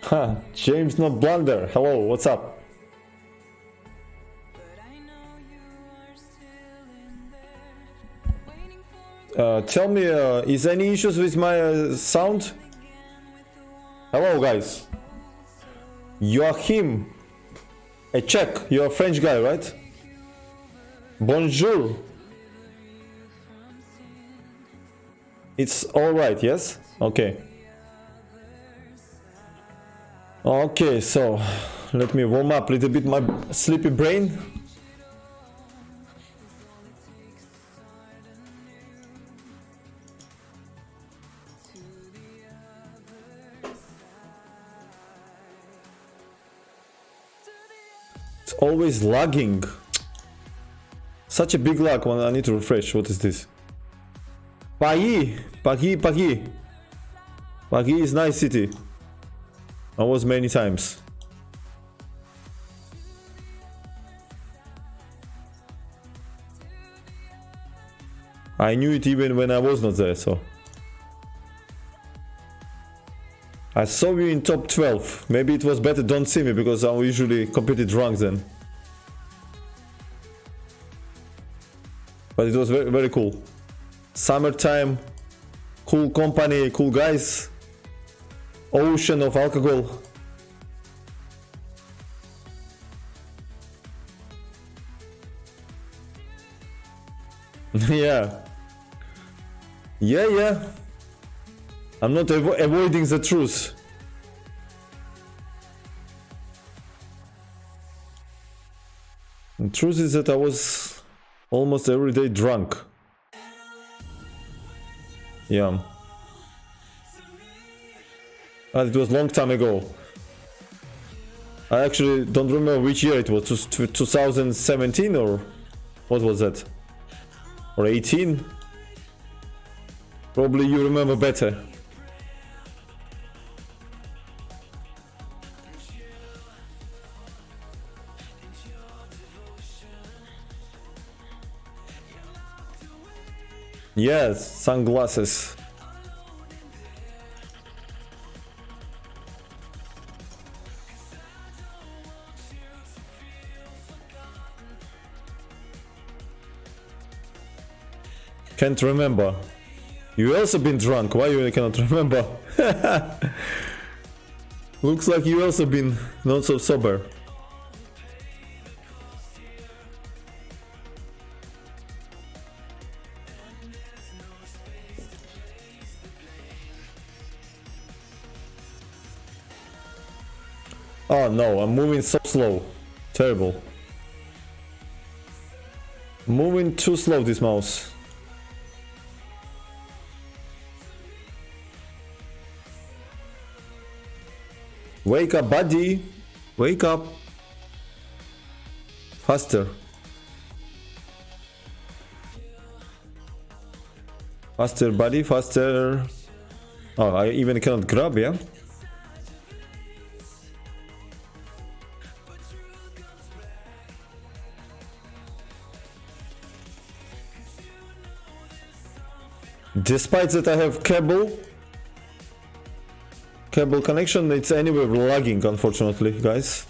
Huh, James not blunder. Hello, what's up? Tell me, is any issues with my sound? Hello, guys. Joachim, a Czech. You're a French guy, right? Bonjour. It's all right, yes? Okay. Okay, so let me warm up a little bit my sleepy brain. It's always lagging. Such a big lag when I need to refresh. What is this? Paris, Paris, Paris. Paris is nice city. I was many times. I knew it even when I was not there, so. I saw you in top 12. Maybe it was better don't see me because I'm usually completely drunk then. But it was very, very cool. Summertime, cool company, cool guys. Ocean of alcohol. Yeah. Yeah. I'm not avoiding the truth. The truth is that I was almost every day drunk. Yeah. And it was a long time ago. I actually don't remember which year it was. 2017 or what was that? Or 18? Probably you remember better. Yes, sunglasses. Can't remember. You also been drunk. Why you cannot remember? Looks like you also been not so sober. Oh no, I'm moving so slow. Terrible. Moving too slow, this mouse. Wake up, buddy. Wake up. Faster. Faster, buddy, faster. Oh, I even cannot grab, yeah? Despite that I have cable, cable connection, it's anyway lagging, unfortunately, guys.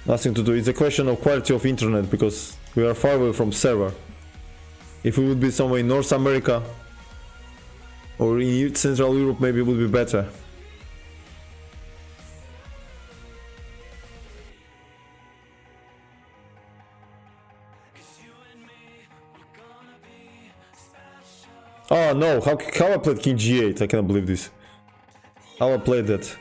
Nothing to do. It's a question of quality of internet because we are far away from server. If we would be somewhere in North America or in Central Europe, maybe it would be better. Oh no, how I played King G8? I cannot believe this. How I played that?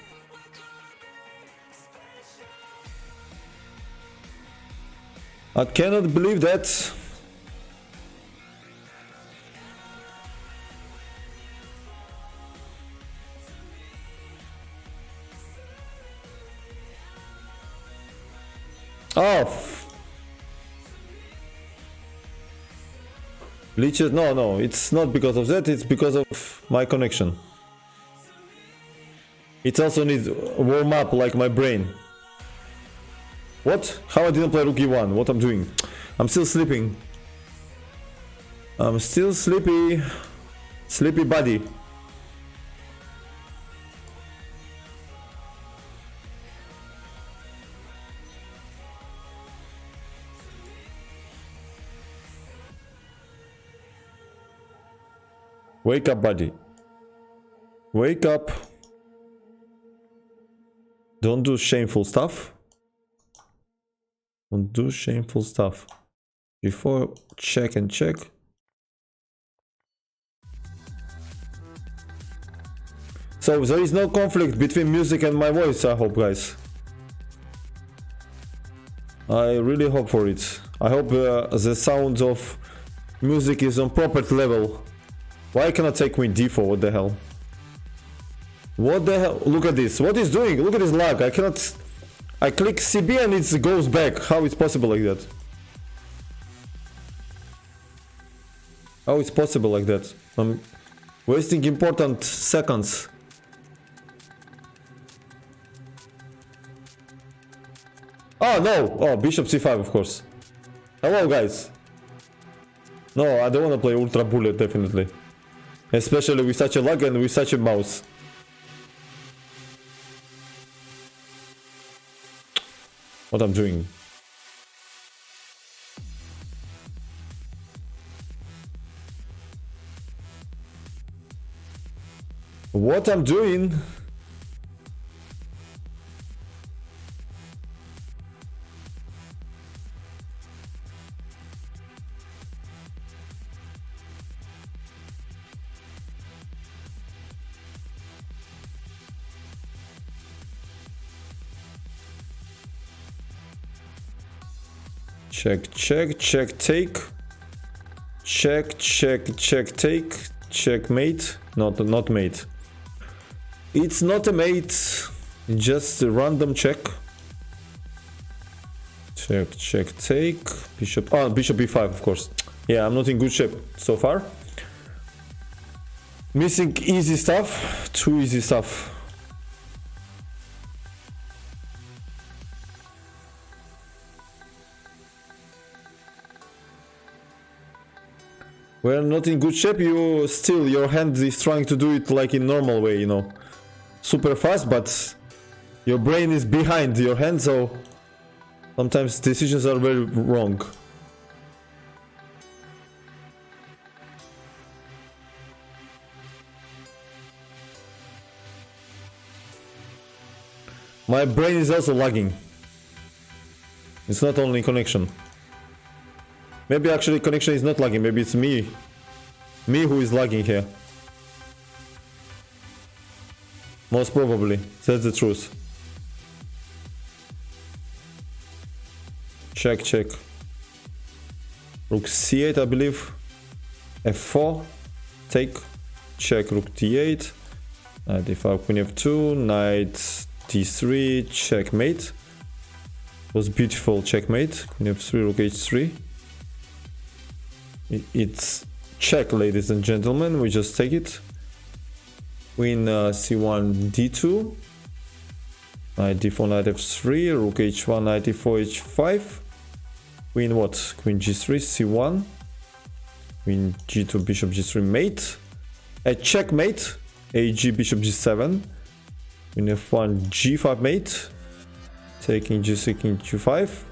I cannot believe that. Oh. Glitches? No, it's not because of that, it's because of my connection. It also needs warm up like my brain. What? How I didn't play Rookie 1? What I'm doing? I'm still sleeping. I'm still sleepy. Sleepy body. Wake up, buddy. Wake up. Don't do shameful stuff. Don't do shameful stuff. Before, check and check. So there is no conflict between music and my voice, I hope, guys. I really hope for it. I hope the sound of music is on proper level. Why cannot take Queen D4? What the hell? What the hell? Look at this. What is doing? Look at this lag. I cannot... I click CB and it goes back. How is possible like that? How is possible like that? I'm wasting important seconds. Oh no! Oh, Bishop C5, of course. Hello, guys. No, I don't want to play Ultra Bullet, definitely. Especially with such a lag and with such a mouse. What I'm doing? What I'm doing? Check, check, check, take. Check, check, check, take. Checkmate. Not mate. It's not a mate. Just a random check. Check, check, take. Bishop. Oh, Bishop B5, of course. Yeah, I'm not in good shape so far. Missing easy stuff. Too easy stuff. We're not in good shape, you still, your hand is trying to do it like in normal way, you know. Super fast, but your brain is behind your hand, so sometimes decisions are very wrong. My brain is also lagging. It's not only connection. Maybe actually connection is not lagging, maybe it's me. Me who is lagging here. Most probably, that's the truth. Check, check. Rook C8, I believe. F4. Take. Check, Rook D8. Knight D5, Queen F2. Knight D3. Checkmate. Was beautiful checkmate. Queen F3, Rook H3. It's check, ladies and gentlemen. We just take it. Queen C1, D2. Knight D4, Knight F3. Rook H1, Knight D4, H5. Queen what? Queen G3, C1. Queen g2, bishop g3, mate. A checkmate. AG, bishop g7. Queen f1, g5, mate. Taking g6, king g5.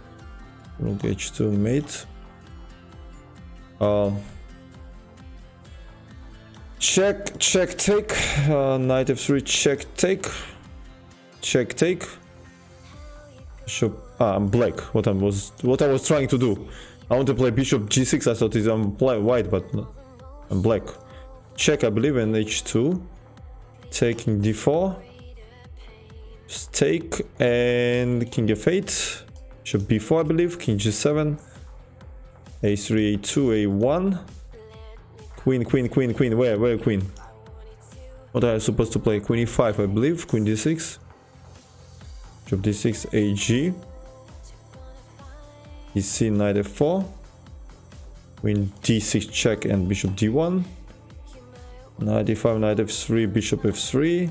Rook h2, mate. Check, check, take. Knight f3, check, take. Check, take. Bishop. I'm black. What I was trying to do. I want to play bishop g6. I thought I'm white, but no, I'm black. Check, I believe, in h2. Taking d4. Just take and king f8. Bishop b4, I believe. King g7. a3, a2, a1. Queen, queen, queen, queen. Where queen? What are I supposed to play? Queen e5, I believe. Queen d6. Bishop d6, ag. EC, knight f4. Queen d6, check, and bishop d1. Knight e5, knight f3, bishop f3.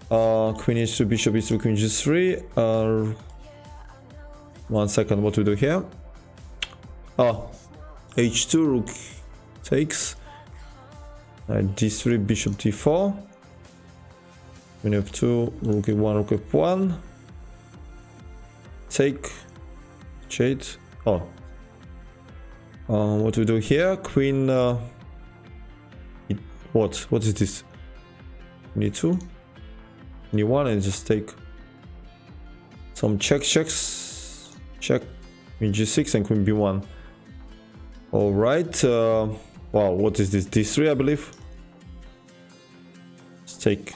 Queen h2, bishop e3, queen g3. 1 second, what we do here? h2, rook takes. Knight d3, bishop d4. Queen f2, rook e1, rook f1. Take. Jade. What we do here? Queen. What is this? Queen e2. Queen e1, and just take some checks. Check. Queen g6 and queen b1. All right. Wow. What is this? d3, I believe. Let's take.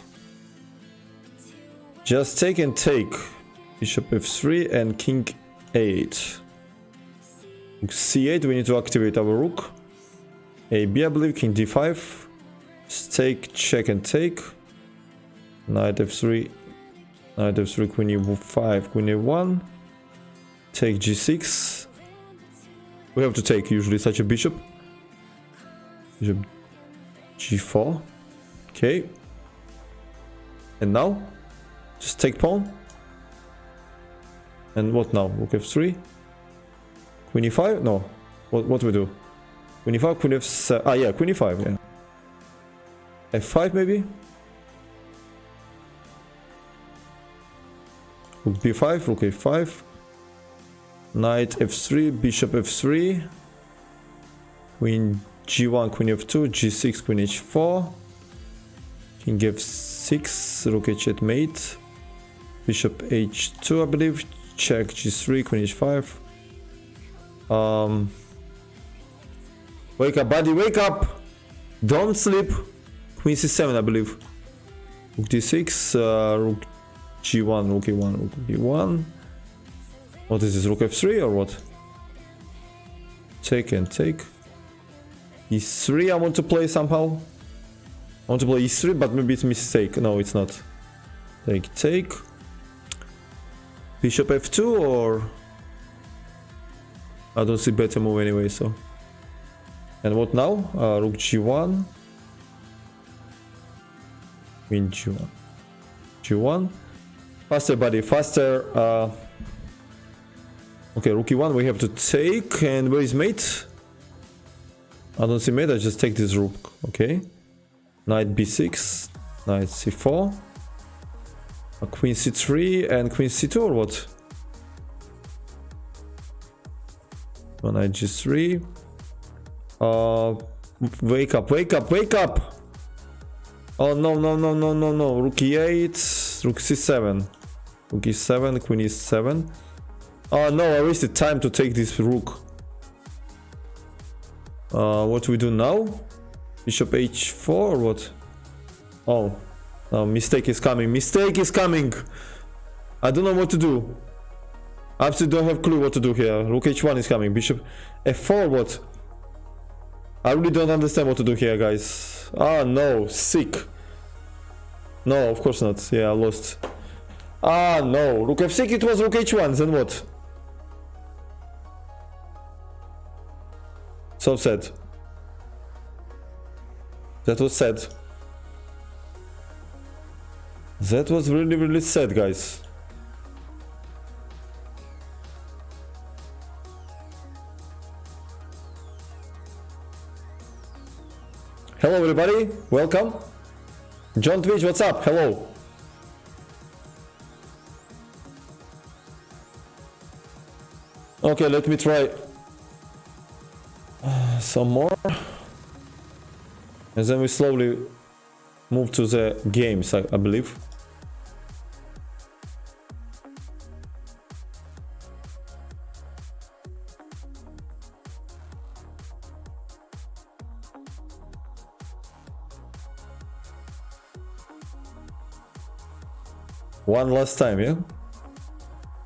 Just take and take. Bishop f3 and king 8. Rook c8, we need to activate our rook. AB, I believe, king d5. Just take, check and take. Knight f3. Knight f3, queen e5, queen a1. Take g6. We have to take usually such a bishop. Bishop g4. Okay. And now? Just take pawn. And what now? Rook f3. Queen e5? No. What do we do? Queen e5, queen f7. Yeah, queen e5, yeah. f5 maybe? Rook b5, rook a5. Knight f3, bishop f3. Queen g1, queen f2, g6, queen h4. King f6, rook h8 mate. Bishop h2, I believe. Check g3, queen h5. Wake up, buddy, wake up! Don't sleep. Queen c7, I believe. Rook d6, rook g1, rook e1, rook b1. What is this, rook f3 or what? Take and take. e3 I want to play somehow. I want to play e3, but maybe it's a mistake. No, it's not. Take, take. Bishop f2 or... I don't see better move anyway, so... And what now? Rook g1. Queen g1. g1. Faster, buddy, faster. Okay, rook e1 we have to take. And where is mate? I don't see mate, I just take this rook. Okay. Knight b6. Knight c4. Queen c3 and queen c2 or what? Knight g3. Wake up, wake up, wake up! Oh no, no, no, no, no, no. Rook e8, rook c7. Rook e7, queen e7. Oh no, I wasted time to take this rook. What do we do now? Bishop h4 or what? Oh. No, mistake is coming. Mistake is coming. I don't know what to do. I absolutely don't have clue what to do here. Rook h1 is coming. Bishop f4, what? I really don't understand what to do here, guys. Ah, no. Sick. No, of course not. Yeah, I lost. Ah, no. Rook f6, it was rook h1. Then what? So sad. That was sad. That was really, really sad, guys. Hello everybody, welcome. John Twitch, what's up? Hello. Okay, let me try some more. And then we slowly move to the games, I believe. One last time, yeah?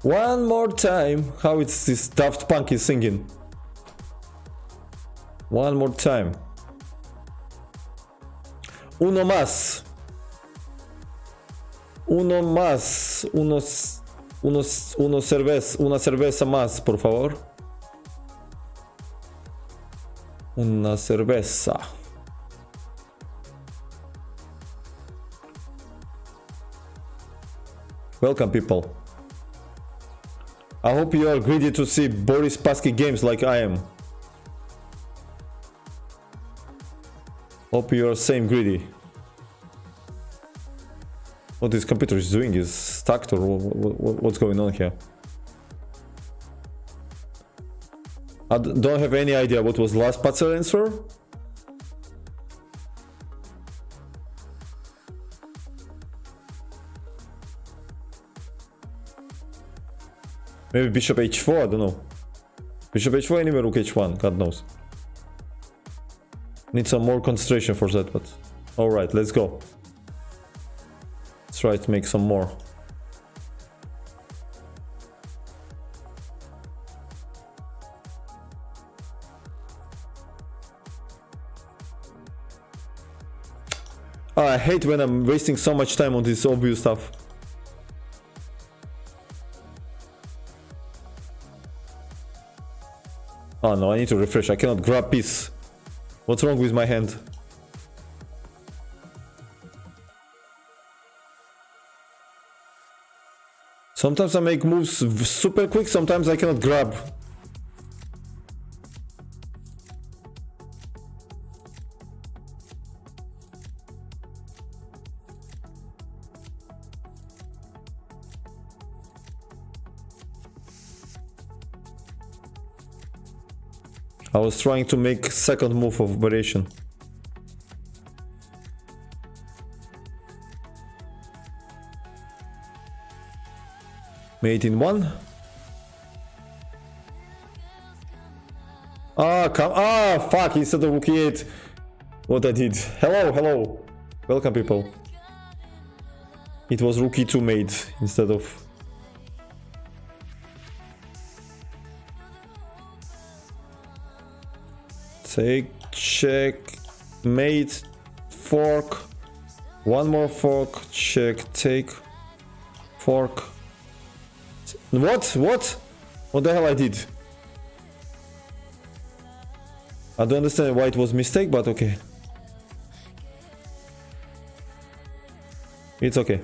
One more time. How it's this Daft Punk is singing. One more time. Uno más. Uno más. Una cerveza más, por favor. Una cerveza. Welcome, people. I hope you are greedy to see Boris Spassky games like I am. Hope you are same greedy. What this computer is doing is stuck, or what's going on here? I don't have any idea what was last Patzer answer. Maybe bishop h4, I don't know. Bishop h4, anywhere rook h1, God knows. Need some more concentration for that, but... Alright, let's go. Let's try to make some more. Oh, I hate when I'm wasting so much time on this obvious stuff. Oh no, I need to refresh. I cannot grab piece. What's wrong with my hand? Sometimes I make moves super quick, sometimes I cannot grab. I was trying to make second move of variation. Mate in one. Ah, come. Ah, fuck, instead of rook e8. What I did. Hello, hello. Welcome, people. It was rook e2 mate instead of... Take, check, mate, fork, one more fork, check, take, fork. What? What the hell I did? I don't understand why it was a mistake, but okay. It's okay.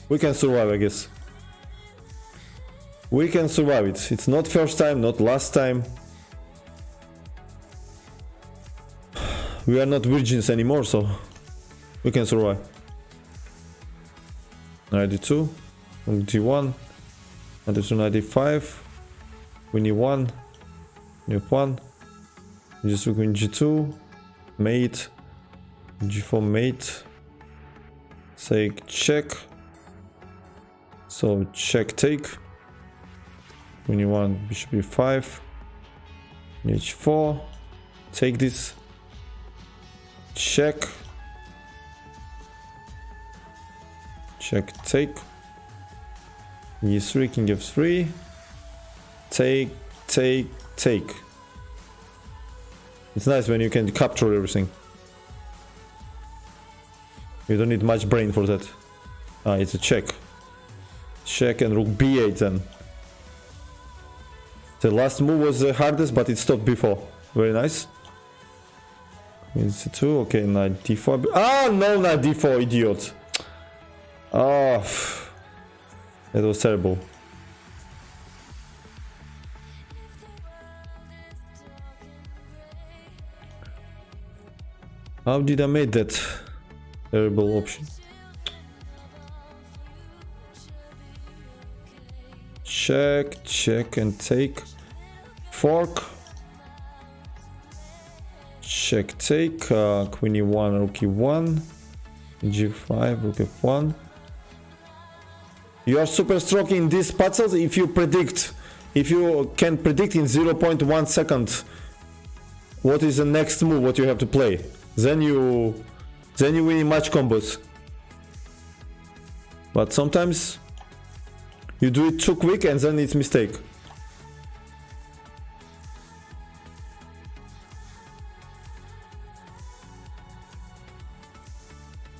We can survive, I guess. We can survive it. It's not first time, not last time. We are not virgins anymore, so we can survive. Knight d2, d1, knight d2, knight d5, queen e1, new pawn, just queen g2, mate, g4 mate, take check, so check take, queen e1, bishop e5, h4, take this. Check. Check, take. e3, king f3. Take, take, take. It's nice when you can capture everything. You don't need much brain for that. Ah, it's a check. Check and rook b8 then. The last move was the hardest, but it stopped before. Very nice. It's 2, okay, knight d4. Ah, no, knight d4, idiot. Ah, that was terrible. How did I make that terrible option? Check, check and take. Fork. Check, take. Queen e1, rook e1. g5, rook f1. You are super strong in these puzzles if you can predict in 0.1 second what is the next move, what you have to play. Then you win in match combos. But sometimes you do it too quick and then it's mistake.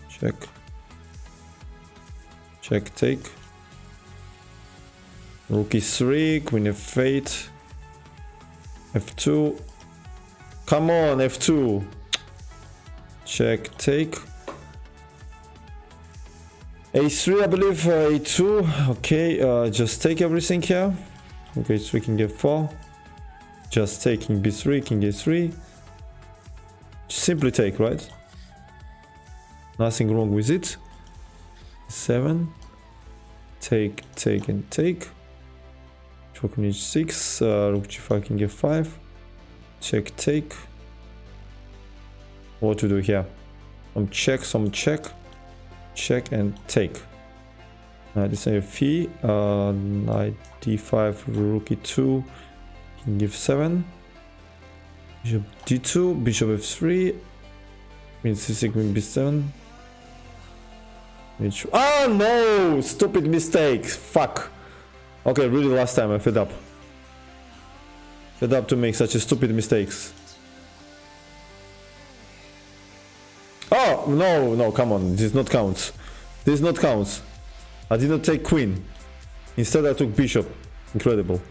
Check. Check, take. Rook e3, queen f8. f2. Come on, f2. Check, take. a3, I believe, a2. Okay, just take everything here. Okay, 3, king f4. Just taking b3, king a3. Simply take, right? Nothing wrong with it. 7. Take, take, and take. Rook on h6. Rook g5, king f5. Check, take. What to do here? Some check, some check. Check and take. Knight f3. Knight d5, rook e2. King f7. Bishop d2. Bishop f3. Queen c6, queen b7. Oh no! Stupid mistake! Fuck! Okay, really last time I fed up. Fed up to make such a stupid mistakes. Oh! No, no, come on. This not counts. This not counts. I did not take queen. Instead I took bishop. Incredible.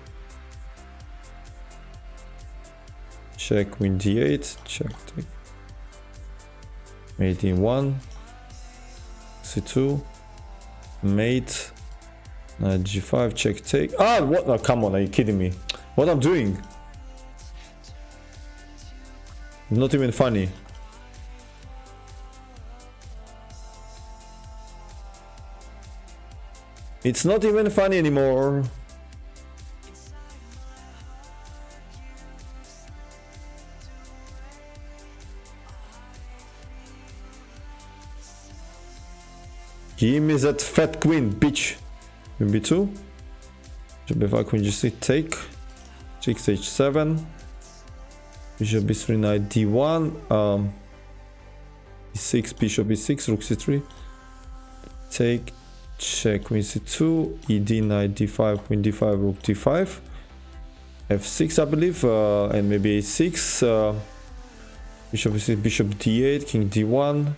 Check, queen d8. Check, take. Mate in 1. c2, mate, knight g5, check, take. Ah, what? Oh, come on, are you kidding me? What I'm doing? Not even funny. It's not even funny anymore. Give me that fat queen, bitch. Queen b2. Bishop b5, queen g6, take. 6 h7. Bishop b3, knight d1. e6, bishop e6, rook c3. Take. Check, queen c2. ed, knight d5, queen d5, rook d5. f6, I believe, and maybe a6. Bishop e6, bishop d8, king d1.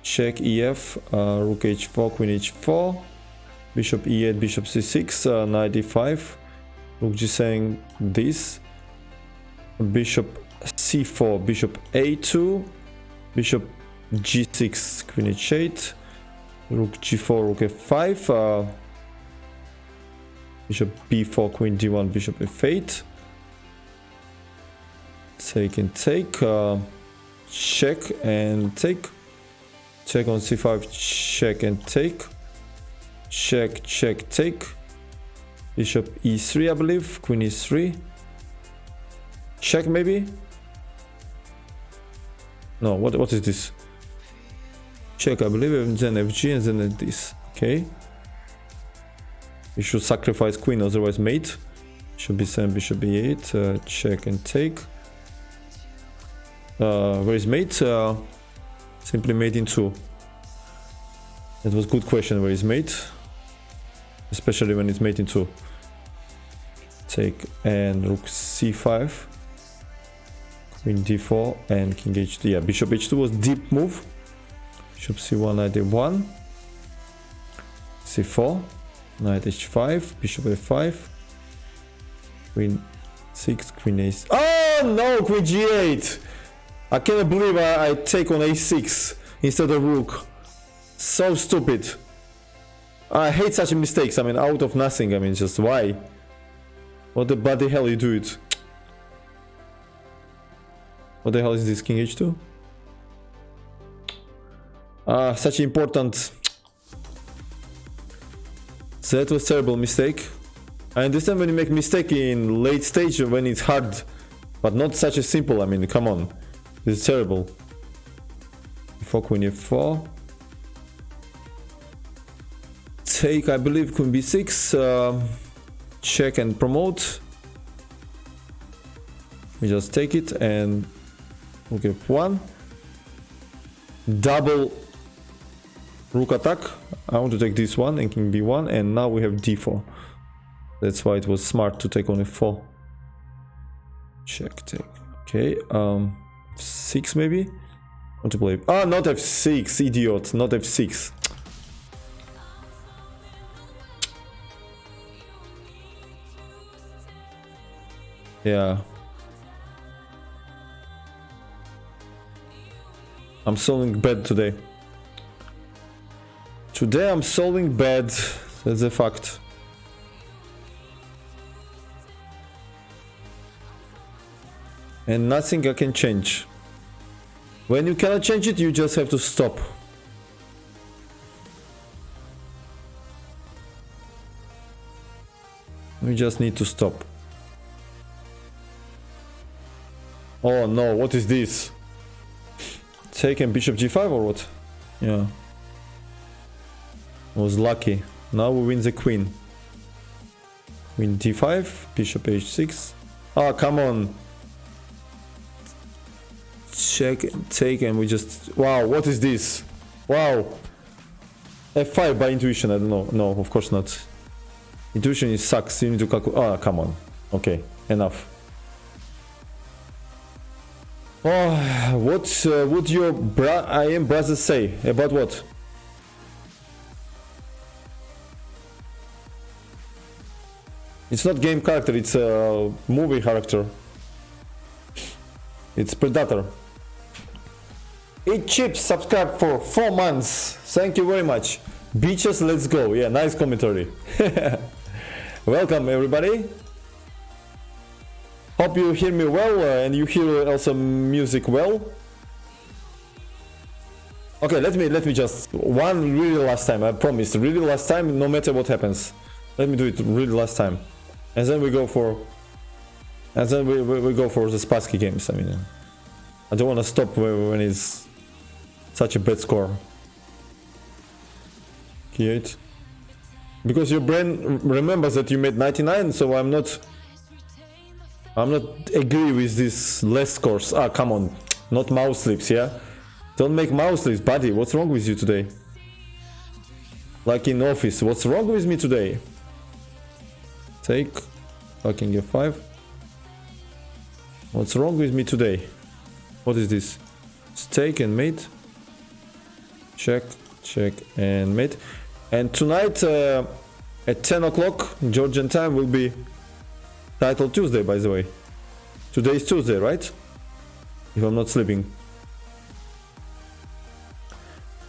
Check, ef, rook h4, queen h4, bishop e8, bishop c6, knight d5, rook g7, this, bishop c4, bishop a2, bishop g6, queen h8, rook g4, rook f5, bishop b4, queen d1, bishop f8, take and take, check and take. Check on c5, check and take. Check, check, take. Bishop e3, I believe. Queen e3. Check, maybe? No, what is this? Check, I believe, and then fg, and then this. Okay. You should sacrifice queen, otherwise mate. Bishop b7, bishop b8. Check and take. Where is mate? Simply mate in 2. That was a good question, where is mate? Especially when it's mate in 2. Take and rook c5. Queen d4 and king h2. Yeah, bishop h2 was deep move. Bishop c1, knight a1. c4. Knight h5. Bishop f5. Queen 6, queen a6. Oh no, queen g8! I can't believe I take on a6 instead of rook. So stupid. I hate such mistakes. I mean, out of nothing. I mean, just why? What the bloody hell you do it? What the hell is this, king h2? Such important. That was terrible mistake. I understand when you make mistake in late stage when it's hard, but not such a simple. I mean, come on, this is terrible. For queen f4. Take, I believe, queen b6. Check and promote. We just take it and rook f1. Double rook attack. I want to take this one and king b1, and now we have d4. That's why it was smart to take on f4. Check, take. Okay, f6 maybe. I want to play. Ah, not f6, idiot. Not f6. Yeah. I'm solving bad today. Today I'm solving bad. That's a fact. And nothing I can change. When you cannot change it, you just have to stop. We just need to stop. Oh no, what is this? Taking bishop g5 or what? Yeah. Was lucky. Now we win the queen. Queen d5, bishop h6. Ah, come on. Check, take, and we just... Wow, what is this? Wow. f5 by intuition, I don't know. No, of course not. Intuition is sucks, you need to calculate... Ah, come on. Okay, enough. Oh, what would your IM brother say? About what? It's not game character, it's a movie character. It's Predator. Eat chips, subscribe for 4 months. Thank you very much. Beaches, let's go. Yeah, nice commentary. Welcome everybody. Hope you hear me well and you hear also music well. Okay, let me just one really last time. I promise, really last time, no matter what happens. Let me do it really last time, and then we go for, we go for the Spassky games. I mean, I don't want to stop when it's such a bad score. K8, because your brain remembers that you made 99, so I'm not agree with this less scores. Ah, come on, not mouse slips, yeah? Don't make mouse slips, buddy. What's wrong with you today? Like in office, what's wrong with me today? Take, fucking f5. What's wrong with me today? What is this? It's take and mate. Check, check and mate. And tonight at 10 o'clock Georgian time will be Title Tuesday, by the way. Today is Tuesday, right? If I'm not sleeping.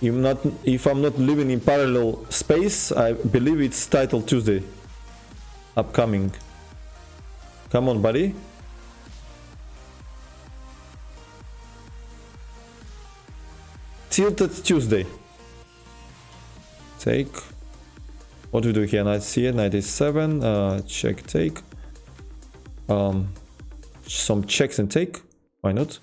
If I'm not living in parallel space, I believe it's Title Tuesday. Upcoming. Come on, buddy. Tilted Tuesday. Take. What do we do here? Knight c8, knight a7, check, take. Some checks and take. Why not?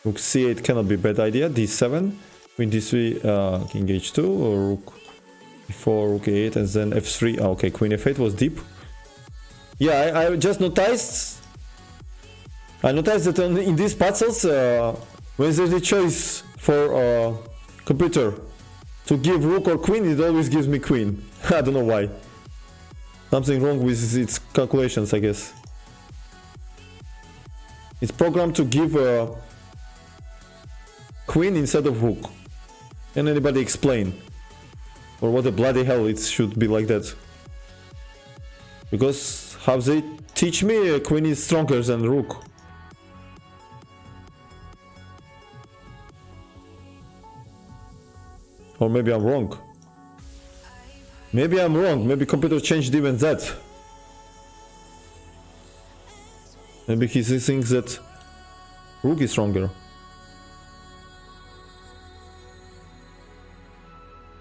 Rook c8 cannot be a bad idea. d7, queen d3, king h2, or rook e4, rook a8, and then f3. Oh, okay, queen f8 was deep. Yeah, I just noticed. I noticed that in these puzzles, when there's a choice for computer to give rook or queen, it always gives me queen. I don't know why. Something wrong with its calculations, I guess. It's programmed to give queen instead of rook. Can anybody explain? Or what the bloody hell it should be like that? Because how they teach me queen is stronger than rook. Or maybe I'm wrong. Maybe I'm wrong. Maybe computer changed even that. Maybe he thinks that rook is stronger.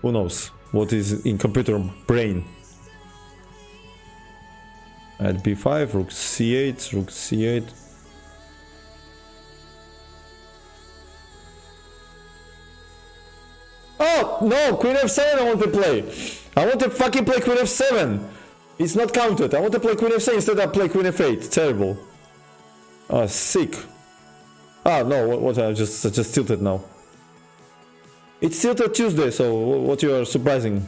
Who knows what is in computer brain? At b5, rook c8, rook c8. Oh, no, queen f7 I want to play. I want to fucking play queen f7. It's not counted. I want to play queen f7 instead I play queen f8. Terrible. Ah, sick. Ah, no, what I just tilted now. It's tilted Tuesday, so what you are surprising.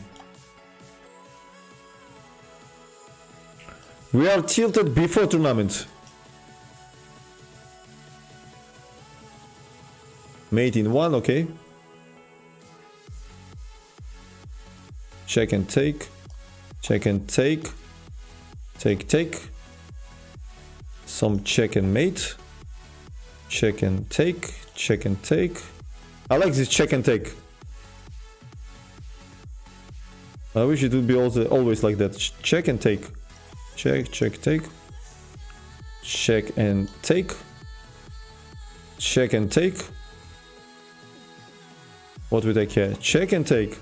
We are tilted before tournament. Mate in 1, okay. Check and take. Check and take. Take, take. Some check and mate. Check and take. Check and take. I like this check and take. I wish it would be also always like that. Check and take. Check, check, take. Check and take. Check and take. What we take here? Check and take.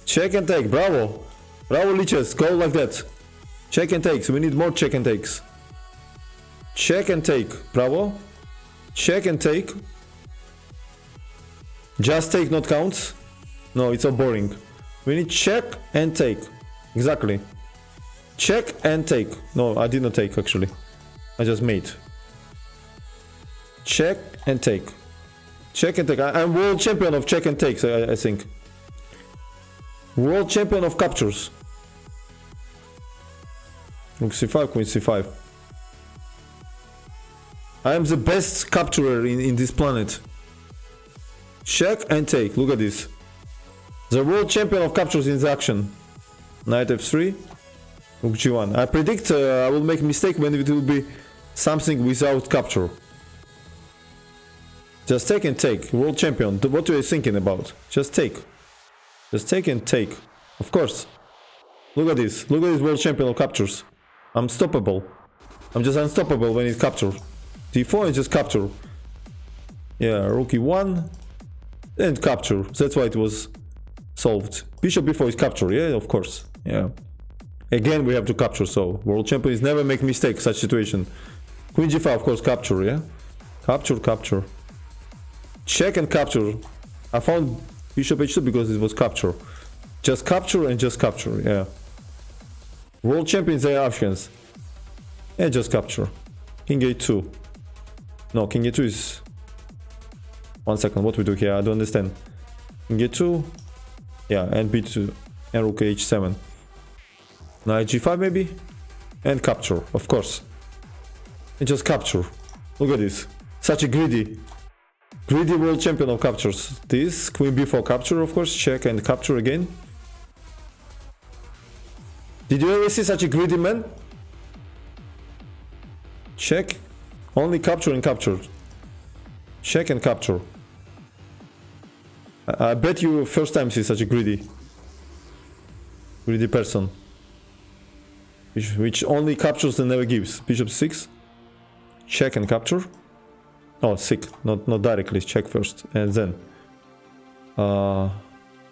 Check and take. Bravo. Bravo, leeches. Go like that. Check and takes. We need more check and takes. Check and take. Bravo. Check and take. Just take, not counts. No, it's so boring. We need check and take. Exactly. Check and take. No, I did not take actually. I just made. Check and take. Check and take. I'm world champion of check and takes, I think. World champion of captures. Rook c5, queen c5. I am the best capturer in this planet. Check and take. Look at this. The world champion of captures in the action. Knight f3. Rook g1. I predict I will make a mistake when it will be something without capture. Just take and take. World champion. What are you thinking about? Just take. Just take and take. Of course. Look at this. Look at this world champion of captures. I'm unstoppable. I'm just unstoppable when it's capture. d4 is just capture. Yeah, rook e1 and capture. That's why it was solved. Bishop b4 is capture. Yeah, of course. Yeah. Again, we have to capture. So world champions never make mistakes. Such situation. Queen g5, of course, capture. Yeah. Capture, capture. Check and capture. I found bishop h2 because it was capture. Just capture and just capture. Yeah. World champions, they are options. And just capture. King a2. No, king a2 is... 1 second, what we do here? I don't understand. King a2. Yeah, and b2. And rook h7. Knight g5 maybe? And capture, of course. And just capture. Look at this. Such a greedy world champion of captures. This, queen b4 capture, of course. Check and capture again. Did you ever see such a greedy man? Check. Only capture and capture. Check and capture. I bet you first time see such a greedy person. Which only captures and never gives. Bishop 6. Check and capture. Oh, sick. Not directly. Check first. And then.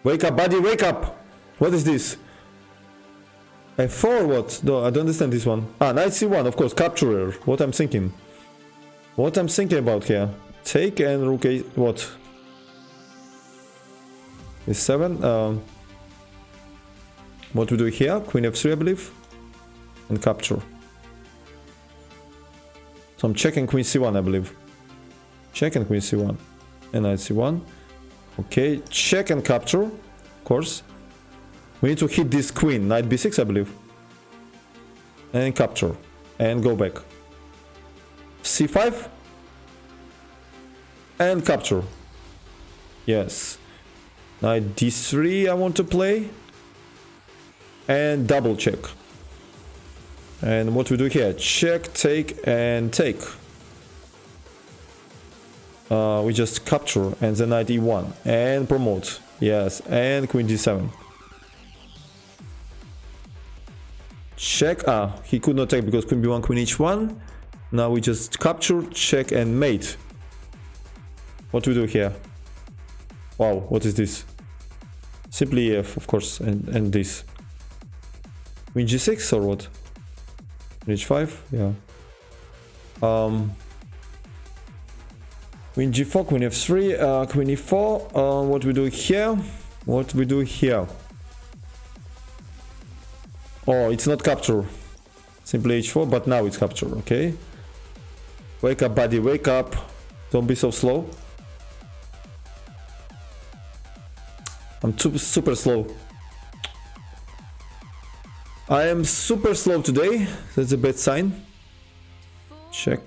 Wake up, buddy. Wake up. What is this? F4 what? No, I don't understand this one. Ah, knight c1. Of course. Capturer. What I'm thinking. What I'm thinking about here. Take and rook a... What? e7. What we do here? Queen f3, I believe. And capture. So I'm checking queen c1, I believe. Check and queen c1. And knight c1. Okay, check and capture. Of course. We need to hit this queen. Knight b6, I believe. And capture. And go back. c5. And capture. Yes. Knight d3 I want to play. And double check. And what we do here? Check, take, and take. We just capture and then knight e1 and promote. Yes, and queen d7. Check. Ah, he could not take because queen b1, queen h1. Now we just capture, check, and mate. What we do here? Wow, what is this? Simply F, of course, and this. Queen G6 or what? H5, yeah. Queen G4, Queen F3, Queen E4. What we do here? What we do here? Oh, it's not capture. Simply H4, but now it's capture, okay? Wake up, buddy, wake up. Don't be so slow. I'm super slow. I am super slow today. That's a bad sign. Check.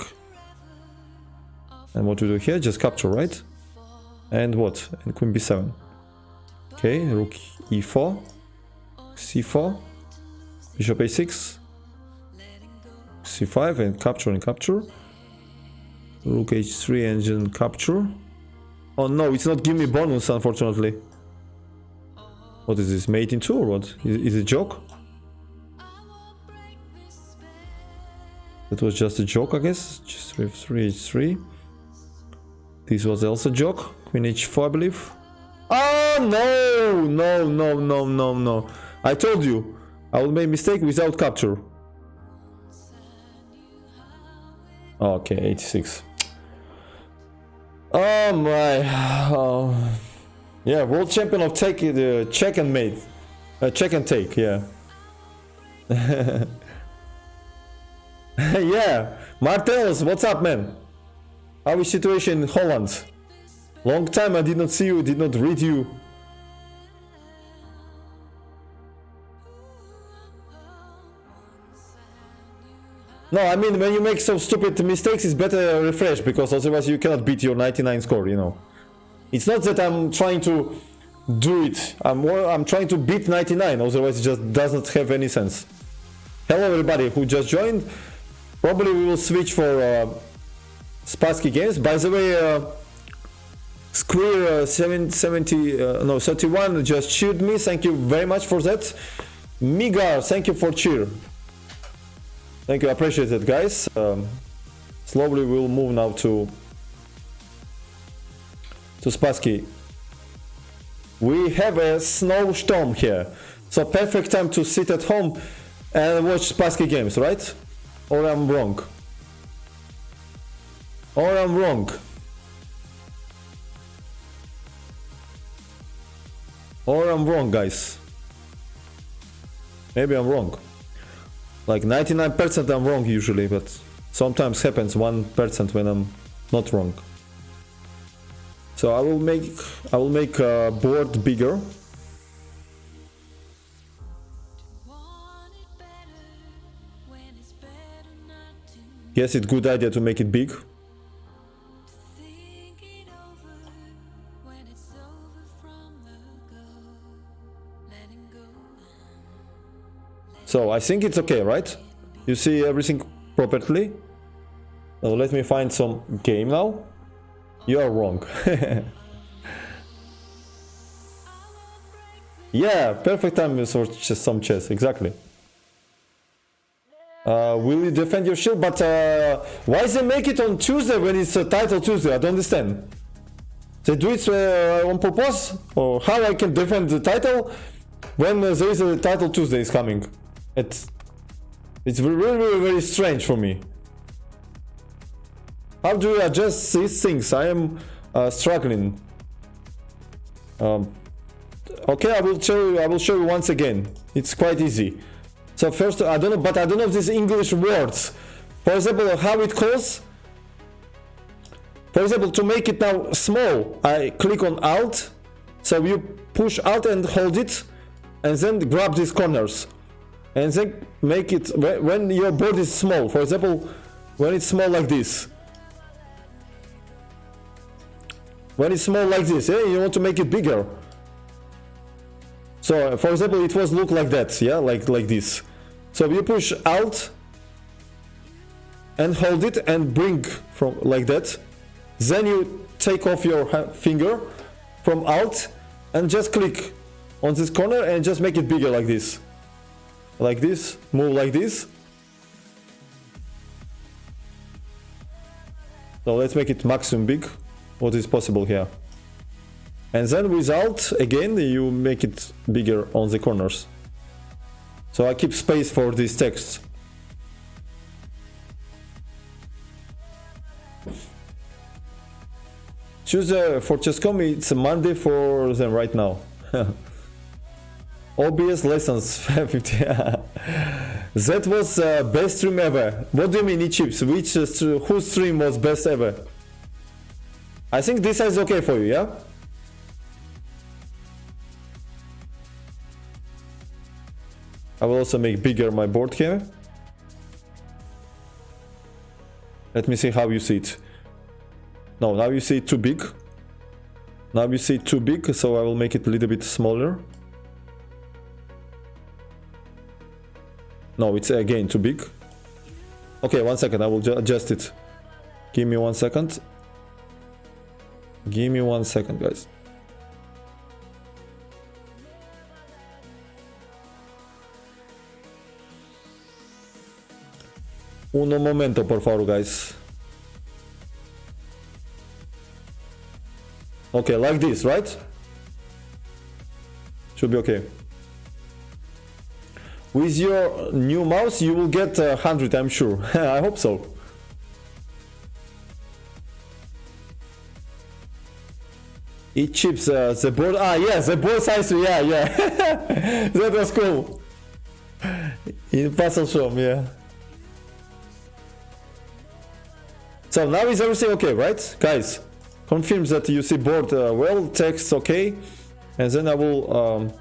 And what we do here? Just capture, right? And what? And Queen B7. Okay, Rook E4. C4. Bishop A6. C5 and capture. Rook H3 and then capture. Oh no, it's not giving me bonus, unfortunately. What is this? Mate in 2 or what? Is it a joke? That was just a joke, I guess. Just F3, H3. This was also a joke. Queen H4, I believe. Oh no! I told you, I will make mistake without capture. Okay, 86. Oh my. Oh. Yeah, world champion of take check and mate. Check and take, yeah. Yeah, Martels, what's up, man? How is situation in Holland? Long time I did not see you, did not read you. No, I mean, when you make some stupid mistakes, it's better refresh, because otherwise you cannot beat your 99 score, you know. It's not that I'm trying to do it. I'm trying to beat 99, otherwise it just doesn't have any sense. Hello everybody who just joined. Probably we will switch for Spassky games. By the way, Square 31 just cheered me. Thank you very much for that. Migar, thank you for cheer. Thank you, I appreciate it, guys. Slowly we'll move now to Spassky. We have a snowstorm here, so perfect time to sit at home and watch Spassky games, right? Or I'm wrong? Or I'm wrong? Or I'm wrong, guys? Maybe I'm wrong. Like 99% I'm wrong usually, but sometimes happens 1% when I'm not wrong. So I will make board bigger. Yes, it's a good idea to make it big. So I think it's okay, right? You see everything properly? Now let me find some game now. You are wrong. Yeah, perfect time for some chess, exactly. Will you defend your shield? But why they make it on Tuesday when it's a title Tuesday? I don't understand. They do it on purpose? Or how I can defend the title when there is a title Tuesday is coming? It's really very strange for me. How do you adjust these things? I am struggling. Okay, I will show you once again. It's quite easy. So first, I don't know these English words. For example, how it calls. For example, to make it now small, I click on Alt. So you push Alt and hold it, and then grab these corners, and then make it when your board is small. For example, when it's small like this. When it's small like this, yeah, you want to make it bigger. So, for example, it was look like that, yeah, like this. So you push Alt and hold it and bring from like that. Then you take off your finger from Alt and just click on this corner and just make it bigger like this. Like this, move like this. So let's make it maximum big. What is possible here? And then with Alt, again, you make it bigger on the corners. So I keep space for these texts. Choose for Chess.com, it's a Monday for them right now. OBS lessons 50. That was best stream ever. What do you mean, chips? Which whose stream was best ever? I think this is okay for you, yeah? I will also make bigger my board here. Let me see how you see it. No, now you see it too big. Now you see it too big, so I will make it a little bit smaller. No, it's again too big. Okay, 1 second, I will adjust it. Give me 1 second. Give me 1 second, guys. Uno momento, por favor, guys. Okay, like this, right? Should be okay. With your new mouse, you will get 100, I'm sure. I hope so. It chips the board. Ah, yes, the board size. Yeah, yeah. That was cool. In puzzle shop, yeah. So now is everything okay, right, guys? Confirms that you see board well, text okay, and then I will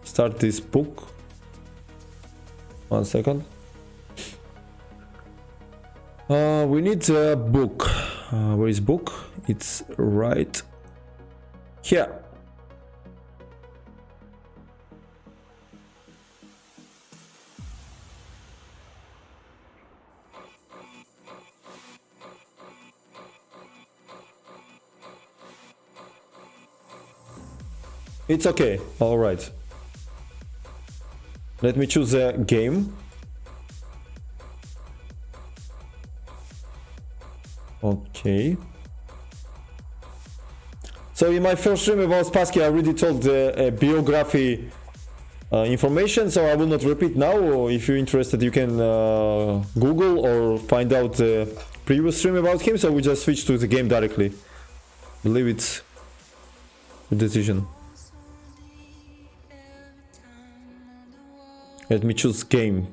start this book. 1 second. We need a book. Where is book? It's right here. It's okay. All right. Let me choose a game. Okay. So in my first stream about Spassky, I already told the biography information, so I will not repeat now. Or if you're interested, you can Google or find out the previous stream about him. So we just switch to the game directly. Believe it's a decision. Let me choose game.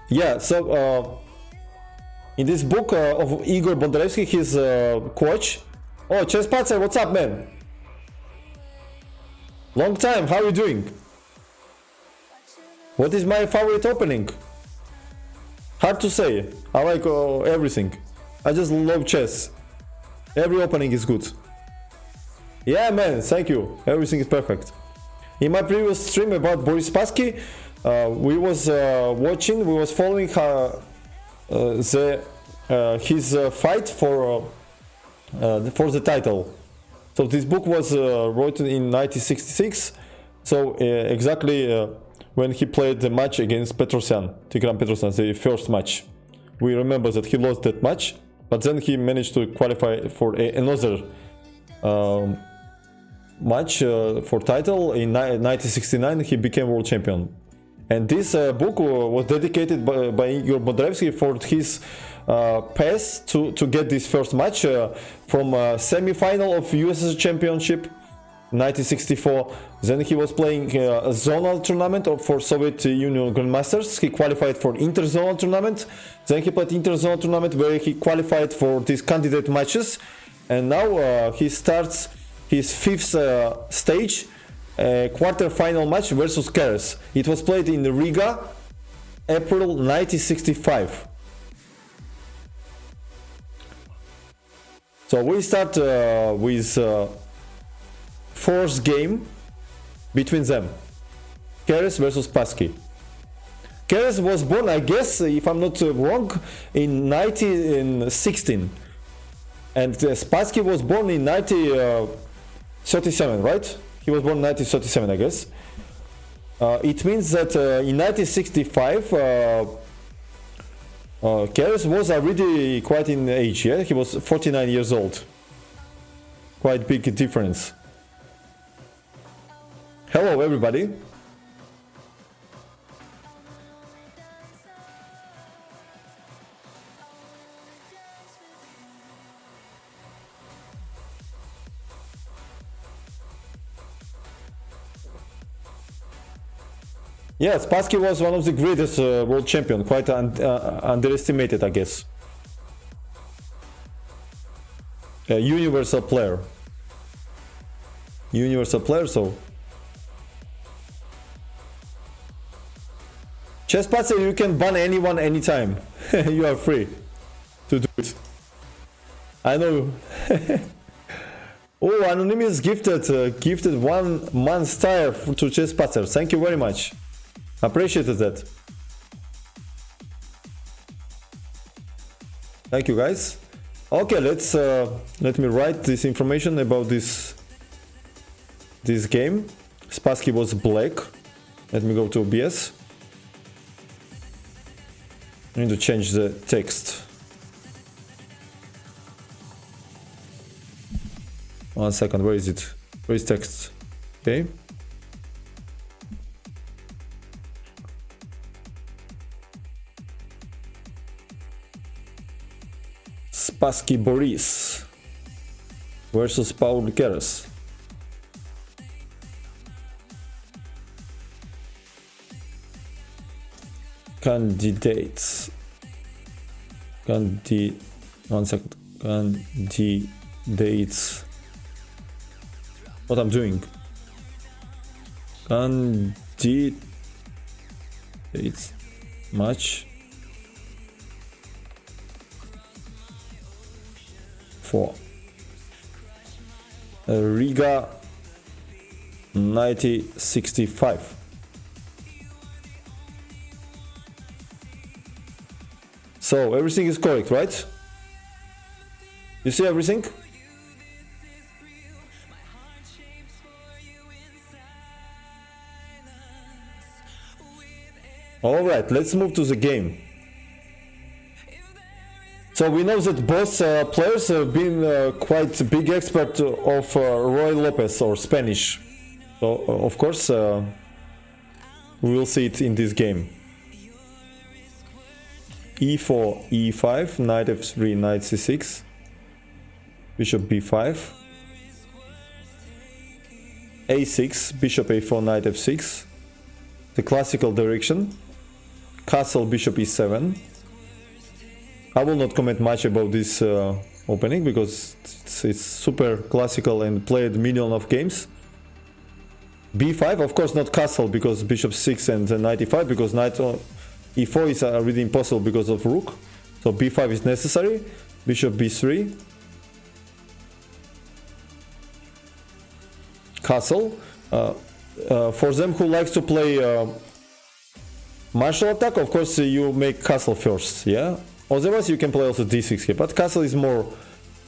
Yeah, so in this book of Igor Bondarevsky, his coach. Oh, Chess Patzer, what's up, man? Long time, how are you doing? What is my favorite opening? Hard to say. I like everything. I just love chess. Every opening is good. Yeah, man, thank you. Everything is perfect. In my previous stream about Boris Spassky, we was following his fight for the title. So this book was written in 1966. So exactly when he played the match against Petrosyan, Tigran Petrosyan, the first match. We remember that he lost that match, but then he managed to qualify for another match for title. In 1969 he became world champion. And this book was dedicated by Igor Bondarevsky for his path to get this first match from semi-final of USSR Championship 1964. Then he was playing a zonal tournament for Soviet Union Grandmasters. He qualified for interzonal tournament. Then he played interzonal tournament where he qualified for these candidate matches. And now he starts his fifth stage, quarter-final match versus Keres. It was played in Riga, April 1965. So we start with fourth game between them. Keres versus Spassky. Keres was born, I guess, if I'm not wrong, in 1916. And Spassky was born in 1937, right? He was born in 1937, I guess. It means that in 1965, Keres was already quite in age, yeah? He was 49 years old. Quite big difference. Hello, everybody. Yeah, Spassky was one of the greatest world champion, quite underestimated, I guess. A universal player. Universal player, so. Chess Patzer, you can ban anyone anytime. You are free to do it. I know. Oh, Anonymous gifted 1 month tire to Chess Patzer. Thank you very much. Appreciated that. Thank you, guys. Okay, let me write this information about this game. Spassky was black. Let me go to OBS. I need to change the text. 1 second, where is it? Where is text? Okay. Spassky Boris versus Paul Keres. Candidates. 1 second. Candidates. What I'm doing? Candidates match for Riga 1965. So everything is correct, right? You see everything? All right, let's move to the game. So we know that both players have been quite big expert of Roy Lopez or Spanish. So of course we will see it in this game. E4, E5, knight F3, knight C6, bishop B5, A6, bishop A4, knight F6, the classical direction, castle, bishop E7. I will not comment much about this opening because it's super classical and played million of games. B5, of course not castle because bishop 6 and knight E5 because knight E4 is already impossible because of rook. So B5 is necessary. Bishop B3. Castle. For them who likes to play martial attack, of course you make castle first, yeah? Otherwise you can play also D6 here, but castle is more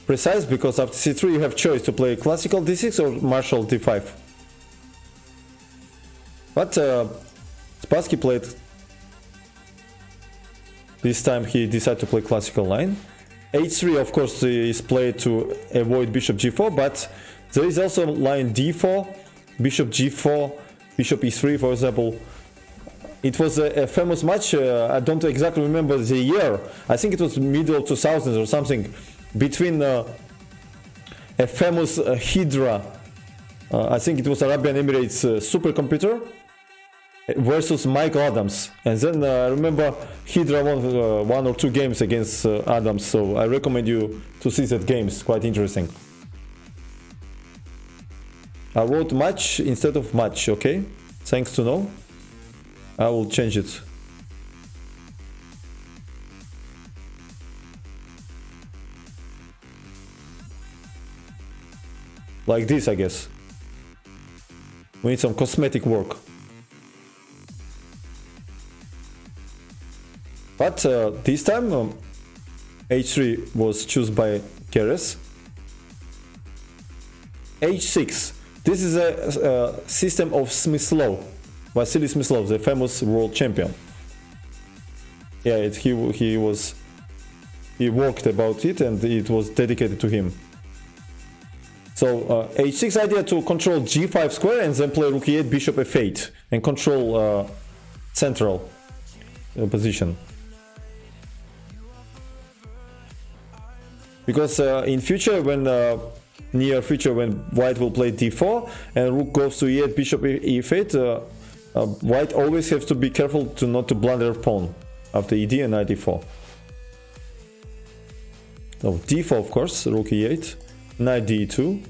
precise because after C3 you have choice to play classical D6 or martial D5. But Spassky played. This time he decided to play classical line. H3 of course is played to avoid bishop G4, but there is also line D4, bishop G4, bishop E3 for example. It was a famous match, I don't exactly remember the year, I think it was middle 2000s or something, between a famous Hydra, I think it was Arabian Emirates supercomputer, versus Michael Adams. And then I remember Hydra won 1 or 2 games against Adams, so I recommend you to see that game, it's quite interesting. I wrote match instead of match, okay? Thanks to know. I will change it. Like this, I guess. We need some cosmetic work. But this time H3 was chosen by Keres. H6. This is a system of Smith's law. Vasily Smyslov, the famous world champion. Yeah, he worked about it and it was dedicated to him. So h6 idea to control g5 square and then play rook e8, bishop f8 and control central position. Because in future, when near future, when white will play d4 and rook goes to e8, bishop e8, white always has to be careful to not to blunder pawn after ed and knight d4. So d4, of course, rook e8, knight d2,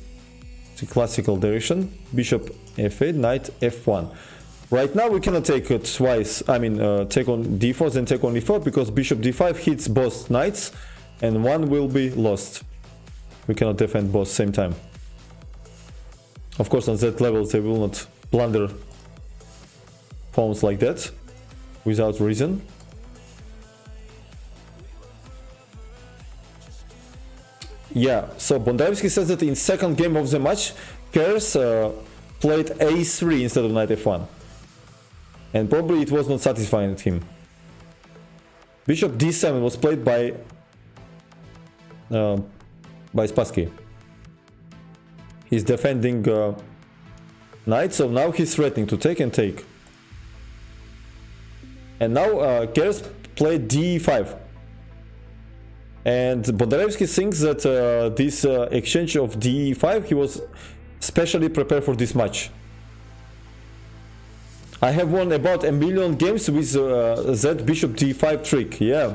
it's a classical direction, bishop f8, knight f1. Right now we cannot take it twice, take on d4 then take on e4 because bishop d5 hits both knights and one will be lost. We cannot defend both same time. Of course on that level they will not blunder pawns like that without reason. Yeah, so Bondarevsky says that in second game of the match, Keres played a3 instead of knight f1. And probably it was not satisfying him. Bishop d7 was played by Spassky. He's defending knight, so now he's threatening to take and take. And now Keres played d5. And Bondarevsky thinks that this exchange of d5, he was specially prepared for this match. I have won about 1 million games with that bishop d5 trick, yeah.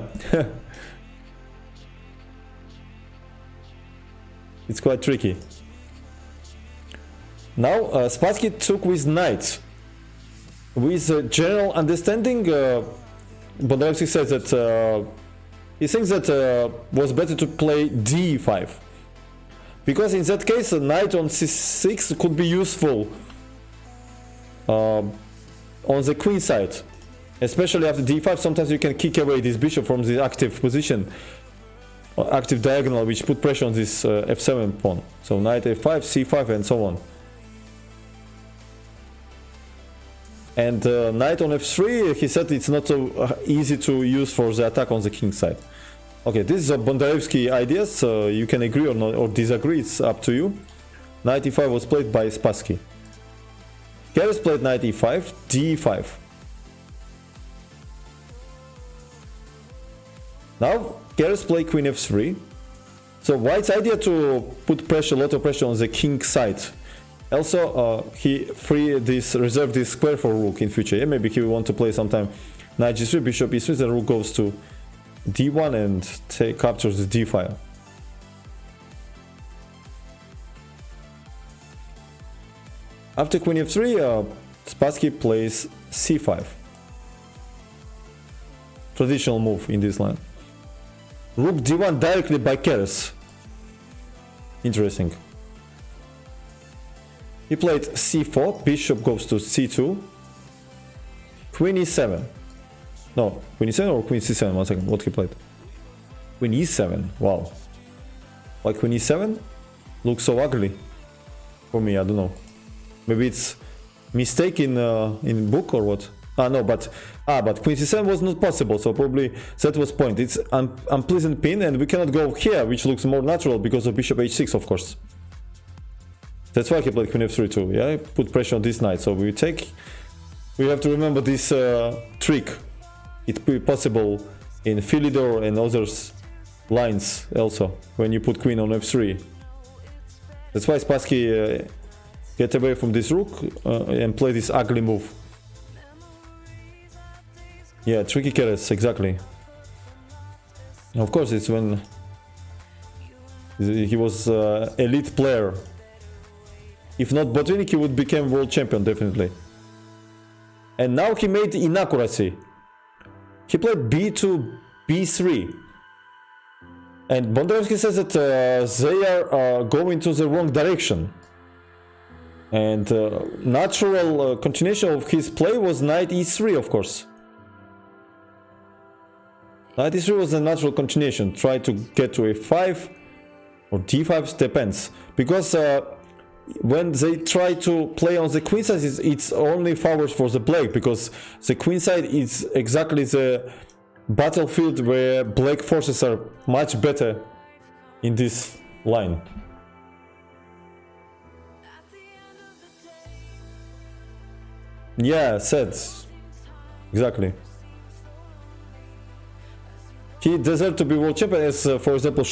It's quite tricky. Now Spassky took with knight. With general understanding, Bondarevsky says that he thinks that was better to play d5. Because in that case, a knight on c6 could be useful on the queen side. Especially after d5, sometimes you can kick away this bishop from the active position. Active diagonal, which put pressure on this f7 pawn. So knight f5, c5 and so on. And knight on f3, he said it's not so easy to use for the attack on the king side. Okay, this is a Bondarevsky ideas, so you can agree or not or disagree, it's up to you. Knight e5 was played by Spassky. Keres played knight e5, d5. Now Keres played queen f3. So white's idea to put pressure, a lot of pressure on the king side. Also, he reserved this square for rook in future. Yeah, maybe he will want to play sometime knight g3, bishop e3, then rook goes to d1 and captures the d file. After queen f3, Spassky plays c5. Traditional move in this line. Rook d1 directly by Keres. Interesting. He played c4, bishop goes to c2, queen e7. No, queen e7 or queen c7, 1 second, what he played? Queen e7, wow. Like queen e7? Looks so ugly. For me, I don't know. Maybe it's mistake in book or what? But queen c7 was not possible, so probably that was point. It's unpleasant pin and we cannot go here, which looks more natural because of bishop h6, of course. That's why he played queen f3 too, yeah? Put pressure on this knight, so we have to remember this trick. It be possible in Philidor and others lines also, when you put queen on f3. That's why Spassky get away from this rook and play this ugly move. Yeah, tricky Keres, exactly. Of course, it's when he was elite player. If not Botvinnik, he would become world champion, definitely. And now he made inaccuracy. He played b2, b3. And Bondarevsky says that they are going to the wrong direction. And natural continuation of his play was knight e3, of course. Knight e3 was a natural continuation. Try to get to a5 or d5, depends. Because when they try to play on the queen side, it's only favors for the black, because the queen side is exactly the battlefield where black forces are much better in this line. Yeah, said. Exactly. He deserved to be world champion as, for example,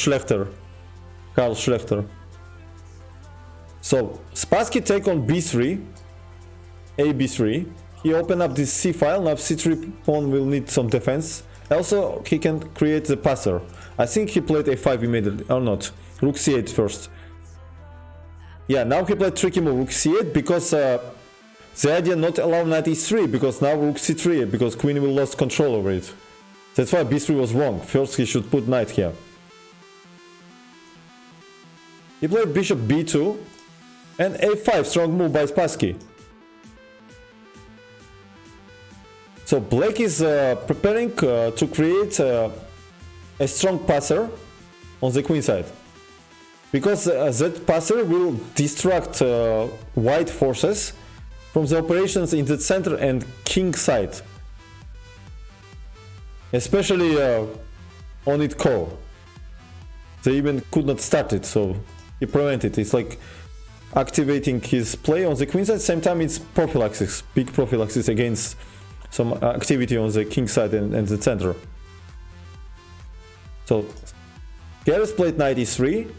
Karl Schlechter. So, Spassky take on b3, ab3. He opened up this c file, now c3 pawn will need some defense. Also, he can create the passer. I think he played a5 immediately, or not. Rook c8 first. Yeah, now he played tricky move, rook c8, because the idea not allow knight e3, because now rook c3, because queen will lose control over it. That's why b3 was wrong. First he should put knight here. He played bishop b2 and a5, strong move by Spassky. So black is preparing to create a strong passer on the queen side, because that passer will distract white forces from the operations in the center and king side, especially on its core. They even could not start it, so he prevented. It's like activating his play on the queen side. Same time, it's prophylaxis, big prophylaxis against some activity on the king side and the center. So Keres played knight e3.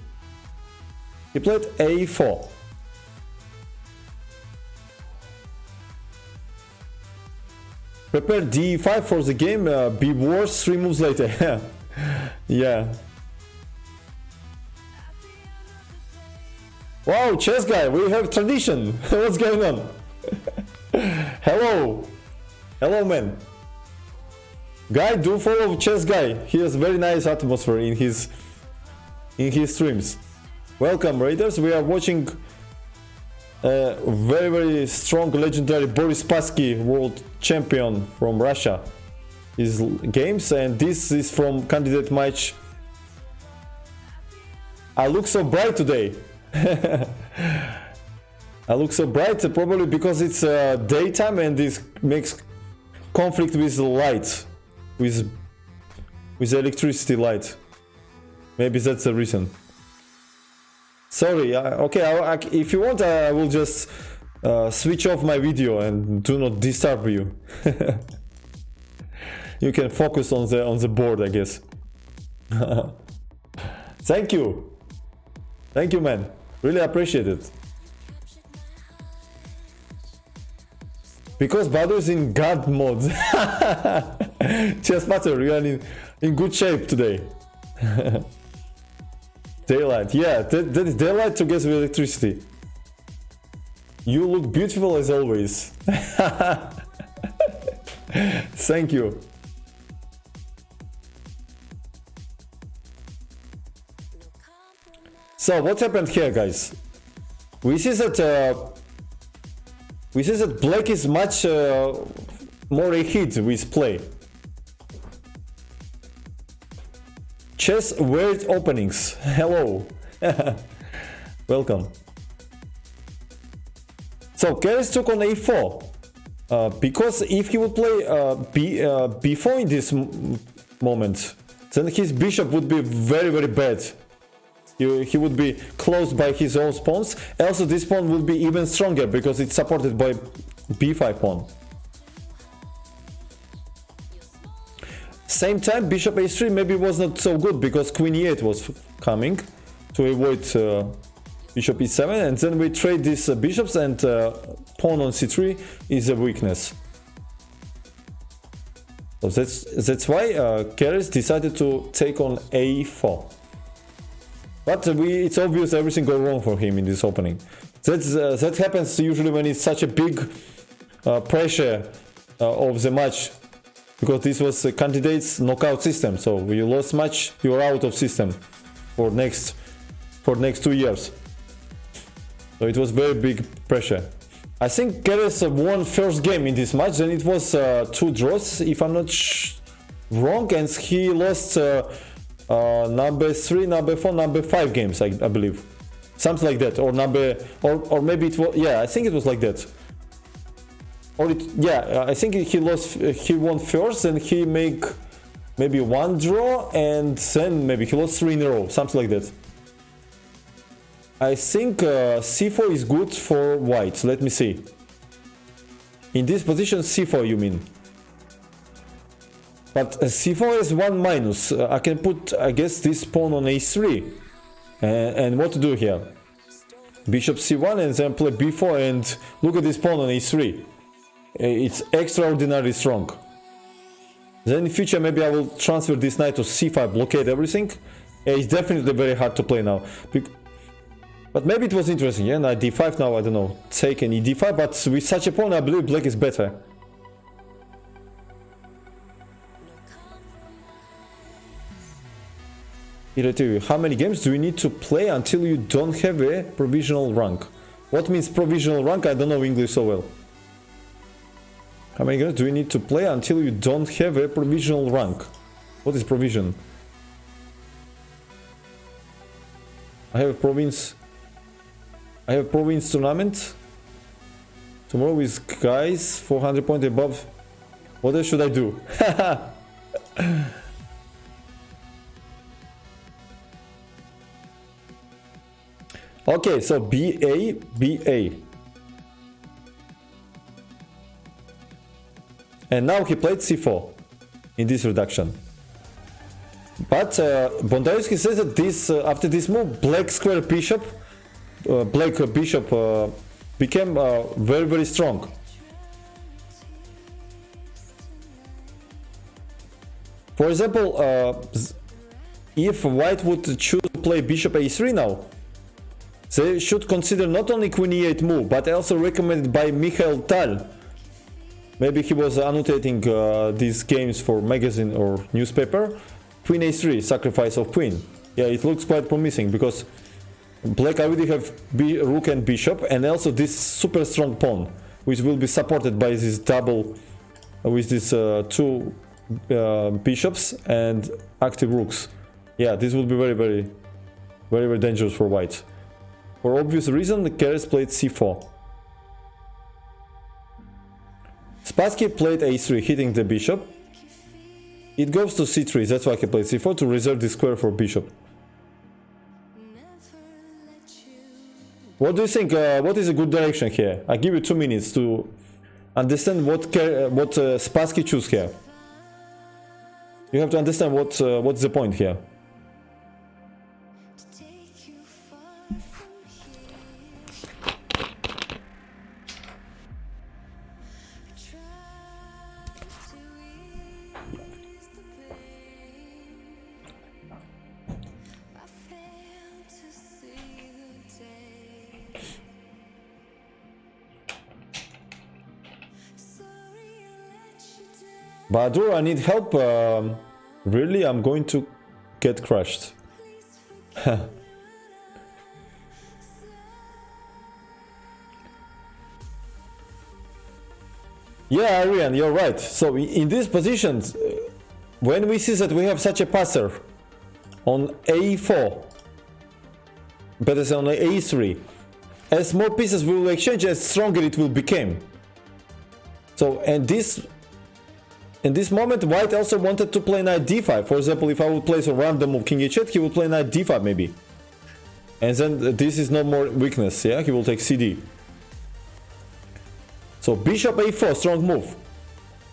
He played a4. Prepare d5 for the game, be worse 3 moves later. Yeah. Wow, chess guy, we have tradition. What's going on? Hello. Hello, man. Guy, do follow chess guy. He has very nice atmosphere in his streams. Welcome, Raiders. We are watching very, very strong, legendary Boris Spassky, world champion from Russia. His games, and this is from candidate match. I look so bright today. I look so bright, probably because it's daytime and this makes conflict with the light, with electricity light. Maybe that's the reason. Sorry, okay, if you want, I will just switch off my video and do not disturb you. You can focus on the board, I guess. Thank you. Thank you, man. Really appreciate it. Because Badu is in God mode. Chess Master, you are in good shape today. Daylight, yeah, that is daylight together with electricity. You look beautiful as always. Thank you. So what happened here, guys? We see that black is much more ahead with play. Chess weird openings. Hello. Welcome. So Keres took on a4 because if he would play b4 in this moment, then his bishop would be very, very bad. He would be closed by his own pawns. Also, this pawn will be even stronger because it's supported by b5 pawn. Same time, bishop a3 maybe was not so good because queen e8 was coming to avoid bishop e7, and then we trade these bishops, and pawn on c3 is a weakness. So that's why Keres decided to take on a4. But it's obvious everything goes wrong for him in this opening. That happens usually when it's such a big pressure of the match, because this was a candidate's knockout system. So you lost match, you're out of system for next 2 years. So it was very big pressure. I think Keres won first game in this match, then it was 2 draws, if I'm not wrong, and he lost number 3, number 4, number 5 games, I believe. something like that, or number, or maybe it was, yeah, I think it was like that. Or it, yeah, I think he lost, he won first, and he make maybe one draw, and then maybe he lost 3 in a row, something like that. I think c4 is good for white. Let me see. In this position, c4 you mean? But c4 has one minus. I can put, I guess, this pawn on a3. And what to do here? Bishop c1 and then play b4, and look at this pawn on a3. It's extraordinarily strong. Then in future maybe I will transfer this knight to c5, blockade everything. It's definitely very hard to play now. But maybe it was interesting, yeah? Knight d5 now, I don't know, take an e5, but with such a pawn I believe black is better. How many games do you need to play until you don't have a provisional rank? What means provisional rank? I don't know English so well. How many games do you need to play until you don't have a provisional rank? What is provision? I have a province tournament tomorrow with guys 400 points above. What else should I do? Okay, so BA, BA. And now he played c4 in this reduction. But Bondarevsky says that this after this move, black square bishop, became very, very strong. For example, if white would choose to play bishop a3 now, they should consider not only queen e8 move, but also recommended by Mikhail Tal. Maybe he was annotating these games for magazine or newspaper. Queen a3, sacrifice of queen. Yeah, it looks quite promising because black already have rook and bishop, and also this super strong pawn, which will be supported by this double, with these two bishops and active rooks. Yeah, this will be very, very, very, very dangerous for white. For obvious reason, the Keres played c4. Spassky played a3, hitting the bishop. It goes to c3, that's why he played c4, to reserve the square for bishop. What do you think? What is a good direction here? I give you 2 minutes to understand what Spassky choose here. You have to understand what's the point here. Bahadur, I need help. Really, I'm going to get crushed. Yeah, Arian, you're right. So in these positions, when we see that we have such a passer on a4, better say on a3, as more pieces we will exchange, as stronger it will become. So, and this, in this moment, white also wanted to play knight d5. For example, if I would place a random move king h8, he would play knight d5 maybe. And then this is no more weakness, yeah? He will take cd. So bishop a4, strong move.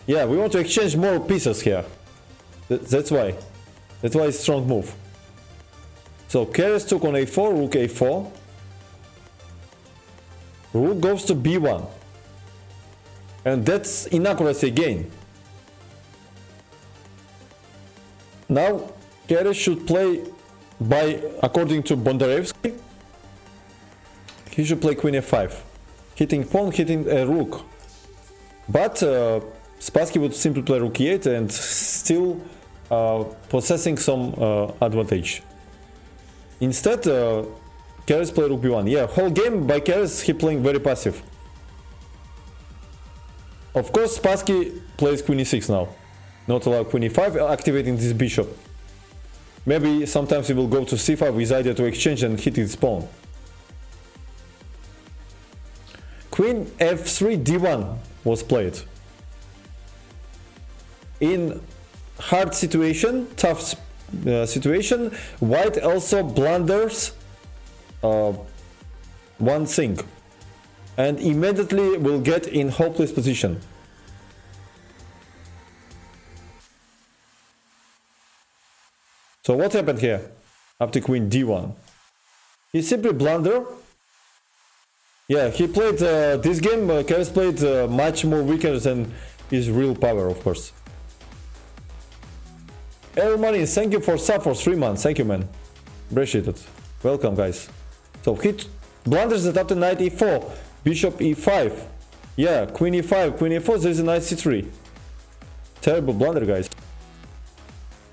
Yeah, we want to exchange more pieces here. That's why. That's why it's strong move. So Keres took on a4, rook a4. Rook goes to b1. And that's inaccuracy again. Now Keres should play by, according to Bondarevsky, he should play queen f5. Hitting pawn, hitting a rook. But Spassky would simply play rook e8 and still possessing some advantage. Instead, Keres played rook b1. Yeah, whole game by Keres, he playing very passive. Of course, Spassky plays queen e6 now. Not allow queen e5, activating this bishop. Maybe sometimes he will go to c5 with idea to exchange and hit his pawn. Queen f3 d1 was played. In hard situation, tough situation, white also blunders one thing and immediately will get in hopeless position. So what happened here after queen d1? He simply blunder. Yeah, he played this game. Keres played much more weaker than his real power, of course. Air Money, thank you for sub for 3 months. Thank you, man. Appreciate it. Welcome, guys. So he blunders it after knight e4, bishop e5. Yeah, queen e5, queen e4. There is a knight c3. Terrible blunder, guys.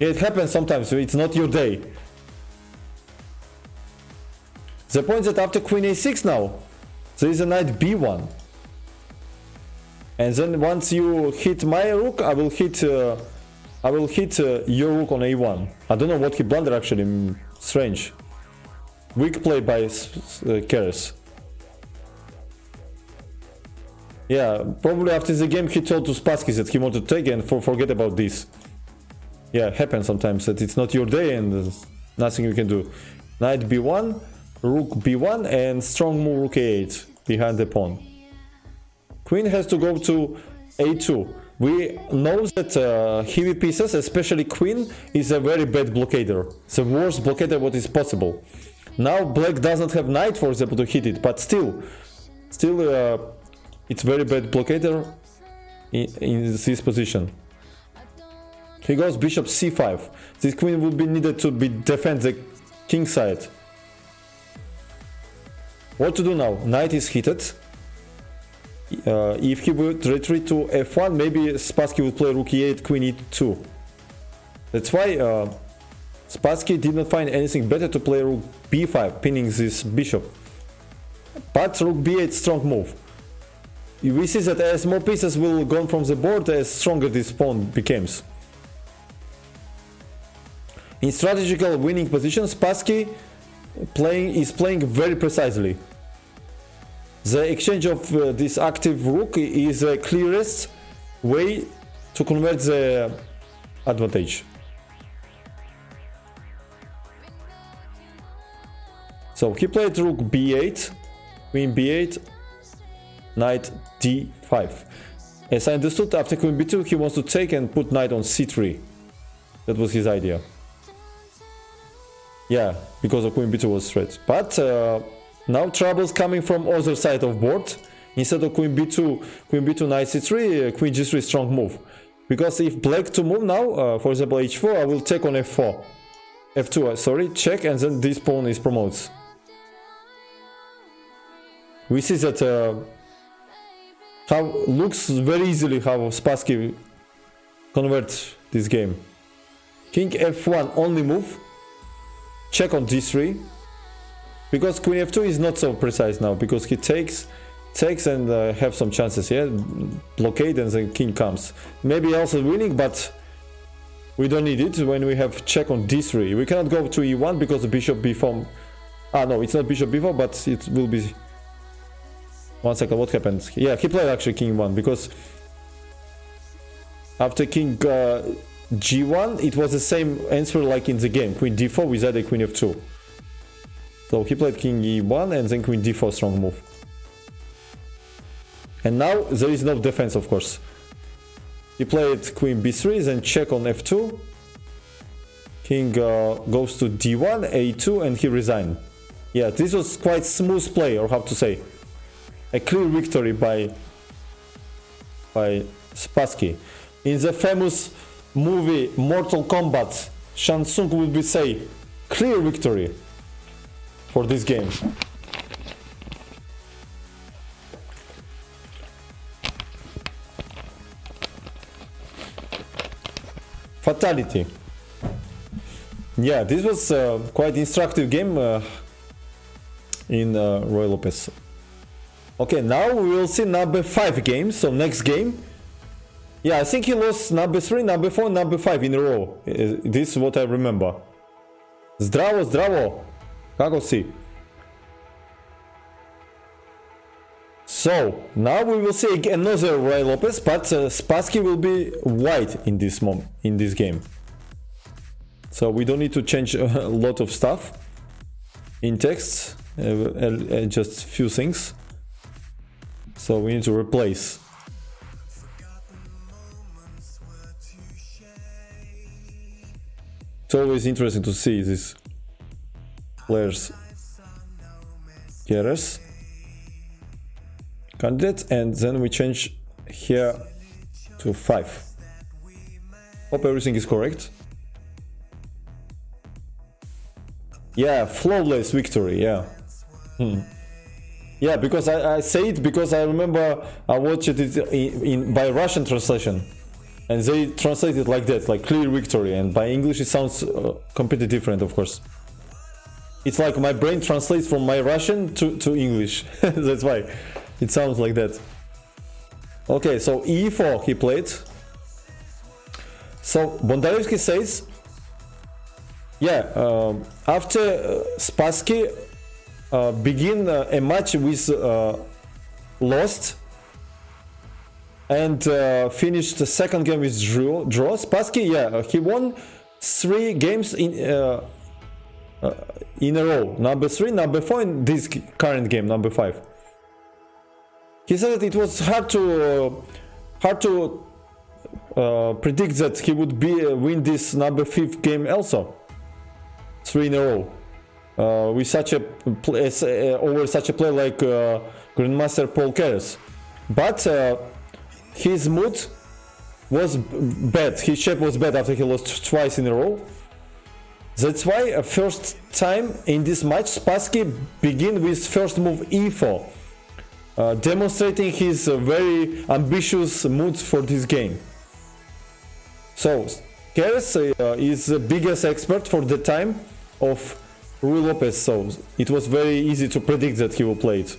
Yeah, it happens sometimes. So it's not your day. The point is that after queen a6 now, there is a knight b1. And then once you hit my rook, I will hit your rook on a1. I don't know what he blundered actually. Strange. Weak play by Keres. Yeah, probably after the game he told to Spassky that he wanted to take and forget about this. Yeah, it happens sometimes that it's not your day and there's nothing you can do. Knight b1, rook b1 and strong move rook a8 behind the pawn. Queen has to go to a2. We know that heavy pieces, especially queen, is a very bad blockader. The worst blockader what is possible. Now black doesn't have knight, for example, to hit it, but still it's very bad blockader in this position. He goes bishop c5. This queen would be needed to defend the king side. What to do now? Knight is hit. If he would retreat to f1, maybe Spassky would play rook e8, queen e2. That's why Spassky did not find anything better to play rook b5, pinning this bishop. But rook b8, strong move. We see that as more pieces will go from the board, as stronger this pawn becomes. In strategical winning position, Spassky is playing very precisely. The exchange of this active rook is the clearest way to convert the advantage. So he played rook b8, queen b8, knight d5. As I understood, after queen b2 he wants to take and put knight on c3. That was his idea. Yeah, because of queen b2 was threat. But now troubles coming from other side of board. Instead of queen b2 knight c3, queen g3 strong move. Because if black to move now, for example h4, I will take on f4. f2, sorry, check, and then this pawn is promotes. We see that how looks very easily how Spassky converts this game. King f1 only move. Check on d3. Because queen f2 is not so precise now, because he takes and have some chances here. Blockade and the king comes. Maybe also winning, but we don't need it when we have check on d3. We cannot go to e1 because the bishop b4. Ah no, it's not bishop b4, but it will be. 1 second, what happened? Yeah, he played actually king 1 because after king g1 it was the same answer like in the game. Queen d4 without a queen f2. So he played king e1 and then queen d4 strong move. And now there is no defense, of course. He played queen b3, then check on f2. King goes to d1, a2, and he resigned. Yeah, this was quite smooth play, or how to say. A clear victory by Spassky. In the famous movie Mortal Kombat, Shang Tsung would be say, clear victory for this game. Fatality. Yeah, this was quite instructive game in Roy Lopez. Okay, now we will see number 5 games. So next game. Yeah, I think he lost number 3, number 4, number 5 in a row. This is what I remember. Zdravo, zdravo. Kako si? So now we will see another Ruy Lopez, but Spassky will be white in this moment, in this game. So we don't need to change a lot of stuff in text, just few things. So we need to replace. It's always interesting to see these players, carriers, candidates, and then we change here to 5. Hope everything is correct. Yeah, flawless victory, yeah. Yeah, because I say it because I remember I watched it by Russian translation. And they translate it like that, like clear victory. And by English it sounds completely different, of course. It's like my brain translates from my Russian to English. That's why it sounds like that. Okay, so e4 he played. So Bondarevsky says, yeah, after Spassky begin a match with lost and finished the second game with draw. Spassky, yeah, he won 3 games in a row. Number 3, number 4 in this current game, number 5. He said that it was hard to predict that he would win this number 5th game also. 3 in a row. With such a over such a player like Grandmaster Paul Keres. But his mood was bad, his shape was bad after he lost twice in a row. That's why first time in this match Spassky begin with first move e4, demonstrating his very ambitious mood for this game. So Keres is the biggest expert for the time of Ruy Lopez, so it was very easy to predict that he will play it.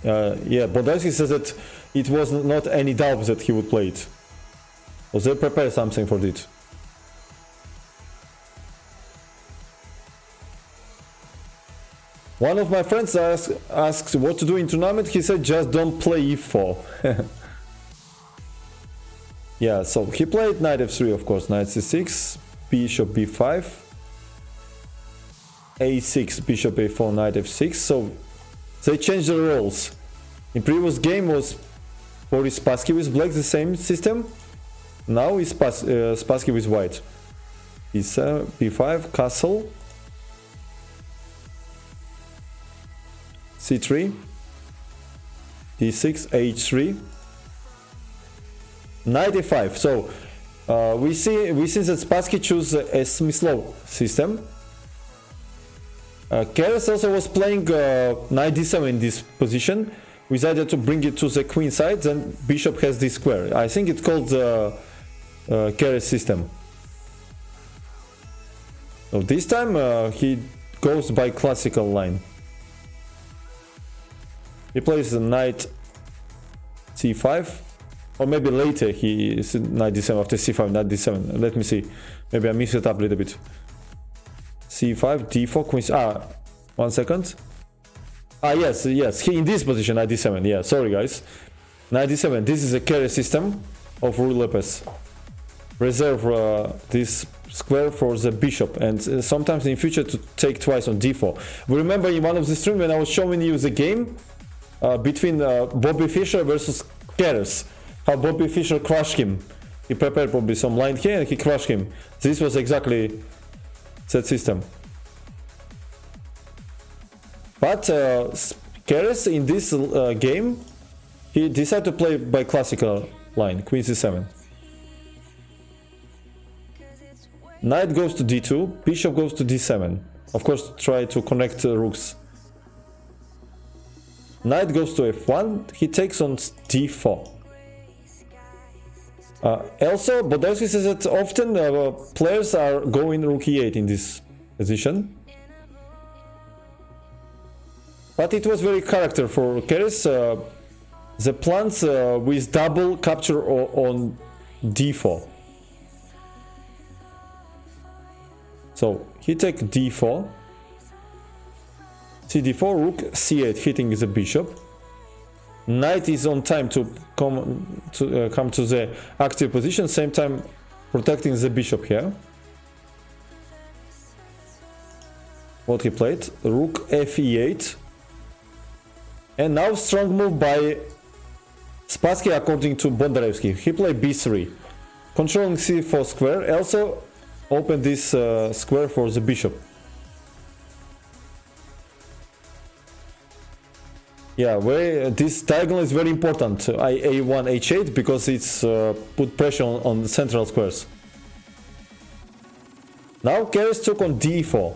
Yeah, Bondarevsky says that it was not any doubt that he would play it. So they prepared something for it. One of my friends asked what to do in tournament. He said just don't play e4. Yeah, so he played knight f3, of course, knight c6, bishop b5, a6, bishop a4, knight f6. So they changed the roles. In previous game was Boris Spassky with black, the same system. Now is Spassky with white. b5, castle, c3, d6, h3, knight e5. So we see that Spassky chose a Smyslov system. Keres also was playing knight d7 in this position. We decided to bring it to the queen side, then bishop has this square. I think it's called the Keres system. So this time he goes by classical line. He plays the knight c5, or maybe later he is knight d7 after c5, knight d7. Let me see. Maybe I mixed it up a little bit. c5, d4, queen. 1 second. Yes. He in this position, knight d7. Yeah, sorry guys. Knight d7. This is a Keres system of Ruy Lopez. Reserve this square for the bishop, and sometimes in future to take twice on d4. We remember in one of the streams when I was showing you the game between Bobby Fischer versus Keres, how Bobby Fischer crushed him. He prepared probably some line here and he crushed him. This was exactly that system. But Keres in this game, he decided to play by classical line, queen c7. Knight goes to d2, bishop goes to d7. Of course, try to connect rooks. Knight goes to f1, he takes on d4. Also, Bondarevsky says that often players are going rook e8 in this position. But it was very character for Keres. The plans with double capture on d4. So he takes d4, cd4, rook c8, hitting the bishop. Knight is on time to come to the active position, same time protecting the bishop here. What he played? Rook fe8. And now strong move by Spassky according to Bondarevsky. He played b3. Controlling c4 square. Also open this square for the bishop. Yeah, this diagonal is very important. A1, h8 because it's put pressure on the central squares. Now Keres took on d4.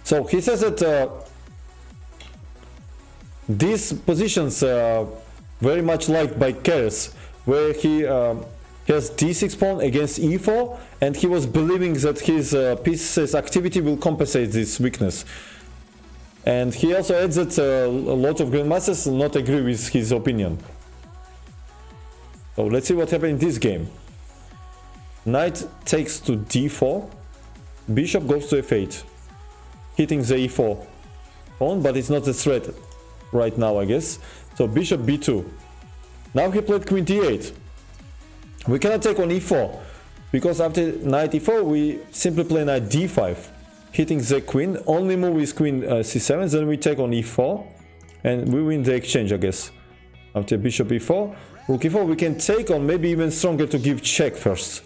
So he says that these positions are very much liked by Keres, where he has d6 pawn against e4, and he was believing that his piece's activity will compensate this weakness. And he also adds that a lot of grandmasters not agree with his opinion. So let's see what happened in this game. Knight takes to d4, bishop goes to f8, hitting the e4 pawn, but it's not a threat right now, I guess. So bishop b2. Now he played queen d8. We cannot take on e4, because after knight e4 we simply play knight d5, hitting the queen. Only move is queen c7, then we take on e4, and we win the exchange, I guess. After bishop e4, rook e4, we can take on, maybe even stronger, to give check first.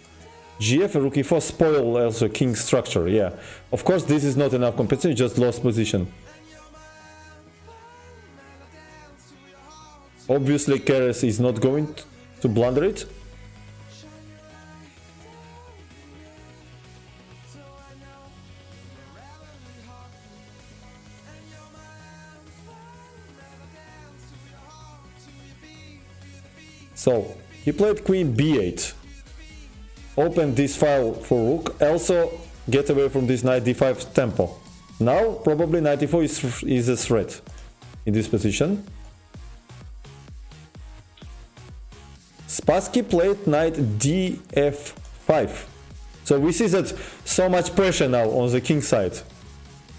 gf and rook e4 spoil also king structure, yeah. Of course this is not enough compensation, just lost position. Obviously Keres is not going to blunder it. So he played queen b8. Open this file for rook. Also get away from this knight d5 tempo. Now probably knight e4 is a threat in this position. Spassky played knight df5. So we see that so much pressure now on the king side.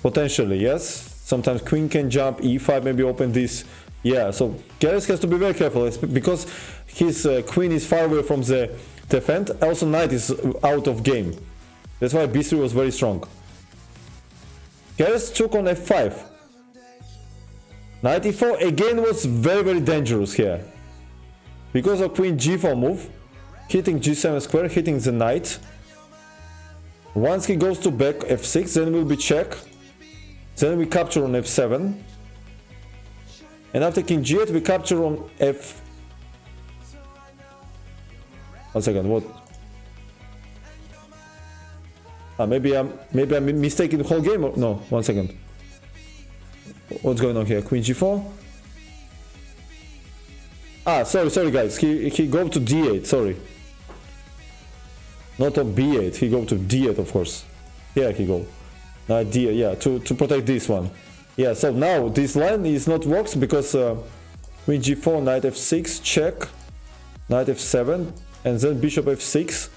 Potentially, yes. Sometimes queen can jump, e5, maybe open this. Yeah, so Keres has to be very careful because his queen is far away from the defense. Also knight is out of game. That's why b3 was very strong. Keres took on f5. Knight e4 again was very dangerous here. Because of queen g4 move, hitting g7 square, hitting the knight. Once he goes to back f6, then will be check. Then we capture on f7. And after king g8 we capture on f... One second, what? Maybe I'm mistaken the whole game, or... No, one second. What's going on here? Queen g4? Sorry guys, he go to d8, sorry. Not on b8, he go to d8 of course. Here he go. D8, yeah, to protect this one. Yeah, so now this line is not works because queen g4, knight f6, check, knight f7, and then bishop f6.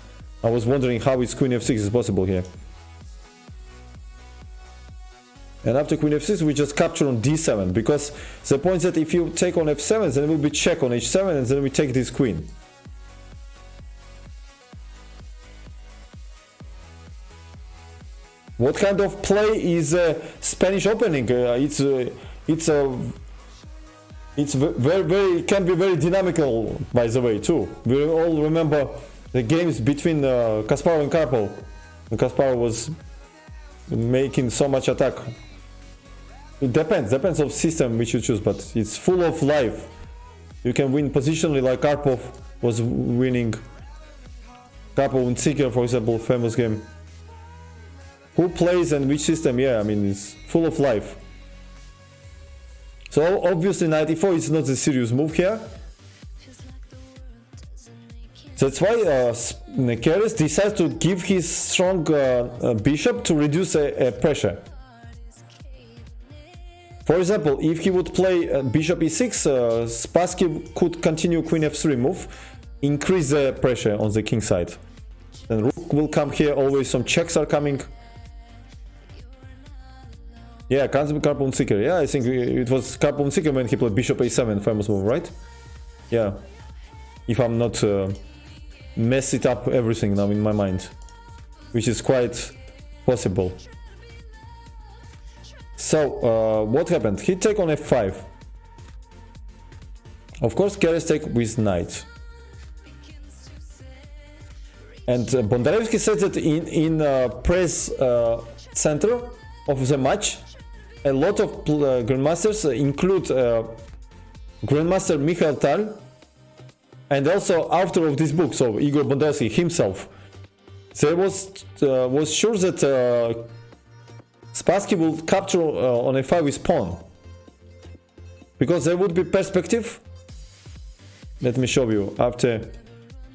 I was wondering how is queen f6 is possible here. And after queen f6 we just capture on d7, because the point is that if you take on f7 then it will be check on h7 and then we take this queen. What kind of play is Spanish opening? It's very can be very dynamical, by the way, too. We all remember the games between Kasparov and Karpov. And Kasparov was making so much attack. It depends of system which you choose, but it's full of life. You can win positionally like Karpov was winning. Karpov and Seeker, for example, famous game. Who plays and which system? Yeah, I mean, it's full of life. So obviously knight e4 is not a serious move here. That's why Keres decides to give his strong bishop to reduce pressure. For example, if he would play bishop e6, Spassky could continue queen f3 move, increase the pressure on the king side. Then rook will come here, always some checks are coming. Yeah, Carbon Seeker. Yeah, I think it was Carbon Seeker when he played Bishop A7, famous move, right? Yeah. If I'm not mess it up everything now in my mind, which is quite possible. So, what happened? He take on F5. Of course, Keres take with Knight. And Bondarevsky said that in press center of the match, a lot of grandmasters include Grandmaster Mikhail Tal, and also author of this book, so Igor Bondarevsky himself. There was sure that Spassky will capture on a5 with pawn, because there would be perspective. Let me show you. After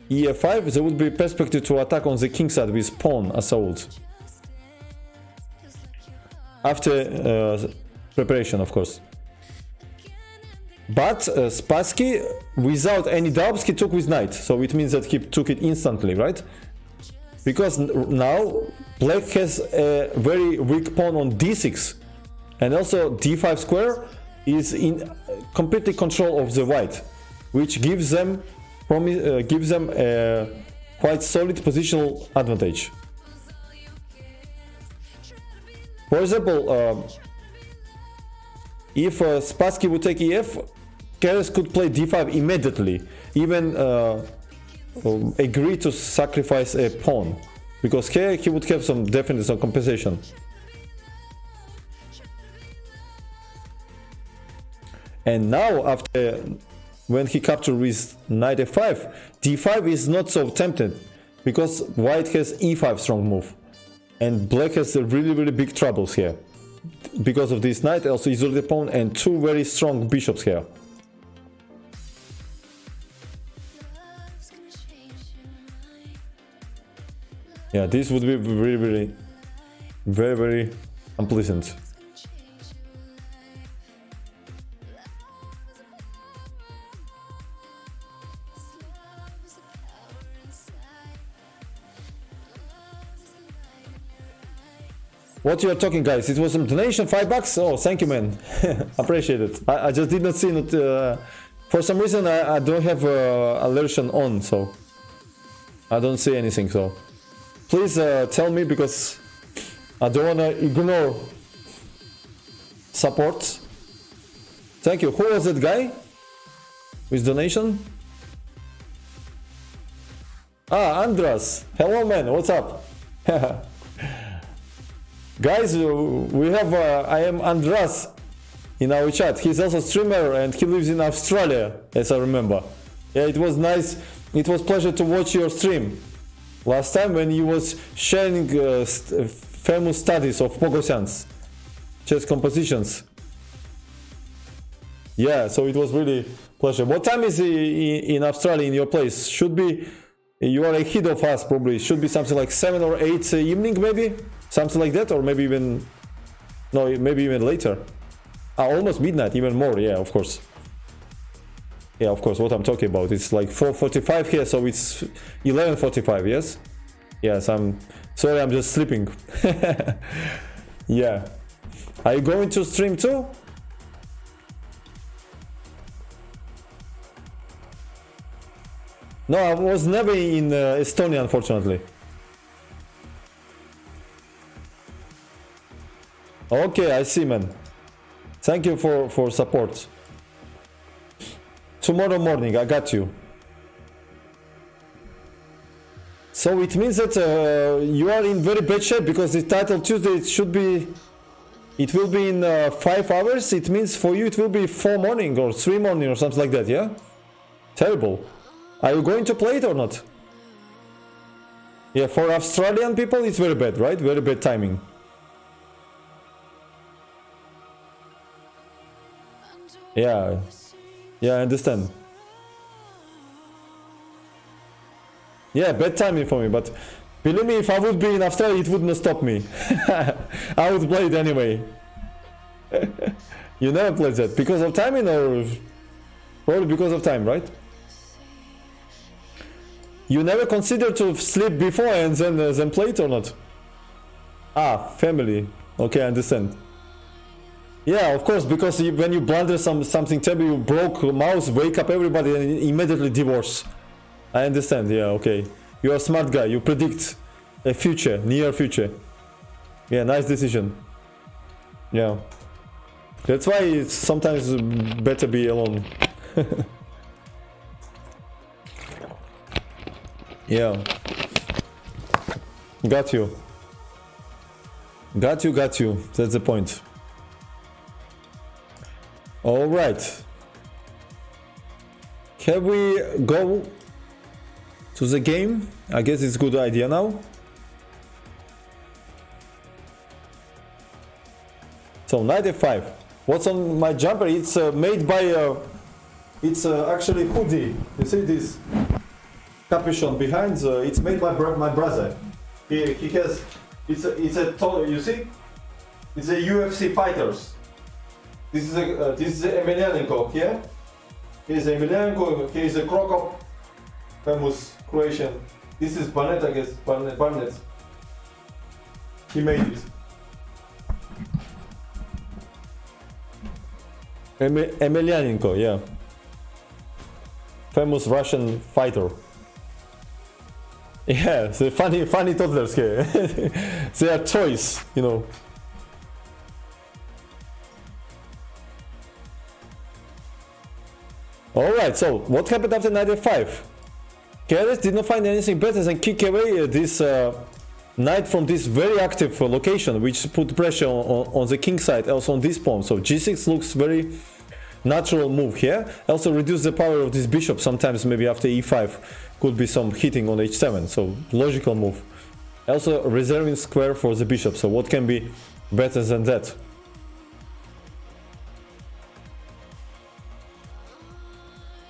e5, there would be perspective to attack on the king side with pawn assault. After preparation, of course. But Spassky, without any doubts, he took with knight. So it means that he took it instantly, right? Because now black has a very weak pawn on d6. And also d5 square is in completely control of the white, which gives them a quite solid positional advantage. For example, if Spassky would take ef, Keres could play d5 immediately, even agree to sacrifice a pawn, because here he would have some definitely some compensation. And now, after when he captured with knight f5, d5 is not so tempted, because white has e5 strong move. And black has really big troubles here. Because of this knight, also isolated pawn and two very strong bishops here. Yeah, this would be very unpleasant. What you are talking, guys? It was some donation, $5. Oh, thank you, man. Appreciate it. I just did not see it. For some reason, I don't have alertion on, so I don't see anything. So please tell me, because I don't want to ignore support. Thank you. Who was that guy with donation? Ah, Andras. Hello, man. What's up? Guys, we have I am Andras in our chat. He's also a streamer and he lives in Australia, as I remember. Yeah, it was nice. It was pleasure to watch your stream last time when you was sharing famous studies of Pogosyan's chess compositions. Yeah, so it was really pleasure. What time is it in Australia in your place? Should be, you are ahead of us probably. Should be something like 7 or 8 evening maybe? Something like that, or maybe even, no, maybe even later. Almost midnight, even more, yeah, of course. Yeah, of course, what I'm talking about. It's like 4:45 here, so it's 11:45, yes? Yes, I'm sorry, I'm just sleeping. Yeah. Are you going to stream too? No, I was never in Estonia, unfortunately. Okay, I see, man. Thank you for support. Tomorrow morning, I got you. So it means that you are in very bad shape, because the title Tuesday it will be in 5 hours. It means for you it will be 4 morning or 3 morning or something like that, yeah? Terrible. Are you going to play it or not? Yeah, for Australian people it's very bad, right? Very bad timing. Yeah, I understand. Yeah, bad timing for me, but believe me, if I would be in Australia, it would not stop me. I would play it anyway. You never played that because of timing, or probably because of time, right? You never consider to sleep before and then play it or not? Ah, family. Okay, I understand. Yeah, of course, because when you blunder something terrible, you broke mouse, wake up everybody and immediately divorce. I understand, yeah, okay. You're a smart guy, you predict a future, near future. Yeah, nice decision. Yeah. That's why it's sometimes better be alone. Yeah. Got you. Got you. That's the point. Alright. Can we go to the game? I guess it's a good idea now. So 95. What's on my jumper? It's made by it's actually hoodie. You see this capuchon behind? It's made by my brother. He has it's a you see? It's a UFC fighters. This is Emelianenko here. Here's Emelianenko. Here is a Krokop, famous Croatian. This is Barnett, I guess. Barnett. He made it. Emelianenko, yeah. Famous Russian fighter. Yeah, the funny toddlers here. They are toys, you know. Alright, so what happened after 95? KRS did not find anything better than kick away this knight from this very active location, which put pressure on the king side, also on this pawn. So g6 looks very natural move here. Also reduce the power of this bishop. Sometimes maybe after e5 could be some hitting on h7. So logical move. Also reserving square for the bishop. So what can be better than that?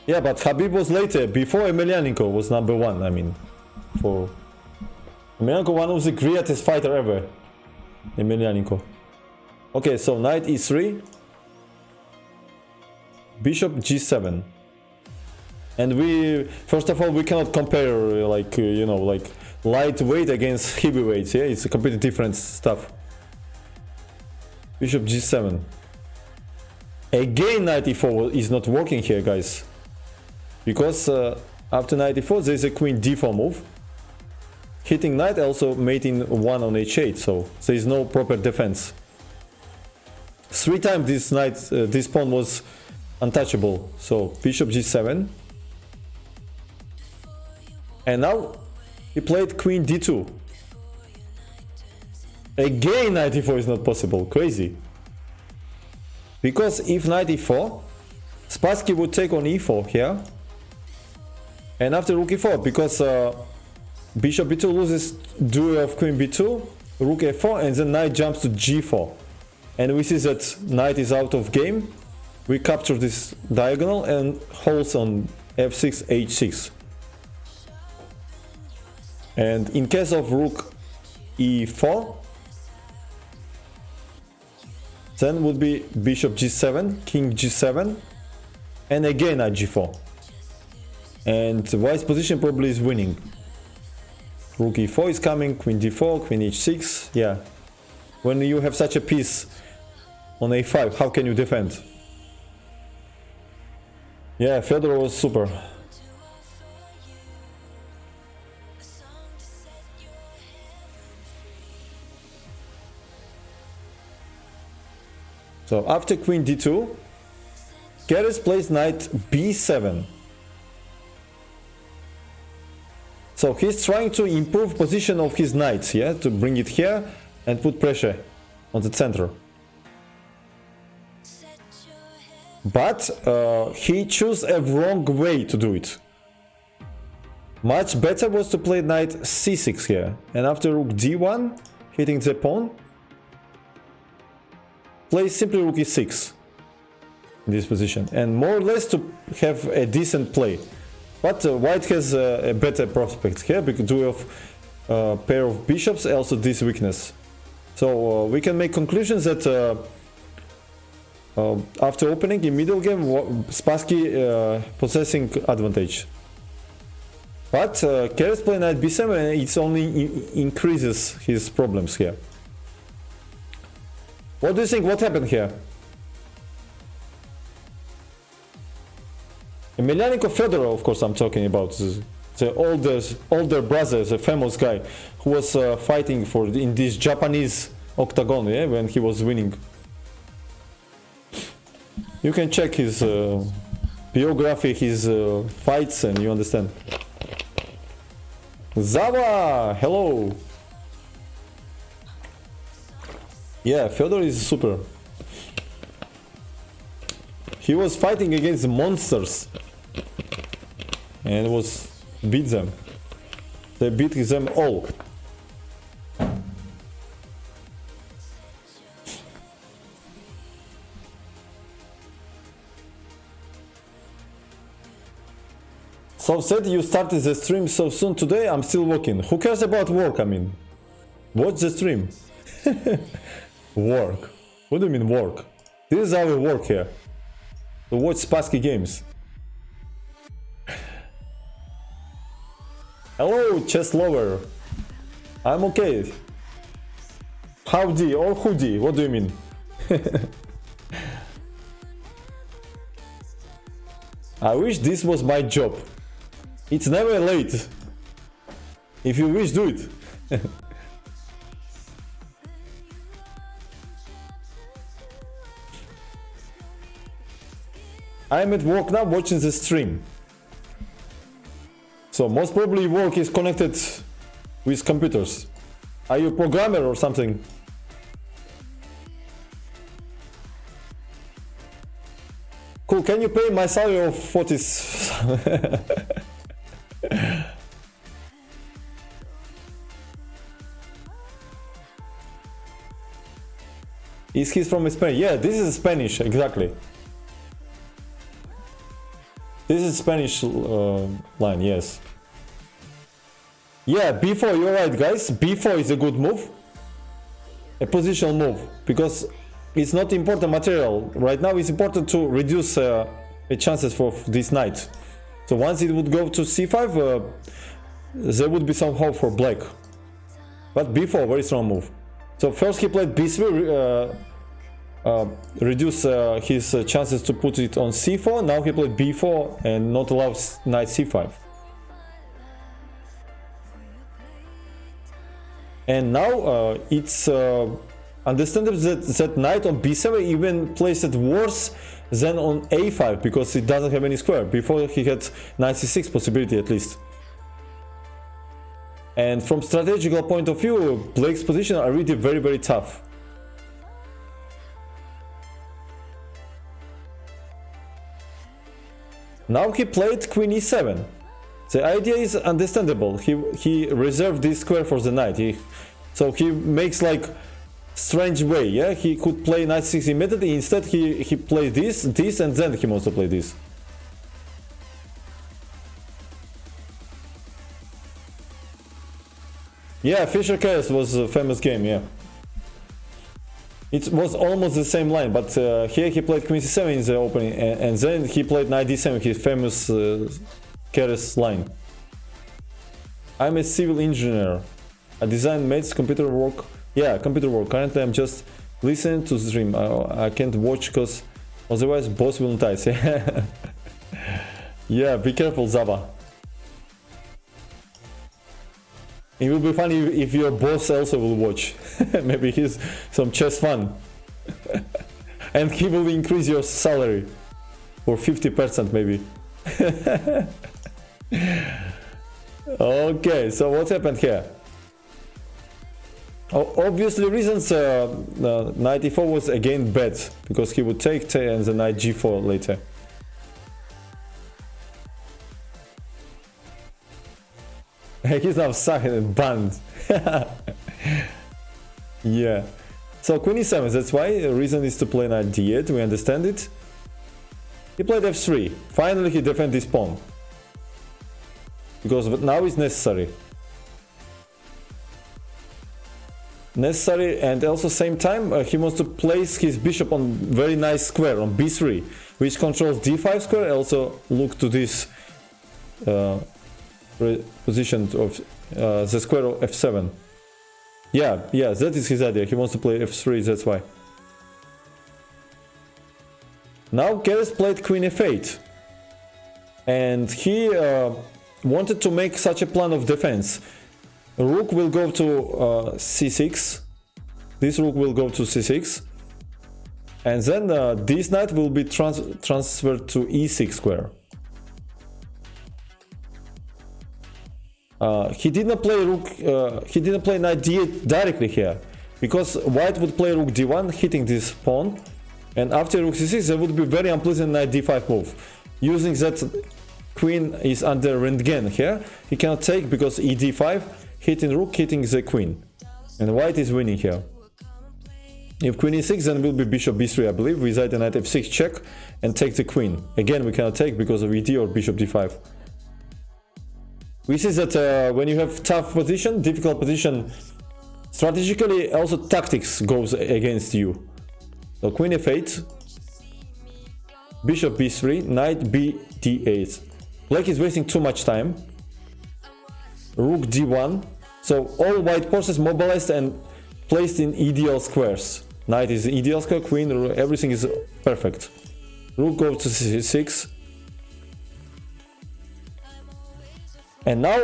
Yeah, but Khabib was later, before Emelianenko was number one. I mean, for Emelianenko, one of the greatest fighter ever. Emelianenko. Okay, so knight e3, bishop g7, and we first of all we cannot compare like you know, like lightweight against heavyweights. Yeah, it's a completely different stuff. Bishop g7. Again, knight e4 is not working here, guys. Because after knight e4 there is a queen d4 move. Hitting knight, also mating 1 on h8, so there is no proper defense. 3 times this knight, this pawn was untouchable. So bishop g7. And now he played queen d2. Again knight e4 is not possible, crazy. Because if knight e4, Spassky would take on e4 here. And after rook e4, because bishop b2 loses duel of queen b2, rook a4, and then knight jumps to g4. And we see that knight is out of game. We capture this diagonal and holds on f6, h6. And in case of rook e4, then would be bishop g7, king g7, and again at g4. And white's position probably is winning. Rook e4 is coming, queen d4, queen h6, yeah. When you have such a piece on a5, how can you defend? Yeah, Fedor was super. So after queen d2, Keres plays knight b7. So he's trying to improve position of his knights, yeah, to bring it here and put pressure on the center. But he chose a wrong way to do it. Much better was to play knight c6 here, and after rook d1, hitting the pawn, play simply rook e6 in this position, and more or less to have a decent play. But white has a better prospect here because due of pair of bishops, also this weakness. So we can make conclusions that after opening in middle game, Spassky possessing advantage. But Keres play knight b7 and it only increases his problems here. What do you think? What happened here? Emelianenko Fedorov, of course, I'm talking about the older brother, the famous guy who was fighting for in this Japanese octagon, yeah, when he was winning. You can check his biography, his fights, and you understand. Zava, hello. Yeah, Fedor is super. He was fighting against monsters and was beat them. They beat them all. So said you started the stream so soon today, I'm still working. Who cares about work, I mean? Watch the stream. Work. What do you mean work? This is how we work here. To watch Spassky games. Hello, chess lover. I'm okay. Howdy or hoodie, what do you mean? I wish this was my job. It's never late. If you wish, do it. I'm at work now watching the stream. So most probably work is connected with computers. Are you a programmer or something? Cool, can you pay my salary of 40? Is he from Spain? Yeah, this is Spanish, exactly. This is Spanish line, yes. Yeah, b4, you're right, guys. b4 is a good move. A positional move, because it's not important material. Right now it's important to reduce the chances for this knight. So once it would go to c5, there would be some hope for black. But b4, very strong move. So first he played b3, reduce his chances to put it on c4. Now he played b4 and not allow knight c5. And now it's understandable that knight on b7 even plays it worse than on a5 because it doesn't have any square. Before he had knight c6 possibility at least. And from strategical point of view, Blake's position are really very, very tough. Now he played queen e7. The idea is understandable. He reserved this square for the knight. So he makes like strange way. Yeah, he could play knight 6 immediately. Instead, he played this, and then he also played this. Yeah, Fischer Chaos was a famous game. Yeah, it was almost the same line, but here he played queen c7 in the opening, and then he played knight d7, his famous Keres line. I'm a civil engineer. I design mates, computer work. Yeah, computer work. Currently I'm just listening to the stream. I can't watch because otherwise boss will notice. Yeah, be careful, Zava. It will be funny if your boss also will watch. Maybe he's some chess fun. And he will increase your salary for 50% maybe. Okay, so what happened here? Obviously reasons knight e4 was again bad, because he would take and the knight g4 later. He's now sucked and banned. Yeah. So queen e7, that's why the reason is to play knight d8, we understand it. He played f3. Finally he defended his pawn. Because now it's necessary. And also same time he wants to place his bishop on very nice square on b3, which controls d5 square. Also look to this position of the square of f7. Yeah, that is his idea. He wants to play f3, that's why. Now Keres played queen f8. And he wanted to make such a plan of defense. Rook will go to c6. This rook will go to c6. And then this knight will be transferred to e6 square. He didn't play rook. He didn't play knight d8 directly here, because white would play rook d1, hitting this pawn, and after rook c6 there would be very unpleasant knight d5 move. Using that queen is under Rentgen here, he cannot take because e d5, hitting rook, hitting the queen, and white is winning here. If queen e6, then will be bishop b3, I believe, with either knight f6 check and take the queen. Again, we cannot take because of ed or bishop d5. We see that when you have tough position, difficult position, strategically also tactics goes against you. So queen f8, bishop b3, knight b d8. Black is wasting too much time. Rook d1. So all white pawns mobilized and placed in ideal squares. Knight is ideal square, queen, everything is perfect. Rook goes to c6. And now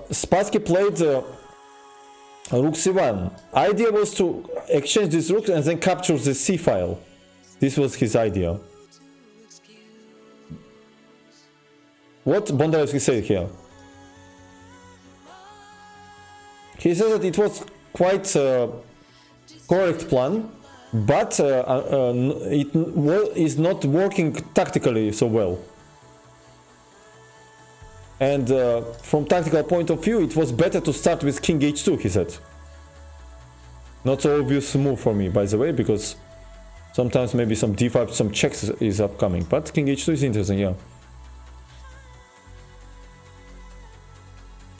Spassky played rook c1. Idea was to exchange this rook and then capture the c file. This was his idea. What Bondarevsky said here? He said that it was quite a correct plan, but it is not working tactically so well. And from tactical point of view, it was better to start with king h2, he said. Not so obvious move for me, by the way, because sometimes maybe some d5, some checks is upcoming. But king h2 is interesting, yeah.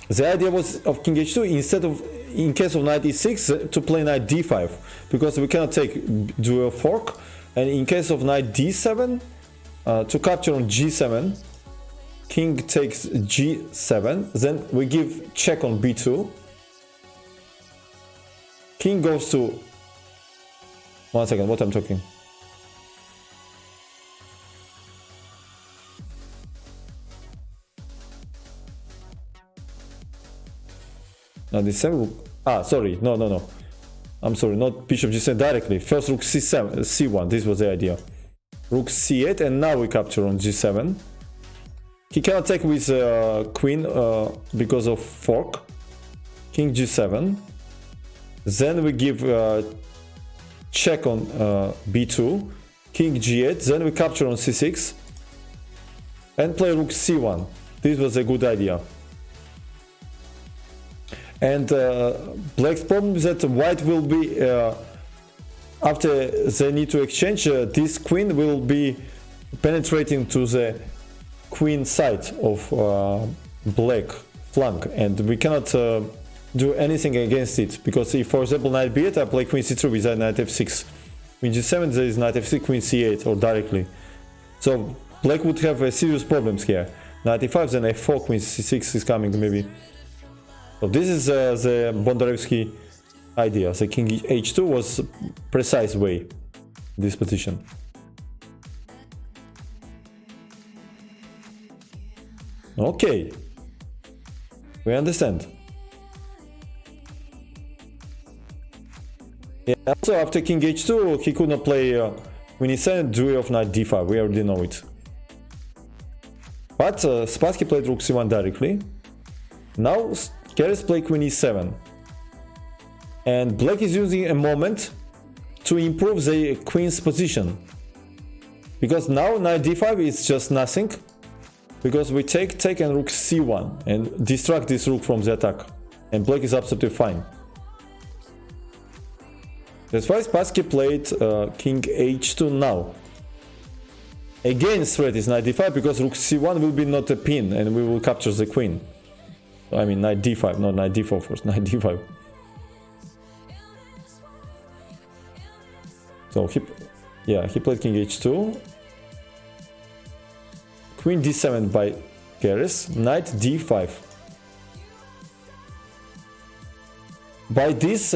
The idea was of king h2 instead of, in case of knight e6, to play knight d5, because we cannot take dual fork. And in case of knight d7, to capture on g7, king takes g7, then we give check on b2. King goes to... One second, what I'm talking? Now the same rook... Ah, sorry, no. I'm sorry, not bishop g7 directly. First rook c7, c1, this was the idea. Rook c8, and now we capture on g7. He cannot take with queen because of fork. King g7. Then we give check on b2. King g8. Then we capture on c6. And play rook c1. This was a good idea. And black's problem is that white will be, after they need to exchange, this queen will be penetrating to the queen side of black flank, and we cannot do anything against it, because if, for example, knight b8, I play queen c3 with knight f6. Queen g7, there is knight f6, queen c8, or directly. So black would have serious problems here. Knight e5, then f4, queen c6 is coming maybe. So this is the Bondarevsky idea. The king h2 was precise way, this position. Okay, we understand. Yeah, also after king h2, he could not play queen e7, duel of knight d5, we already know it. But Spassky played rook c1 directly. Now Keres played queen e7. And black is using a moment to improve the queen's position. Because now knight d5 is just nothing. Because we take and rook c1 and distract this rook from the attack. And black is absolutely fine. That's why Spassky played king h2 now. Again, threat is knight d5 because rook c1 will be not a pin and we will capture the queen. I mean knight d5, not knight d4 first, knight d5. So he played king h2. Queen d7 by Keres, knight d5. by this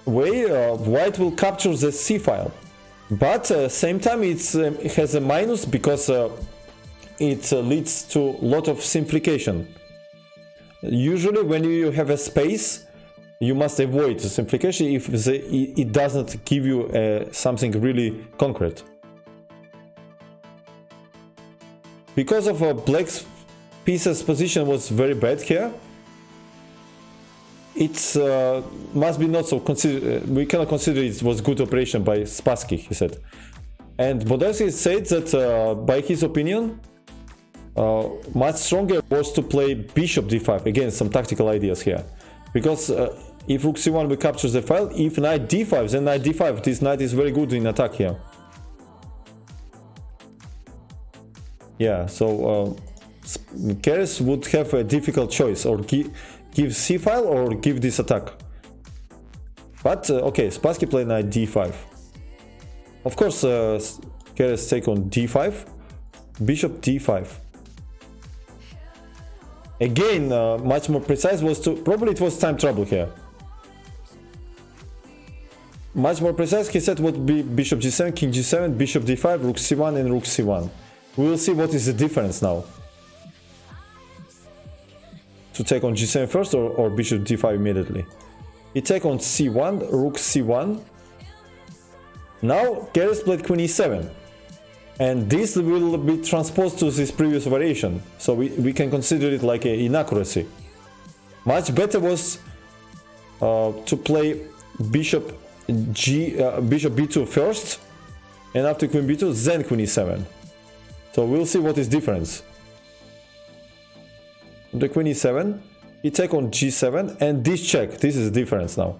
way, white will capture the C file. But same time it has a minus because it leads to a lot of simplification. Usually when you have a space, you must avoid the simplification if it doesn't give you something really concrete. Because of black's piece's position was very bad here, it must be not so we cannot consider it was good operation by Spassky, he said. And Boris said that by his opinion, much stronger was to play bishop d5. Again, some tactical ideas here, because if rook c1 we capture the file, if knight d5, then knight d5, this knight is very good in attack here. Yeah, so Keres would have a difficult choice, or give c file or give this attack. But okay, Spassky played knight d5. Of course, Keres take on d5, bishop d5. Again, much more precise was to, probably it was time trouble here. Much more precise, he said would be bishop g7, king g7, bishop d5, rook c1 and rook c1. We will see what is the difference now. To take on g7 first or bishop d5 immediately. He take on c1, rook c1. Now Keres played queen e7. And this will be transposed to this previous variation. So we can consider it like an inaccuracy. Much better was to play bishop b2 first. And after queen b2, then queen e7. So we'll see what is difference. The queen e7, he take on g7, and this check. This is the difference now.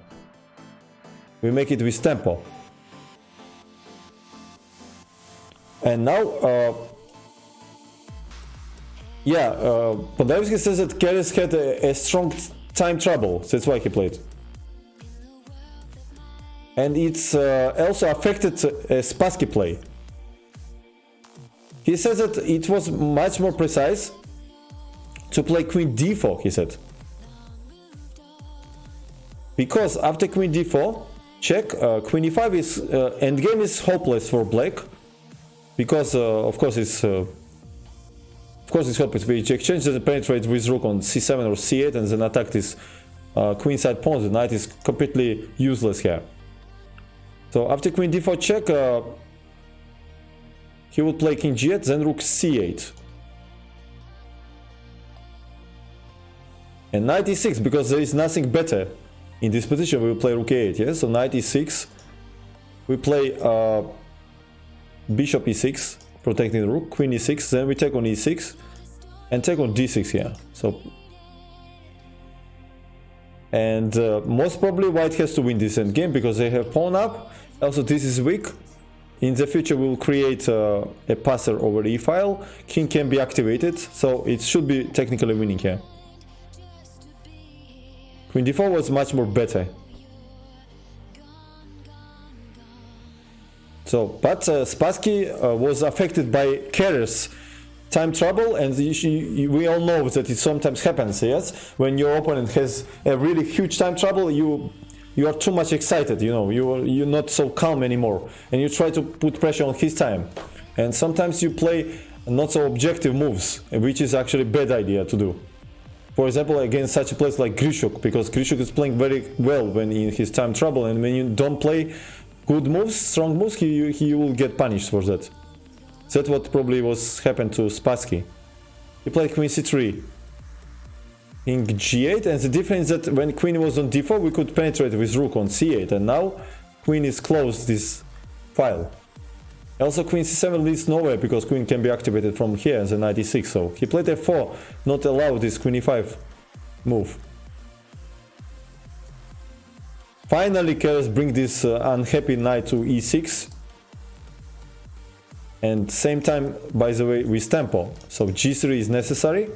We make it with tempo. And now, Podolsky says that Keres had a strong time trouble. That's why he played. And it's also affected Spassky play. He says that it was much more precise to play queen d4, he said. Because after queen d4, check, queen e5 is, endgame is hopeless for black. Because of course it's hopeless. We exchange and penetrate with rook on c7 or c8 and then attack this queenside pawn. The knight is completely useless here. So after queen d4 check, he would play king g8, then rook c8. And knight e6, because there is nothing better in this position, we will play rook a8, yes? So knight e6, we play bishop e6, protecting the rook, queen e6, then we take on e6, and take on d6 here. So, and most probably white has to win this endgame, because they have pawn up, also this is weak. In the future we will create a passer over the e-file, king can be activated, so it should be technically winning here. Queen d4 was much more better. So, but Spassky was affected by Keres' time trouble, and we all know that it sometimes happens, yes? When your opponent has a really huge time trouble, you are too much excited, you know, you're not so calm anymore, and you try to put pressure on his time. And sometimes you play not so objective moves, which is actually a bad idea to do. For example, against such a place like Grishuk, because Grishuk is playing very well when in his time trouble, and when you don't play good moves, strong moves, he will get punished for that. That's what probably was happened to Spassky. He played queen c3, king g8, and the difference is that when queen was on d4, we could penetrate with rook on c8, and now queen is closed this file. Also queen c7 leads nowhere, because queen can be activated from here and then knight e6, so he played f4, not allow this queen e5 move. Finally, Keres bring this unhappy knight to e6, and same time, by the way, with tempo, so g3 is necessary.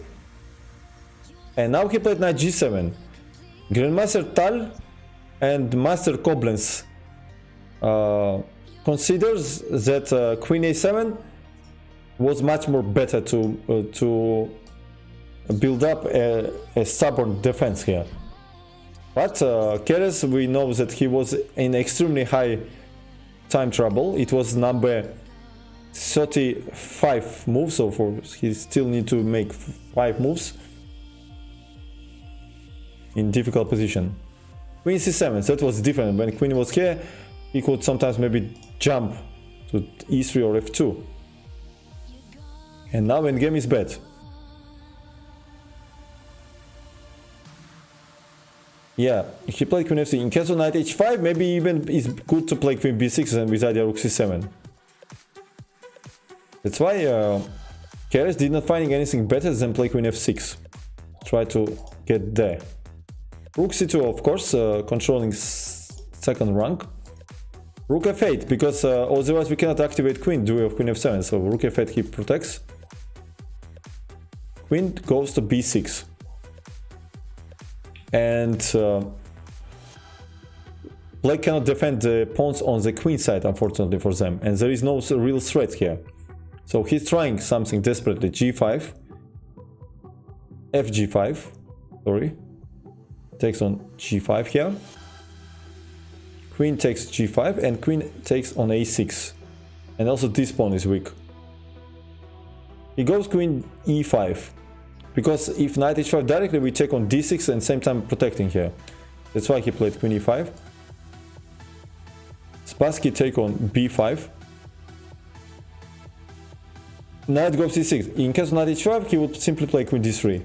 And now he played knight g7. Grandmaster Tal and Master Koblenz considers that queen a7 was much more better to build up a stubborn defense here. But Keres, we know that he was in extremely high time trouble. It was number 35 moves, so he still need to make 5 moves in difficult position. Queen c7, that was different. When queen was here, he could sometimes maybe jump to e3 or f2. And now endgame is bad. Yeah, he played queen f3. In case of knight h5, maybe even it's good to play queen b6 and with idea rook c7. That's why Keres did not finding anything better than play queen f6. Try to get there. Rook c2, of course, controlling second rank. Rook f8, because otherwise we cannot activate queen due of queen f7. So rook f8 he protects. Queen goes to b6. And black cannot defend the pawns on the queen side, unfortunately for them. And there is no real threat here. So he's trying something desperately. g5. fg5. Sorry. Takes on g5 here. Queen takes g5 and queen takes on a6. And also this pawn is weak. He goes queen e5. Because if knight h5 directly, we take on d6 and same time protecting here. That's why he played queen e5. Spassky take on b5. Knight goes c6. In case of knight h5, he would simply play queen d3.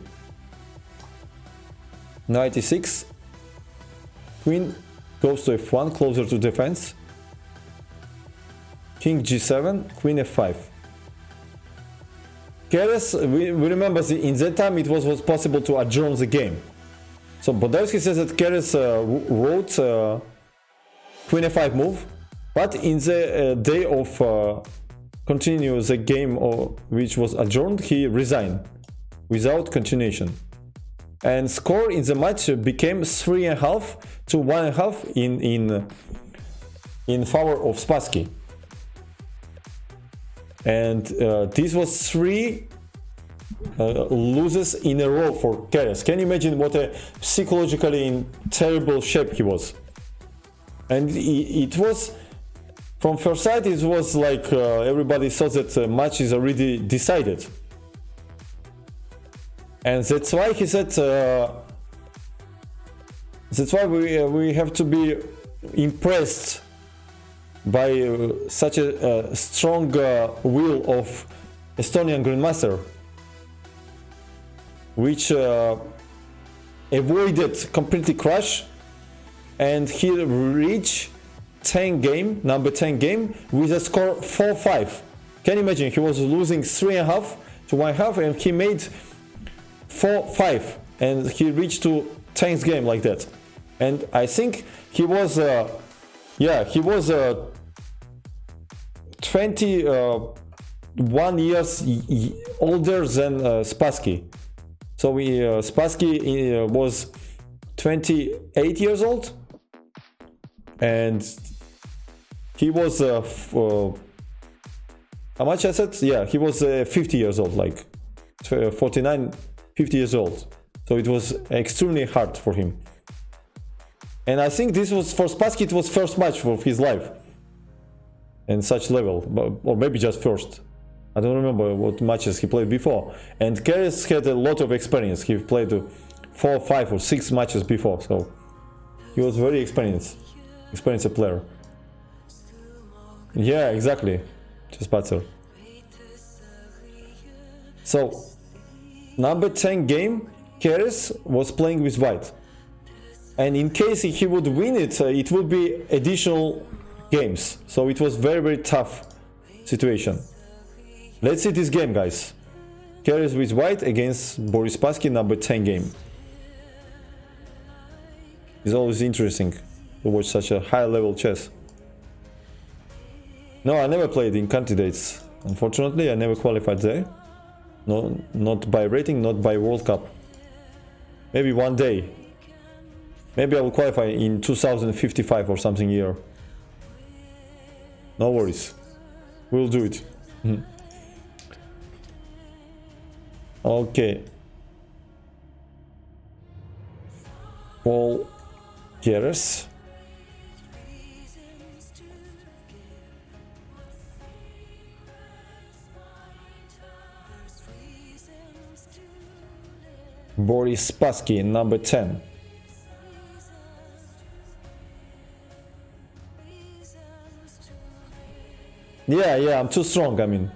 Knight e6. Queen goes to f1, closer to defense. King g7, queen f5. Keres, we remember in that time it was possible to adjourn the game. So Bodevsky says that Keres wrote queen f5 move, but in the day of continue the game which was adjourned, he resigned without continuation. And score in the match became 3.5 to 1.5 in favor of Spassky. And this was 3 losses in a row for Keres. Can you imagine what a psychologically in terrible shape he was? And it was, from first sight, it was like everybody thought that the match is already decided. And that's why he said, that's why we have to be impressed by such a strong will of Estonian Grandmaster, which avoided completely crash, and he reached number 10 game with a score 4-5. Can you imagine? He was losing 3.5 to 1.5 and he made 4-5 and he reached to 10th game like that. And I think he was 21 years older than Spassky. So Spassky was 28 years old, and he was how much I said? Yeah, he was 50 years old, like 49, 50 years old. So it was extremely hard for him. And I think this was, for Spassky, it was first match of his life in such level, or maybe just first. I don't remember what matches he played before. And Keres had a lot of experience. He played 4, 5 or 6 matches before, so he was very experienced player. Yeah, exactly. Just better. So, number 10 game, Keres was playing with white. And in case he would win it, it would be additional games. So it was very, very tough situation. Let's see this game, guys. Keres with white against Boris Spassky, number 10 game. It's always interesting to watch such a high-level chess. No, I never played in candidates. Unfortunately, I never qualified there. No, not by rating, not by World Cup. Maybe one day. Maybe I will qualify in 2055 or something year. No worries. We'll do it. Okay. Well, Keres. Boris Spassky, number 10. Yeah, I'm too strong, I mean.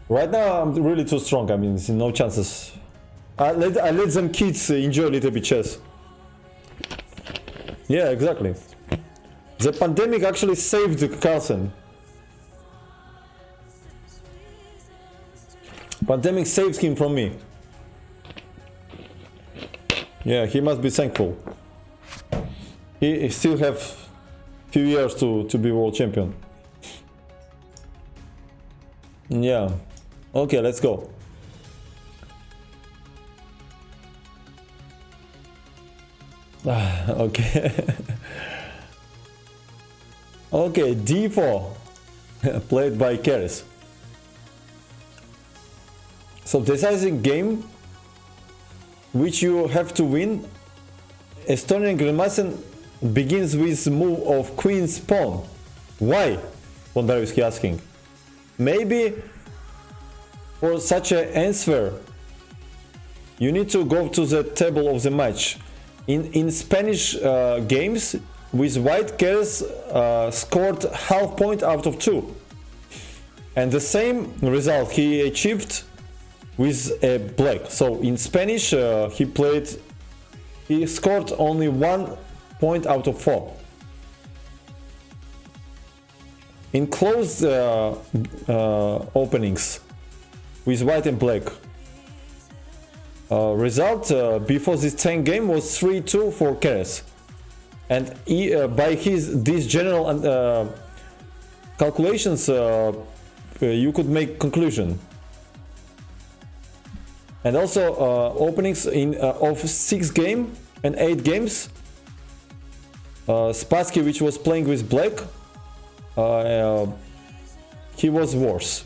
Right now, I'm really too strong, I mean, no chances. I let them kids enjoy a little bit chess. Yeah, exactly. The pandemic actually saved Carlsen. Pandemic saves him from me. Yeah, he must be thankful. He still have few years to be world champion. Yeah. Okay, let's go. Okay. Okay, d4. Played by Keres. So decisive game which you have to win. Estonian Grandmaster begins with move of Queen's Pawn. Why? Bondarevsky asking. Maybe for such an answer you need to go to the table of the match. In Spanish games with white, Keres scored half point out of 2. And the same result he achieved with a black. So in Spanish he scored only 1 point out of 4. In closed openings with white and black, result before this 10 game was 3-2 for Keres. And by these general calculations you could make conclusion. And also openings of 6 game and 8 games, Spassky, which was playing with black, he was worse.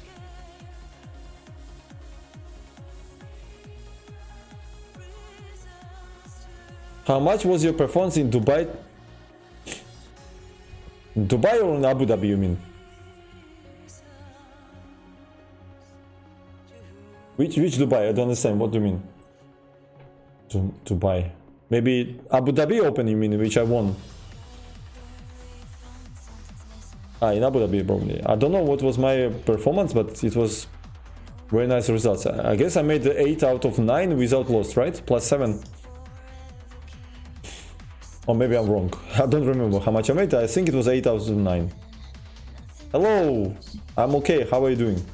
How much was your performance in Dubai? Dubai or in Abu Dhabi, you mean? Which Dubai? I don't understand. What do you mean? Dubai. Maybe Abu Dhabi Open, you mean, which I won. In Abu Dhabi, probably. I don't know what was my performance, but it was very nice results. I guess I made the 8 out of 9 without loss, right? Plus 7. Or maybe I'm wrong. I don't remember how much I made. I think it was 8 out of 9. Hello! I'm okay. How are you doing?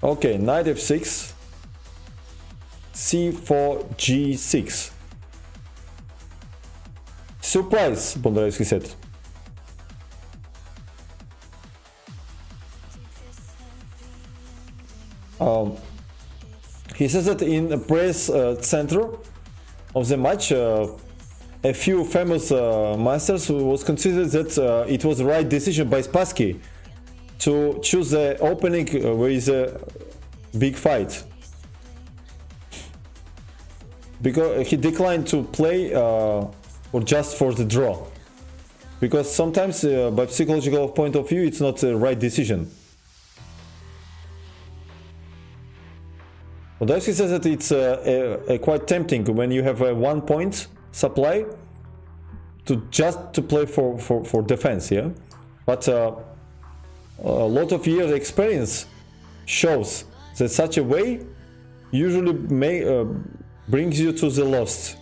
Okay, knight f6. c4, g6. Surprise, Bondarevsky said. He says that in the press center of the match, a few famous masters was considered that it was the right decision by Spassky to choose the opening where is a big fight, because he declined to play or just for the draw, because sometimes by psychological point of view it's not the right decision. Bondarevsky says that it's quite tempting when you have a 1 point supply to play for defense, yeah. But a lot of years experience shows that such a way usually brings you to the loss,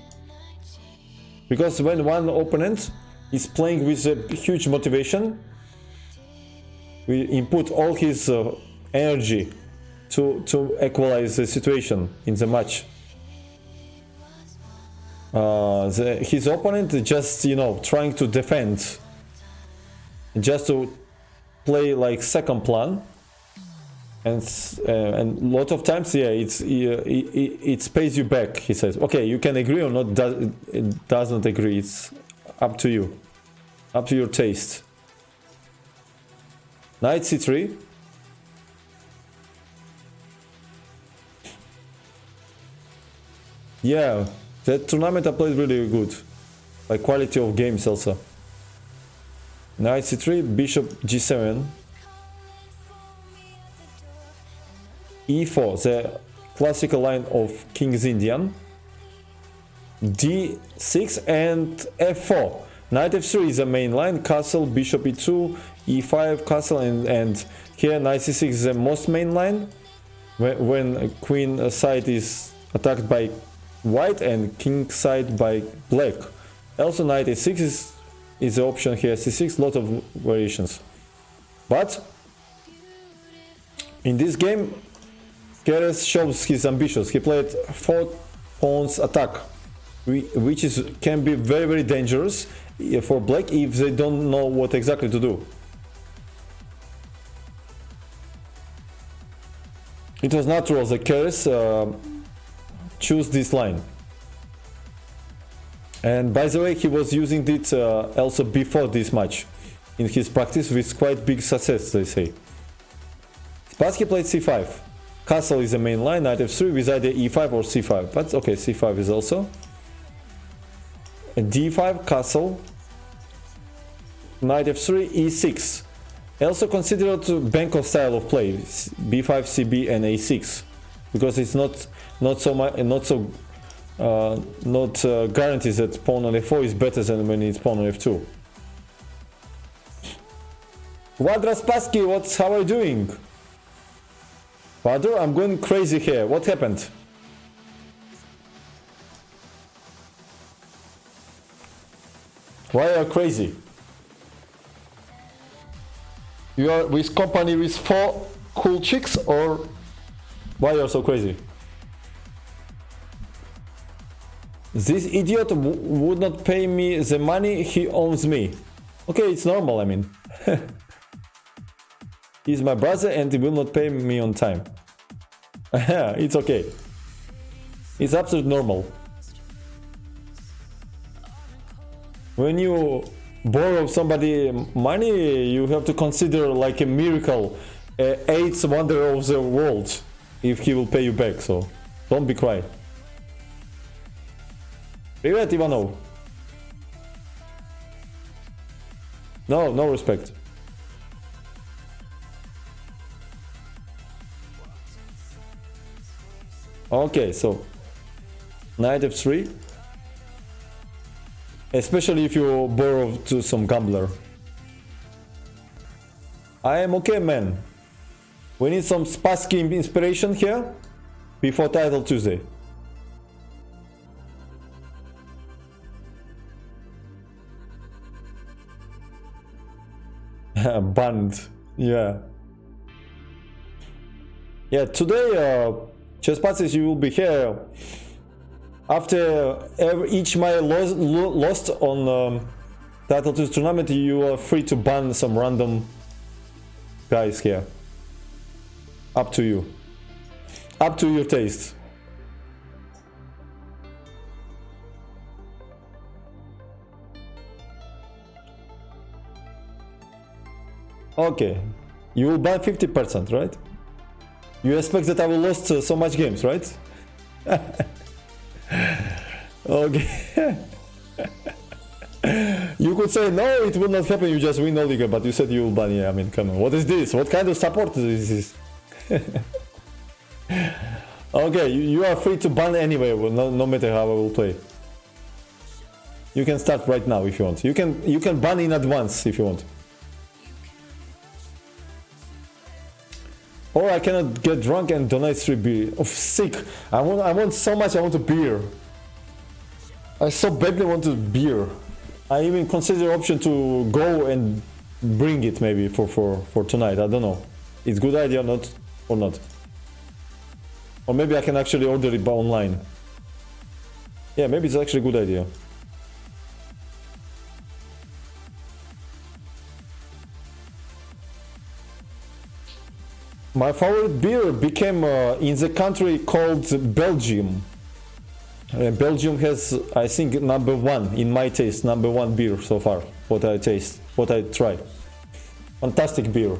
because when one opponent is playing with a huge motivation, we input all his energy to equalize the situation in the match. His opponent just, trying to defend, just to play like second plan, and a lot of times, yeah, it pays you back. He says, okay, you can agree or not. It does not agree. It's up to you, up to your taste. Knight c3. Yeah, that tournament I played really good. Like quality of games also. Knight c3, bishop g7. e4, the classical line of King's Indian. d6 and f4. Knight f3 is the main line, castle, bishop e2, e5, castle, and here knight c6 is the most main line. When queen side is attacked by white and king side by black. Also knight a6 is the option here, c6, lot of variations. But in this game, Keres shows his ambitions. He played 4 pawns attack, which can be very, very dangerous for black if they don't know what exactly to do. It was natural that Keres choose this line. And by the way, he was using it also before this match in his practice with quite big success, they say. Spassky played c5. Castle is the main line, knight f3 with either e5 or c5. But okay, c5 is also. And d5, castle, knight f3, e6. Also considered Benko style of play, b5, cb, and a6, because it's not guarantees that pawn on f4 is better than when it's pawn on f2. Boris Spassky, how are you doing? Father, I'm going crazy here. What happened? Why are you crazy? You are with company with 4 cool chicks, or why are you so crazy? This idiot would not pay me the money he owes me. Okay, it's normal, I mean. He's my brother and he will not pay me on time. It's okay. It's absolutely normal. When you borrow somebody money, you have to consider like a miracle, eighth wonder of the world, if he will pay you back, so don't be crying. Привет, Ivanov. No respect. Okay, so knight f3. Especially if you borrow to some gambler. I am okay, man. We need some Spassky inspiration here before title Tuesday. Banned, yeah. Yeah, today, Chespatzis, you will be here. After each mile lost on Title 2 tournament, you are free to ban some random guys here. Up to you. Up to your taste. Okay, you will ban 50%, right? You expect that I will lose so much games, right? Okay. You could say no, it will not happen, you just win all league, but you said you will ban. Yeah, I mean, come on, what is this? What kind of support is this? Okay, you are free to ban anyway, no matter how I will play. You can start right now if you want. You can ban in advance if you want. Or I cannot get drunk and donate 3 beer. Oh, sick! I want so much. I want a beer. I so badly want a beer. I even consider option to go and bring it maybe for tonight. I don't know. It's good idea or not. Or maybe I can actually order it online. Yeah, maybe it's actually a good idea. My favorite beer became in the country called Belgium. Belgium has, I think, #1 in my taste, #1 beer so far. What I try. Fantastic beer.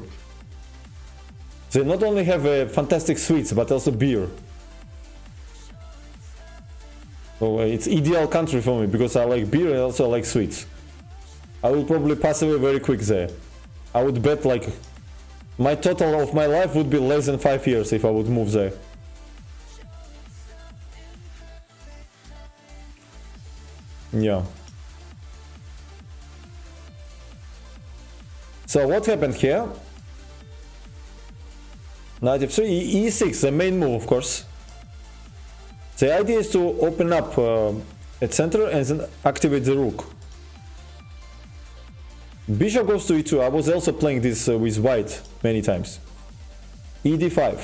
They not only have fantastic sweets, but also beer. So it's ideal country for me because I like beer and also I like sweets. I will probably pass away very quick there. I would bet like my total of my life would be less than 5 years if I would move there. Yeah. So what happened here? Knight f3, e6, the main move, of course. The idea is to open up at center and then activate the rook. Bishop goes to e2. I was also playing this with white many times. E d5.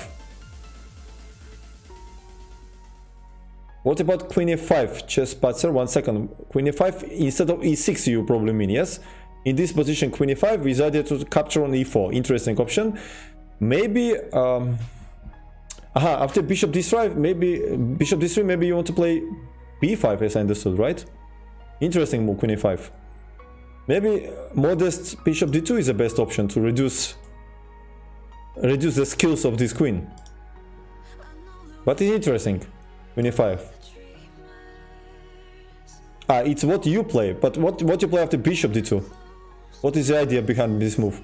What about queen f5? Chess patzer, 1 second. Queen f5 instead of e6 you probably mean, yes? In this position, queen e5 is idea to capture on e4. Interesting option. Maybe after bishop d5, maybe you want to play b5, as I understood, right? Interesting move, queen e5. Maybe modest bishop d2 is the best option to reduce the skills of this queen. But it's interesting, queen e5. It's what you play, but what you play after bishop d2? What is the idea behind this move?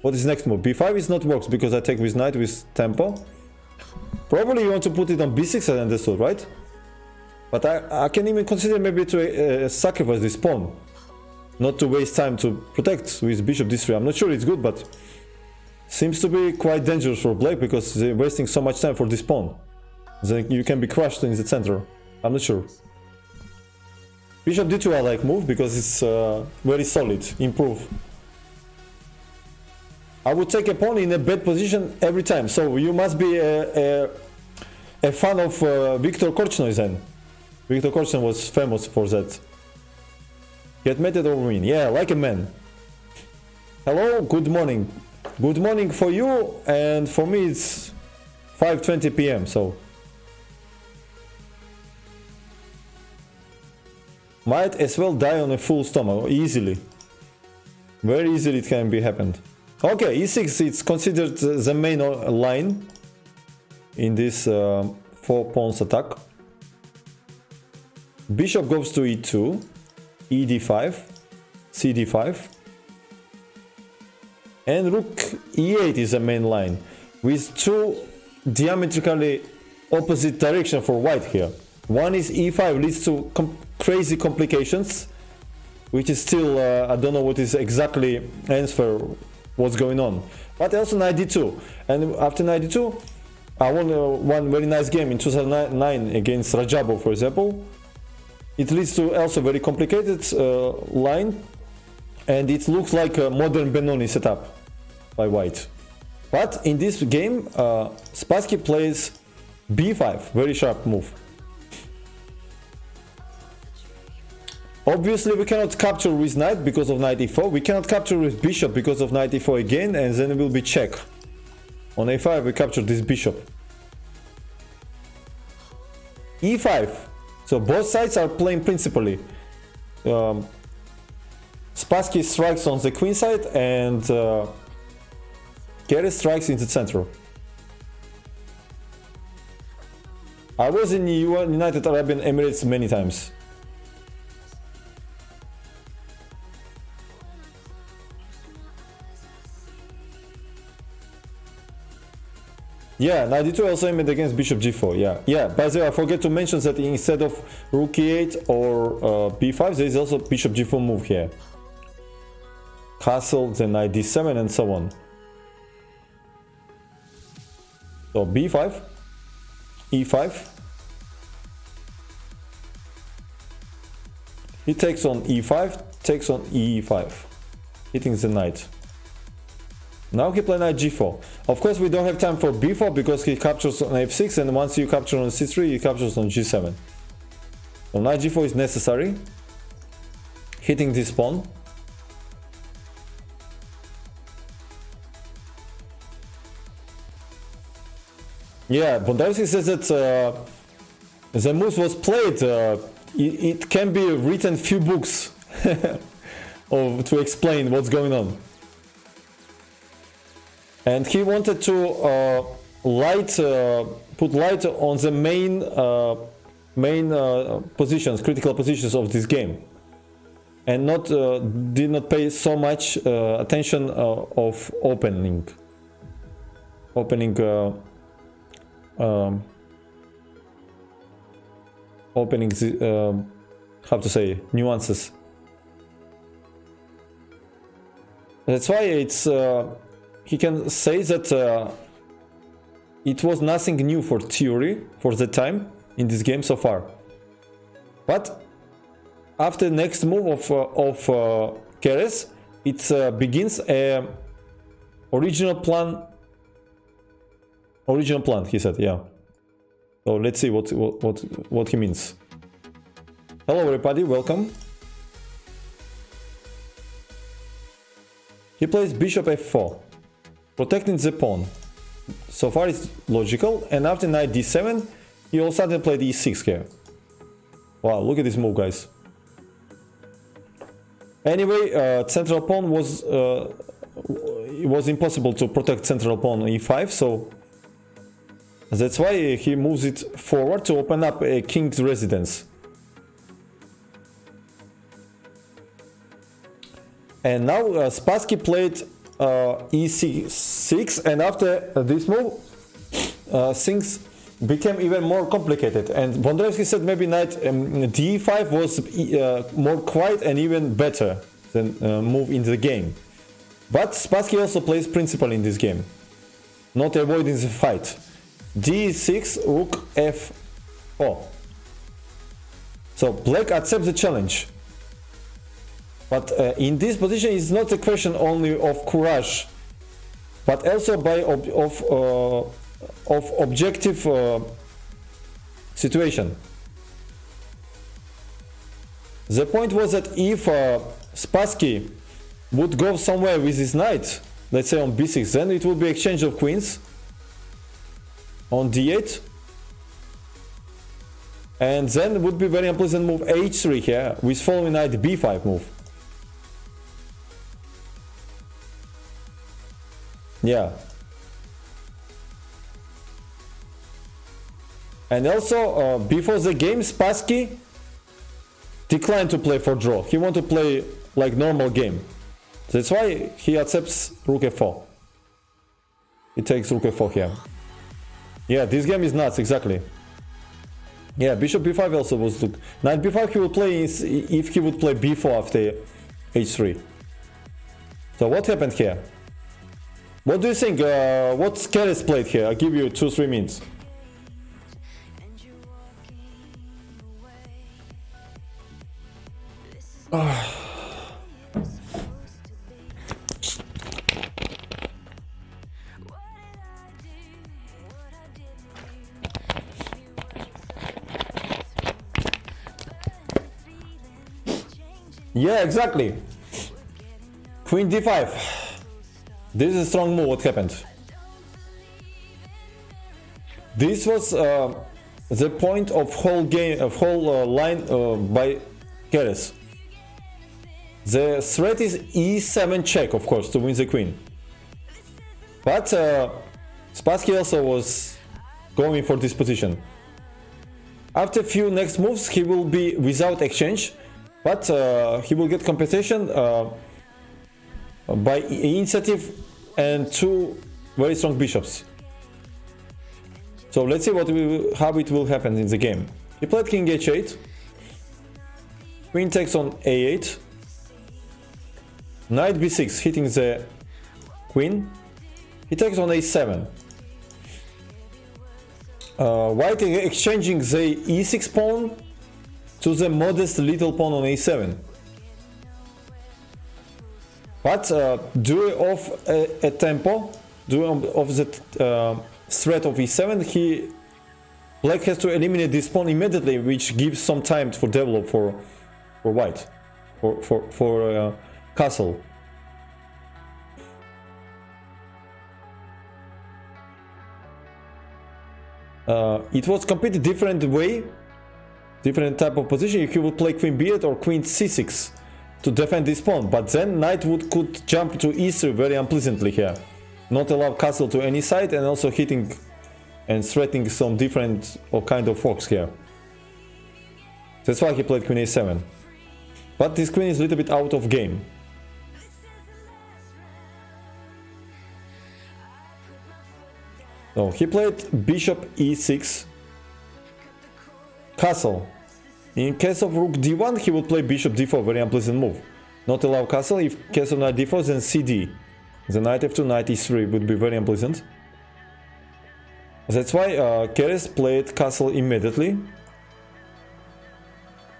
What is next move? b5 is not works because I take with knight with tempo. Probably you want to put it on b6, I understood, right? But I can even consider maybe to sacrifice this pawn. Not to waste time to protect with bishop d3. I'm not sure it's good, but seems to be quite dangerous for black because they're wasting so much time for this pawn. Then you can be crushed in the center. I'm not sure. Bishop d2 I like move because it's very solid, improve. I would take a pawn in a bad position every time, so you must be a fan of Viktor Korchnoi then. Viktor Korchnoi was famous for that. Get mated or win, yeah, like a man. Hello, good morning. Good morning for you, and for me it's 5:20 p.m. so might as well die on a full stomach, easily. Very easily it can be happened. Okay, e6, it's considered the main line in this 4 pawns attack. Bishop goes to e2, e d5, c d5, and rook e8 is the main line, with two diametrically opposite direction for white here. One is e5 leads to crazy complications, which is still I don't know what is exactly answer what's going on. But also knight d2, and after knight d2 I won one very nice game in 2009 against Rajabov, for example. It leads to also very complicated line, and it looks like a modern Benoni setup by white. But in this game Spassky plays b5, very sharp move. Obviously we cannot capture with knight because of knight e4, we cannot capture with bishop because of knight e4 again, and then it will be check. On a5 we capture this bishop. e5, so both sides are playing principally. Spassky strikes on the queen side and Gary strikes in the center. I was in United Arab Emirates many times. Yeah, knight d2 also aimed against bishop g4, yeah. By the way, I forget to mention that instead of rook e8 or b5, there is also bishop g4 move here. Castle, then knight d7 and so on. So b5, e5. He takes on e5, takes on e5, hitting the knight. Now he plays knight g4. Of course we don't have time for b4 because he captures on f6, and once you capture on c3 he captures on g7. So knight g4 is necessary, hitting this pawn. Yeah, Bondarski says that the move was played, it can be written few books to explain what's going on. And he wanted to put light on the main main positions, critical positions of this game, and not did not pay so much attention of opening how to say, nuances. That's why it's he can say that it was nothing new for theory for the time in this game so far. But after next move of Keres, it begins a original plan. Original plan, he said, yeah. So let's see what he means. Hello everybody, welcome. He plays bishop f4, protecting the pawn. So far it's logical, and after knight d7, he all of a sudden played e6 here. Wow, look at this move, guys. Anyway, central pawn was it was impossible to protect central pawn on e5, so that's why he moves it forward to open up a king's residence. And now Spassky played e6, and after this move, things became even more complicated. And Bondrevsky said maybe knight d5 was more quiet and even better than move in the game. But Spassky also plays principle in this game, not avoiding the fight. d6, rook f4. So black accepts the challenge. But in this position, it's not a question only of courage, but also of objective situation. The point was that if Spassky would go somewhere with his knight, let's say on b6, then it would be exchange of queens on d8, and then would be very unpleasant move h3 here with following knight b5 move. Yeah. And also, before the game, Spassky declined to play for draw. He wanted to play like normal game. That's why he accepts rook f4. He takes rook f4 here. Yeah, this game is nuts, exactly. Yeah, bishop b5 also was look. Knight b5 he would play if he would play b4 after h3. So what happened here? What do you think? What Keres played here? I'll give you 2-3 minutes. Yeah, exactly. Queen d5. This is a strong move. What happened? This was the point of whole game, of whole line by Keres. The threat is e7 check, of course, to win the queen. But Spassky also was going for this position. After a few next moves, he will be without exchange, but he will get compensation by initiative and 2 very strong bishops. So let's see how it will happen in the game. He played king h8, queen takes on a8, knight b6 hitting the queen, he takes on a7. White exchanging the e6 pawn to the modest little pawn on a7. But due of a tempo, due of the threat of e7, black has to eliminate this pawn immediately, which gives some time for develop for white, for castle. It was completely different way, different type of position. If you would play queen b8 or queen c6 to defend this pawn, but then knight could jump to e3 very unpleasantly here, not allow castle to any side, and also hitting and threatening some different kind of forks here. That's why he played queen a7. But this queen is a little bit out of game. So he played bishop e6, castle. In case of rook d1, he would play bishop d4, very unpleasant move. Not allow castle. If case of knight d4, then cd. The knight f2, knight e3 would be very unpleasant. That's why Keres played castle immediately.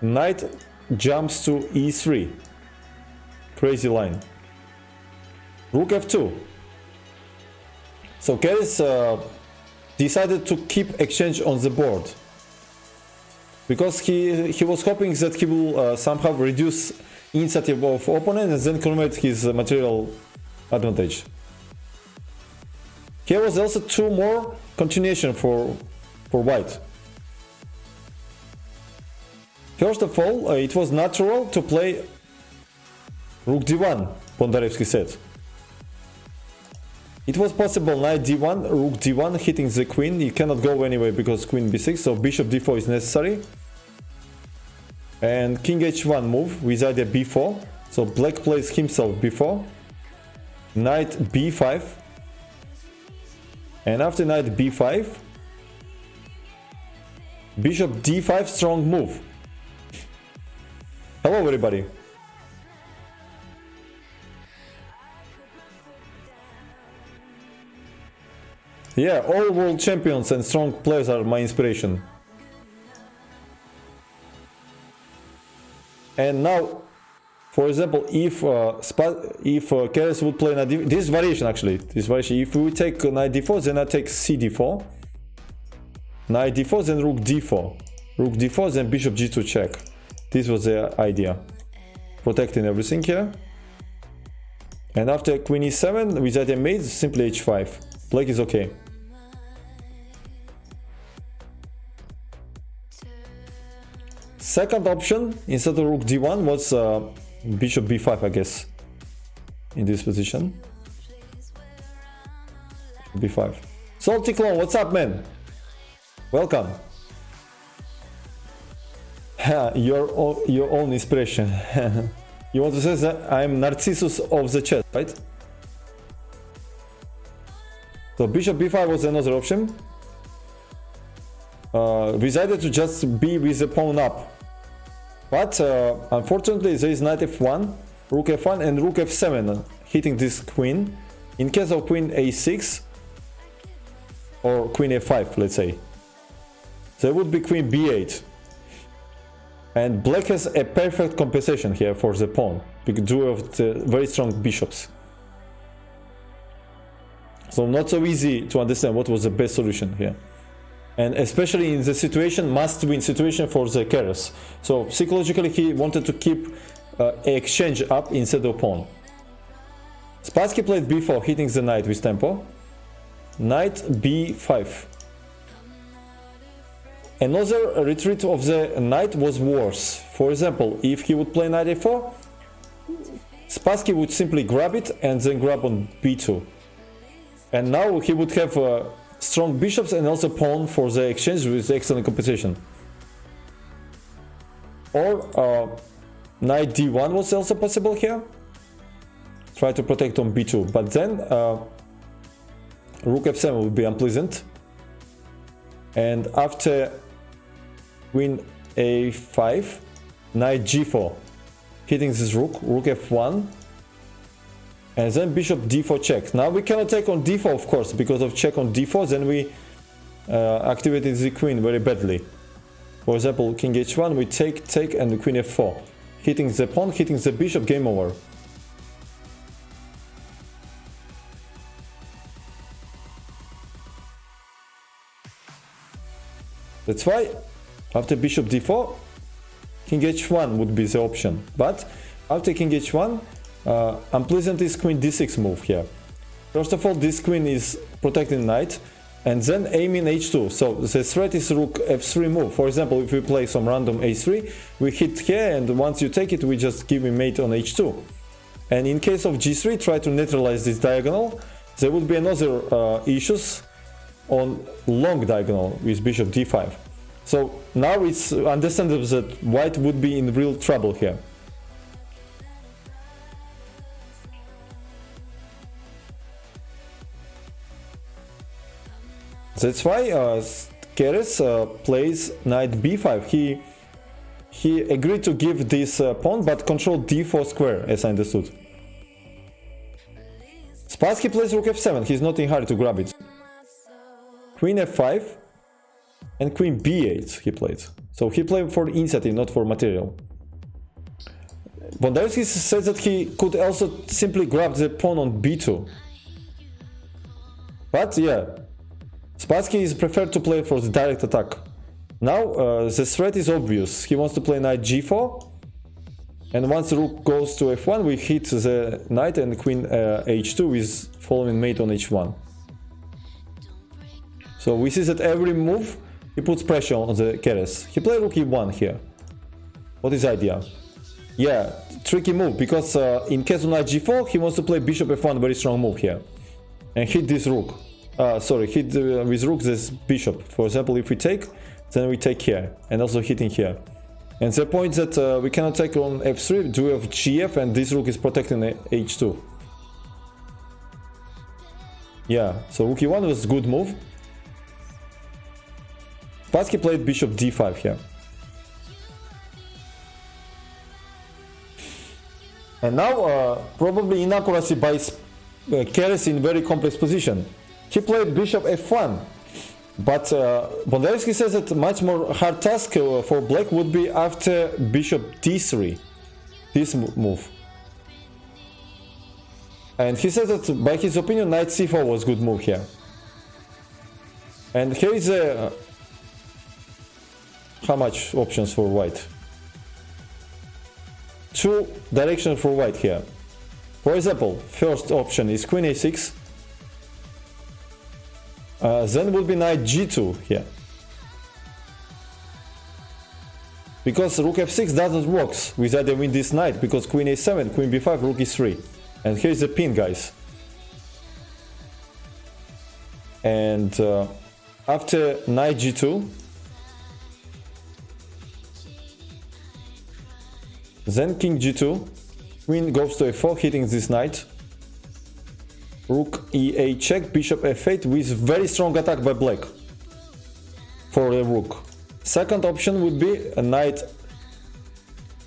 Knight jumps to e3. Crazy line. Rook f2. So Keres decided to keep exchange on the board. Because he was hoping that he will somehow reduce initiative of opponent and then convert his material advantage. Here was also two more continuation for white. First of all, it was natural to play rook d1, Bondarevsky said. It was possible knight d1, rook d1 hitting the queen. You cannot go anyway because queen b6, so bishop d4 is necessary. And king h1 move with idea b4. So black plays himself b4. Knight b5. And after knight b5, bishop d5, strong move. Hello everybody. Yeah, all world champions and strong players are my inspiration. And now, for example, if Keres would play knight d4, this variation actually, if we take knight d4, then I take cd4, knight d4, then rook d4, rook d4, then bishop g2 check. This was the idea, protecting everything here. And after queen e7, with idea mate, simply h5. Black is okay. Second option, instead of rook d1, was bishop b5, I guess, in this position. b5. Salty Clone, what's up, man? Welcome. Your own inspiration. You want to say that I'm Narcissus of the chess, right? So bishop b5 was another option. We decided to just be with the pawn up. But unfortunately there is knight f1, rook f1 and rook f7 hitting this queen. In case of queen a6 or queen a5, let's say, there would be queen b8. And black has a perfect compensation here for the pawn, due of the very strong bishops. So not so easy to understand what was the best solution here. And especially in the situation, must-win situation for the Keres. So psychologically he wanted to keep exchange up instead of pawn. Spassky played b4, hitting the knight with tempo. Knight b5. Another retreat of the knight was worse. For example, if he would play knight a4, Spassky would simply grab it and then grab on b2. And now he would have strong bishops and also pawn for the exchange with excellent compensation. Or knight d1 was also possible here. Try to protect on b2, but then rook f7 would be unpleasant. And after queen a5, knight g4, hitting this rook, rook f1, and then bishop d4 check. Now we cannot take on d4, of course, because of check on d4, then we activated the queen very badly. For example, king h1, we take, and the queen f4. Hitting the pawn, hitting the bishop, game over. That's why, after bishop d4, king h1 would be the option. But after king h1, unpleasant is queen d6 move here. First of all, this queen is protecting knight, and then aiming h2. So the threat is rook f3 move. For example, if we play some random a3, we hit here, and once you take it, we just give a mate on h2. And in case of g3, try to neutralize this diagonal. There would be another issues on long diagonal with bishop d5. So now it's understandable that white would be in real trouble here. That's why Keres plays knight b5. He agreed to give this pawn, but control d4 square, as I understood. Spassky plays rook f7. He's not in hurry to grab it. Queen f5 and queen b8 he played. So he played for initiative, not for material. Bondarski says that he could also simply grab the pawn on b2. But yeah, Spassky is preferred to play for the direct attack. Now the threat is obvious. He wants to play knight g4. And once the rook goes to f1, we hit the knight and queen h2 is following mate on h1. So we see that every move he puts pressure on the Keres. He played rook e1 here. What is the idea? Yeah, tricky move, because in case of knight g4 he wants to play bishop f1, very strong move here. And hit this rook. Hit with rook this bishop. For example, if we take, then we take here. And also hitting here. And the point that we cannot take on f3, do we have gf, and this rook is protecting h2. Yeah, so rook e1 was a good move. Spassky played bishop d5 here. And now, probably inaccuracy by Keres in very complex position. He played bishop f1. But Bondarski says that much more hard task for black would be after bishop d3, this move. And he says that by his opinion knight c4 was good move here. And here is how much options for white? Two directions for white here. For example, first option is queen a6. Then will be knight g2 here. Because rook f6 doesn't work with either win this knight, because queen a7, queen b5, rook e3. And here's the pin, guys. And after knight g2, then king g2, queen goes to f4, hitting this knight. Rook e8 check, bishop f8 with very strong attack by black for the rook. Second option would be a knight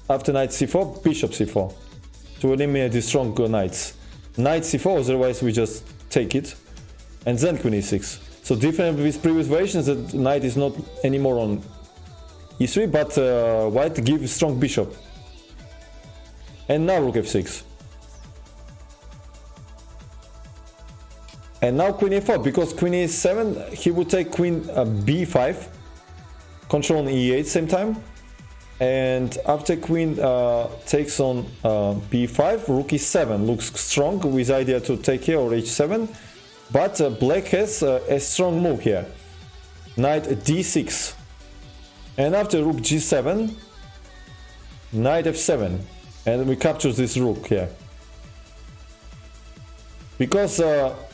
after knight c4, bishop c4 to eliminate the strong knights. Knight c4, otherwise we just take it, and then queen e6. So different with previous variations, that knight is not anymore on e3, but white gives strong bishop. And now rook f6. And now queen a4, because queen a7, he would take queen b5, control on e8 same time. And after queen takes on b5, rook e7 looks strong with idea to take here or h7. But black has a strong move here, knight d6. And after rook g7, knight f7. And we capture this rook here. Because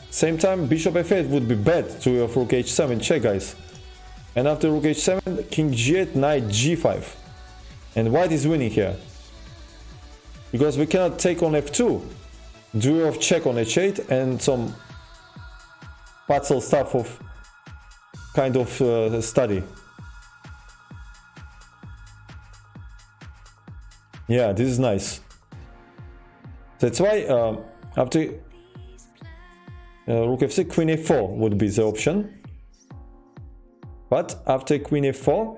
same time bishop f8 would be bad to have rook h7 check, guys. And after rook h7, king g8, knight g5. And white is winning here. Because we cannot take on f2. Do of check on h8 and some puzzle stuff of kind of study. Yeah, this is nice. That's why after rook f6, queen a4 would be the option. But after queen a4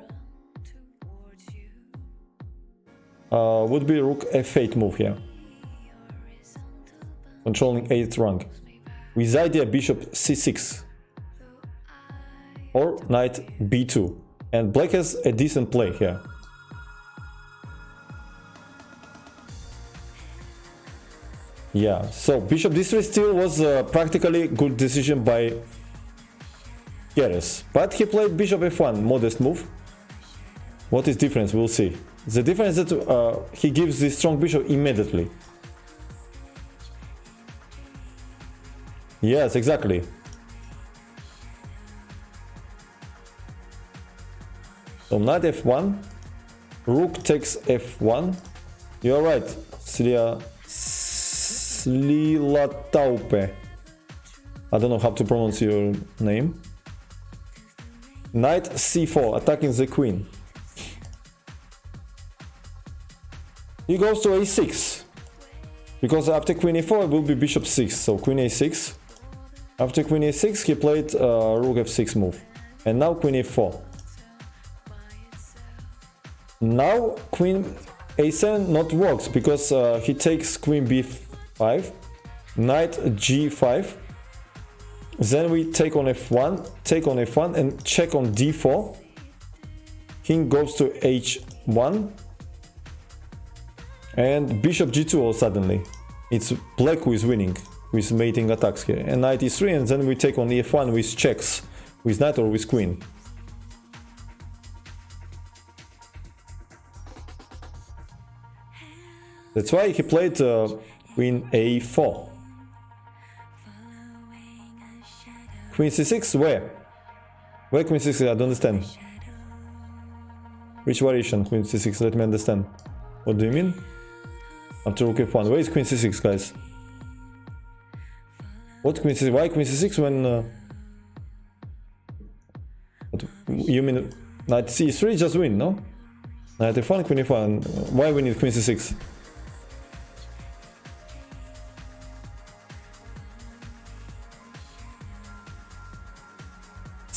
would be rook f8 move here, controlling 8th rank. With idea bishop c6 or knight b2. And black has a decent play here. Yeah, so bishop d3 still was practically good decision by Keres. But he played bishop f1, modest move. What is difference? We'll see. The difference is that he gives the strong bishop immediately. Yes, exactly. So knight f1, rook takes f1. You're right, Slilataupe. I don't know how to pronounce your name. Knight c4, attacking the queen. He goes to a6. Because after queen a4 it will be bishop 6. So queen a6. After queen a6 he played rook f6 move. And now queen a4. Now queen a7 not works because he takes queen b5. Knight g5. Then we take on f1, and check on d4. King goes to h1. And bishop g2 all suddenly. It's black who is winning with mating attacks here. And knight e3, and then we take on e1 with checks. With knight or with queen. That's why he played queen a4. Queen c6, where? Where queen c6? I don't understand. Which variation queen c6? Let me understand. What do you mean? After rook f1. Where is queen c6, guys? What queen c6? Why queen c6 when... What, you mean knight c3 just win, no? Knight f1, queen f1. Why we need queen c6?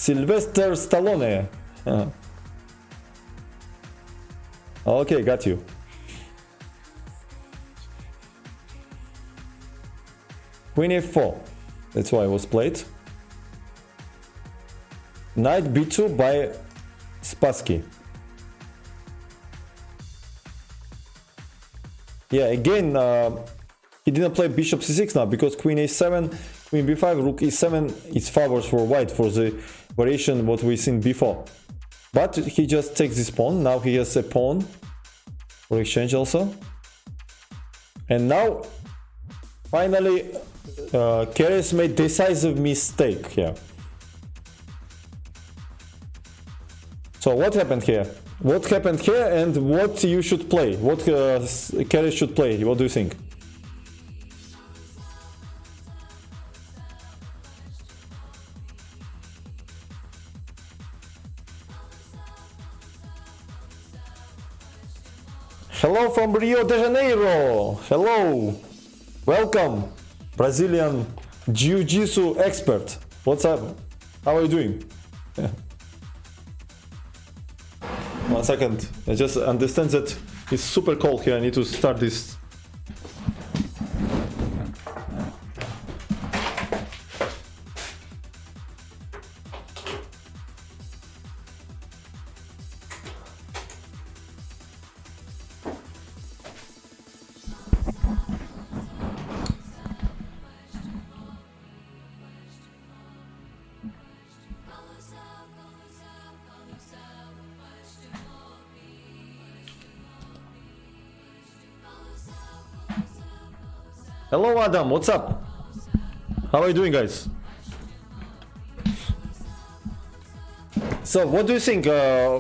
Sylvester Stallone. Okay, got you. Queen f4. That's why it was played. Knight b2 by Spassky. Yeah, again, he didn't play bishop c6 now because queen a7, queen b5, rook e7 is favors for white for the variation what we seen before. But he just takes this pawn. Now he has a pawn for exchange also. And now, finally, Keres made decisive mistake here. So what happened here? What happened here and what you should play? What Keres should play? What do you think? Hello from Rio de Janeiro. Hello. Welcome, Brazilian Jiu-Jitsu expert. What's up? How are you doing? 1 second. I just understand that it's super cold here. I need to start this. Hello Adam, what's up? How are you doing, guys? So what do you think?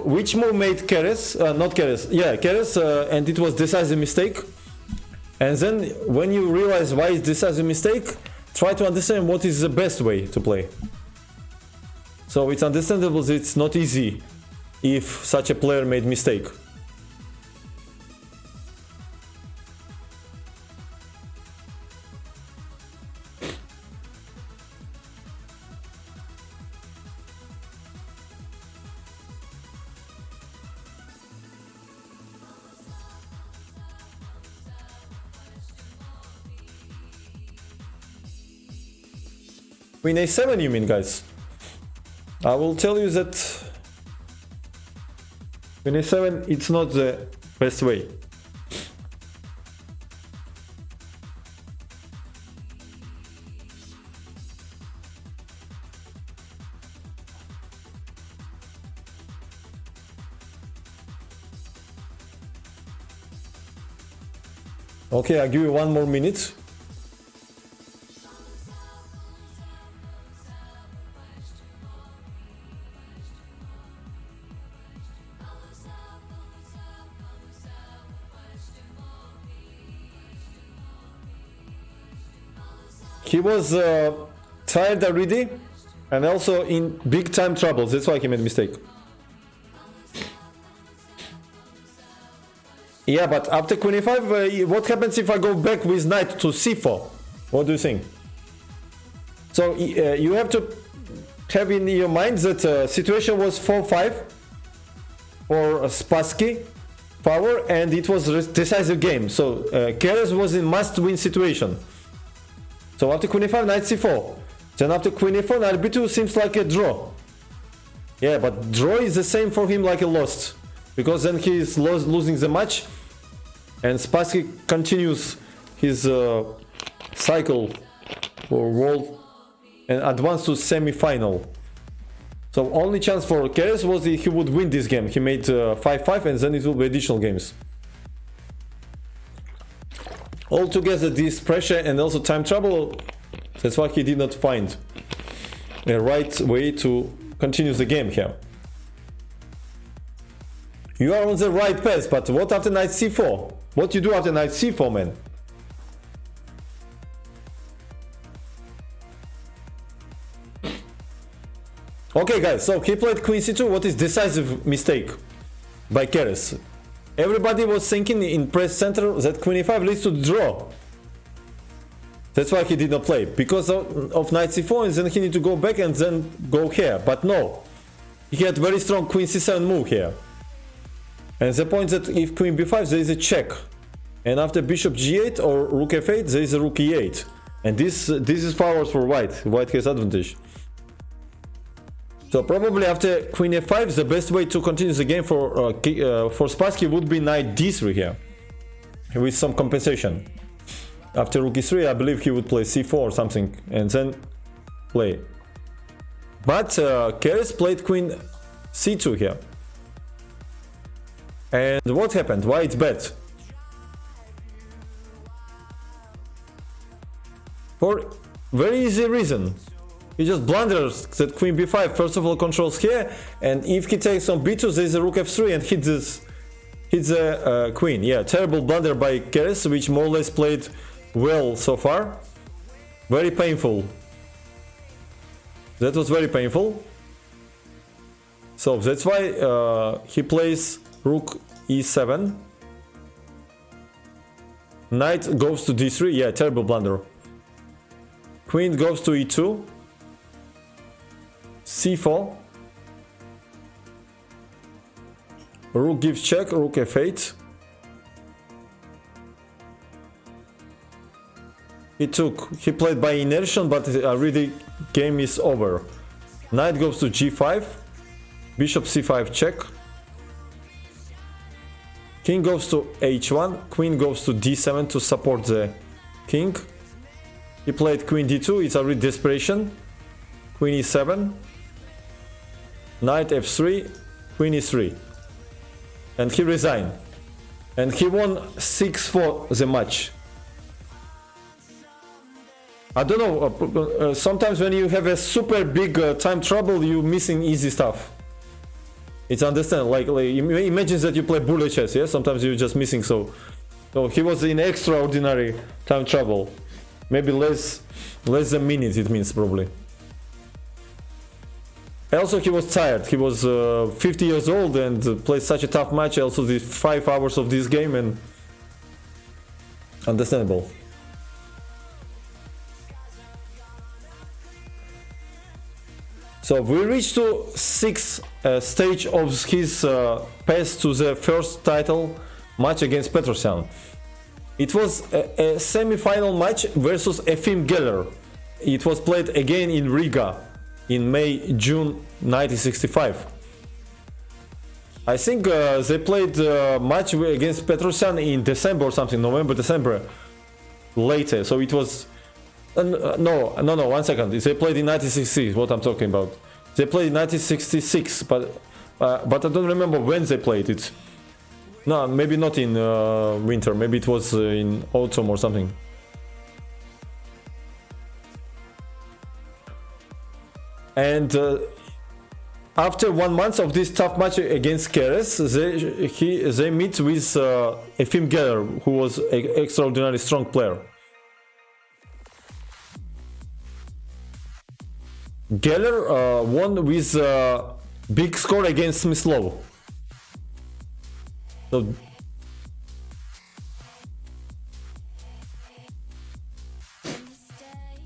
Which move made Keres? Not Keres. Yeah, Keres, and it was decisive mistake. And then when you realize why it's decisive mistake, try to understand what is the best way to play. So it's understandable that it's not easy if such a player made mistake. Queen a7 you mean, guys? I will tell you that Queen a7 it's not the best way. Okay, I'll give you 1 more minute. he was tired already, and also in big time troubles. That's why he made mistake. Yeah, but after queen e5, what happens if I go back with knight to c4? What do you think? So you have to have in your mind that situation was 4-5 for Spassky power, and it was a decisive game. So Keres was in must-win situation. So after queen e5, knight c4. Then after queen e4, knight b2 seems like a draw. Yeah, but draw is the same for him like a lost, because then he is losing the match, and Spassky continues his cycle for world and advance to semi-final. So only chance for Keres was he would win this game. He made 5-5, and then it will be additional games. Altogether, this pressure and also time trouble, that's why he did not find a right way to continue the game here. You are on the right path, but what after knight c4? What you do after knight c4, man? Okay, guys, so he played queen c2. What is decisive mistake by Keres? Everybody was thinking in press center that queen e5 leads to draw. That's why he did not play, because of knight c4, and then he need to go back and then go here. But no, he had very strong queen c7 move here. And the point that if queen b5, there is a check, and after bishop g8 or rook f8, there is a rook e8, and this is forward for white. White has advantage. So probably after queen f5, the best way to continue the game for Spassky would be knight d3 here, with some compensation. After rook e3, I believe he would play c4 or something, and then play. But Keres played queen c2 here. And what happened? Why it's bad? For very easy reason. He just blunders that queen b5 first of all controls here, and if he takes on b2, there is a rook f3 and hits the queen. Yeah, terrible blunder by Keres, which more or less played well so far. Very painful. That was very painful. So that's why he plays rook e7. Knight goes to d3. Yeah, terrible blunder. Queen goes to e2. c4. Rook gives check, rook f8. He played by inertia, but already game is over. Knight goes to g5. Bishop c5 check. King goes to h1. Queen goes to d7 to support the king. He played queen d2. It's already desperation. Queen e7. Knight f3. Queen e3. And he resigned. And he won 6-4 the match. I don't know, sometimes when you have a super big time trouble, you missing easy stuff. It's understand, like imagine that you play bullet chess, yeah? Sometimes you're just missing, so he was in extraordinary time trouble. Maybe less than minutes, it means probably. Also, he was tired. He was 50 years old and played such a tough match. Also, the 5 hours of this game, and understandable. So we reached to 6th stage of his path to the first title match against Petrosyan. It was a semi-final match versus Efim Geller. It was played again in Riga in June 1965. I think they played match against Petrosyan in December or something, November, December later. So it was no, 1 second. They played in 1966, what I'm talking about. They played in 1966, but I don't remember when they played it. No, maybe not in winter, maybe it was in autumn or something. And after 1 month of this tough match against Keres, they meet with Efim Geller, who was an extraordinarily strong player. Geller won with big score against Smyslow.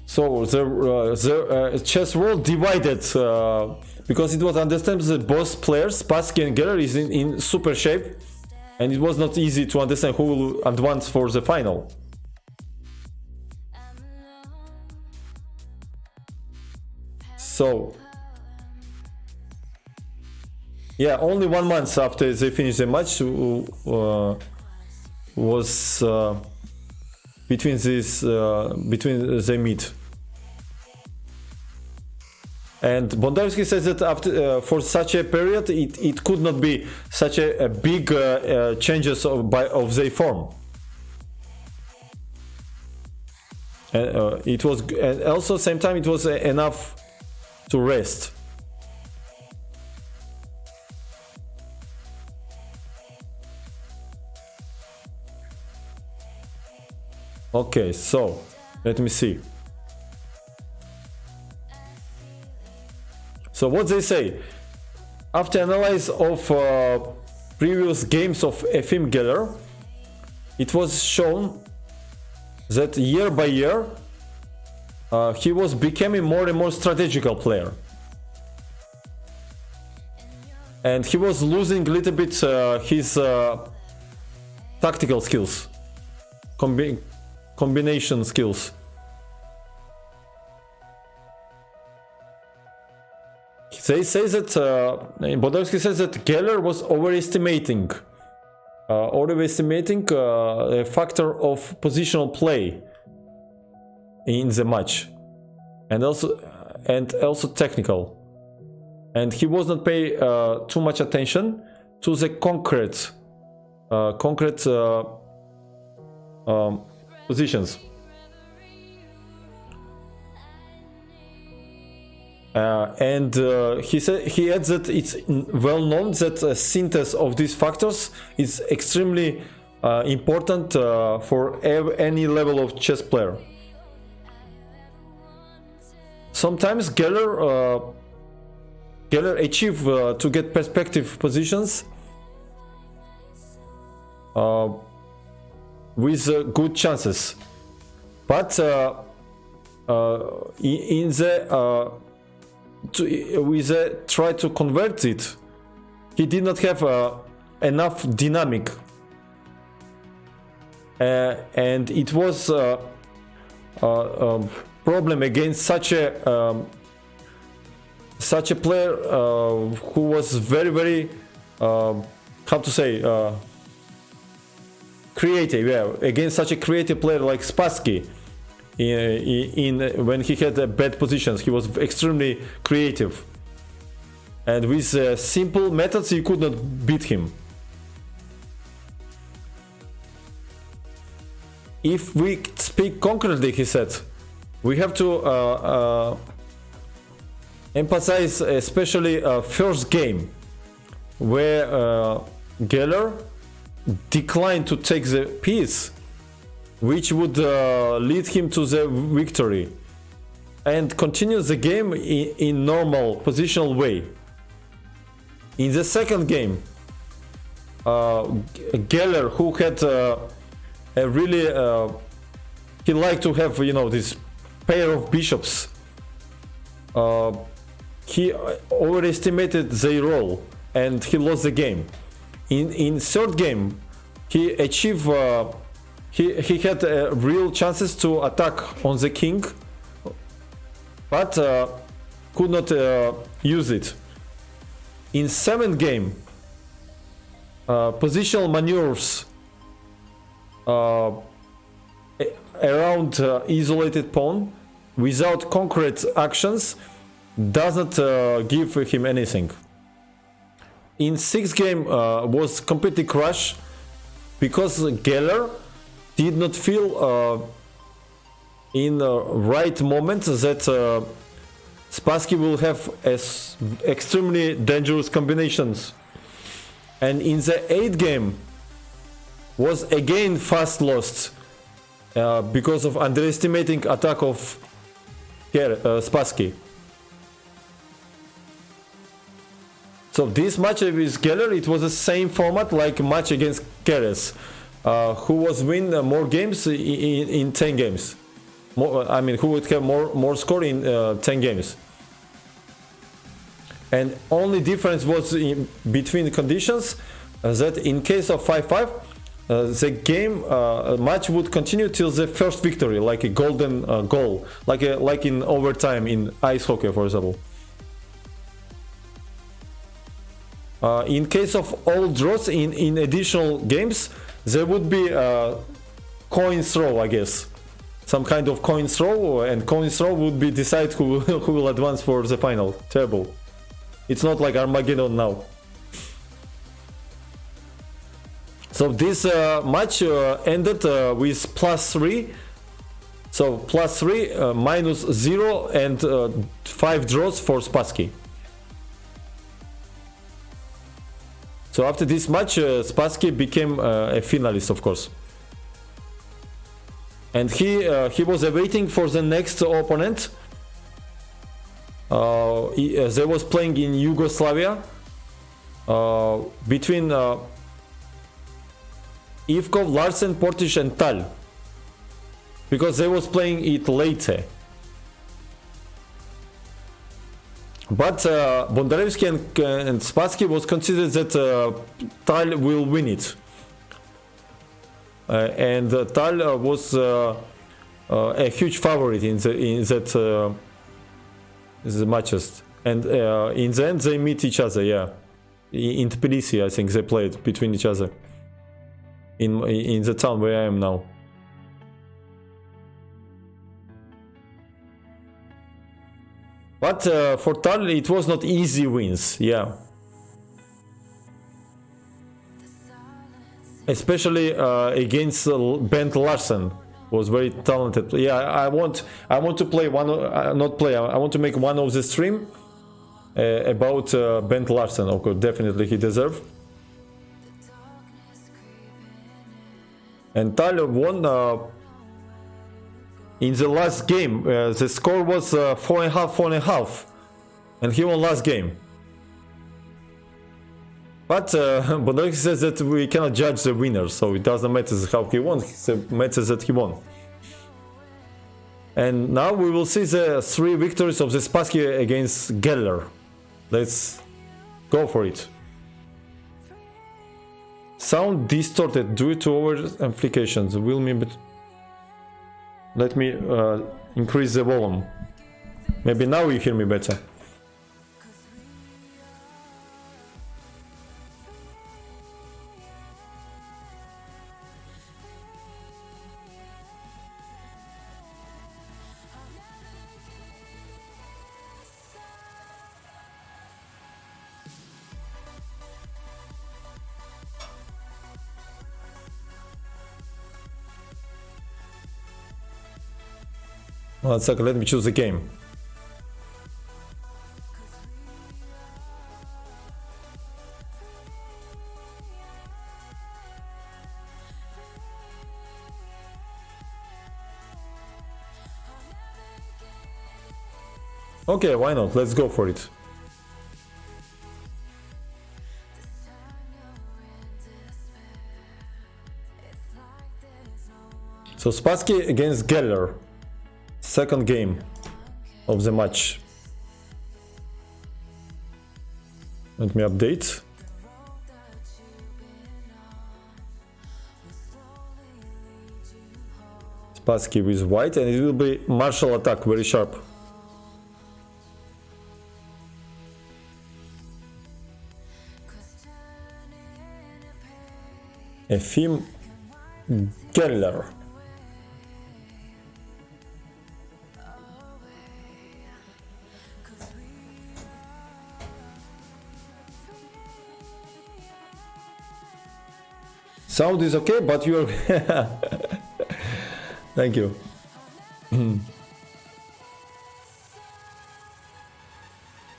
So the chess world divided because it was understood that both players, Spassky and Geller, is in super shape, and it was not easy to understand who will advance for the final. So yeah, only 1 month after they finished the match was between they meet. And Bondarevsky says that after for such a period, it could not be such a big changes of their form. And it was, and also same time it was enough to rest. Okay, so let me see. So what they say, after analysis of previous games of Efim Geller, it was shown that year by year he was becoming more and more strategical player, and he was losing a little bit his tactical skills, combination skills. They say that Bondarevsky says that Geller was overestimating a factor of positional play in the match, and also technical, and he was not pay too much attention to the concrete positions. And he adds that it's well known that a synthesis of these factors is extremely important for any level of chess player. Sometimes Geller achieve to get perspective positions with good chances, but try to convert it, he did not have enough dynamic, and it was a problem against such a player who was very how to say creative. Yeah, against such a creative player like Spassky. When he had bad positions, he was extremely creative, and with simple methods you could not beat him. If we speak concretely, he said, we have to emphasize especially first game, where Geller declined to take the piece, which would lead him to the victory, and continue the game in normal positional way. In the second game, Geller, who had a really he liked to have, you know, this pair of bishops, he overestimated their role and he lost the game. In third game, he achieved he had real chances to attack on the king, but could not use it. In seventh game, positional maneuvers around isolated pawn without concrete actions doesn't give him anything. In sixth game was completely crushed because Geller did not feel in the right moment that Spassky will have extremely dangerous combinations. And in the 8th game was again fast lost because of underestimating attack of Spassky. So this match with Geller, it was the same format like match against Keres, who was win more games in 10 games. I mean, who would have more score in 10 games. And only difference was between the conditions that in case of 5-5, the game match would continue till the first victory, like a golden goal, like in overtime in ice hockey, for example. In case of all draws in additional games, there would be coin throw, I guess. Some kind of coin throw, and coin throw would be decide who will advance for the final. Terrible. It's not like Armageddon now. So this match ended with +3. So +3, -0, and 5 draws for Spassky. So after this match, Spassky became a finalist, of course. And he was waiting for the next opponent. They was playing in Yugoslavia between Ivkov, Larsen, Portish and Tal, because they was playing it later. But Bondarevsky and Spassky was considered that Tal will win it. And Tal was a huge favorite in that the matches. And in the end they meet each other, yeah. In Tbilisi, I think they played between each other. In the town where I am now. But for Tal it was not easy wins, yeah. Especially against Bent Larsen, was very talented. Yeah, I want to play one, not play. I want to make one of the stream about Bent Larsen. Okay, definitely he deserves. And Tal won in the last game. The score was 4.5, and he won last game. But Bondarevsky says that we cannot judge the winner, so it doesn't matter how he won, it matters that he won. And now we will see the 3 victories of the Spassky against Geller. Let's go for it. Sound distorted due to over amplifications. Let me increase the volume. Maybe now you hear me better. One second, let me choose the game. Okay, why not? Let's go for it. So Spassky against Geller. Second game of the match. Let me update. Spassky with white, and it will be martial attack, very sharp. Efim Geller. Sound is okay, but you're... Thank you.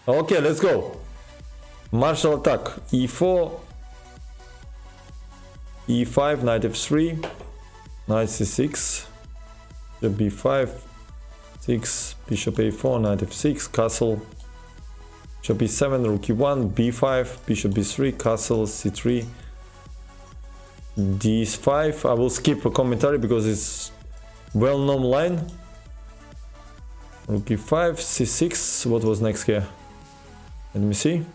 Okay, let's go. Martial attack. E4, E5, knight F3, knight C6, B5, 6, bishop A4, knight F6, castle, Bishop e7, rook e1, b5, bishop b3, castle c3, d5. I will skip a commentary because it's well-known line. Rook e5, c6. What was next here? Let me see.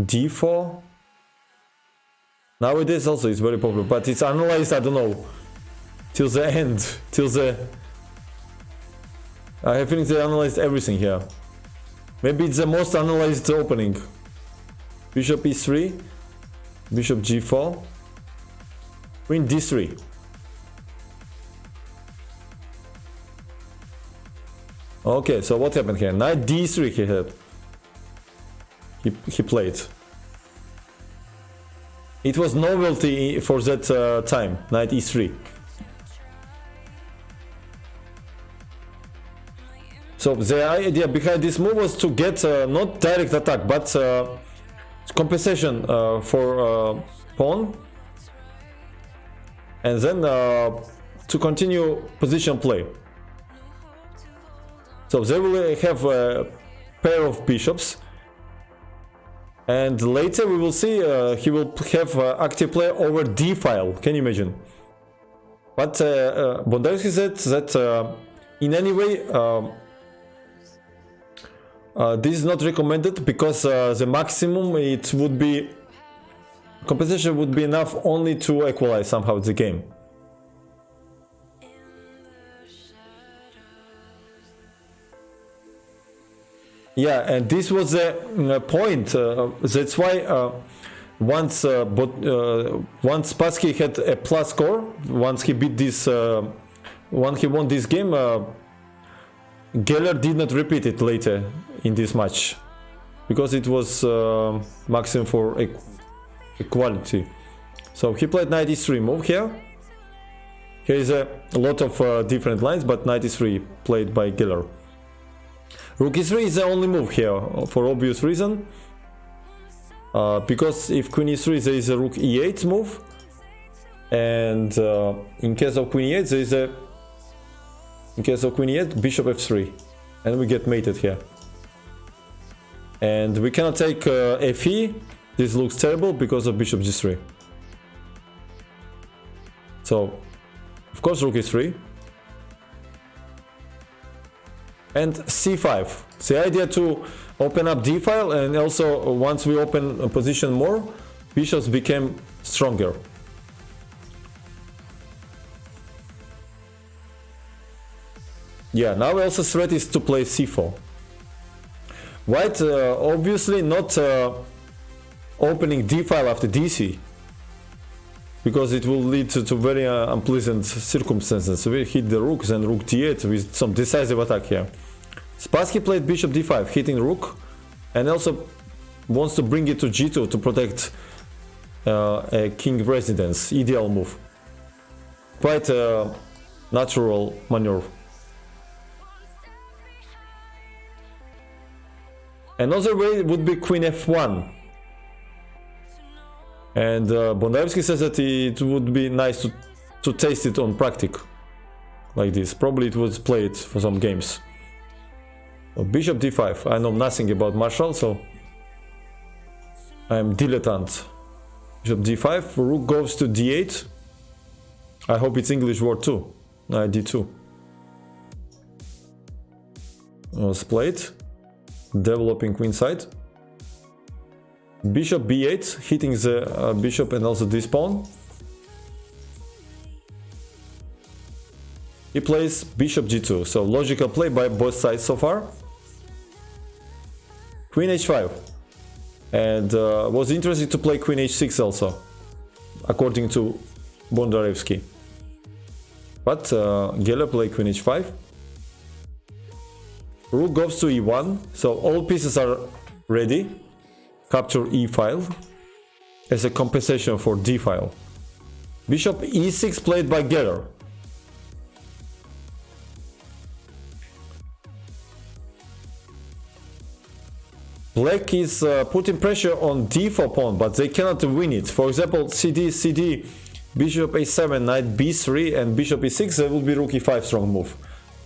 d4. Nowadays also it's very popular, but it's analyzed, I don't know, till the end, I have feeling they analyzed everything here. Maybe it's the most analyzed opening. Bishop e3, bishop g4, queen d3. Okay, so what happened here? Knight d3 he had. He played. It was novelty for that time, knight e3. So the idea behind this move was to get not direct attack, but compensation for pawn, and then to continue position play. So they will have a pair of bishops, and later we will see he will have active play over d file. Can you imagine? But Bondarevsky said that in any way this is not recommended, because the maximum it would be compensation would be enough only to equalize somehow the game. Yeah, and this was the point. That's why once Spassky had a plus score, once he beat this, once he won this game, Geller did not repeat it later in this match, because it was maximum for equality. So he played knight e3 move here. Here is a lot of different lines, but knight e3 played by Geller. Rook e3 is the only move here, for obvious reason, because if queen e3 there is a rook e8 move, and in case of queen e8 there is a bishop f3, and we get mated here. And we cannot take fe. This looks terrible because of bishop g3. So, of course, rook e3. And c5. The idea to open up d file, and also once we open a position more, bishops became stronger. Yeah, now also threat is to play c4. White obviously not opening d file after dc, because it will lead to very unpleasant circumstances. We hit the rooks and rook d8 with some decisive attack here. Spassky played bishop d5, hitting rook, and also wants to bring it to g2 to protect a king residence. Ideal move. Quite a natural maneuver. Another way would be queen f1. And Bondarevsky says that it would be nice to taste it on practice, like this. Probably it was played for some games. Bishop d5. I know nothing about martial, so I am dilettante. Bishop d5. Rook goes to d8. I hope it's English word too. d2. Split. Developing queen side. Bishop b8, hitting the bishop and also this pawn. He plays bishop g2, so logical play by both sides so far. Queen h5, and was interesting to play queen h6 also, according to Bondarevsky. But Geller played queen h5. Rook goes to e1, so all pieces are ready. Capture e file as a compensation for d file. Bishop e6 played by Geller. Black is putting pressure on d4 pawn, but they cannot win it. For example, cd, bishop a7, knight b3, and bishop e6, that would be rook e5 strong move.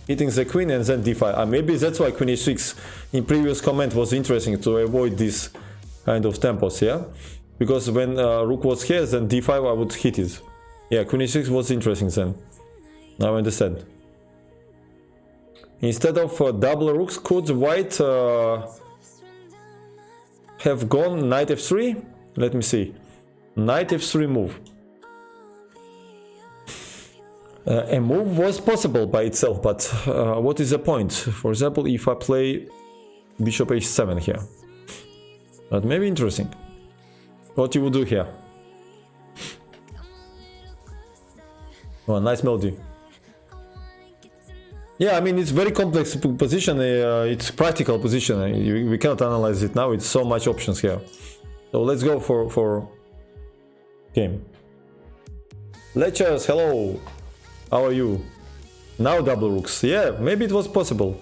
hitting the queen and then d5. Maybe that's why queen h6 in previous comment was interesting, to avoid this kind of tempos, yeah? Because when rook was here, then d5 I would hit it. Yeah, queen h6 was interesting then. Now I understand. Instead of double rooks, could white have gone knight f3? Let me see. Knight f3 move. A move was possible by itself, but what is the point? For example, if I play bishop h7 here. That may be interesting. What you would do here? Oh, nice melody. Yeah, I mean, it's very complex position. It's practical position. We cannot analyze it now. It's so much options here. So let's go for game. Lectures, hello. How are you? Now double rooks. Yeah, maybe it was possible.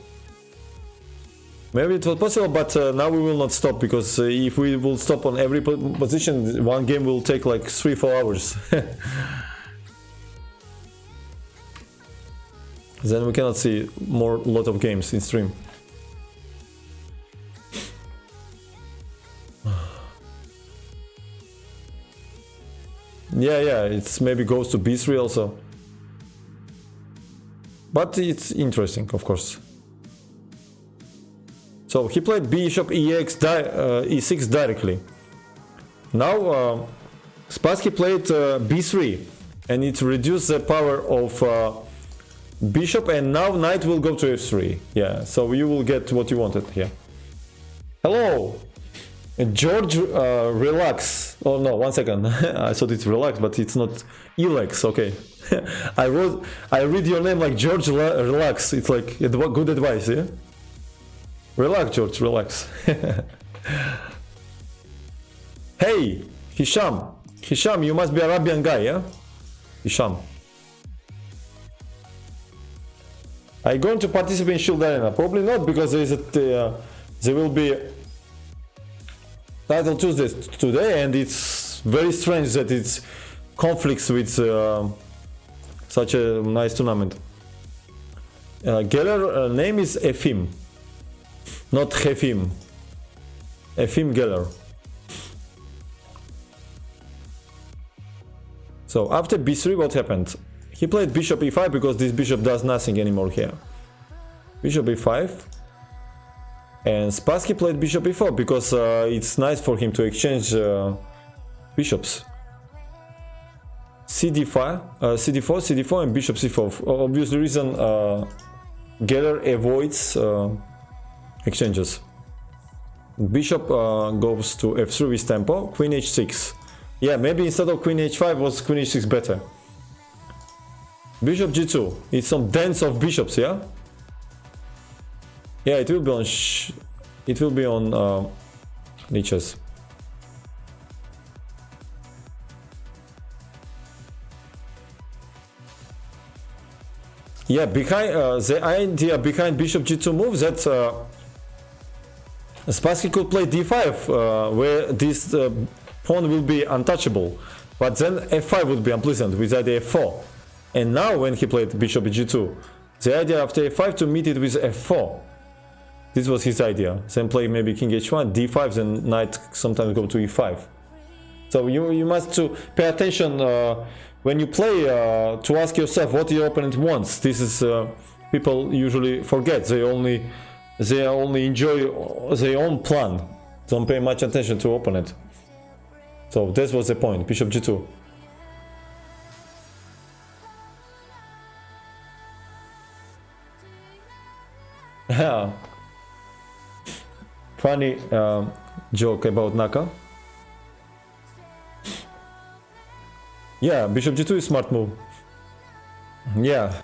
Maybe it was possible, but now we will not stop, because if we will stop on every position, one game will take like 3-4 hours. Then we cannot see lot of games in stream. Yeah, it's maybe goes to b3 also. But it's interesting, of course. So he played bishop e6 directly. Now Spassky played b3, and it reduced the power of bishop, and now knight will go to f3. Yeah, so you will get what you wanted here. Hello, George. Relax. Oh no, 1 second. I thought it's relax, but it's not Elex. Okay. I read your name like George. Relax. It's like good advice. Yeah. Relax, George. Relax. Hey, Hisham. Hisham, you must be Arabian guy, yeah? Hisham. Are you going to participate in Shield Arena? Probably not, because there will be Title Tuesday today, and it's very strange that it conflicts with such a nice tournament. Geller name is Efim, not Hefim. Efim Geller. So after b3, what happened? He played bishop e5 because this bishop does nothing anymore here. Bishop e5. And Spassky played bishop e4 because it's nice for him to exchange bishops. CD4, and bishop c4. Obvious reason Geller avoids exchanges. Bishop goes to f3 with tempo. Queen h6. Yeah, maybe instead of queen h5 was queen h6 better. Bishop g2. It's some dance of bishops, yeah? Yeah, it will be on niches. Yeah, behind the idea behind bishop g2 move, that Spassky could play d5, where this pawn will be untouchable, but then f5 would be unpleasant with idea f4. And now when he played bishop g2, the idea after f5 to meet it with f4. This was his idea. Then play maybe king h1, d5, then knight sometimes go to e5. So you must to pay attention when you play to ask yourself what your opponent wants. This is people usually forget. They only enjoy their own plan. Don't pay much attention to opponent. So this was the point. Bishop g2. Funny joke about Naka. Yeah, bishop g2 is smart move. Yeah.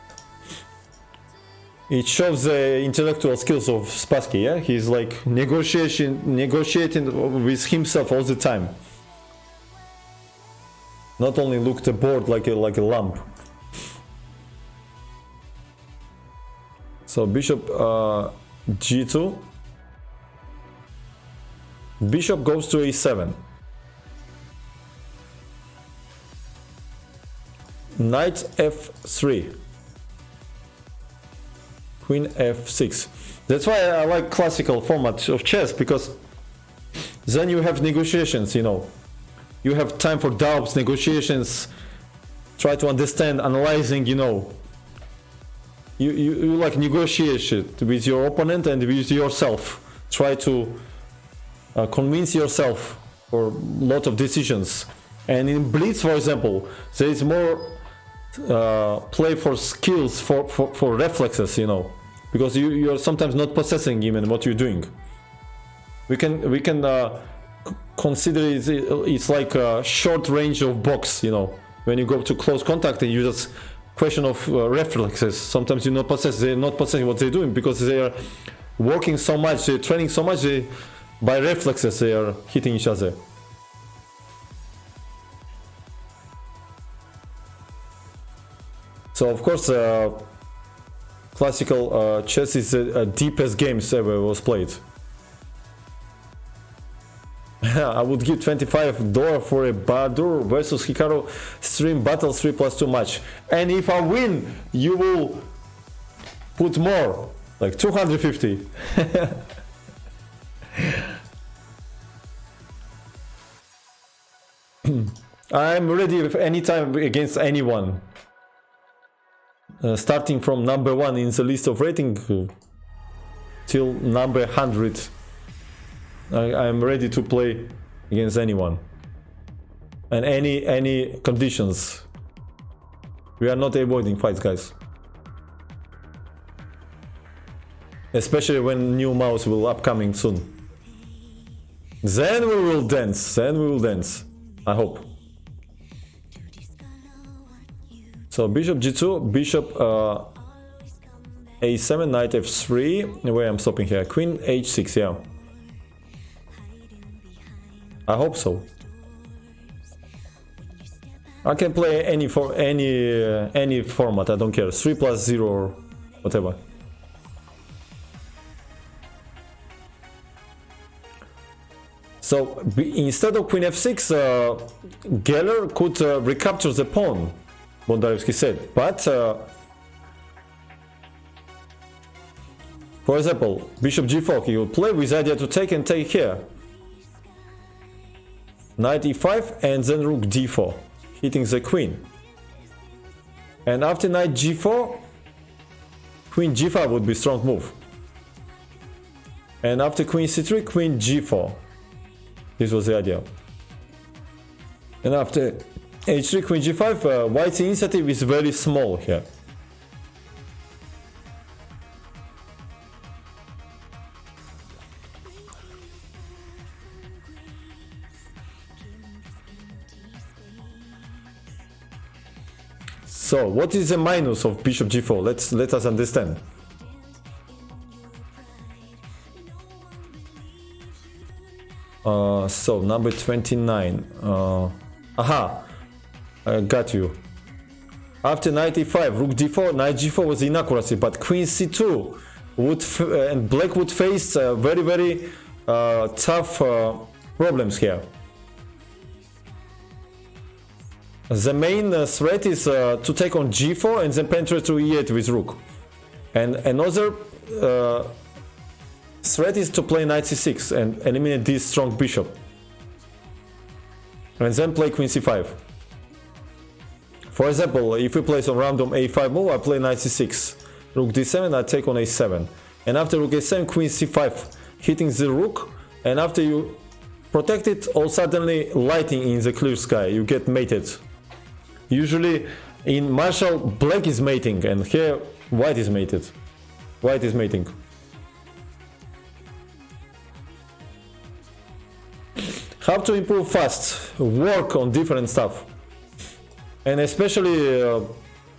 It shows the intellectual skills of Spassky, yeah? He's like negotiating with himself all the time. Not only look the board like a lamp. So bishop g2. Bishop goes to e7. Knight f3. queen f6. That's why I like classical format of chess, because then you have negotiations, you know. You have time for doubts, negotiations, try to understand, analyzing, you know. You like negotiate it with your opponent and with yourself. Try to convince yourself for a lot of decisions. And in Blitz, for example, there is more play for skills, for reflexes, you know, because you are sometimes not possessing even what you're doing. We can consider it's like a short range of box, you know. When you go to close contact and you just question of reflexes, sometimes they're not possessing what they're doing, because they are working so much, they're training so much, by reflexes they are hitting each other. So of course classical chess is the deepest games ever was played. I would give $25 for a Bahadur versus Hikaru stream battle 3+2 match. And if I win, you will put more, like 250. I'm ready anytime against anyone. Starting from number 1 in the list of rating till number 100. I'm ready to play against anyone and any conditions. We are not avoiding fights, guys, especially when new mouse will upcoming soon. Then we will dance, I hope. So bishop g2, bishop a7, knight f3, where I'm stopping here, queen h6, yeah. I hope so. I can play any format, I don't care, 3+0 or whatever. So instead of queen f6, Geller could recapture the pawn, Bondarevsky said, but for example, bishop g4, he would play with the idea to take and take here. Knight e5 and then rook d4, hitting the queen. And after knight g4, queen g5 would be strong move. And after queen c3, queen g4. This was the idea. And after h3, queen g5, white's initiative is very small here. So, what is the minus of bishop g4? Let us understand. So, number 29. Got you. After knight e5, rook d4, knight g4 was inaccuracy, but queen c2 would and black would face very tough problems here. The main threat is to take on g4 and then penetrate to e8 with rook. And another threat is to play knight c6 and eliminate this strong bishop. And then play queen c5. For example, if we play some random a5 move, I play knight c6. Rook d7, I take on a7. And after rook a7, queen c5, hitting the rook. And after you protect it, all suddenly lighting in the clear sky, you get mated. Usually in Marshall, black is mating, and here white is mated. White is mating. How to improve fast? Work on different stuff. And especially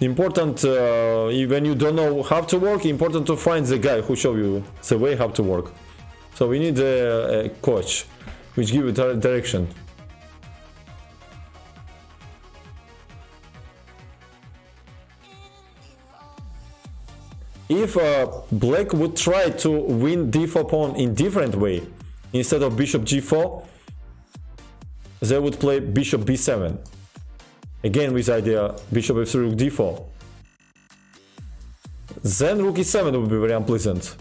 important when you don't know how to work, important to find the guy who show you the way how to work. So we need a coach which give you direction. If black would try to win d4 pawn in different way, instead of bishop g4, they would play bishop b7. Again with idea bishop f3 rook d4. Then rook e7 would be very unpleasant.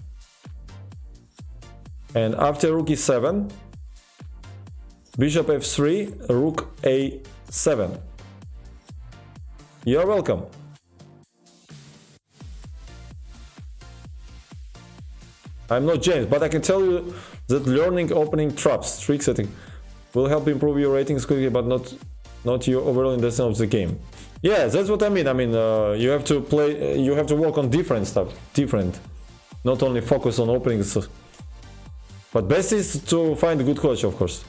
And after rook e7, bishop f3, rook a7. You're welcome. I'm not James, but I can tell you that learning opening traps, trick setting, will help improve your ratings quickly, but not your overall understanding of the game. Yeah, that's what I mean. I mean, you have to play, you have to work on different stuff, not only focus on openings. But best is to find a good coach, of course.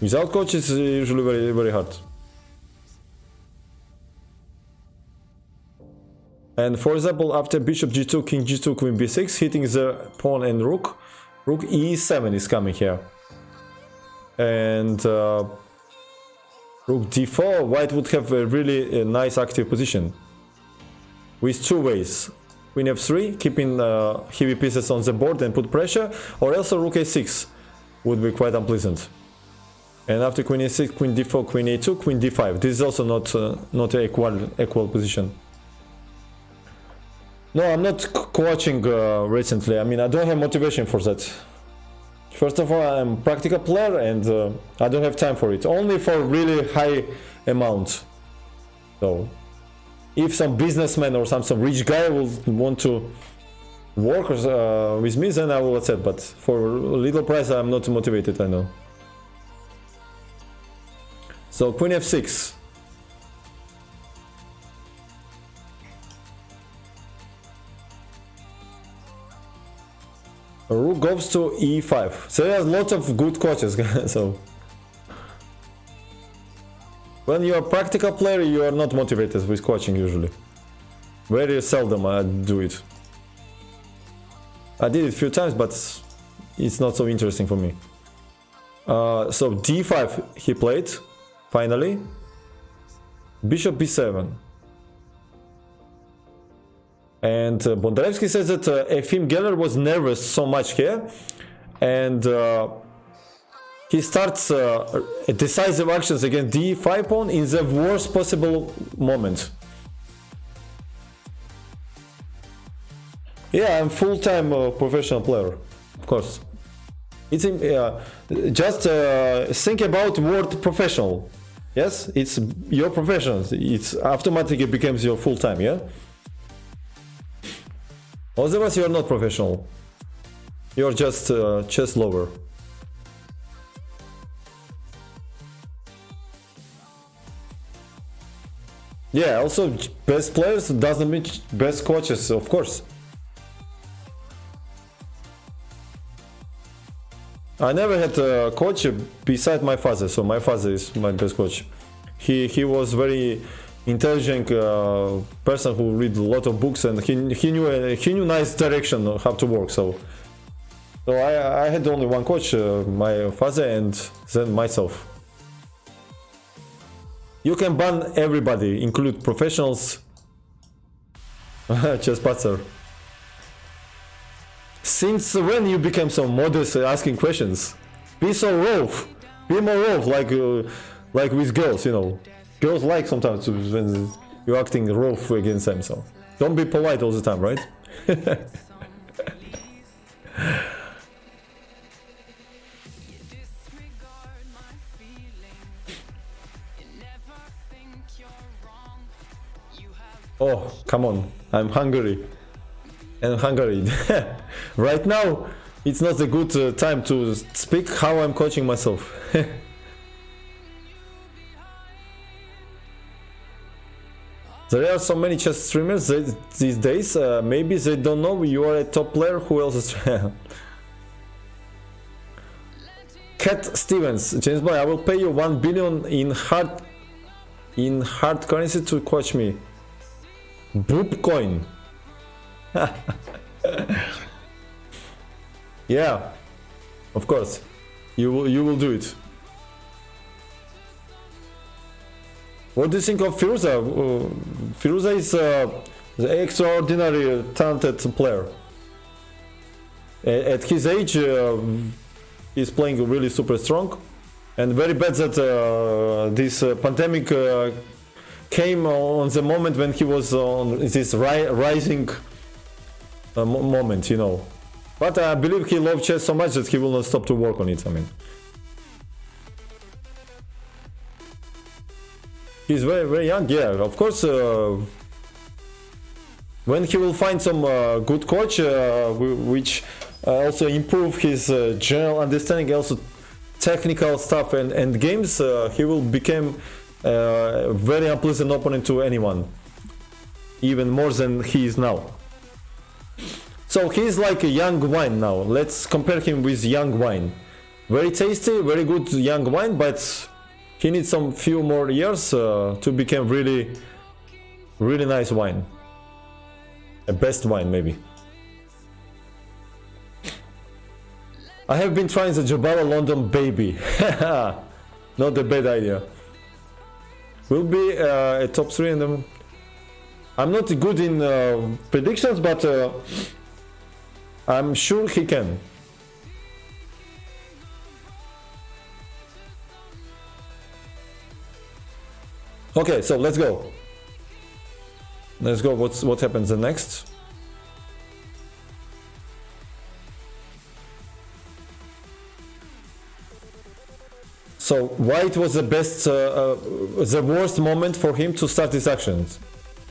Without coach, it's usually very, very hard. And for example, after bishop g2, king g2, queen b6, hitting the pawn and rook, rook e7 is coming here. And rook d4, white would have a really nice active position. With two ways. Queen f3, keeping heavy pieces on the board and put pressure, or else rook a6 would be quite unpleasant. And after queen a6, queen d4, queen a2, queen d5. This is also not an equal position. No, I'm not coaching recently. I mean, I don't have motivation for that. First of all, I'm a practical player and I don't have time for it. Only for really high amount. So, if some businessman or some rich guy will want to work with me, then I will accept. But for a little price, I'm not motivated, I know. So, queen f6. Rook goes to e5. So there's lots of good coaches. So when you're a practical player, you are not motivated with coaching usually. Very seldom I do it. I did it a few times, but it's not so interesting for me. So d5 he played, finally. Bishop b7. And Bondarevsky says that Efim Geller was nervous so much here, and he starts decisive actions against d5 pawn in the worst possible moment. Yeah, I'm full-time professional player, of course. It's just think about word professional. Yes, it's your profession. It's automatically becomes your full-time. Yeah. Otherwise, you're not professional. You're just chess lover. Yeah, also best players doesn't mean best coaches, of course. I never had a coach beside my father, so my father is my best coach. He was very intelligent person who read a lot of books, and he knew nice direction on how to work. So I had only one coach, my father, and then myself. You can ban everybody, include professionals. Chess patzer. Since when you became so modest asking questions? Be so rough. Be more rough, like with girls, you know. Girls like sometimes when you're acting rough against them, so don't be polite all the time, right? Oh, come on, I'm hungry. And Hungary. Right now, it's not a good time to speak how I'm coaching myself. There are so many chess streamers these days, maybe they don't know you are a top player. Who else is Cat Stevens, James Boy, I will pay you 1 billion in hard currency to coach me. Boop coin. Yeah, of course, you will do it. What do you think of Firuza? Firuza is the extraordinary talented player. At his age, he's playing really super strong. And very bad that this pandemic came on the moment when he was on this rising moment, you know. But I believe he loved chess so much that he will not stop to work on it, I mean. He's very, very young, yeah, of course. When he will find some good coach, which also improve his general understanding, also technical stuff and games, he will become a very unpleasant opponent to anyone, even more than he is now. So he's like a young wine now. Let's compare him with young wine. Very tasty, very good young wine, but he needs some few more years to become really, really nice wine. A best wine, maybe. I have been trying the Jabala London Baby. Not a bad idea. Will be a top 3 in them. I'm not good in predictions, but I'm sure he can. Okay, so let's go. Let's go. What happens the next? So white was the best, the worst moment for him to start his actions.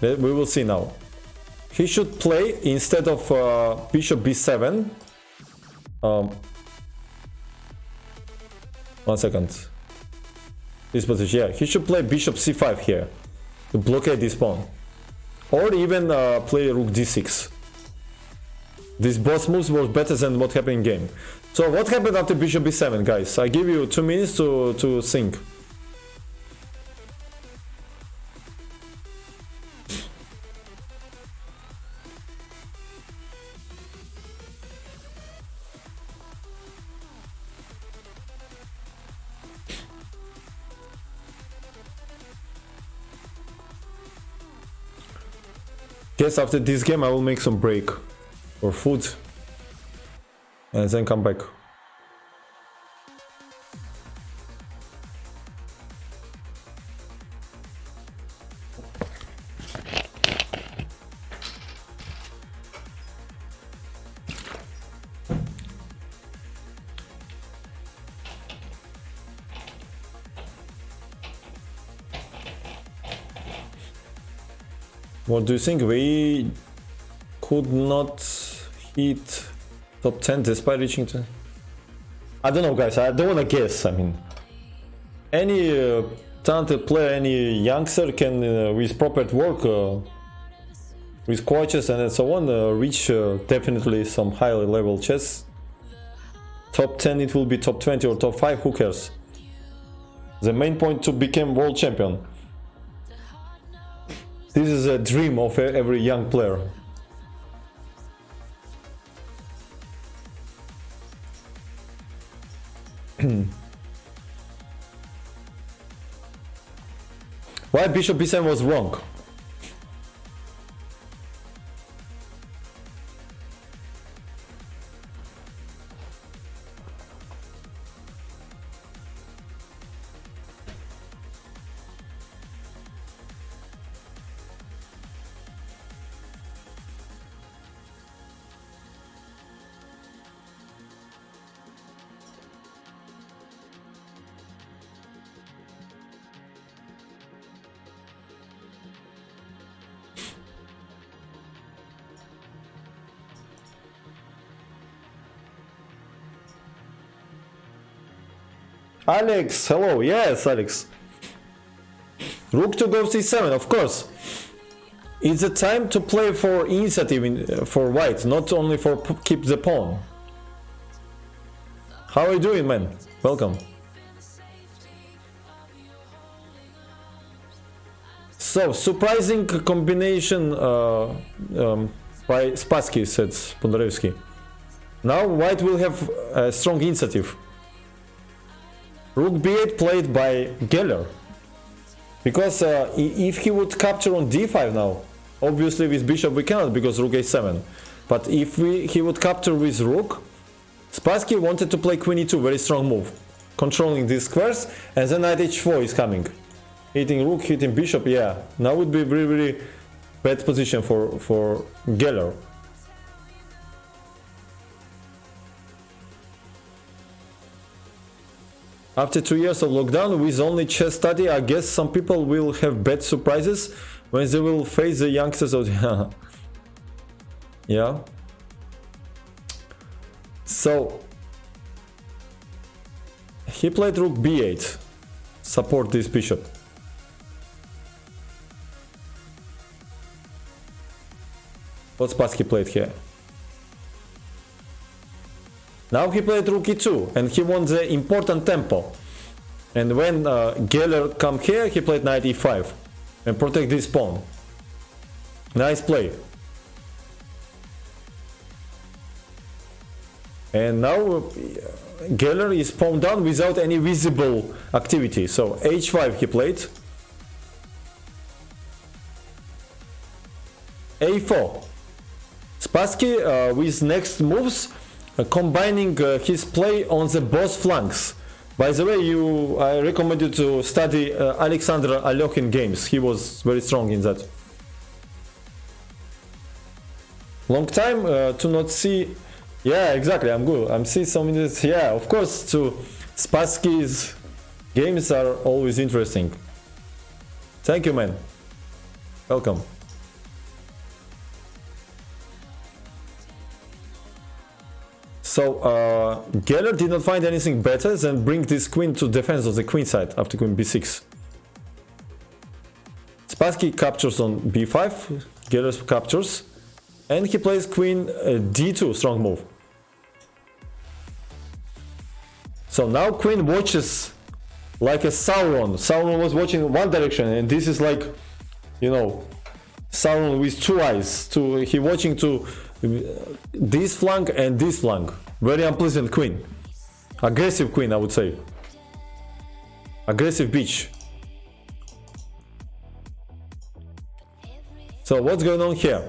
We will see now. He should play instead of bishop b7. 1 second. This position, yeah. He should play bishop c5 here to blockade this pawn, or even play rook d6. These both moves were better than what happened in game. So what happened after bishop b7, guys? I give you 2 minutes to think. Guess after this game I will make some break for food and then come back. What do you think? We could not hit top 10 despite reaching 10. I don't know, guys. I don't want to guess. I mean, any talented player, any youngster can, with proper work, with coaches and so on, reach definitely some high level chess. Top 10, it will be top 20 or top 5, who cares? The main point to become world champion. This is a dream of every young player. Why bishop b7 was wrong? Alex, hello. Yes, Alex. Rook to go c7, of course. It's a time to play for initiative for white, not only for keep the pawn. How are you doing, man? Welcome. So, surprising combination by Spassky, said Pondarevsky. Now white will have a strong initiative. Rook b8 played by Geller. Because if he would capture on d5 now, obviously with bishop we cannot because rook a7. But if he would capture with rook, Spassky wanted to play queen e2, very strong move. controlling these squares, and then knight h4 is coming. Hitting rook, hitting bishop, yeah. Now would be very, very bad position for Geller. After 2 years of lockdown with only chess study, I guess some people will have bad surprises when they will face the youngsters of the yeah. So he played rook b8, support this bishop. What Spassky played here? Now he played rook e2 and he won the important tempo. And when Geller come here, he played knight e5 and protect this pawn. Nice play. And now Geller is pawn down without any visible activity. So h5 he played. a4. Spassky with next moves combining his play on the both flanks. By the way, I recommend you to study Alexander Alekhin games. He was very strong in that. Long time to not see. Yeah, exactly. I'm good. I'm seeing some minutes. Yeah, of course. To Spassky's games are always interesting. Thank you, man. Welcome. So Geller did not find anything better than bring this queen to defense of the queen side after queen b6. Spassky captures on b5, Geller captures, and he plays queen d2, strong move. So now queen watches like a Sauron. Sauron was watching one direction, and this is like, you know, Sauron with two eyes. He watching to this flank and this flank. Very unpleasant queen. Aggressive queen, I would say. Aggressive bitch. So what's going on here?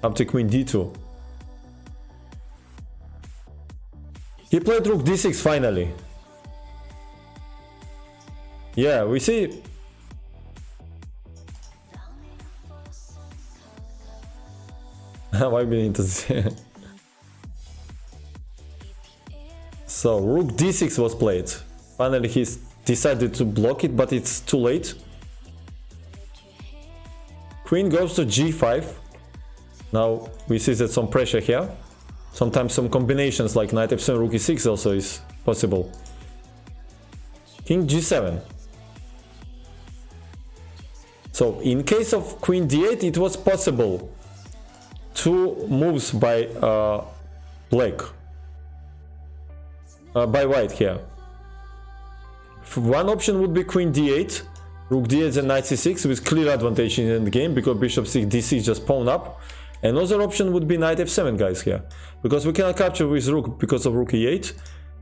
After queen d2. He played rook d6 finally. Yeah, we see. Why be into this? So rook d6 was played. Finally he decided to block it, but it's too late. Queen goes to g5. Now we see that some pressure here. Sometimes some combinations like knight f7, rook e6 also is possible. King g7. So in case of queen d8 it was possible. Two moves by black. By white here. One option would be queen d8, rook d8 and knight c6 with clear advantage in the game because bishop d6 just pawn up. Another option would be knight f7, guys, here, because we cannot capture with rook because of rook e8.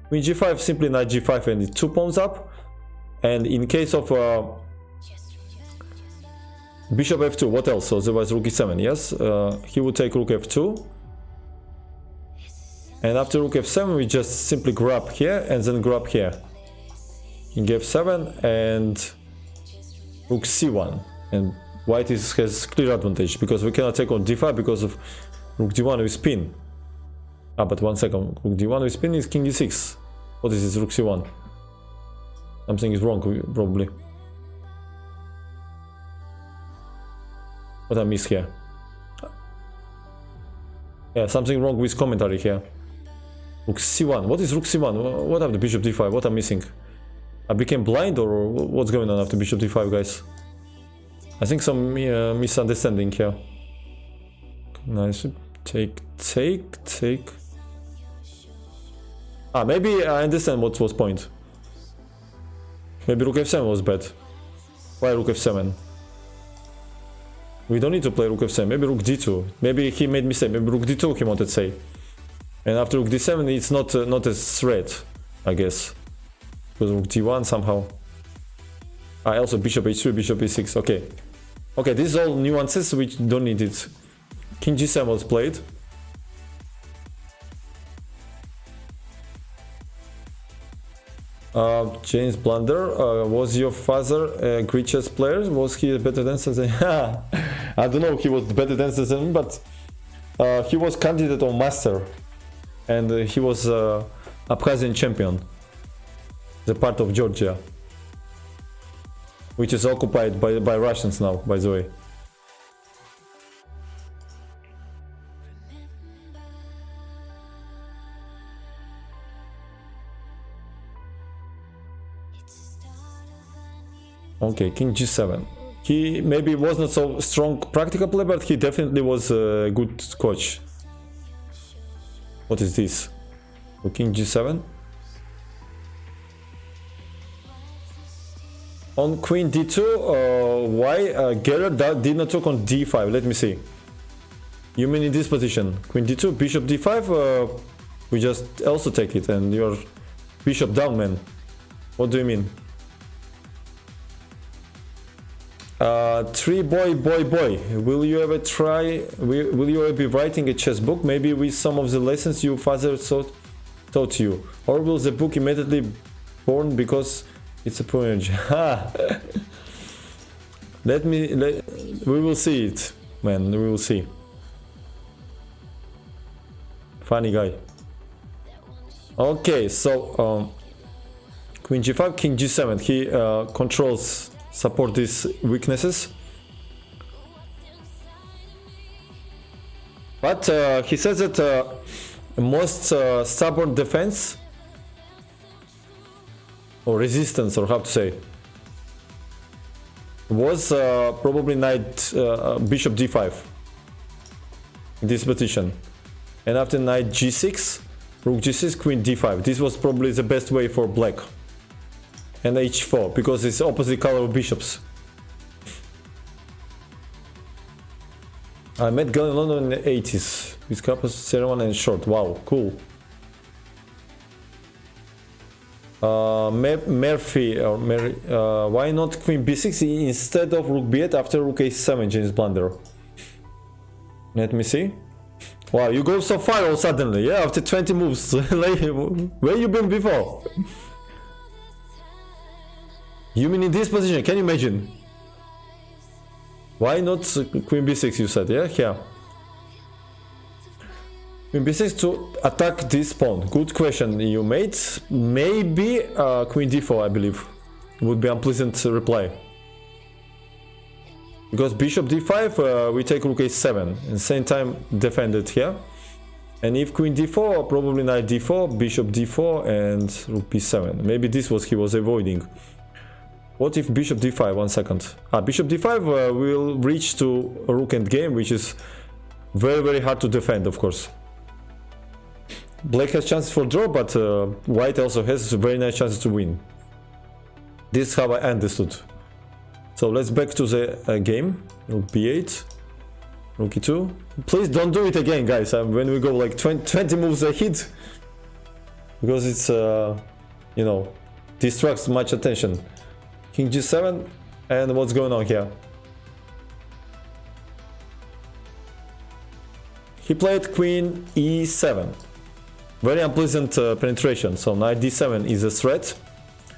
Queen g5, simply knight g5 and it's two pawns up. And in case of bishop f2, what else? So there was rook e7, yes, he would take rook f2. And after rook f7 we just simply grab here and then grab here. King f7 and rook c1, and white has clear advantage because we cannot take on d5 because of rook d1 with spin. But 1 second, rook d1 with spin is king e6. What is this, rook c1? Something is wrong probably. What I miss here? Yeah, something wrong with commentary here. Rook c1. What is rook c1? What after bishop d5? What I'm missing? I became blind or what's going on after bishop d5, guys? I think some misunderstanding here. Nice. Take. Maybe I understand what was point. Maybe rook f7 was bad. Why rook f7? We don't need to play rook f7. Maybe rook d2. Maybe he made mistake. Maybe rook d2 he wanted to say. And after rook d7 it's not a threat, I guess. Because rook d1 somehow. Also bishop h3, bishop e6. Okay, these are all nuances which don't need it. King g7 was played. James Blunder, was your father a great chess player? Was he a better dancer than I don't know if he was better dancer than me, but he was candidate on master, and he was Abkhazian champion, the part of Georgia, which is occupied by Russians now, by the way. Okay, King G7. He maybe was not so strong practical player, but he definitely was a good coach. What is this? So King G7. On Queen D2, why Gerard did not took on D5? Let me see. You mean in this position? Queen D2, Bishop D5? We just also take it and you're Bishop down, man. What do you mean? Tree boy. Will you ever try? Will you ever be writing a chess book? Maybe with some of the lessons your father taught you, or will the book immediately born because it's a poem? We will see it, man. We will see. Funny guy. Okay, so Queen G5, King G7. He controls. Support these weaknesses, but he says that most stubborn defense or resistance, or how to say, was probably knight Bishop D5 in this position, and after knight G6, Rook G6, Queen D5. This was probably the best way for black. And H4, because it's opposite color of bishops. I met Galen in London in the 80s with couples, ceremony and short. Wow, cool. Murphy or Mary, why not Queen B6 instead of Rook B8 after Rook A7, James Blunder? Let me see. Wow, you go so far all suddenly, yeah, after 20 moves. Where you been before? You mean in this position? Can you imagine? Why not Queen B6? You said, yeah, here. Queen B6 to attack this pawn. Good question you made. Maybe Queen D4, I believe, would be unpleasant reply. Because Bishop D5, we take Rook A7, and same time defend it here. And if Queen D4, probably Knight D4, Bishop D4, and Rook B7. Maybe this was he was avoiding. What if Bishop D5? 1 second. Bishop D5 will reach to Rook endgame, which is very hard to defend, of course. Black has chances for draw, but White also has very nice chances to win. This is how I understood. So let's back to the game. Rook B8, Rook E2. Please don't do it again, guys. When we go like 20 moves ahead, because it's you know, distracts much attention. King G7, and what's going on here? He played Queen E7. Very unpleasant penetration. So Knight D7 is a threat,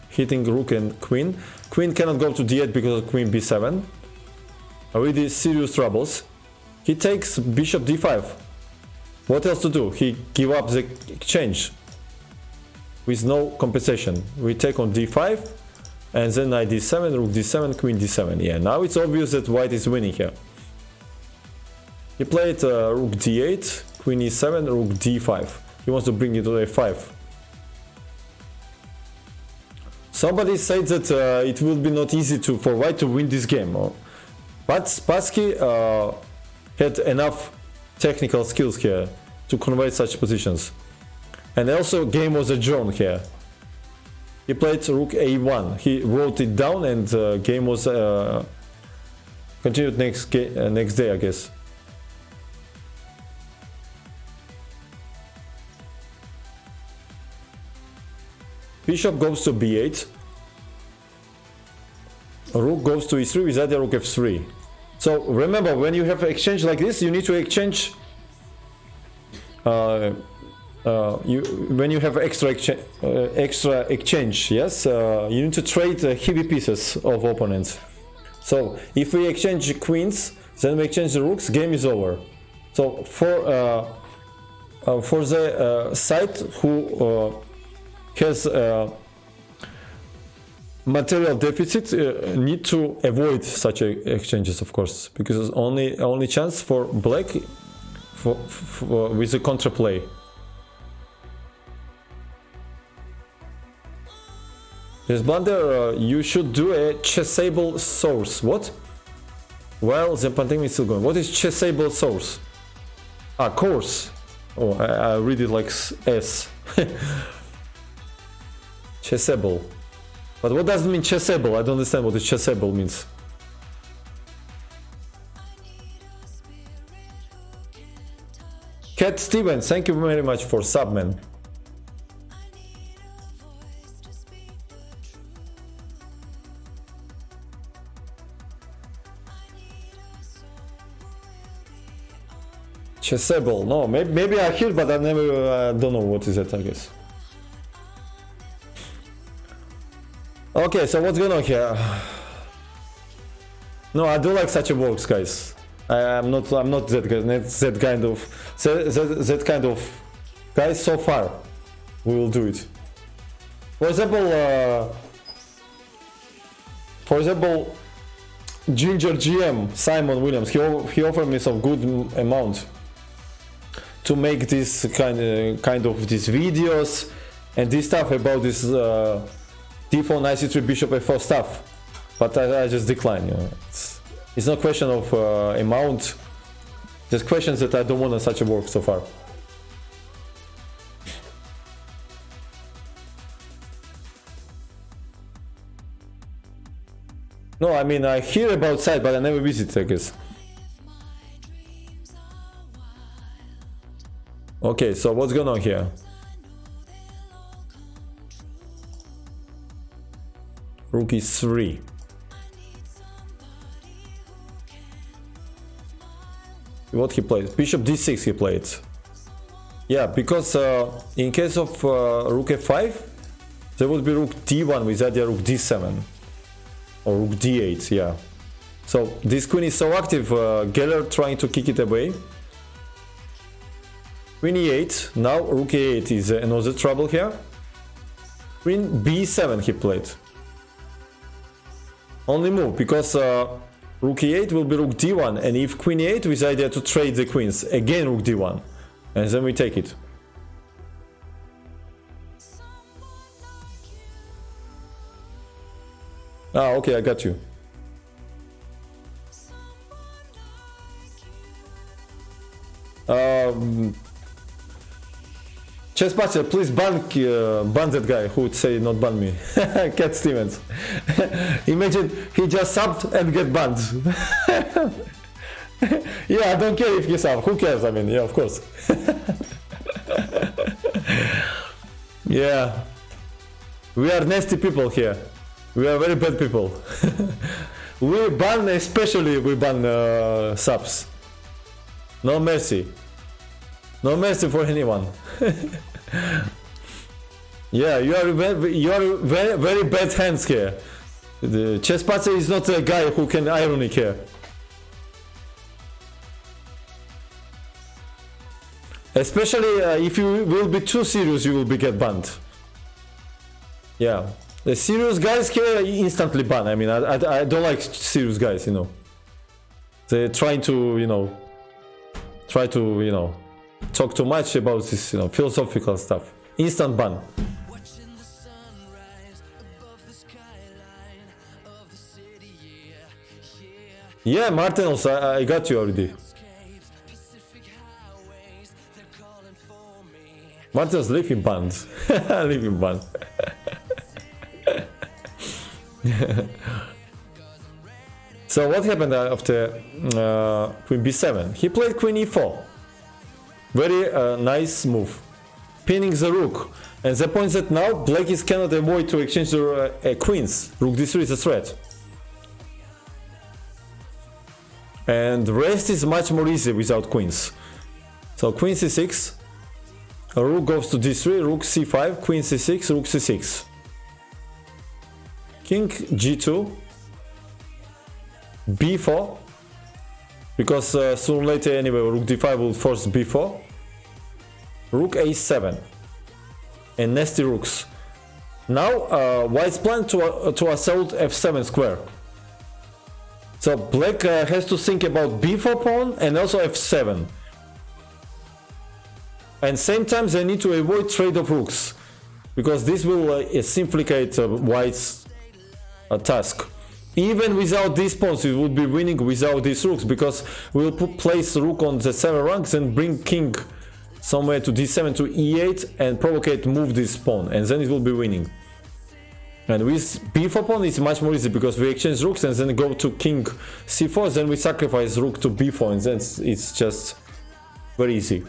hitting Rook and Queen. Queen cannot go to D8 because of Queen B7. Already serious troubles. He takes Bishop D5. What else to do? He give up the exchange with no compensation. We take on D5. And then Knight D7, Rook D7, Queen D7. Yeah, now it's obvious that White is winning here. He played Rook D8, Queen E7, Rook D5. He wants to bring it to A5. Somebody said that it will be not easy for White to win this game. But Spassky had enough technical skills here to convert such positions. And also game was adjourned here. He played Rook A1. He wrote it down, and game was continued next day, I guess. Bishop goes to B8. Rook goes to E3 with idea Rook F3. So remember, when you have an exchange like this, you need to exchange when you have extra exchange, yes, you need to trade heavy pieces of opponents. So if we exchange queens, then we exchange the rooks, game is over. So for the side who has material deficit, need to avoid such exchanges, of course, because it's only chance for black with the counterplay. Yes, blunder, you should do a chessable source. What? Well, the pandemic is still going. What is chessable source? Ah, course. Oh, I read it like S. Chessable. But what does it mean chessable? I don't understand what chessable means. Cat Steven, thank you very much for sub, man. Chessable. No, maybe I heard, but I never. Don't know what is that, I guess. Okay, so what's going on here? No, I don't like such a works, guys. I'm not that guy. That kind of guys. So far, we will do it. For example, Ginger GM Simon Williams. He offered me some good amount to make this kind of these videos and this stuff about this d4 knight c3 bishop f4 stuff, but I just decline. You know, it's not question of amount, just questions that I don't want such a work so far. No, I mean I hear about site, but I never visit, I guess. Okay, so what's going on here? Rook e3. What he played? Bishop d6 he played. Yeah, because in case of rook f5, there would be rook d1 with idea rook d7. Or rook d8, yeah. So this queen is so active, Geller trying to kick it away. Queen e8, now rook e8 is another trouble here. Queen b7 he played. Only move, because rook e8 will be rook d1, and if queen e8 with idea to trade the queens, again rook d1, and then we take it. Ah, okay, I got you. Chess Patcher, please ban that guy who would say not ban me. Cat Stevens. Imagine he just subbed and get banned. Yeah, I don't care if he sub. Who cares? I mean, yeah, of course. Yeah. We are nasty people here. We are very bad people. We ban, especially we ban subs. No mercy. No mercy for anyone. Yeah, you are very, very bad hands here. The chess patzer is not a guy who can irony here. Especially if you will be too serious, you will be get banned. Yeah, the serious guys here instantly ban. I mean, I don't like serious guys, you know. They're trying to, you know, talk too much about this, you know, philosophical stuff. Instant ban. Yeah, Martinus, I got you already. Martinus, leave him banned. Leave him banned. So what happened after queen b7? He played queen e4. Very nice move, pinning the rook, and the point that now black cannot avoid to exchange the queens. Rook d3 is a threat, and the rest is much more easy without queens. So queen c6, Rook goes to d3, rook c5, queen c6, rook c6. King g2, b4, because sooner or later anyway rook d5 will force b4. Rook a7, and nasty rooks. Now white's plan to assault f7 square. So black has to think about b4 pawn and also f7. And same time they need to avoid trade of rooks, because this will simplify white's task. Even without these pawns, we would be winning without these rooks, because we will place rook on the 7 ranks and bring king somewhere to d7 to e8 and provocate move this pawn, and then it will be winning. And with b4 pawn it's much more easy, because we exchange rooks and then go to king c4, then we sacrifice rook to b4, and then it's just very easy.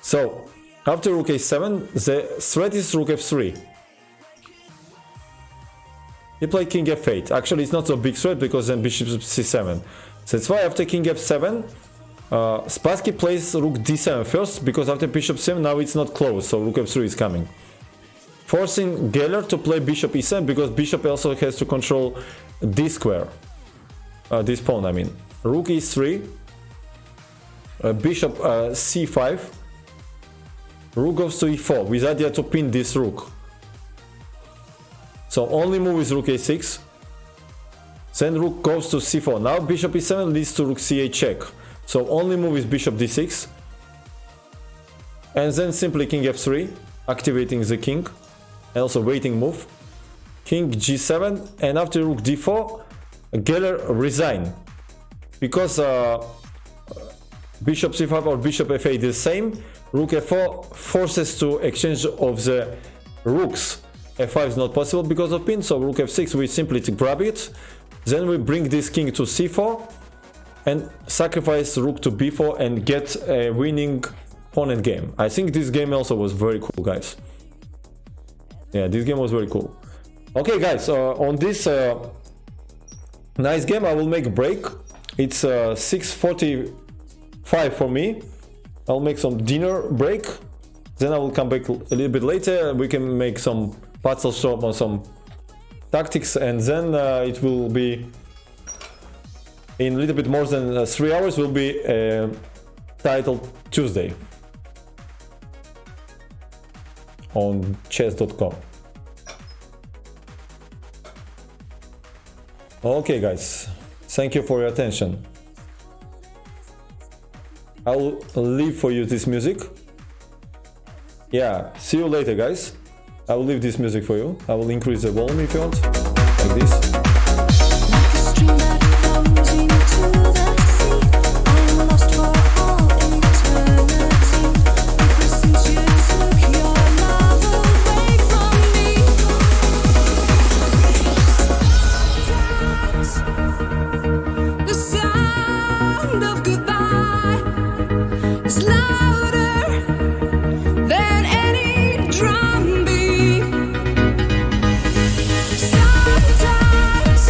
So, after rook a7, the threat is rook f3. He played king f8. Actually, it's not so big threat, because then bishop c7. So that's why after king f7, Spassky plays rook d7 first, because after bishop c7 now it's not close, so rook f3 is coming. Forcing Geller to play bishop e7, because bishop also has to control this square. This pawn, I mean. Rook e3, bishop c5, rook goes to e4, with idea to pin this rook. So only move is rook a6, then rook goes to c4. Now bishop e7 leads to rook c8 check. So only move is bishop d6, and then simply king f3, activating the king, and also waiting move. King g7, and after rook d4, Geller resign, because bishop c5 or bishop f8 is the same. Rook f4 forces to exchange of the rooks. f5 is not possible because of pin, so rook f6 we simply grab it. Then we bring this king to c4 and sacrifice rook to b4 and get a winning pawn and game. I think this game also was very cool, guys. Yeah, this game was very cool. Okay, guys, on this nice game I will make a break. It's 6:45 for me. I'll make some dinner break, then I will come back a little bit later. We can make some puzzle shop on some tactics, and then it will be in a little bit more than 3 hours will be titled Tuesday on chess.com. Okay, guys, thank you for your attention. I will leave for you this music. Yeah, see you later, guys. I will leave this music for you. I will increase the volume if you want, like this. Sometimes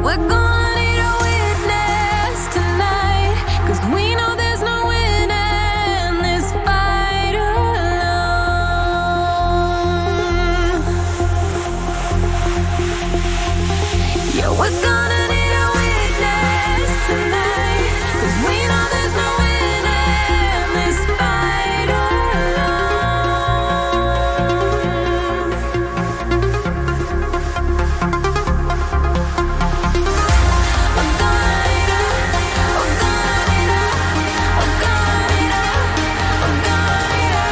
we're gonna need a witness tonight, 'cause we know there's no winning this fight alone. Yeah, we're gonna need a witness tonight, 'cause we know there's no winning this fight alone. We're gonna need a, we're gonna need a, we're gonna need a, we're gonna need a, we're gonna need a.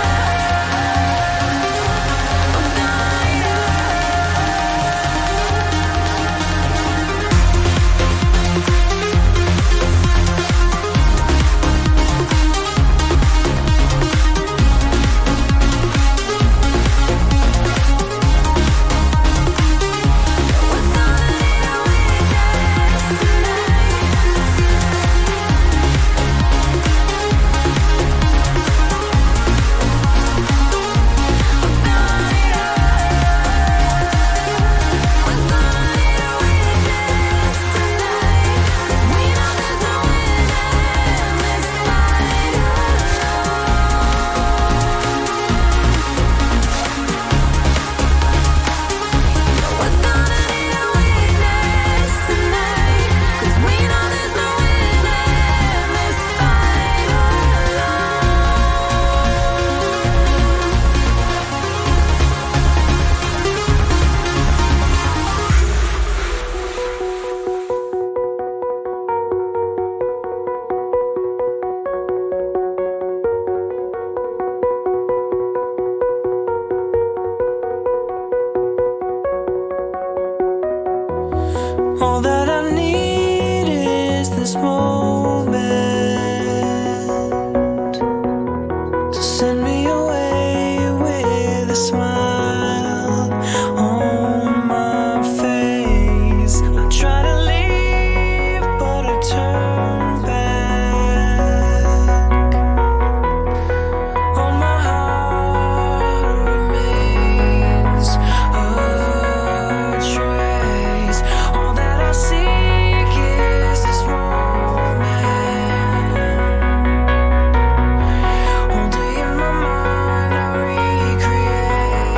All that I need is this moment to send me away with a smile on my face. I try to leave, but I turn back. On my heart remains a trace. All that I seek is this moment. All day in my mind I recreate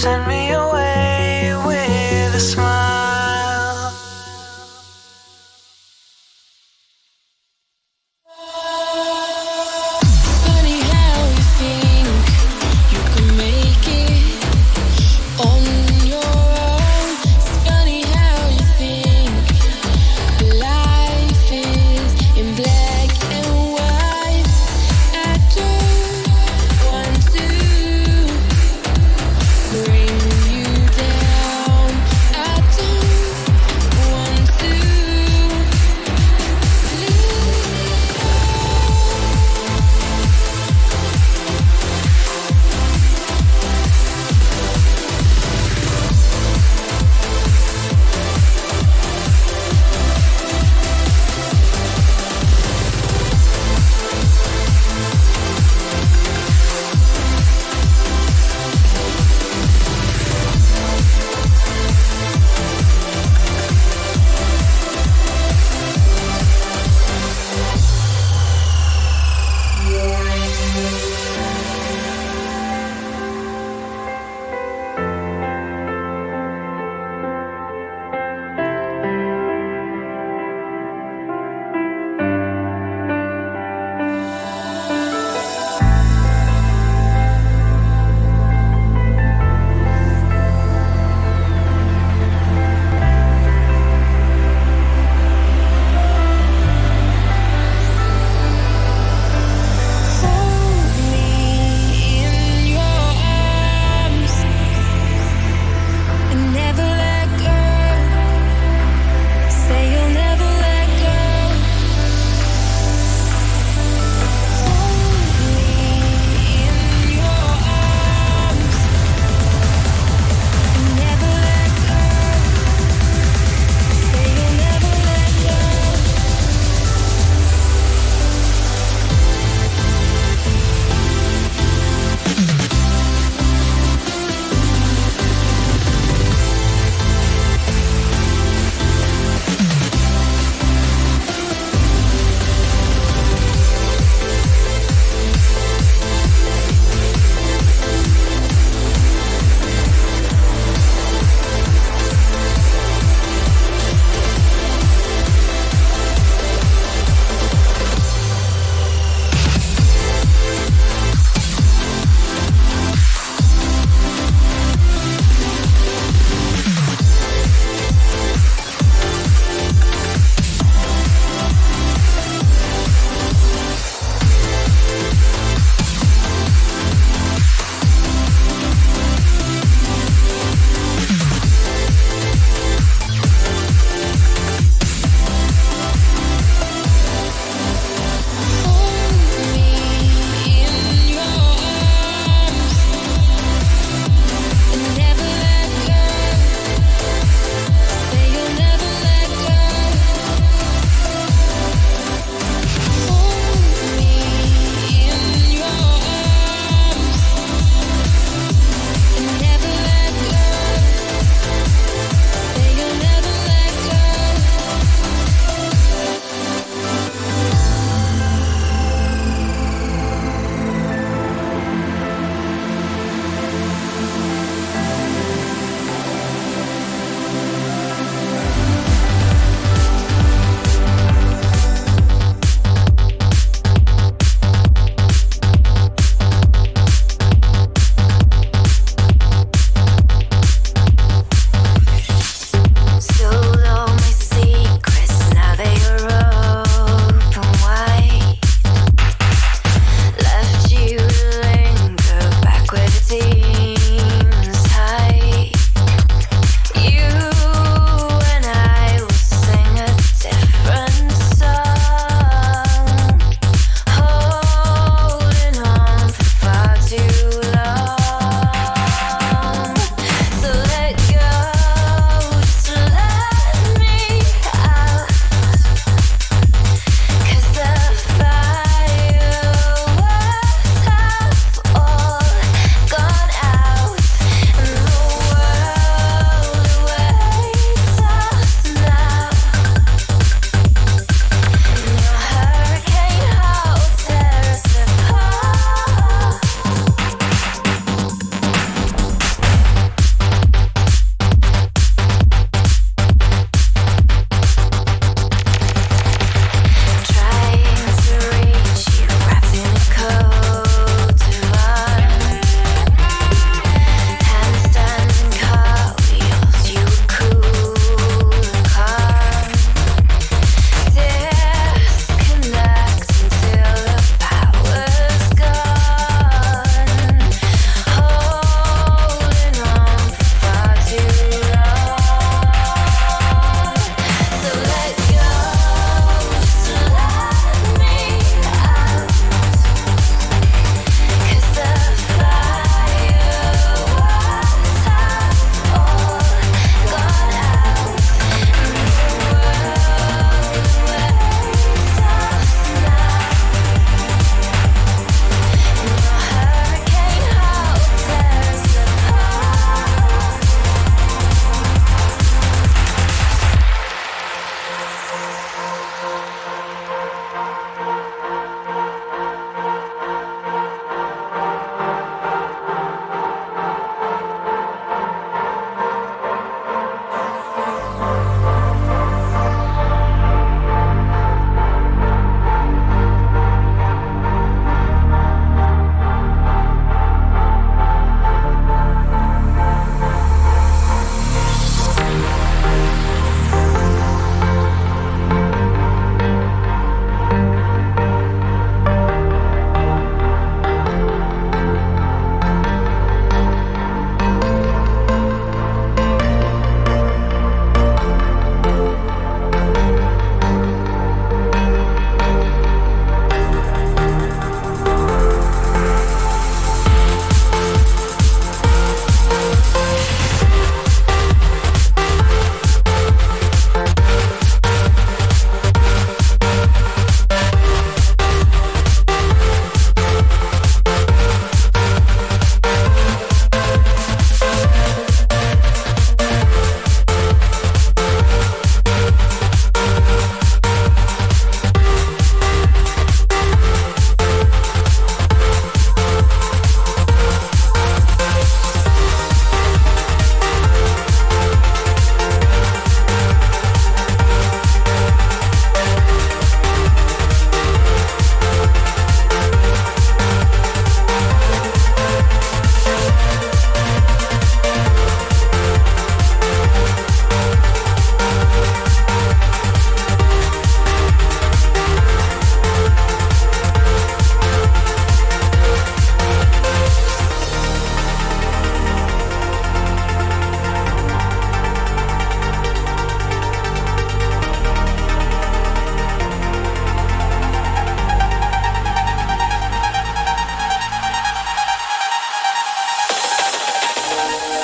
send me away with a smile. Funny how you think you can make it on your own. It's funny how you think life is in black and white. I don't want to bring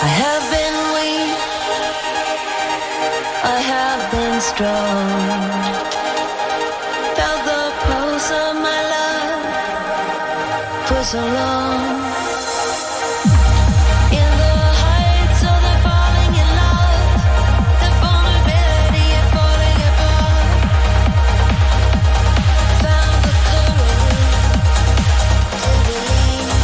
I have been weak, I have been strong. Felt the pulse of my love for so long. In the heights of the falling in love, the vulnerability of falling apart. Found the courage to believe.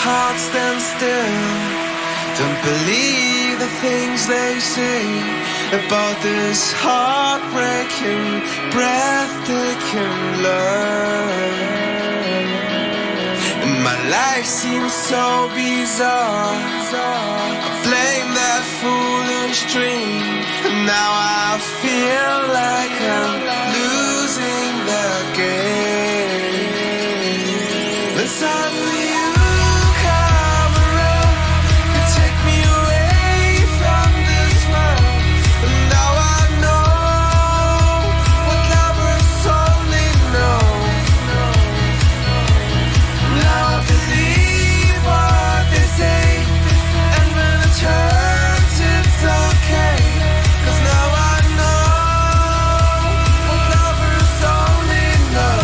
heart stand still. Don't believe the things they say about this heartbreaking, breathtaking love. And my life seems so bizarre. I blame that foolish dream, and now I feel like I'm losing the game. But suddenly you come around, you take me away from this world, and now I know what lovers only know. Now I believe what they say, and when it turns it's okay, 'cause now I know what lovers only know.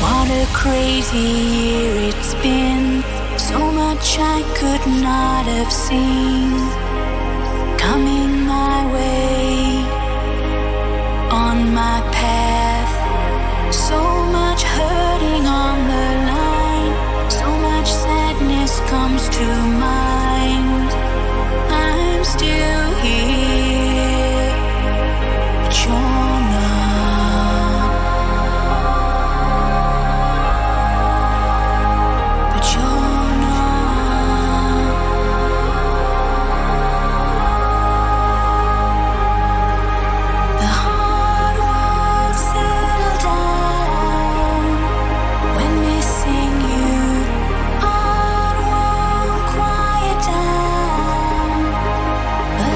What a crazy year it's been. So much I could not have seen coming my way on my path. So much hurting on the line. So much sadness comes to mind. I'm still here, but you're not. But you're not. The heart won't settle down when missing you. Heart won't quiet down. The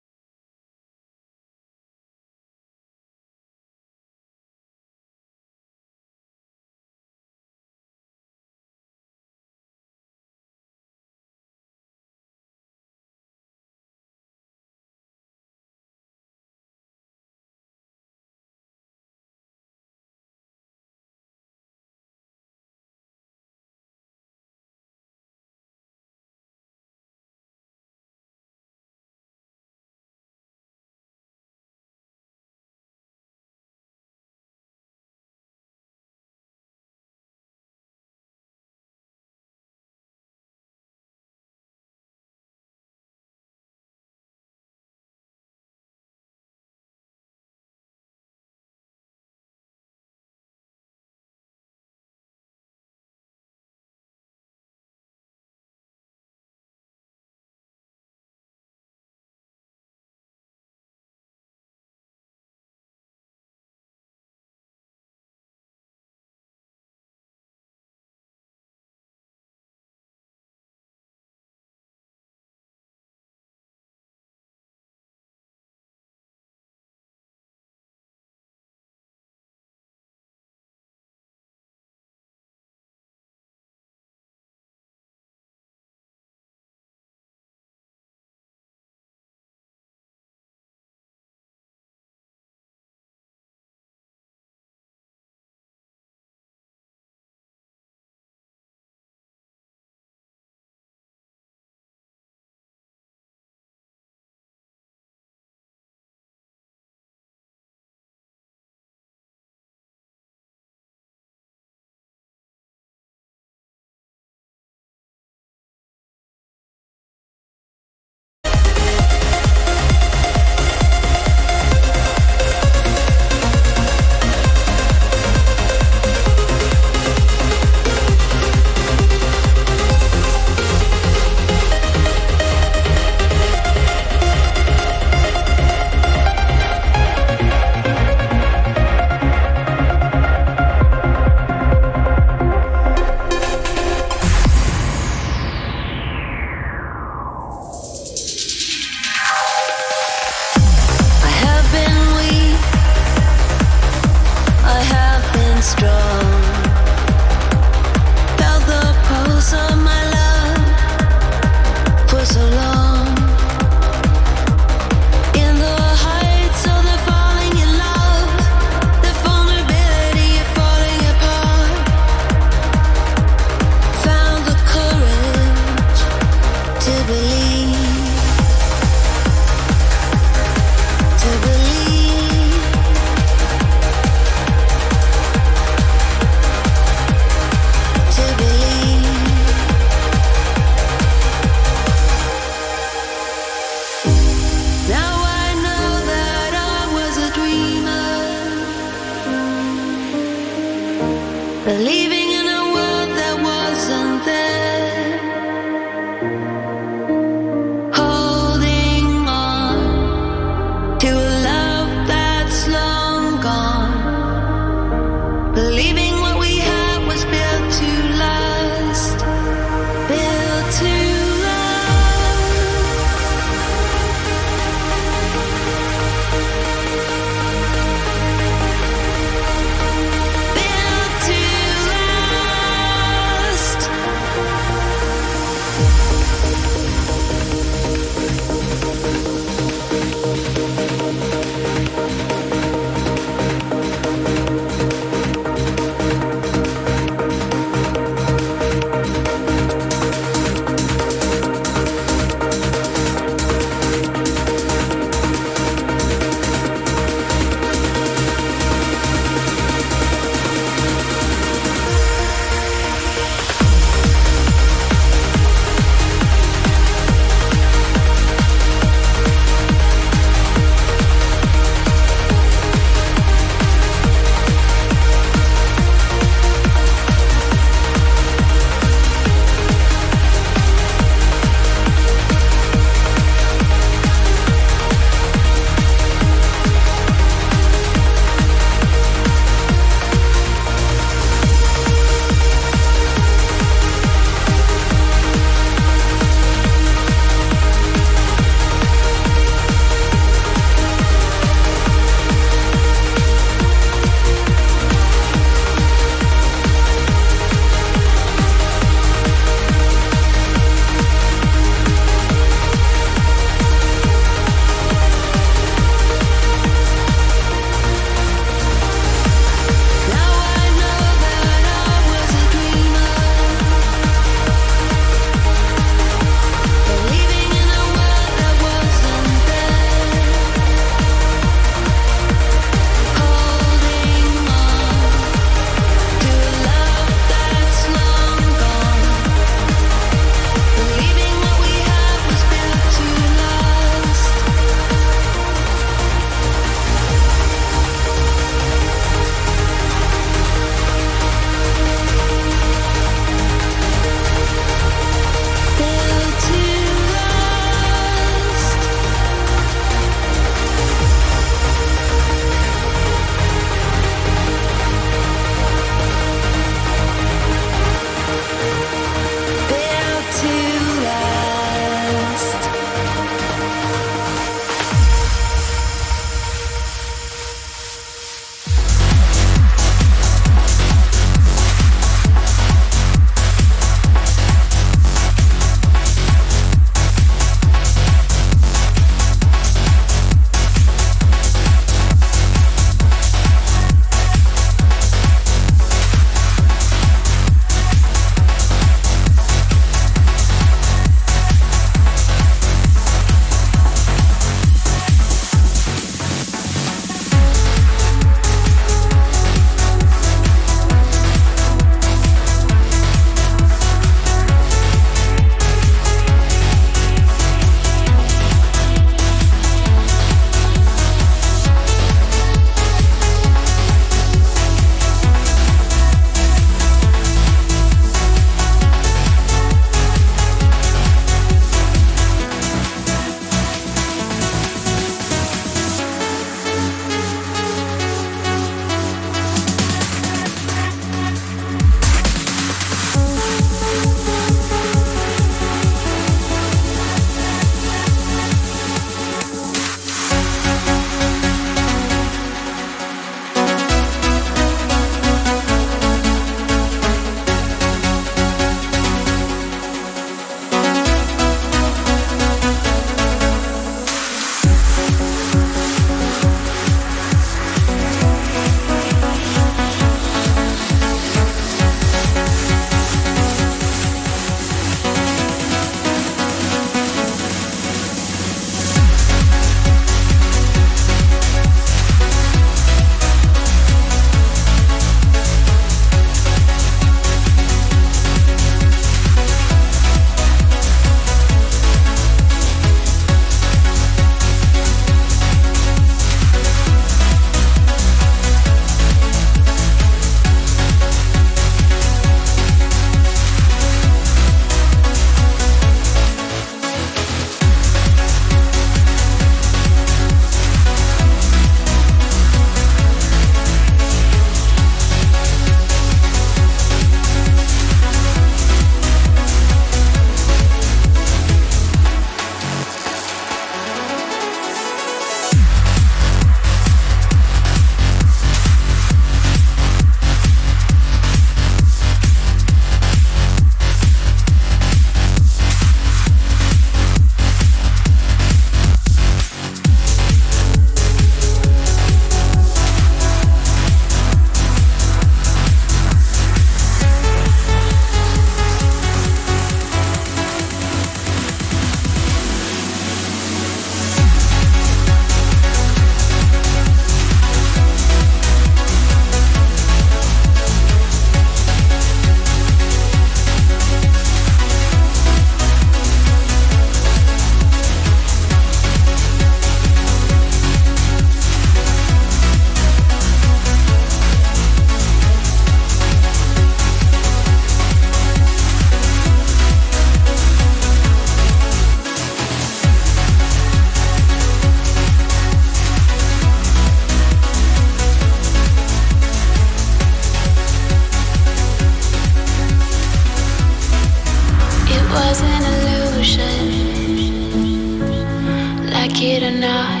Like it or not,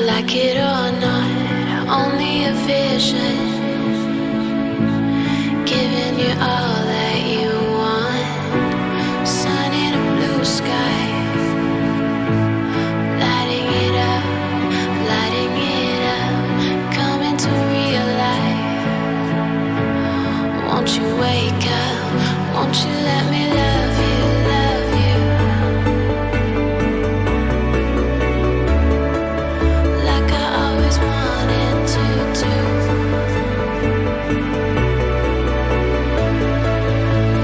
like it or not, only a vision, giving you all that you want. Sun in a blue sky, lighting it up, coming to real life. Won't you wake up, won't you let me love you, love you, like I always wanted to do.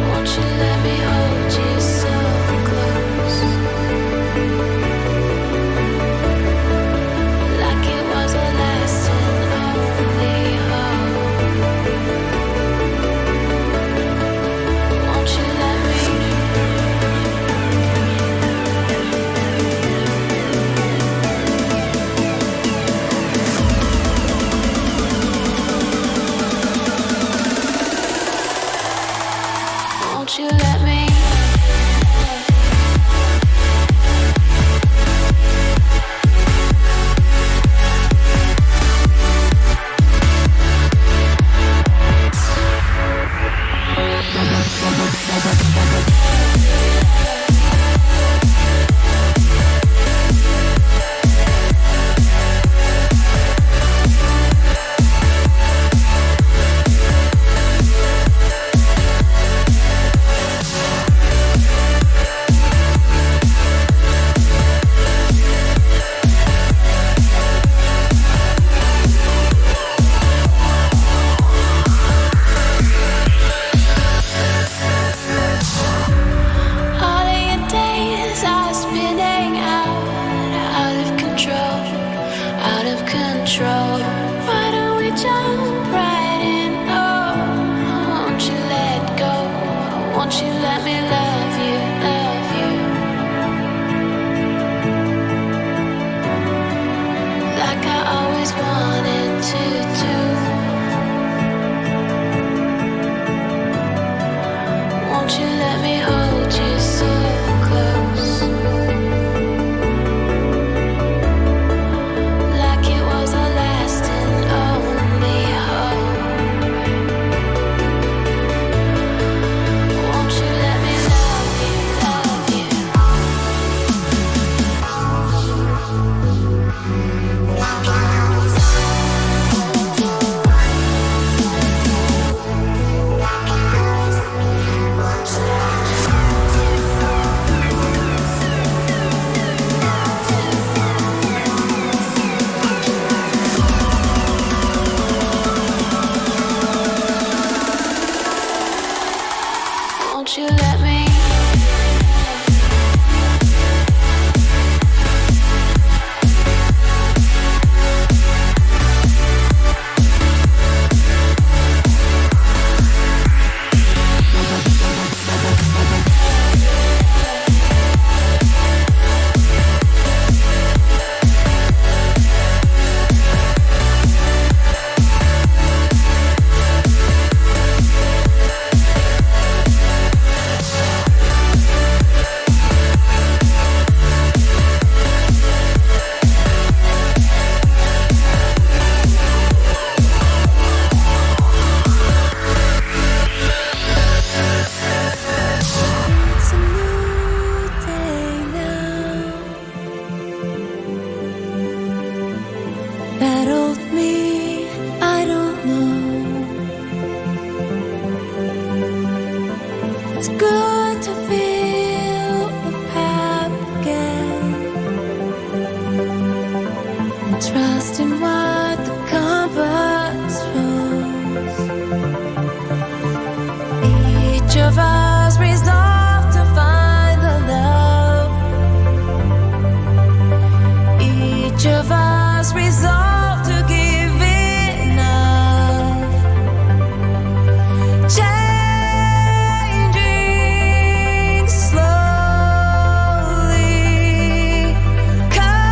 Won't you let me hold you so close, like it was our last and only hope. Won't you let me? Won't you let me? All of your days are spinning out of control, out of control. Why don't we jump right in? Oh, won't you let go? Won't you let me love you, love you, like I always wanted to do? Won't you let me hold you so close, like it was our last and only hope? Won't you let me love you, love you? Won't you let me? It's a new day now. That old me, I don't know. It's good to feel the path again, and trust in what the compass shows. Each of us resolved to find the love. Each of us resolved to give enough. Changing slowly, colors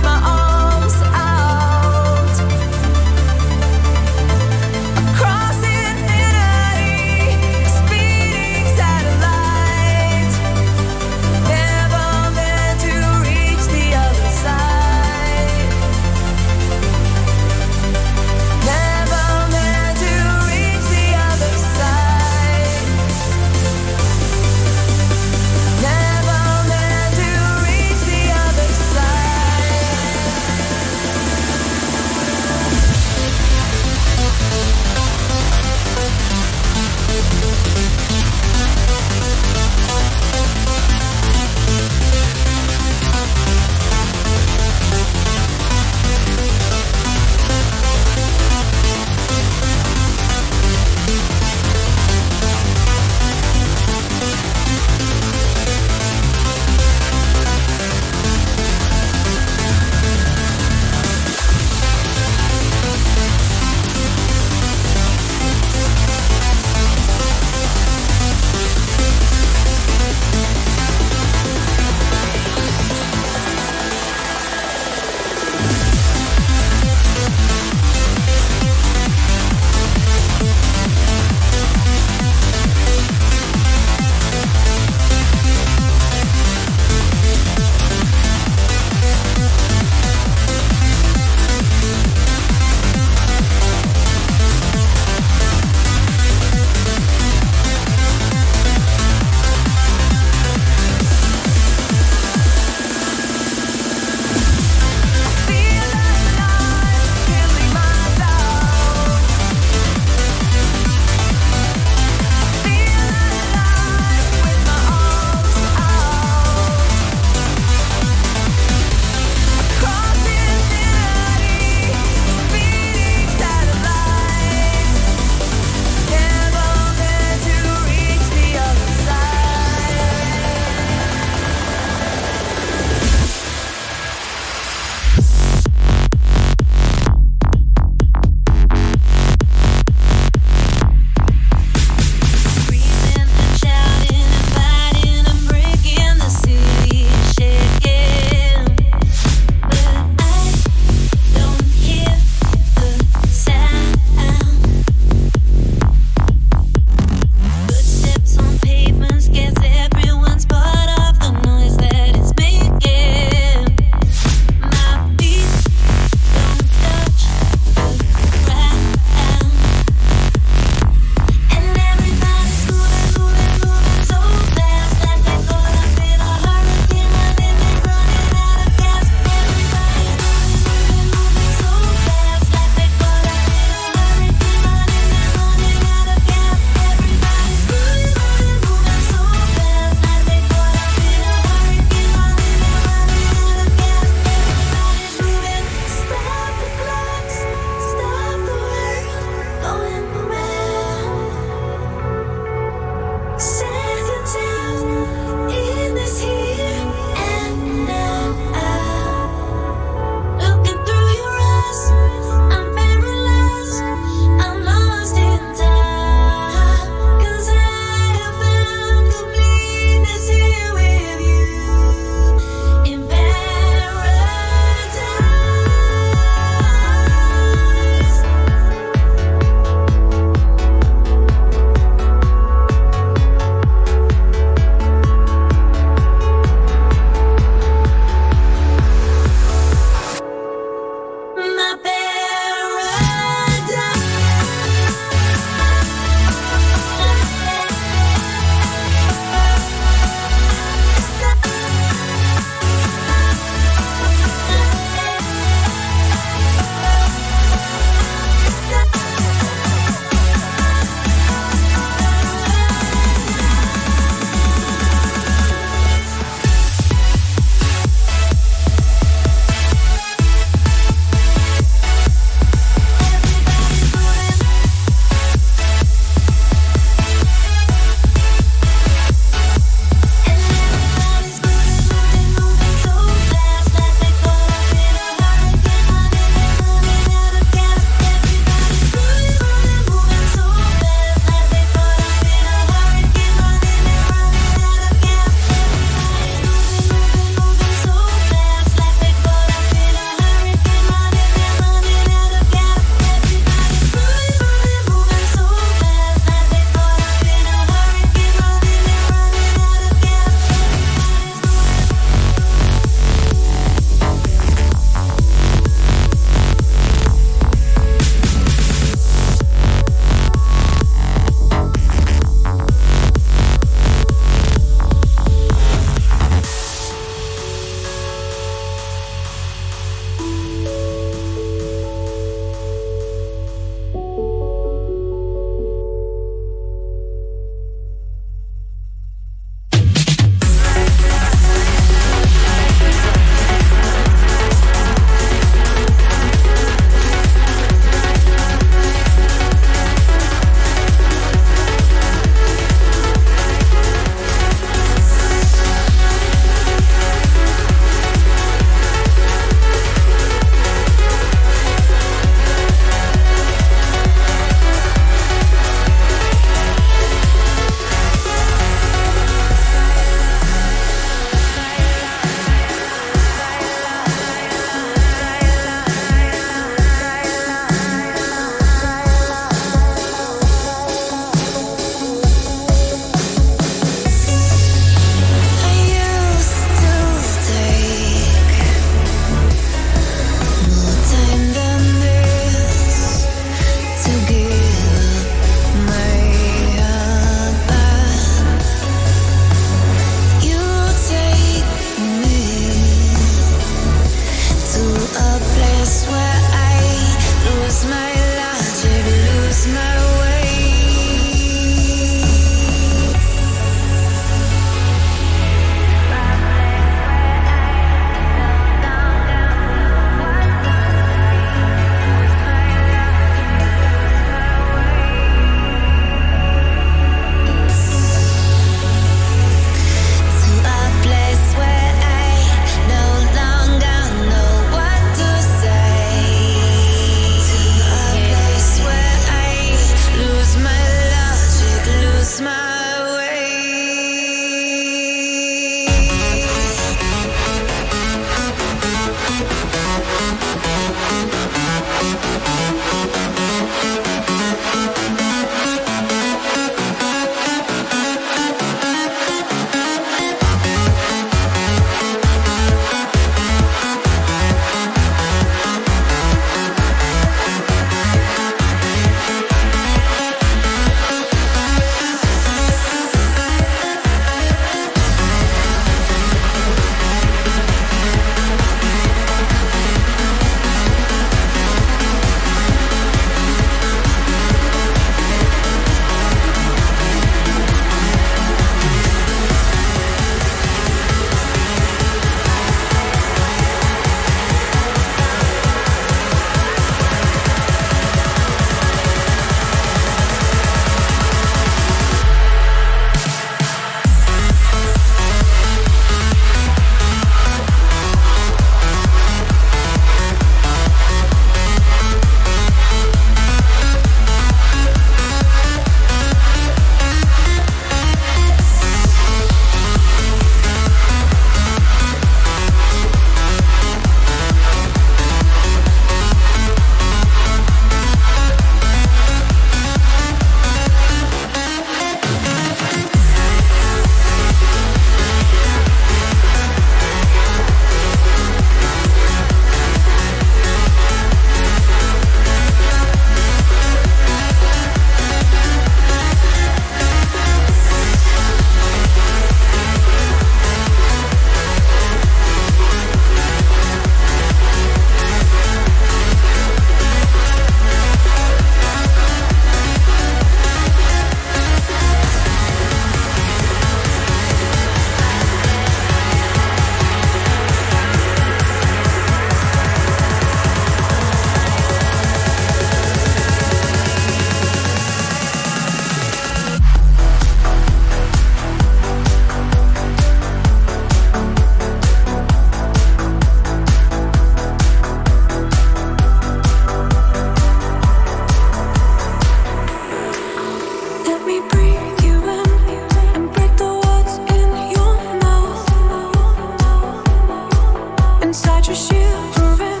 you're shivering.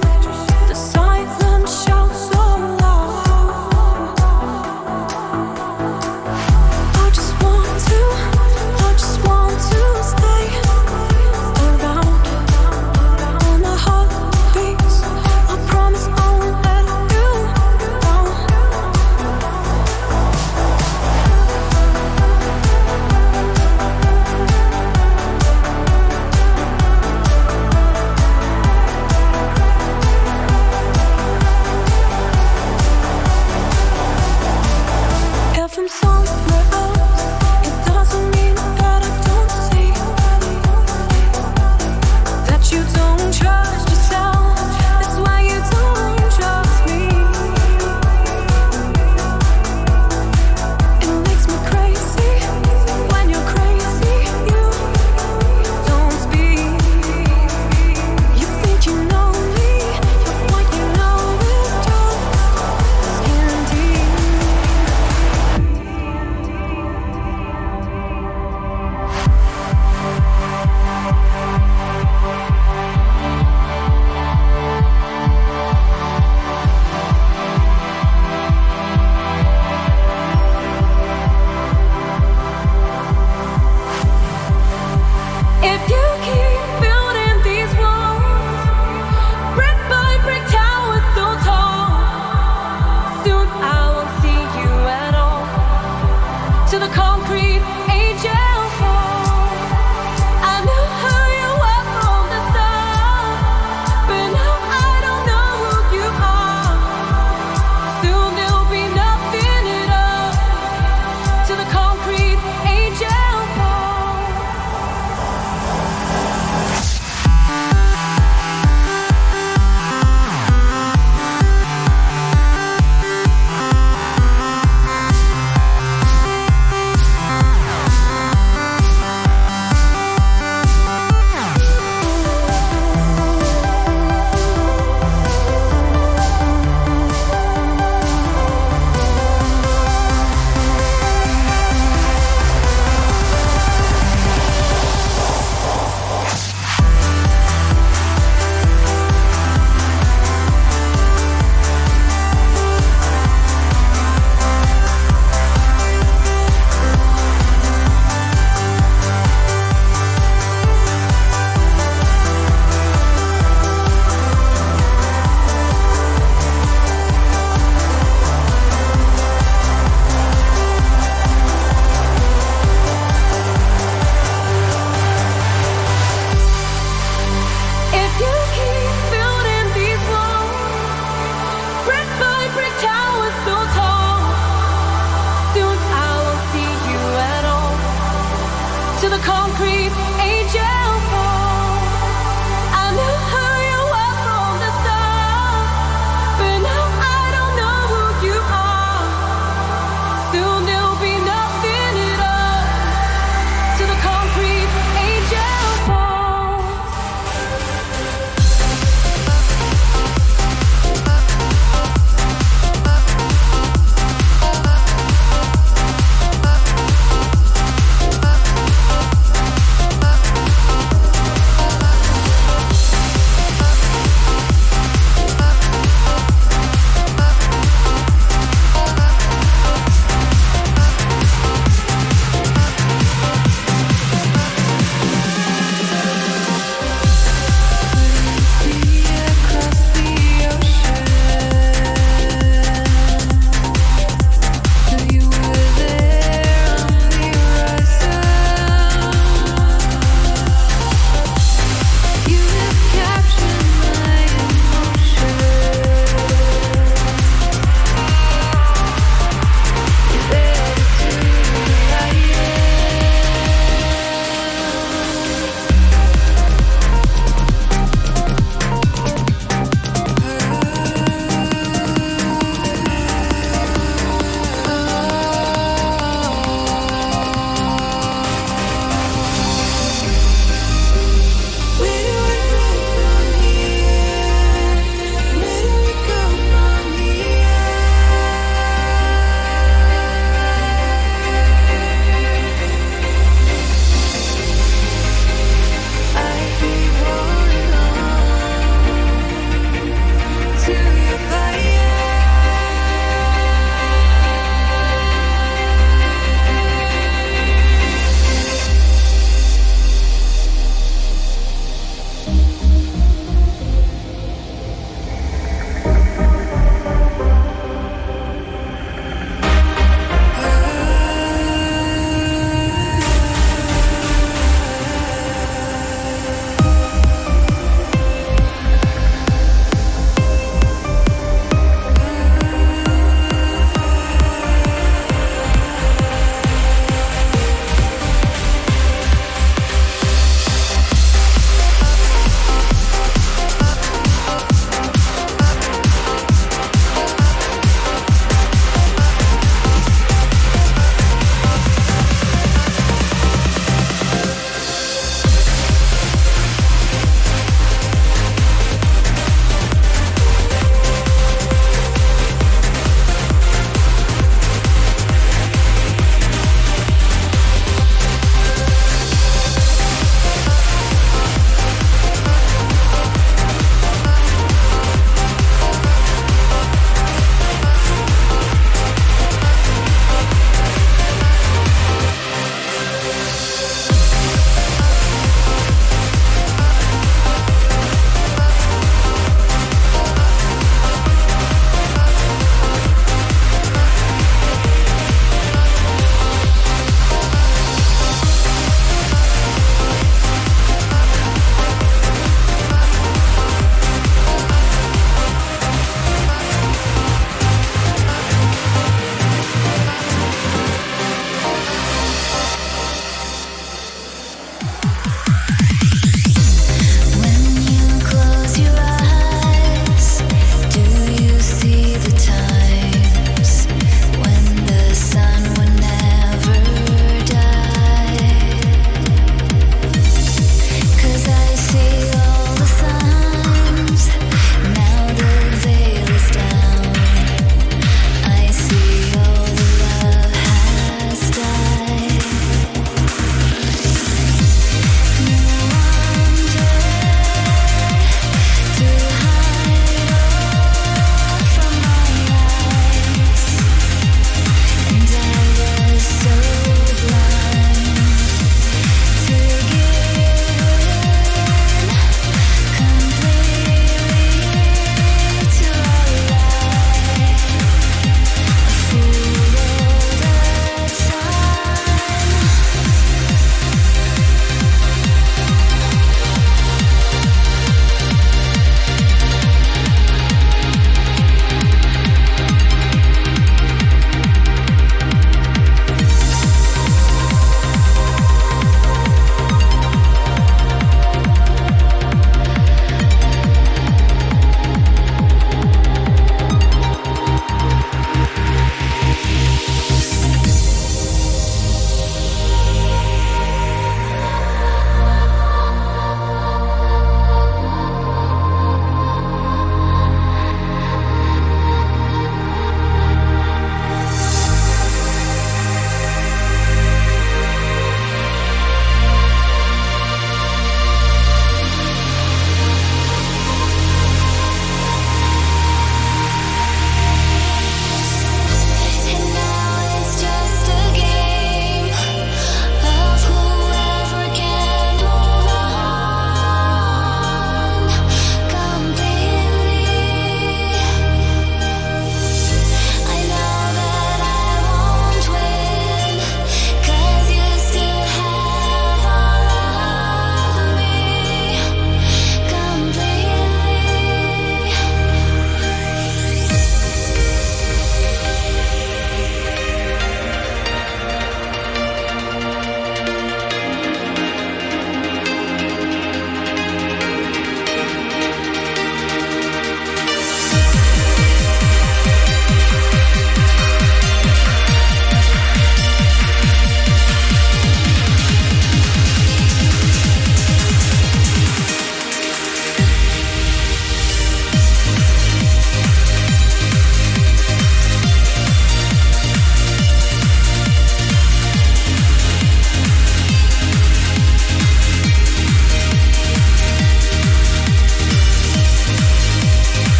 The silence shouts so loud. I just want to stay around. When my heart beats, I promise I won't let you down.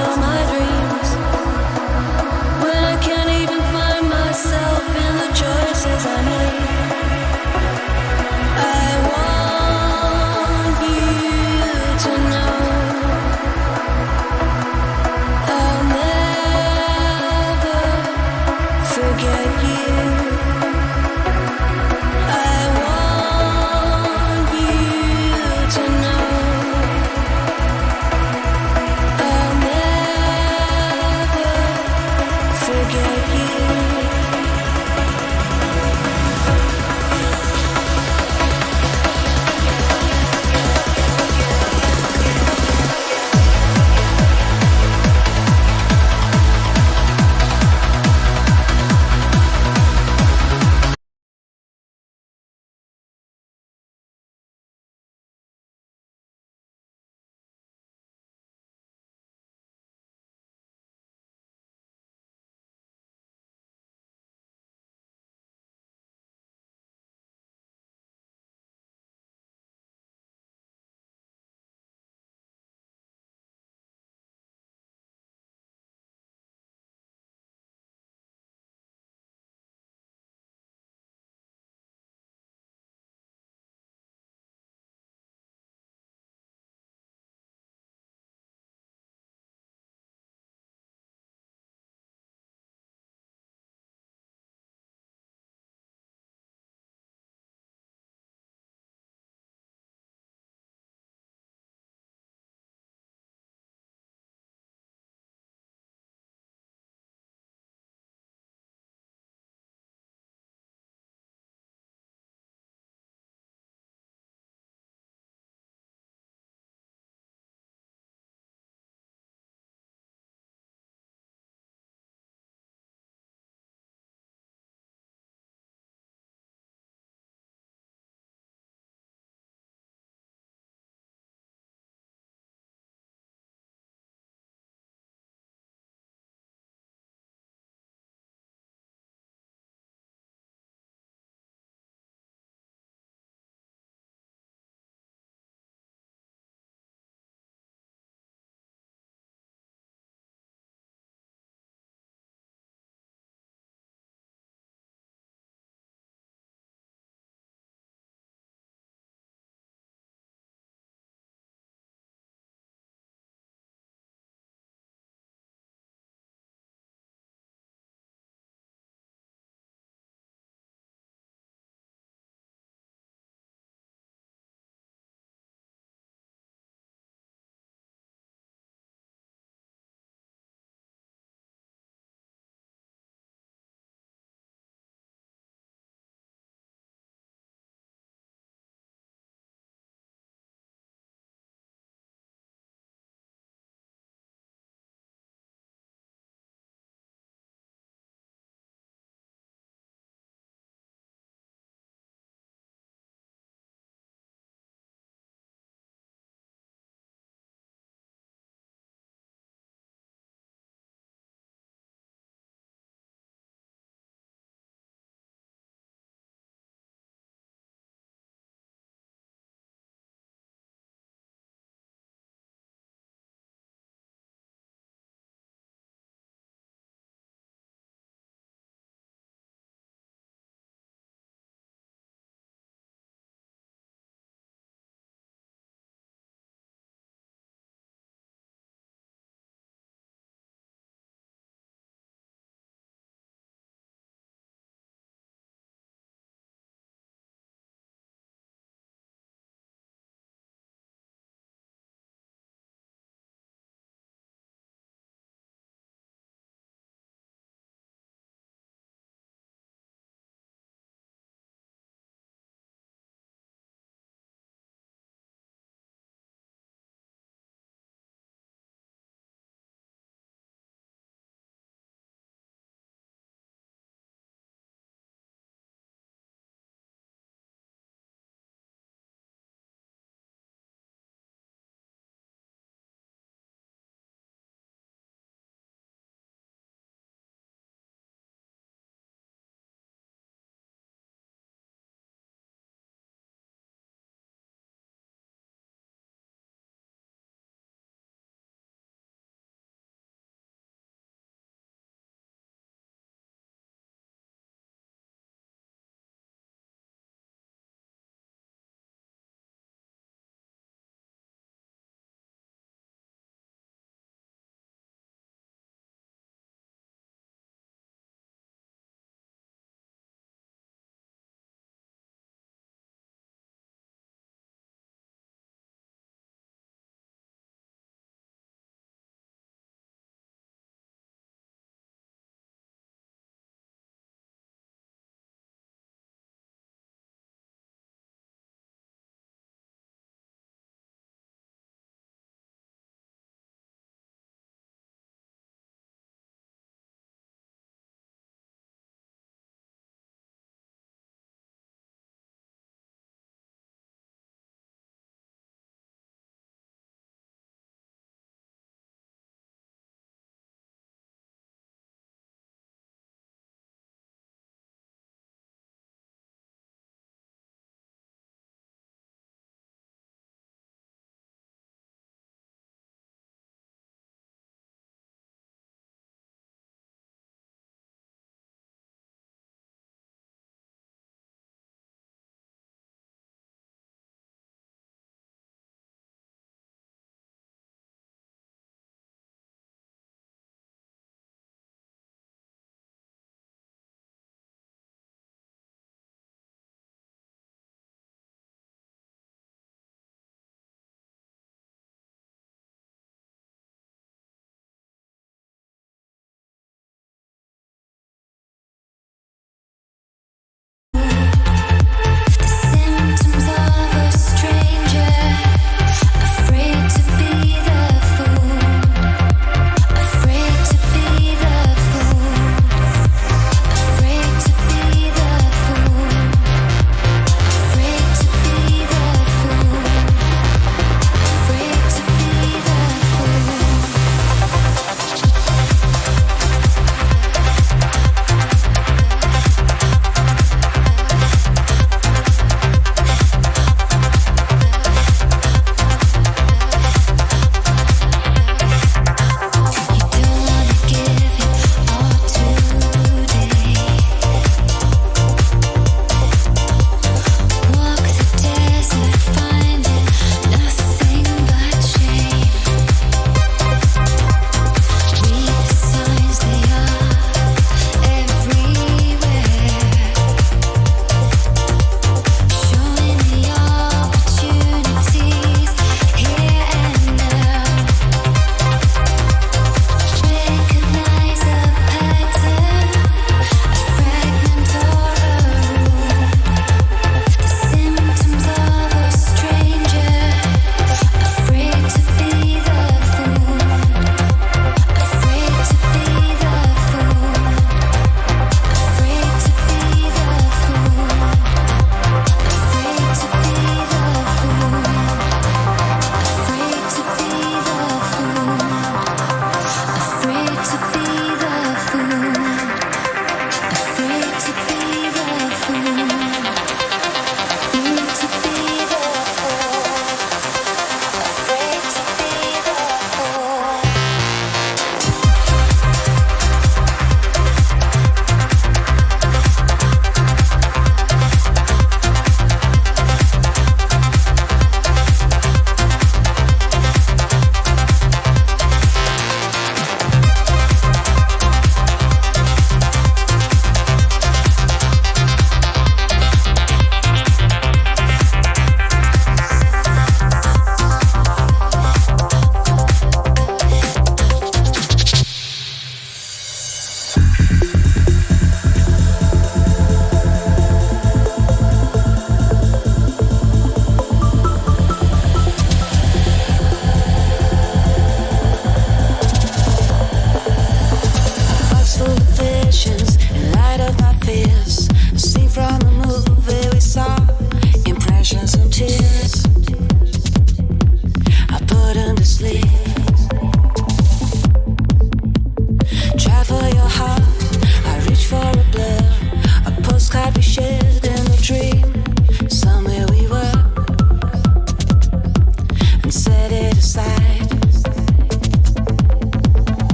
all my dreams. When I can't even find myself in the choices I make. I want you to know I'll never forget you. I want you to know I'll never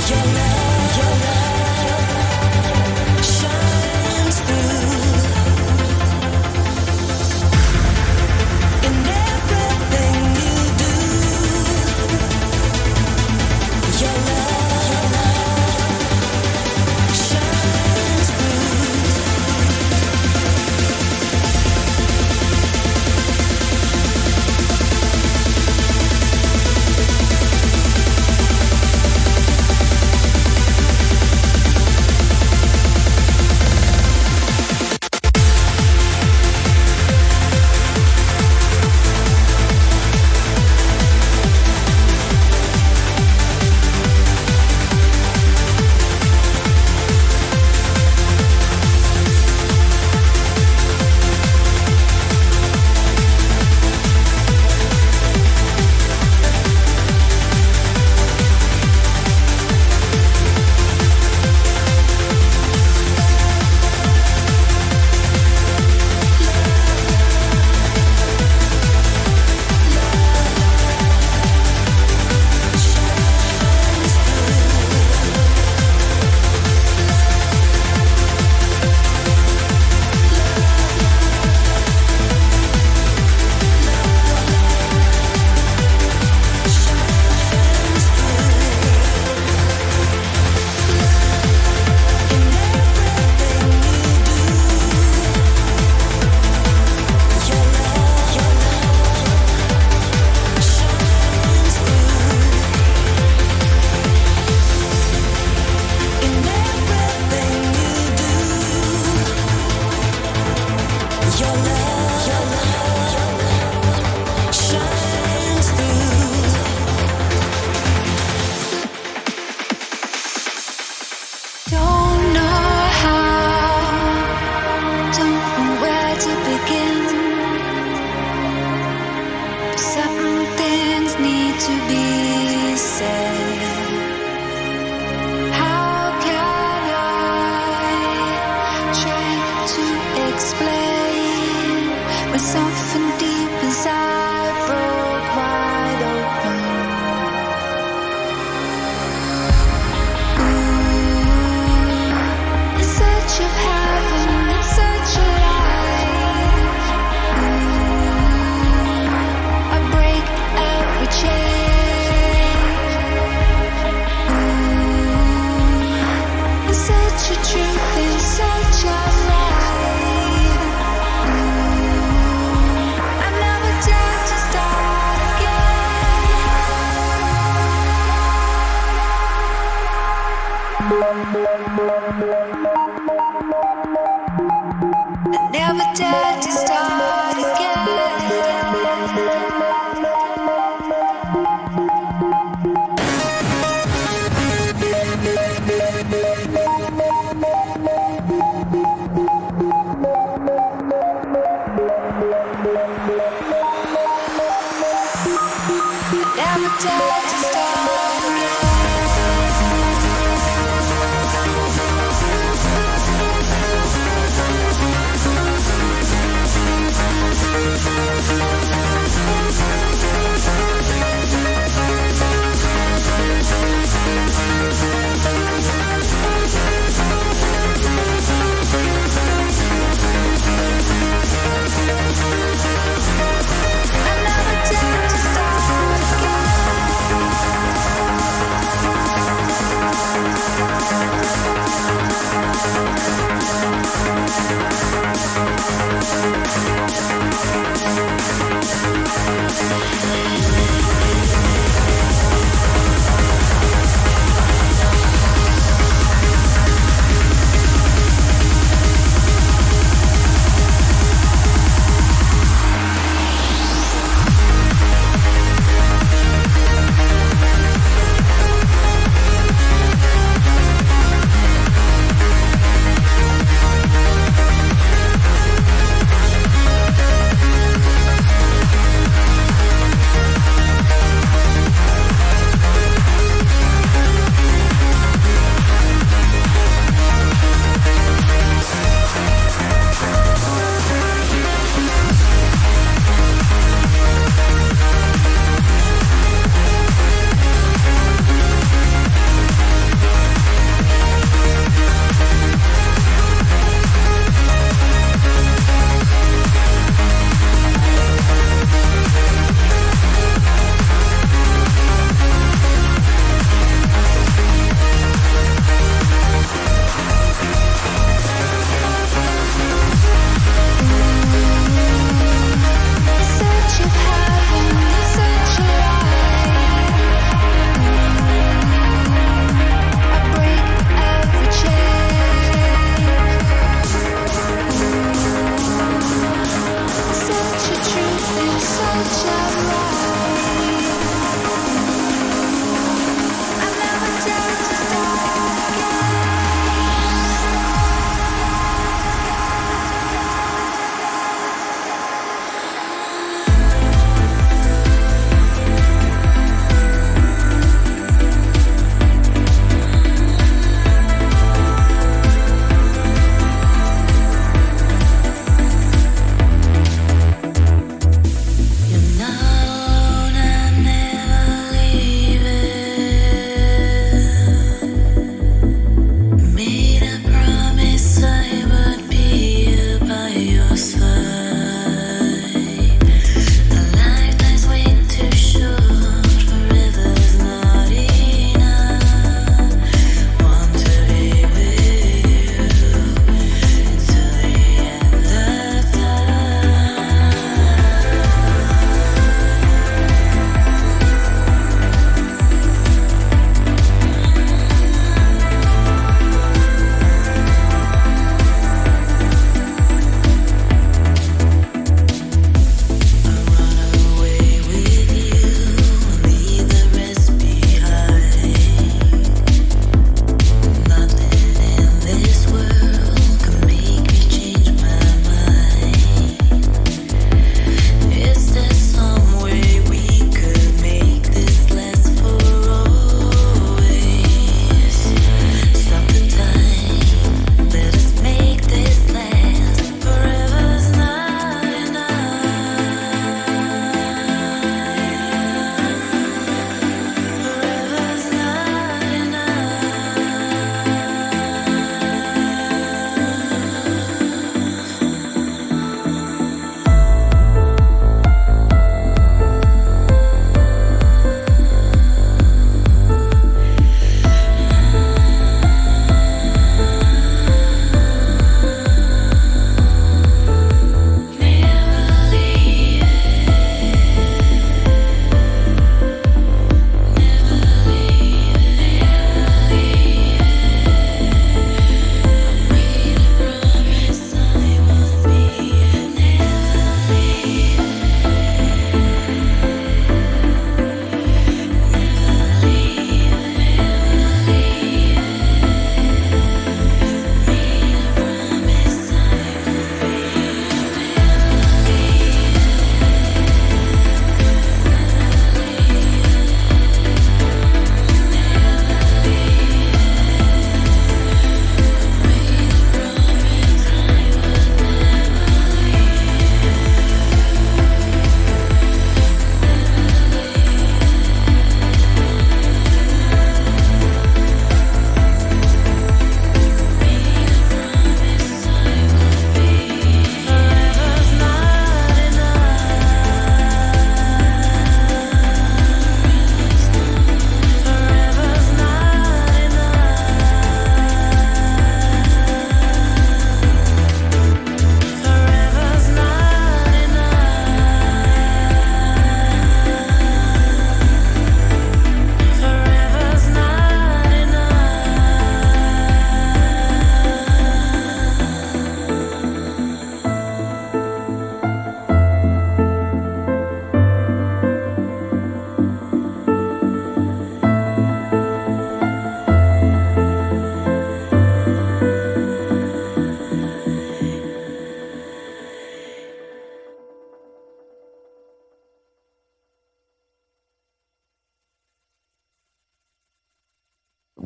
shines through in everything you do. Your love shines through. Don't know how, don't know where to begin. But certain things need to be said. How can I try to explain when something deep inside broke wide open? In search of heaven, in search of light. I break every chain. In search of truth, in search of light. I never dare to start again. I never dare to start again. Never dare to start again. I never dare to start again.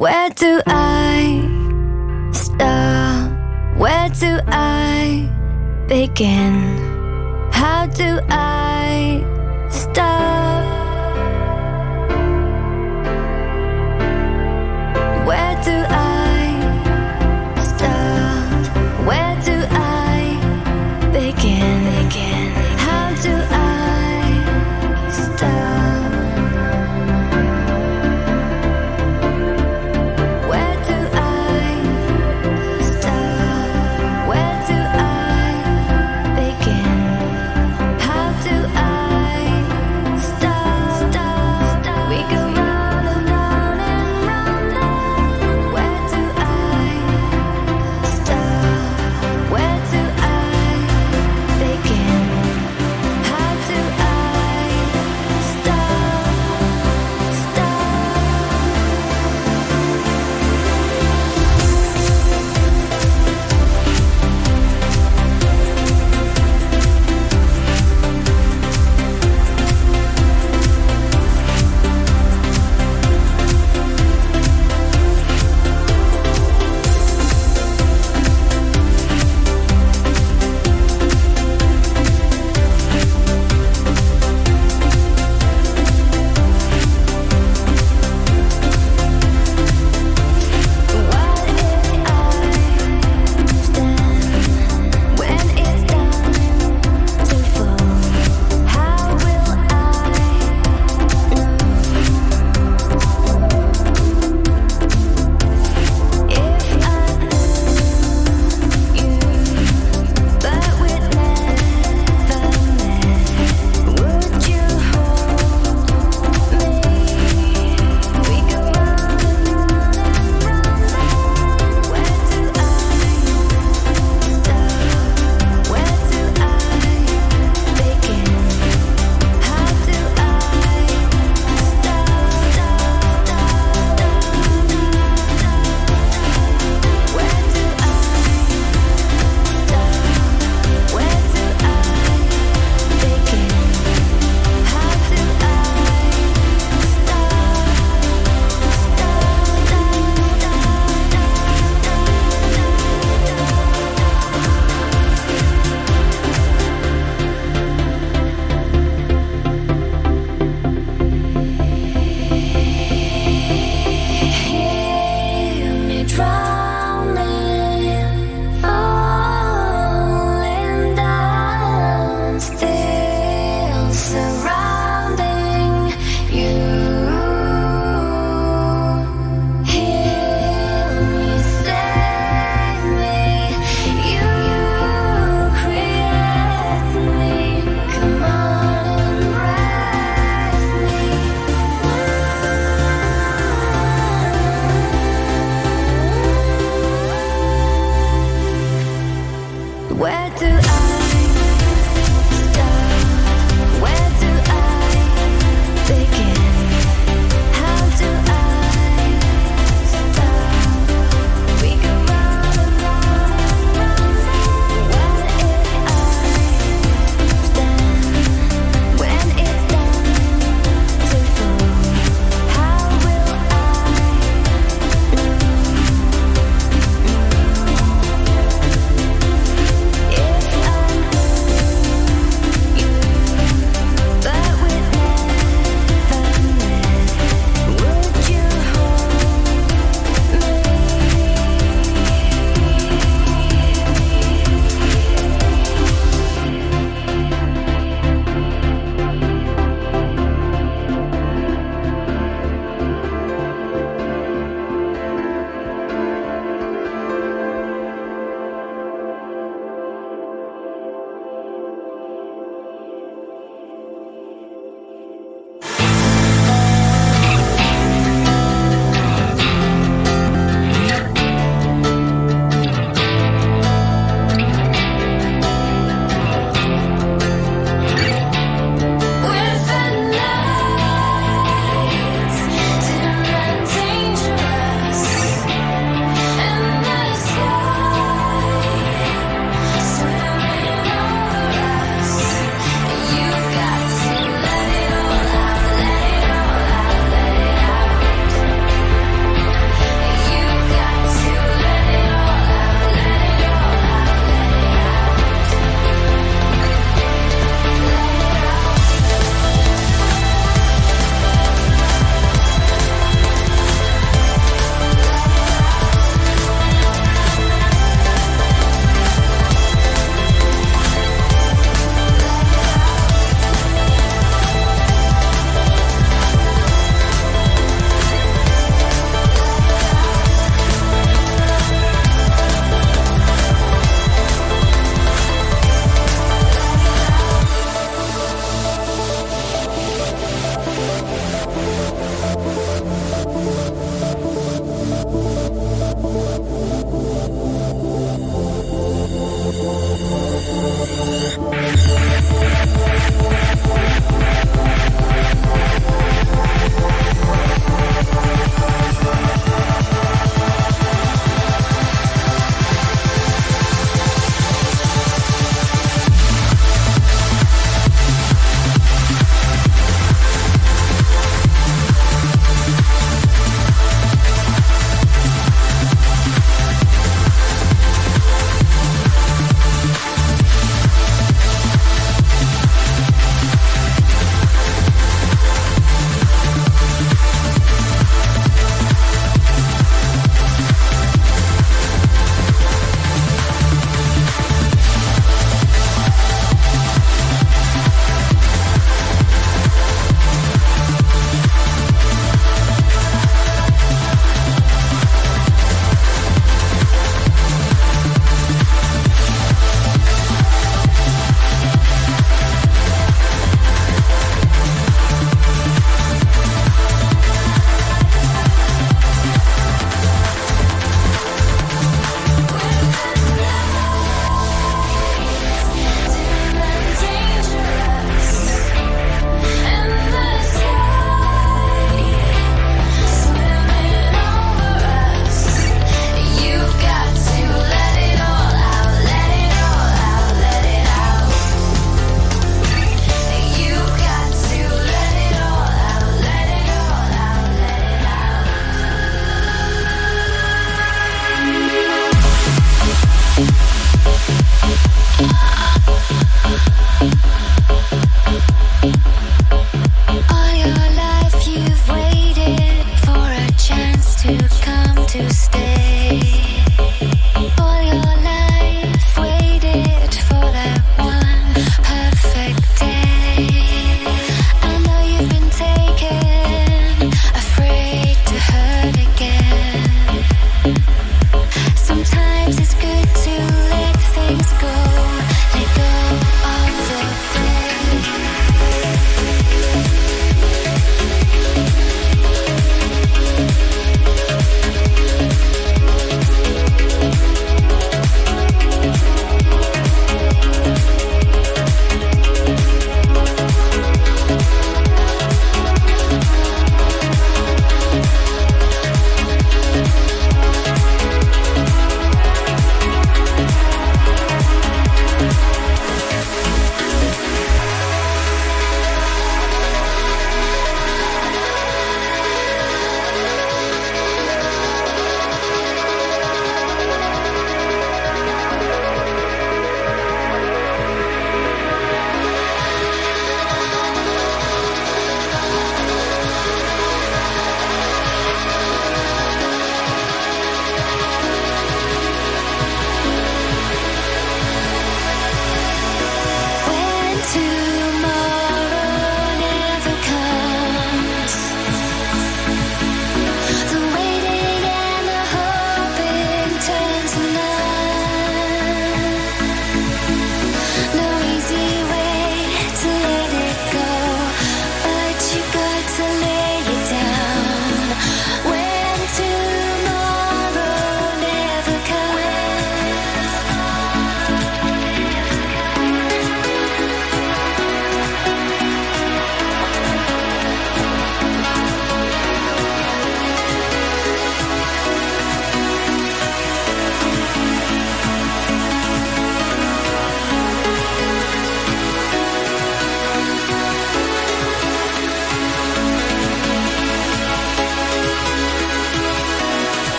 Where do I start? Where do I begin? How do I start? Where do I start? Where do I begin? How do I start? Where do I start? Where do I begin? How do I start?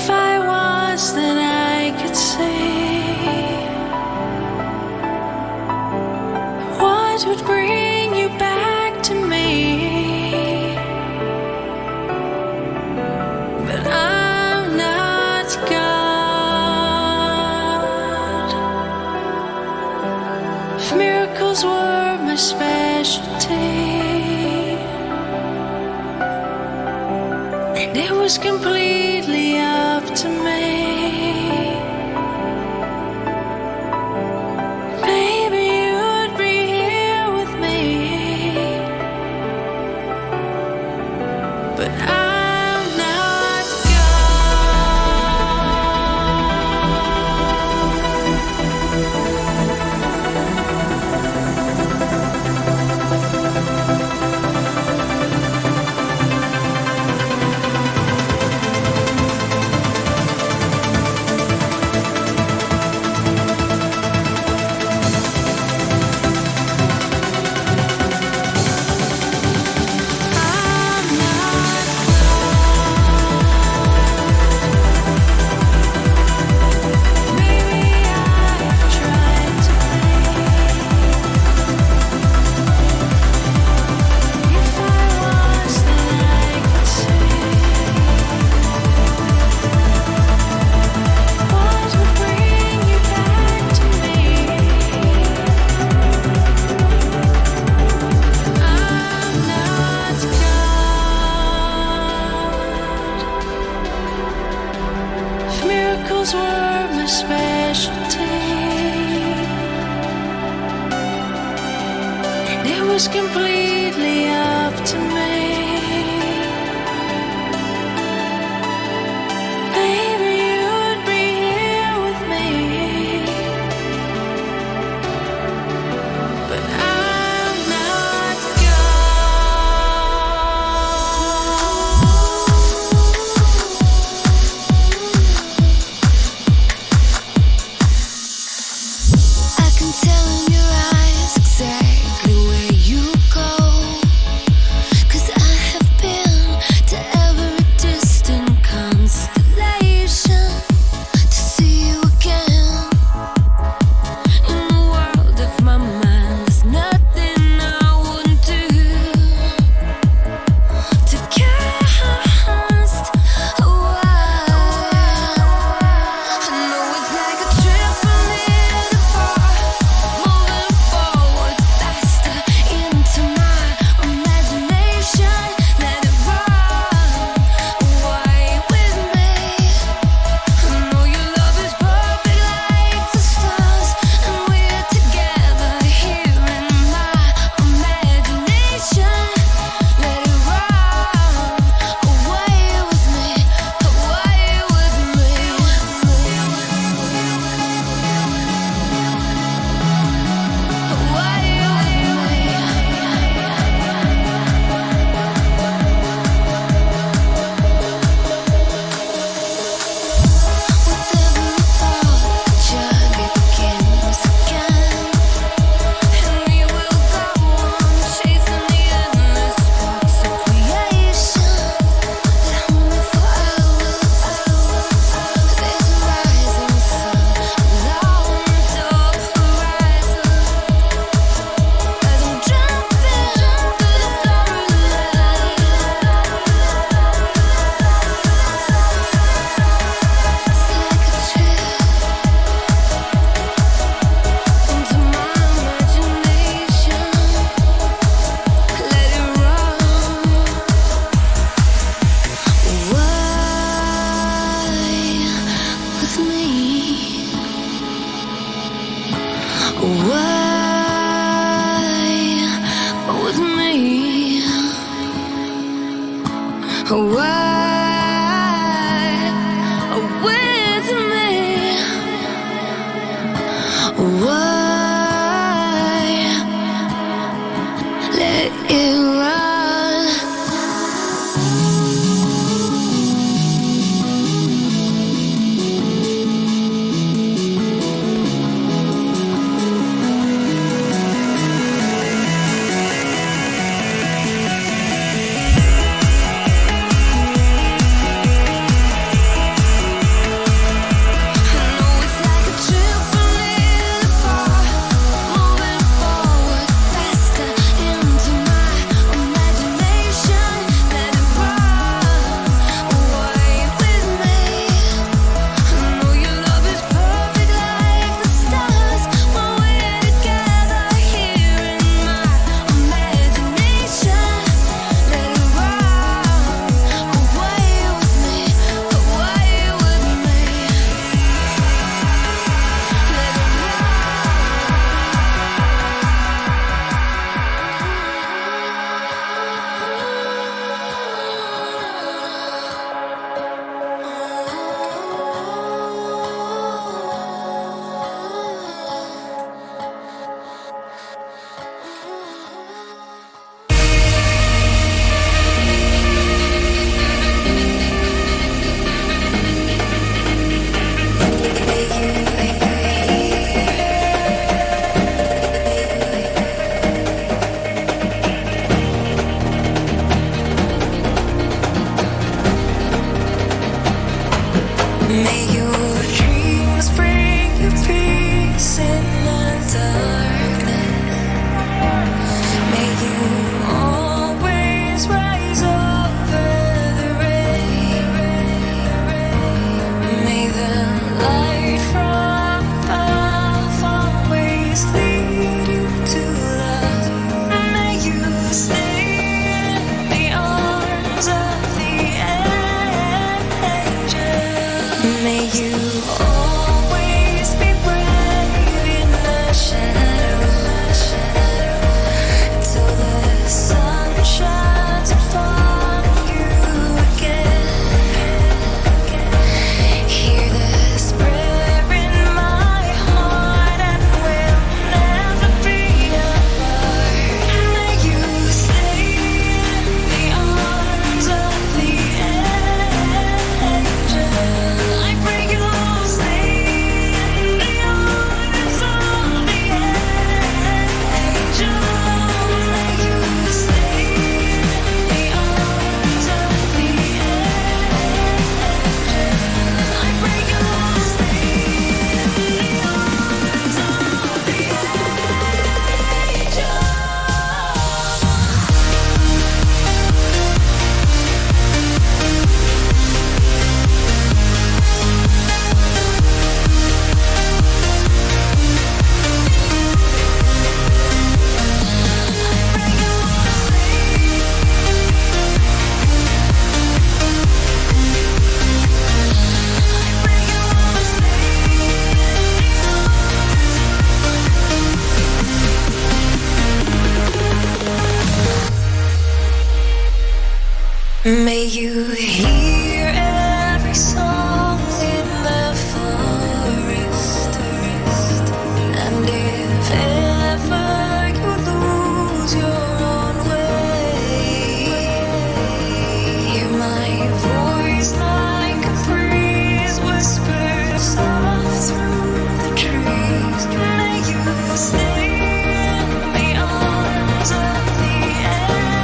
If I was, then I could see what would bring you back to me. But I'm not God. If miracles were my specialty, and it was completely up to me, baby, you'd be here with me. But I'm not were my specialty, and it was completely up to me. Baby, you'd be here with me. But I'm not I can tell in your eyes exactly where you go, 'cause I have been to every distant constellation to see you again. In the world of my mind, there's nothing I wouldn't do to cast away. I know it's like a trampoline far, moving forward faster into my imagination. Let it run away with me. I know your love is perfect like the stars, and we're together here in my imagination. Let it run away with me, away with me. Let it run. May your dreams bring you peace in the darkness. May you always rise over the rain. May the light from above always lead you to love. May you stay in the arms of the angel. May you always be brave in the shadows till the sun shines upon you again. Hear this prayer in my heart, and we'll never be apart. May you stay in the arms of the angel. I pray you'll stay in the arms of the angel. May you stay in the arms of the angel. I pray you'll stay in the arms of the angel. May you hear every song in the forest, and if ever you lose your own way, hear my voice like a breeze whispered soft through the trees. May you stay in the arms of the angel.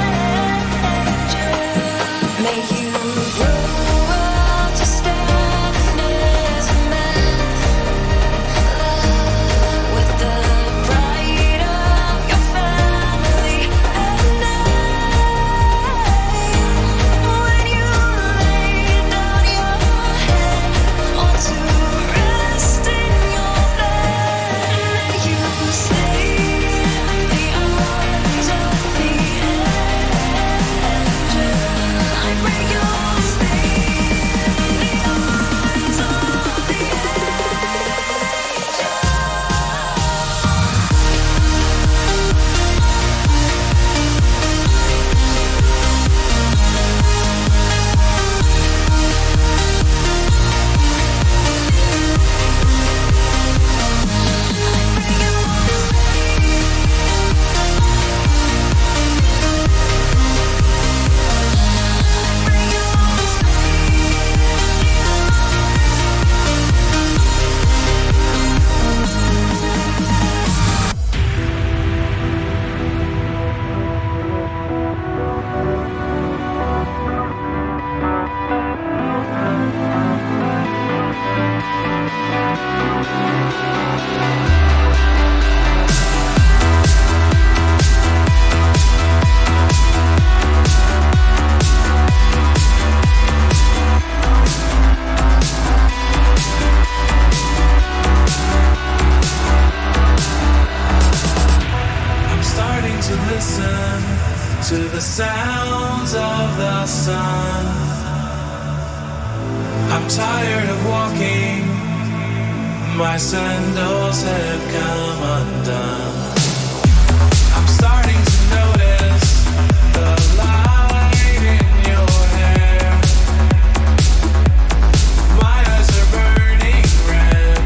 May you grow up to stand as a man, love with the pride of your family at night. When you lay down your head or to rest in your bed, may you stay in the arms of the angel. I pray you'll stay in the arms of the I'm starting to listen to the sounds of the sun. I'm tired of walking, my sandals have come undone. I'm starting to notice the light in your hair. My eyes are burning red,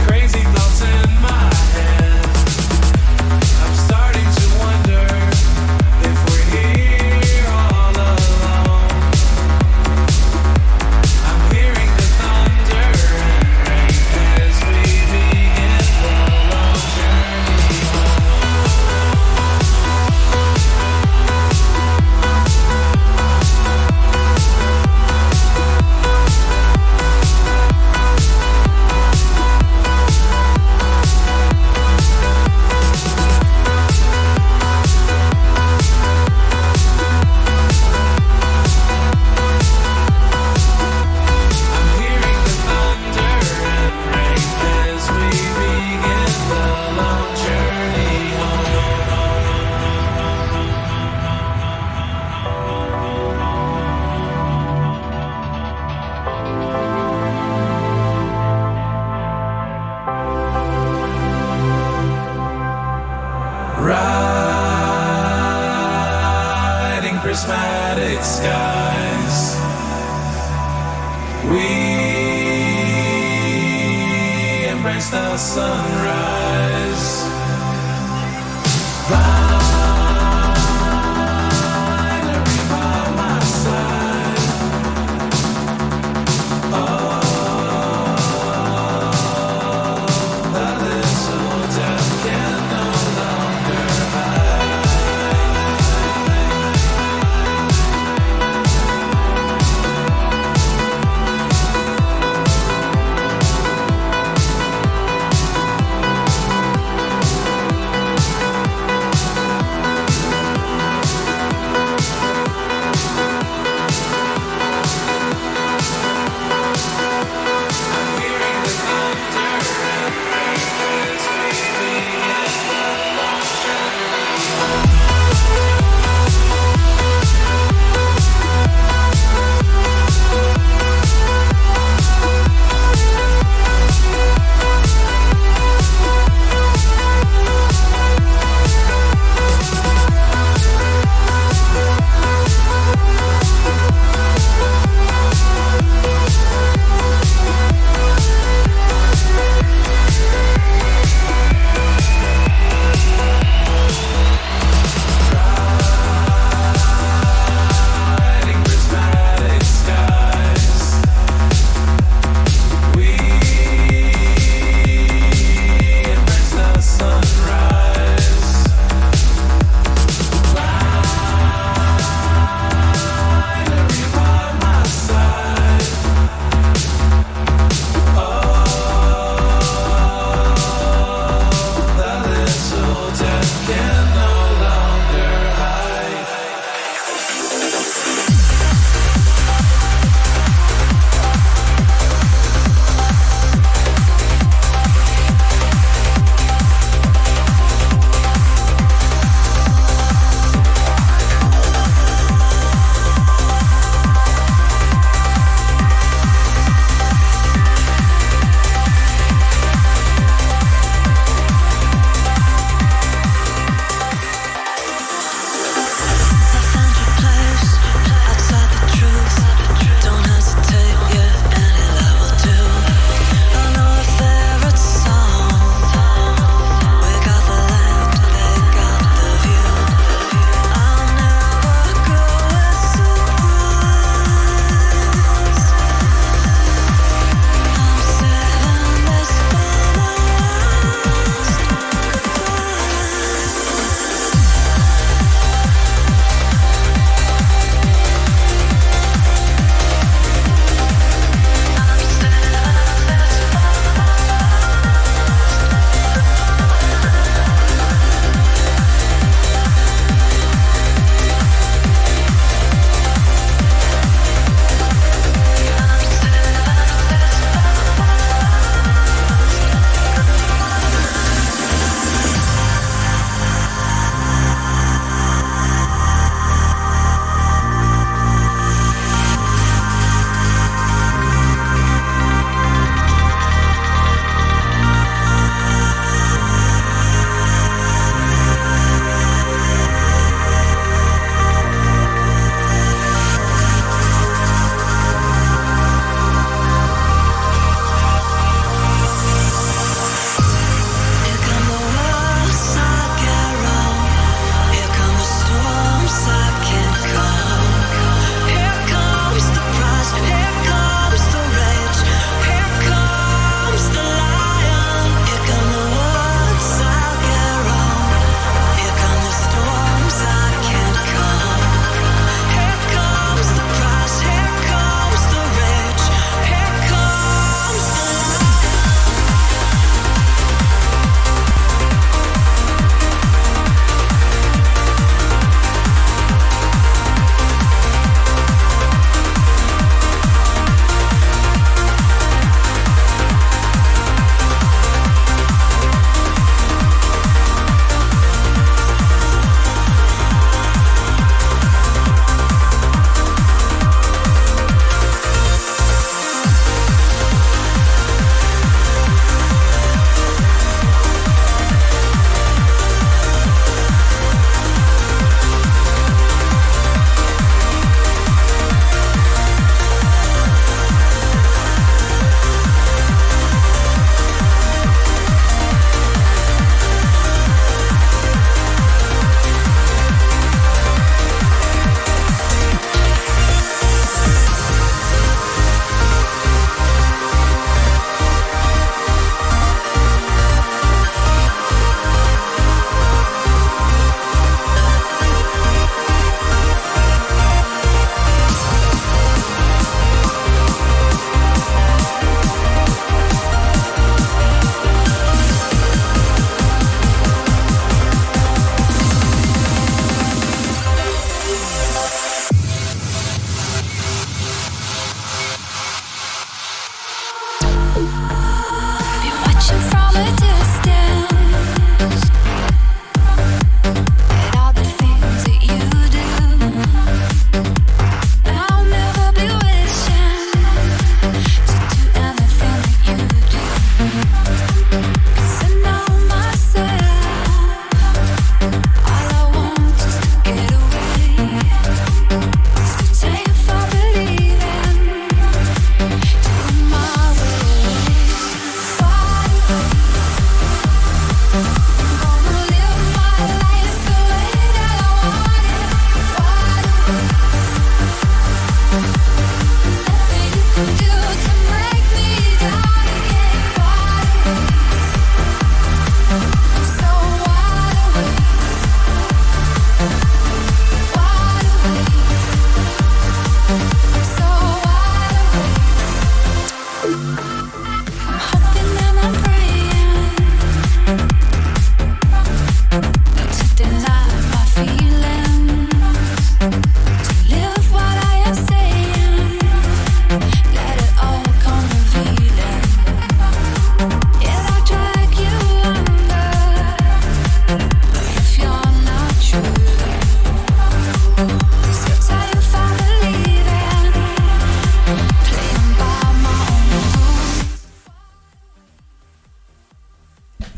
crazy thoughts in my head. I'm starting to wonder if we're here all alone. I'm hearing the thunder and rain as we begin the long skies. We embrace the sunrise. Binary by my side. The little death can no longer hide.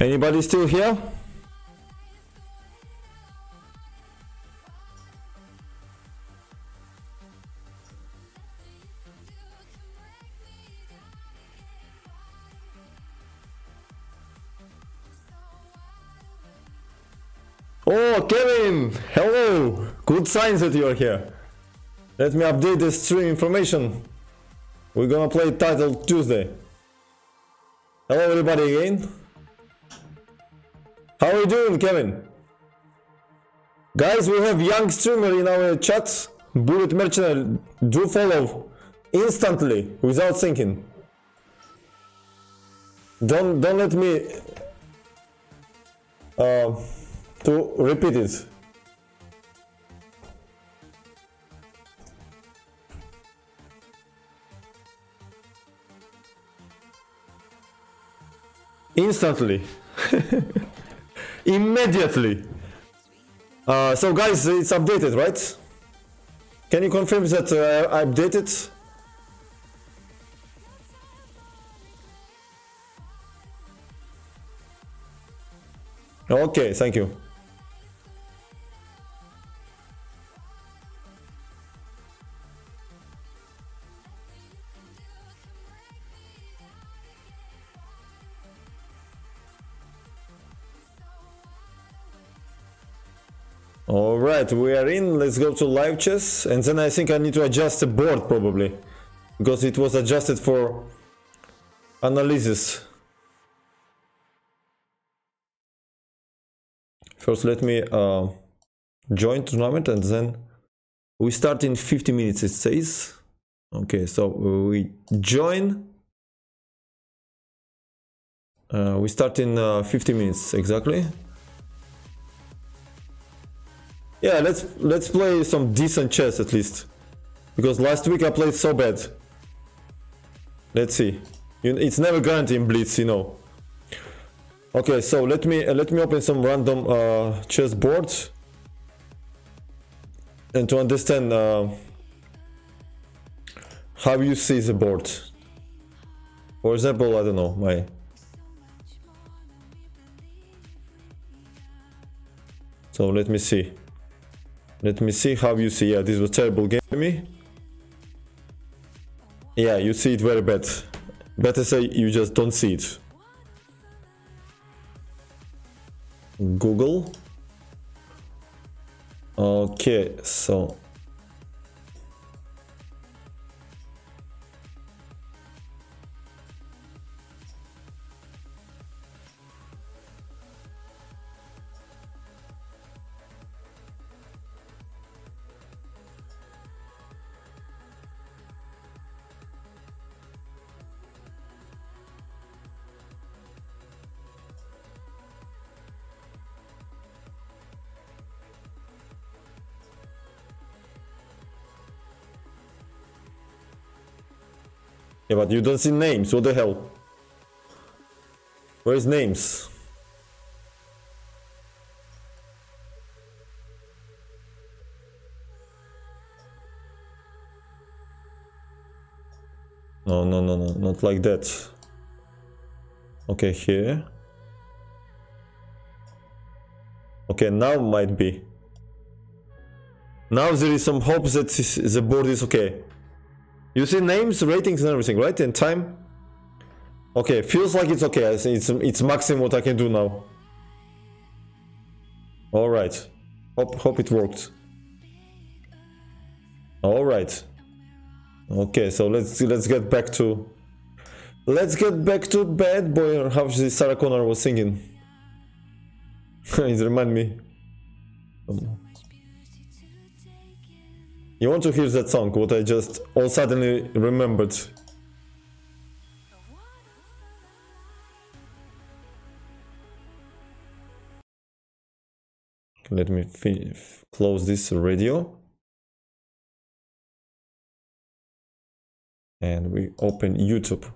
Anybody still here? Oh, Kevin! Hello! Good signs that you're here. Let me update the stream information. We're gonna play Title Tuesday. Hello everybody again. How are you doing, Kevin? Guys, we have young streamer in our chat. Bullet Mercenary. Do follow instantly without thinking. Don't let me to repeat it. Instantly. Immediately. So guys, it's updated, right? Can you confirm that I updated? Okay, thank you. Alright, we are in. Let's go to live chess. And then I think I need to adjust the board probably. Because it was adjusted for analysis. First let me join tournament and then we start in 50 minutes it says. Okay, so we join. We start in 50 minutes exactly. Yeah, let's play some decent chess at least, because last week I played so bad. Let's see. It's never guaranteed in Blitz, you know. Okay, so let me open some random chess boards and to understand how you see the board. For example, I don't know, my. So let me see. Let me see how you see. Yeah, this was a terrible game for me. Yeah, you see it very bad. Better say you just don't see it. Google. Okay, so. Yeah, but you don't see names, what the hell? Where's names? No, not like that. Okay, here. Okay, now might be. Now there is some hope that the board is okay. You see names, ratings and everything, right? And time? Okay, feels like it's okay. I think it's maximum what I can do now. Alright. Hope it worked. Alright. Okay, so let's get back to Bad Boy, or how Sarah Connor was singing. It remind me. You want to hear that song, what I just all suddenly remembered. Let me close this radio. And we open YouTube.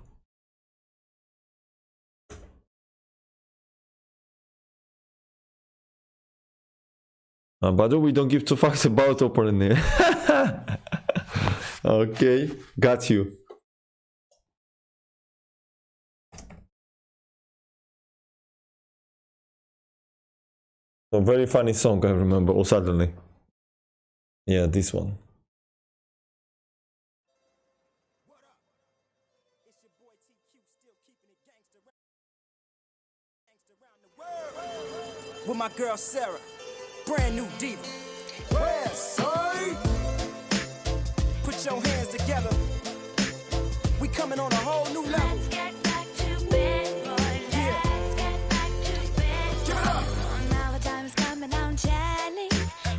But we don't give two fucks about opening. Okay, got you. A very funny song, I remember, or suddenly. Yeah, this one. With my girl Sarah, brand new diva. West Side. Put your hands together. We coming on a whole new level. Let's get back to bed, boy. Let's get back to bed. Give it up. Now the time is coming, I'm telling.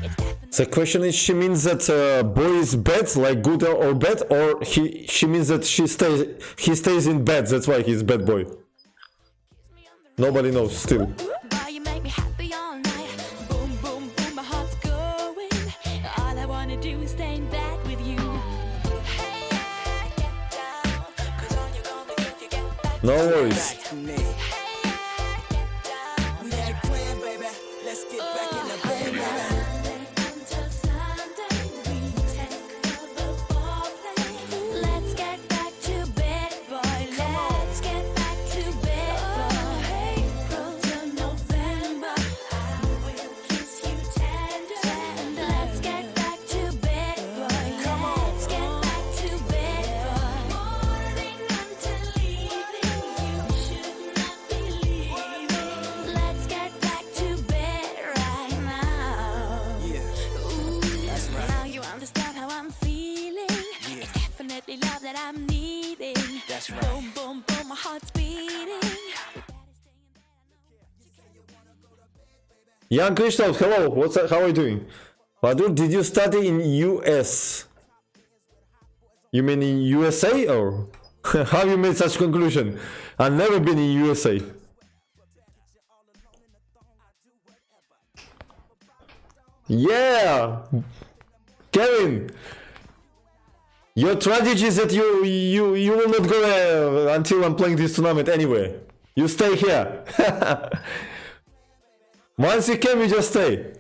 It's definitely The question is, she means that boy is bad, like good or bad, or she means that he stays in bed, that's why he's bad boy. Nobody knows still. Boy, you make me happy all night. Boom, boom, boom, my heart's going. All I wanna do is stay in bed with you. Hey, yeah, get down. 'Cause all you're gonna get, you get back. No worries. Back to me. Hey, yeah, get down. We had a plan, baby. Let's get back in the bed, baby. Monday until Sunday, we take the foreplay. Let's get back to bed, boy. Let's get back to bed, boy. April till November, I will kiss you tender. Let's get back to bed, boy. Come on. Let's get back to bed, boy. Morning until evening, you should not be leaving. Let's get back to bed right now. Yeah, Ooh, that's right. now you understand how I'm feeling. Yeah. It's definitely love that I'm needing. That's right. Boom, boom, boom, my heart's beating. Young Christoph, hello. How are you doing? Badur, did you study in US? You mean in USA or how you made such conclusion? I've never been in USA. Yeah, Kevin. Your strategy is that you will not go until I'm playing this tournament anyway. You stay here. Once you came, you just stay.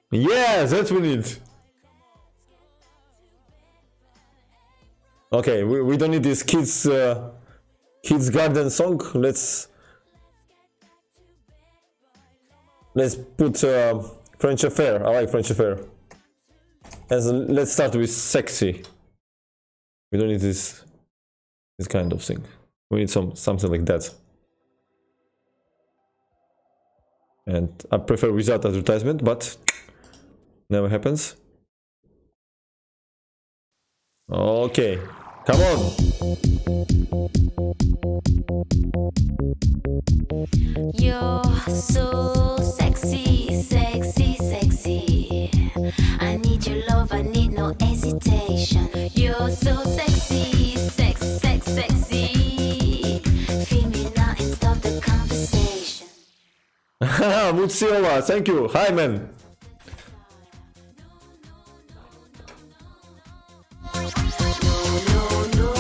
Yeah, that's what we need. Okay, we don't need this kids garden song. Let's put French Affair. I like French Affair. And let's start with sexy. We don't need this kind of thing. We need something like that. And I prefer without advertisement, but never happens. Okay, come on. You're so sexy, sexy, sexy. I need your love, I need no hesitation. You're so sexy, sex, sex, sexy. Feel me now and stop the conversation. Mutsiola, thank you. Hi, man. No, no,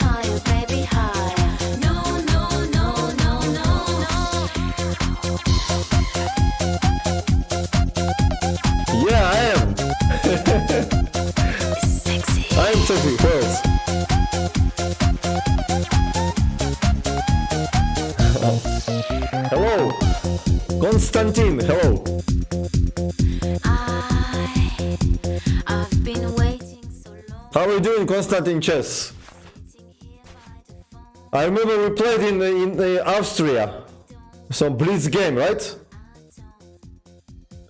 higher, baby, higher. No, no, no, no, no, no. Yeah, I am. Sexy. I am sexy first. Hello, Konstantin. Hello. I've been waiting so long. How are you doing, Konstantin Chess? I remember we played in Austria, some Blitz game, right?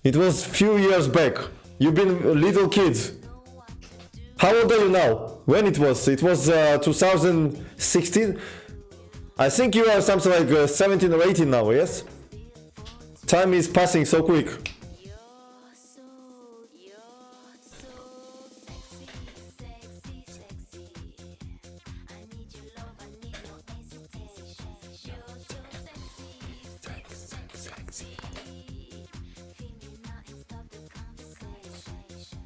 It was few years back. You've been a little kid. How old are you now? When it was? It was 2016. I think you are something like 17 or 18 now, yes? Time is passing so quick. You're so sexy, sexy, sexy. I need your love, I need no hesitation. You're so sexy, sexy, sexy. Feel me now and stop the conversation.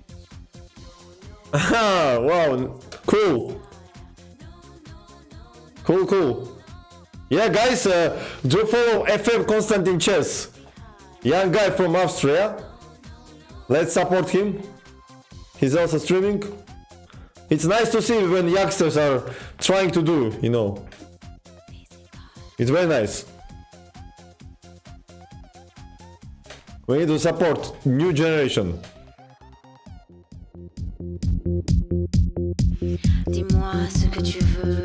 Aha, wow, cool. Cool. Yeah, guys, do follow FM Konstantin Chess. Young guy from Austria. Let's support him. He's also streaming. It's nice to see when youngsters are trying to do, you know, It's very nice. We need to support new generation. Dis-moi ce que tu veux.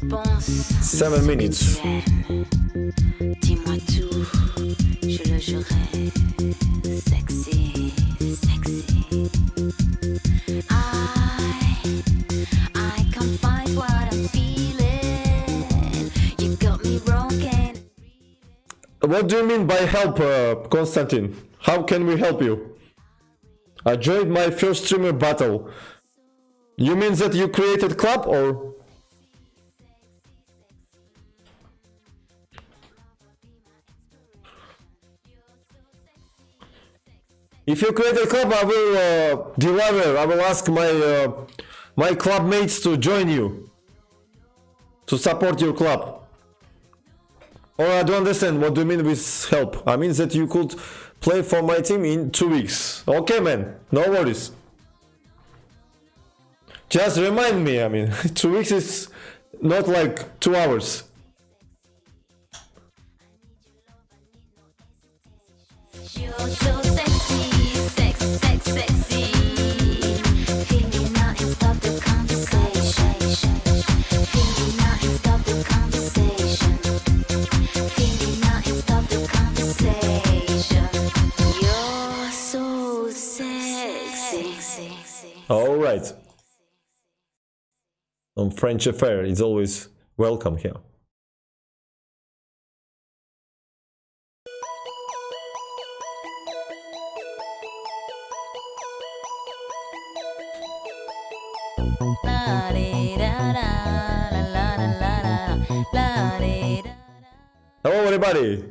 Pense 7 minutes. Dis-moi tout, je le jurerai. Sexy, sexy. I can't find what I'm feeling. You got me broken. What do you mean by help, Konstantin? How can we help you? I joined my first streamer battle. You mean that you created club or? If you create a club, I will deliver. I will ask my club mates to join you to support your club. Or I don't understand. What do you mean with help? I mean that you could play for my team in 2 weeks. Okay, man. No worries. Just remind me. I mean, 2 weeks is not like 2 hours. You're so sexy, sexy. Feel me now and stop the conversation. Feel me now and stop the conversation. Feel me now and stop the conversation. You're so sexy. All right. On French affair, it's always welcome here. Hello everybody!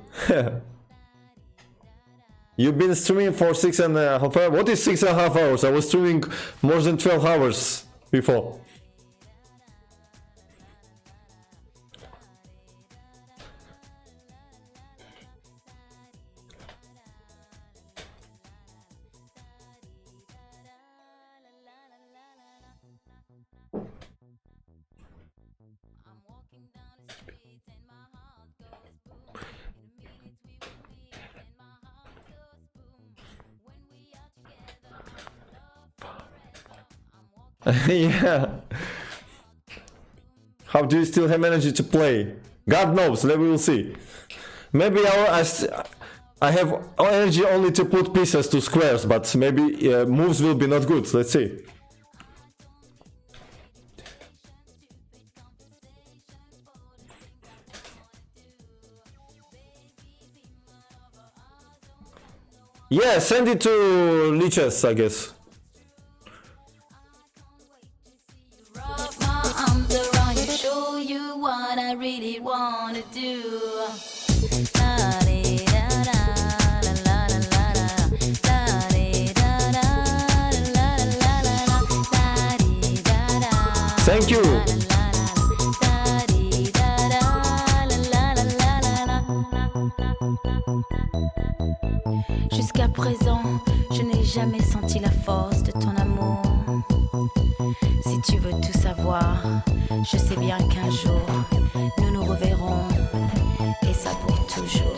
You've been streaming for 6.5 hours? What is 6.5 hours? I was streaming more than 12 hours before. Yeah. How do you still have energy to play? God knows, we will see. Maybe I have energy only to put pieces to squares, but maybe moves will be not good. Let's see. Yeah, send it to Liches, I guess. Wrap my arms around you, show you what I really wanna do. Thank you. Jusqu'à présent, je n'ai jamais senti la force de ton amour. Si tu veux tout savoir, je sais bien qu'un jour, nous nous reverrons, et ça pour toujours.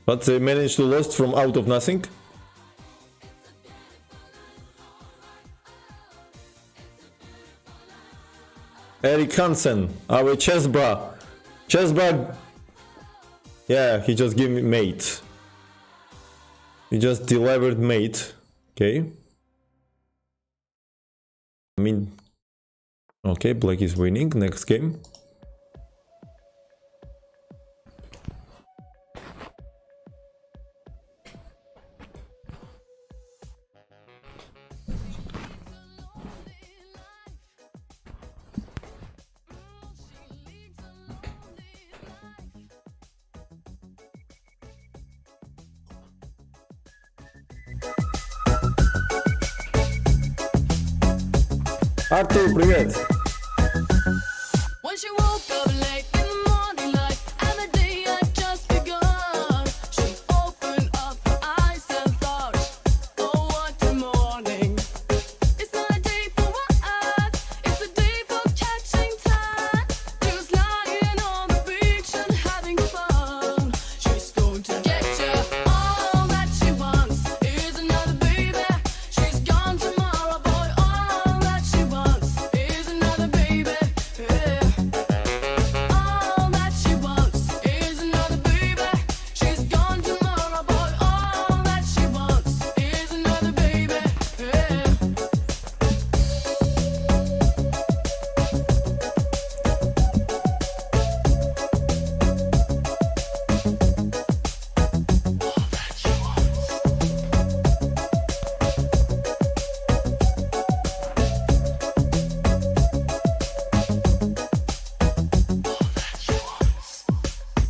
But they managed to lose from out of nothing. Eric Hansen, our chess bra. Chess bra. Yeah, he just gave me mate. He just delivered mate. Okay. I mean, okay, black is winning. Next game. Артур, привет! When she woke up late in the morning light, and the day had just begun, she opened up her eyes and thought, oh, what a morning. It's not a day for what, it's a day for catching time. Just lying on the beach and having fun. She's going to get you. All that she wants is another baby. She's gone tomorrow, boy. All that she wants is another baby. Yeah. All that she wants is another baby. She's gone tomorrow, boy. All that she wants is another baby. Yeah.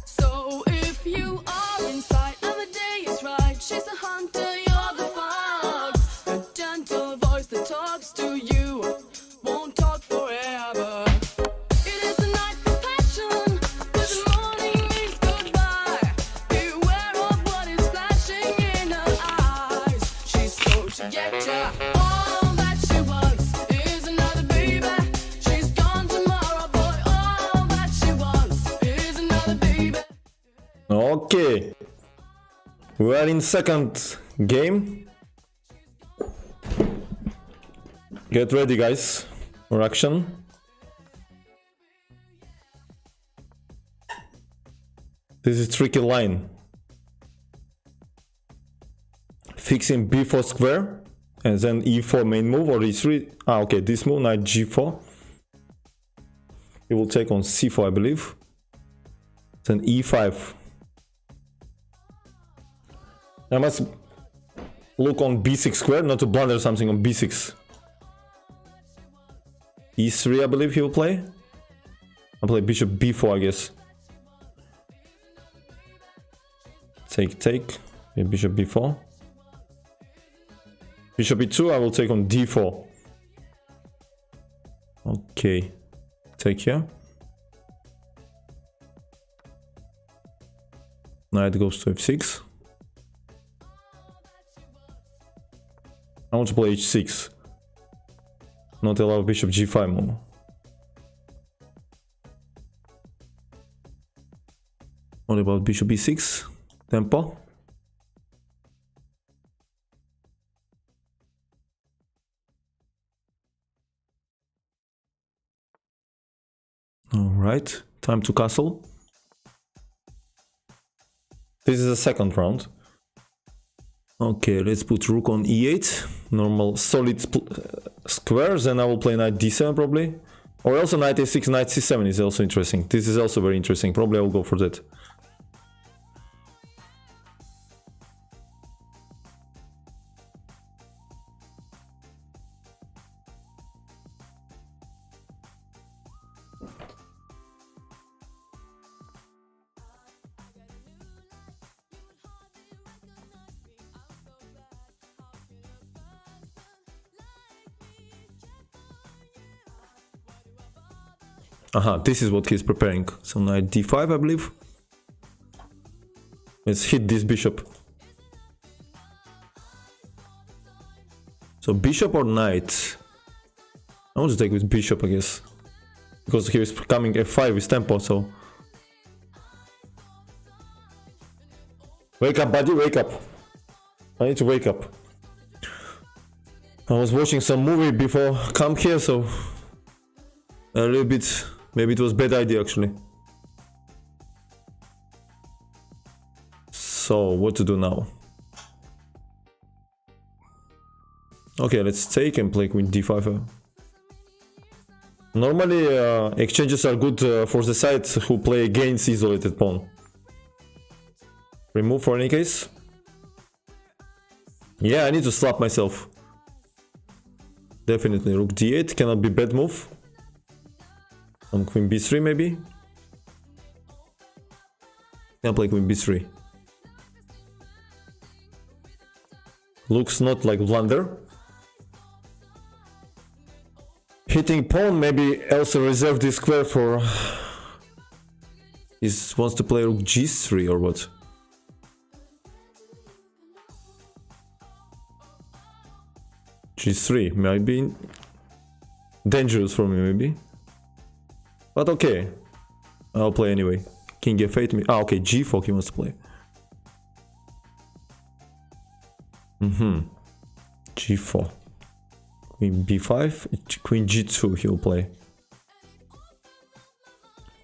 So if you are inside and the day is right, she's the hunter, you're the fox. A gentle voice that talks to you won't talk forever. It is the night for passion, but the morning means goodbye. Beware of what is flashing in her eyes. She's going to get ya. All that she wants is another baby. She's gone tomorrow, boy. All that she wants is another baby. Okay. We are in second game. Get ready, guys, for action. This is tricky line. Fixing b4 square and then e4 main move or e3. Ah, okay, this move, knight g4. He will take on c4, I believe. Then e5. I must look on b6 square, not to blunder something on b6. e3, I believe he will play. I'll play bishop b4, I guess. Take, take. Okay, bishop b4. Bishop e2, I will take on d4. Okay. Take here. Knight goes to f6. I want to play h6. Not allow bishop g5 move. What about bishop e6? Tempo. Alright, time to castle. This is the second round. Okay, let's put rook on e8. Normal solid squares, and I will play knight d7 probably. Or also knight a6, knight c7 is also interesting. This is also very interesting. Probably I will go for that. Aha, this is what he's preparing. So knight d5, I believe. Let's hit this bishop. So bishop or knight? I want to take with bishop, I guess. Because he is coming f5 with tempo, so... Wake up, buddy, wake up. I need to wake up. I was watching some movie before come here, so a little bit, maybe it was bad idea actually. So what to do now? Okay, let's take and play queen d5. Normally exchanges are good for the side who play against isolated pawn. Remove for any case. Yeah, I need to slap myself. Definitely, rook d8 cannot be bad move. On queen b3 maybe. Can play queen b3. Looks not like blunder. Hitting pawn, maybe also reserve this square for... He wants to play rook g3 or what? g3 might be dangerous for me maybe. But okay, I'll play anyway. King f8 me. Ah, okay, g4 he wants to play. G4. Queen b5, queen g2 he'll play.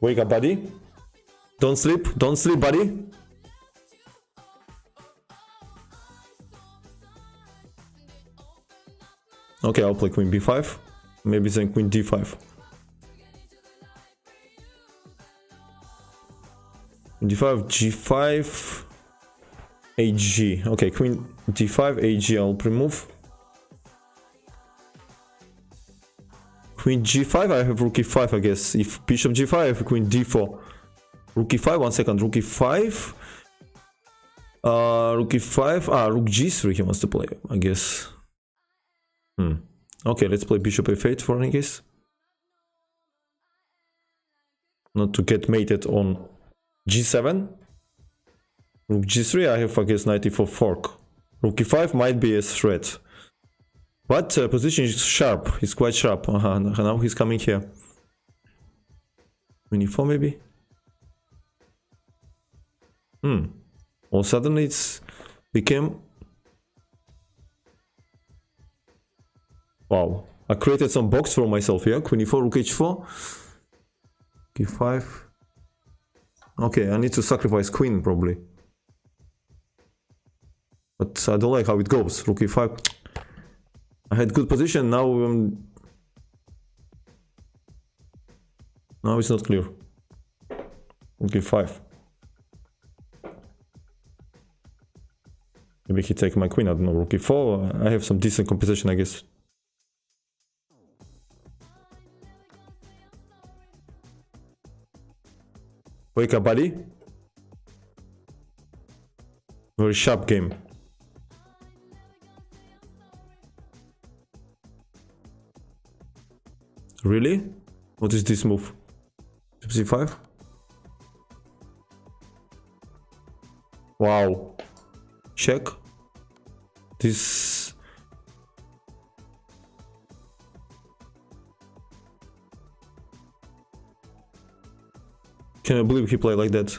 Wake up, buddy. Don't sleep, buddy. Okay, I'll play queen b5. Maybe then queen d5. d5, g5, hg. Okay, queen d5, hg, I'll remove. Queen g5, I have rook e5, I guess. If bishop g5, I have queen d4. Rook e5, 1 second, rook e5. Rook e5, rook g3 he wants to play, I guess. Okay, let's play bishop f8 for any case. Not to get mated on g7. Rook g3, I have, I guess, knight e4 fork. Rook e5 might be a threat. But position is sharp, it's quite sharp. Now he's coming here. Queen e4 maybe? All of a sudden it's became... Wow, I created some box for myself here. Queen e4, rook h4. e5. Okay, I need to sacrifice queen probably. But I don't like how it goes. Rook e5. I had good position, now now it's not clear. Rook e5. Maybe he take my queen, I don't know. Rook e4. I have some decent composition, I guess. Wake up, buddy. Very sharp game. Really? What is this move? c5? Wow. Check. This... Can I believe he played like that?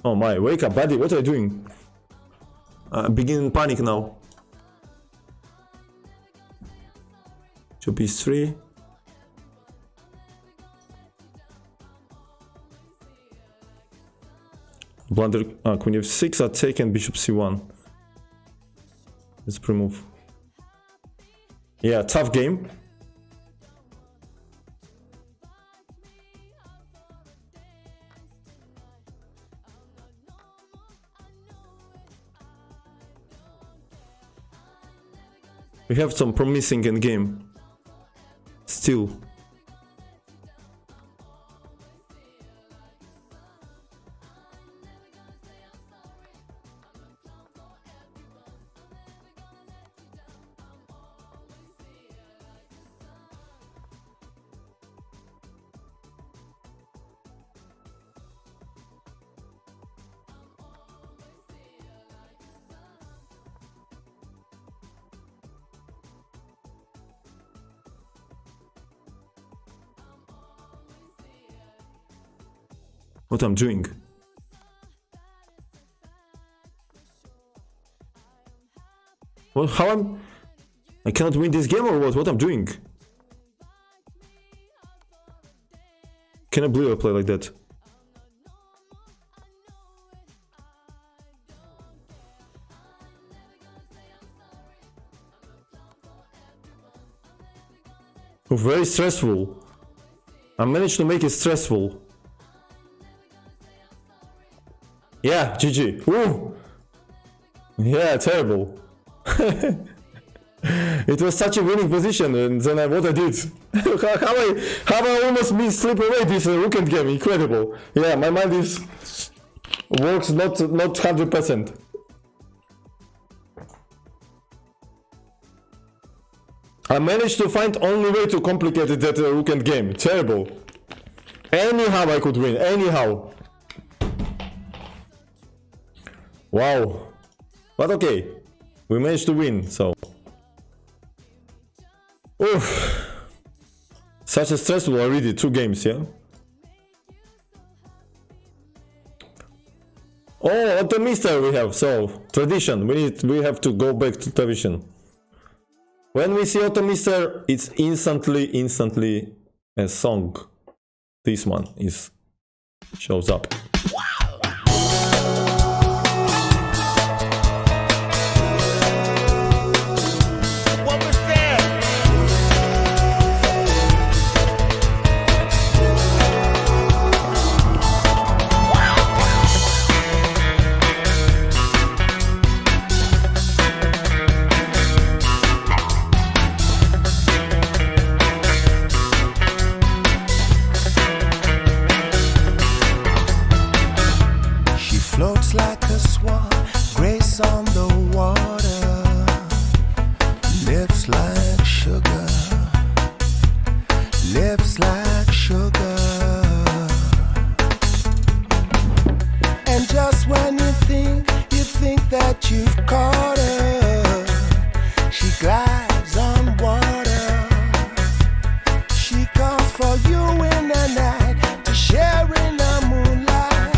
Oh my, wake up, buddy, what are you doing? Begin panic now. Bishop e3. Blunder, queen f6 are taken, bishop c1. Let's pre-move. Yeah, tough game. We have some promising end game. Still. What I'm doing? Well, how I cannot win this game or what? What I'm doing? Cannot believe I play like that. Oh, very stressful. I managed to make it stressful. Yeah, GG. Ooh. Yeah, terrible. It was such a winning position, and then what I did. how I almost missed slip away this weekend game. Incredible. Yeah, my mind is works not 100%. I managed to find only way to complicate that weekend game. Terrible. Anyhow I could win. Anyhow. Wow. But okay. We managed to win, so. Oof. Such a stressful already 2 games, yeah? Oh, Optimister we have, so tradition. We have to go back to tradition. When we see Optimister, it's instantly a song. This one shows up. What was that? She floats like a swan, grace on the water, lips like sugar, lips like sugar. And just when you think that you've caught her, she glides on water. She comes for you in the night to share in the moonlight.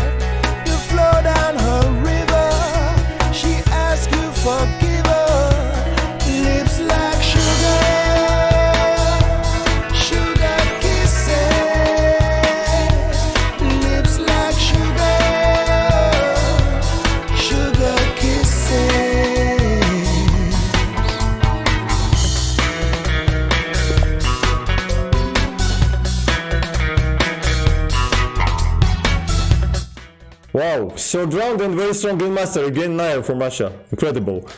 You flow down her river. She asks you forgive her. Lips like sugar, sugar kisses. Lips like sugar, sugar kisses. Wow, third round and very strong Grandmaster again. Nair from Russia. Incredible.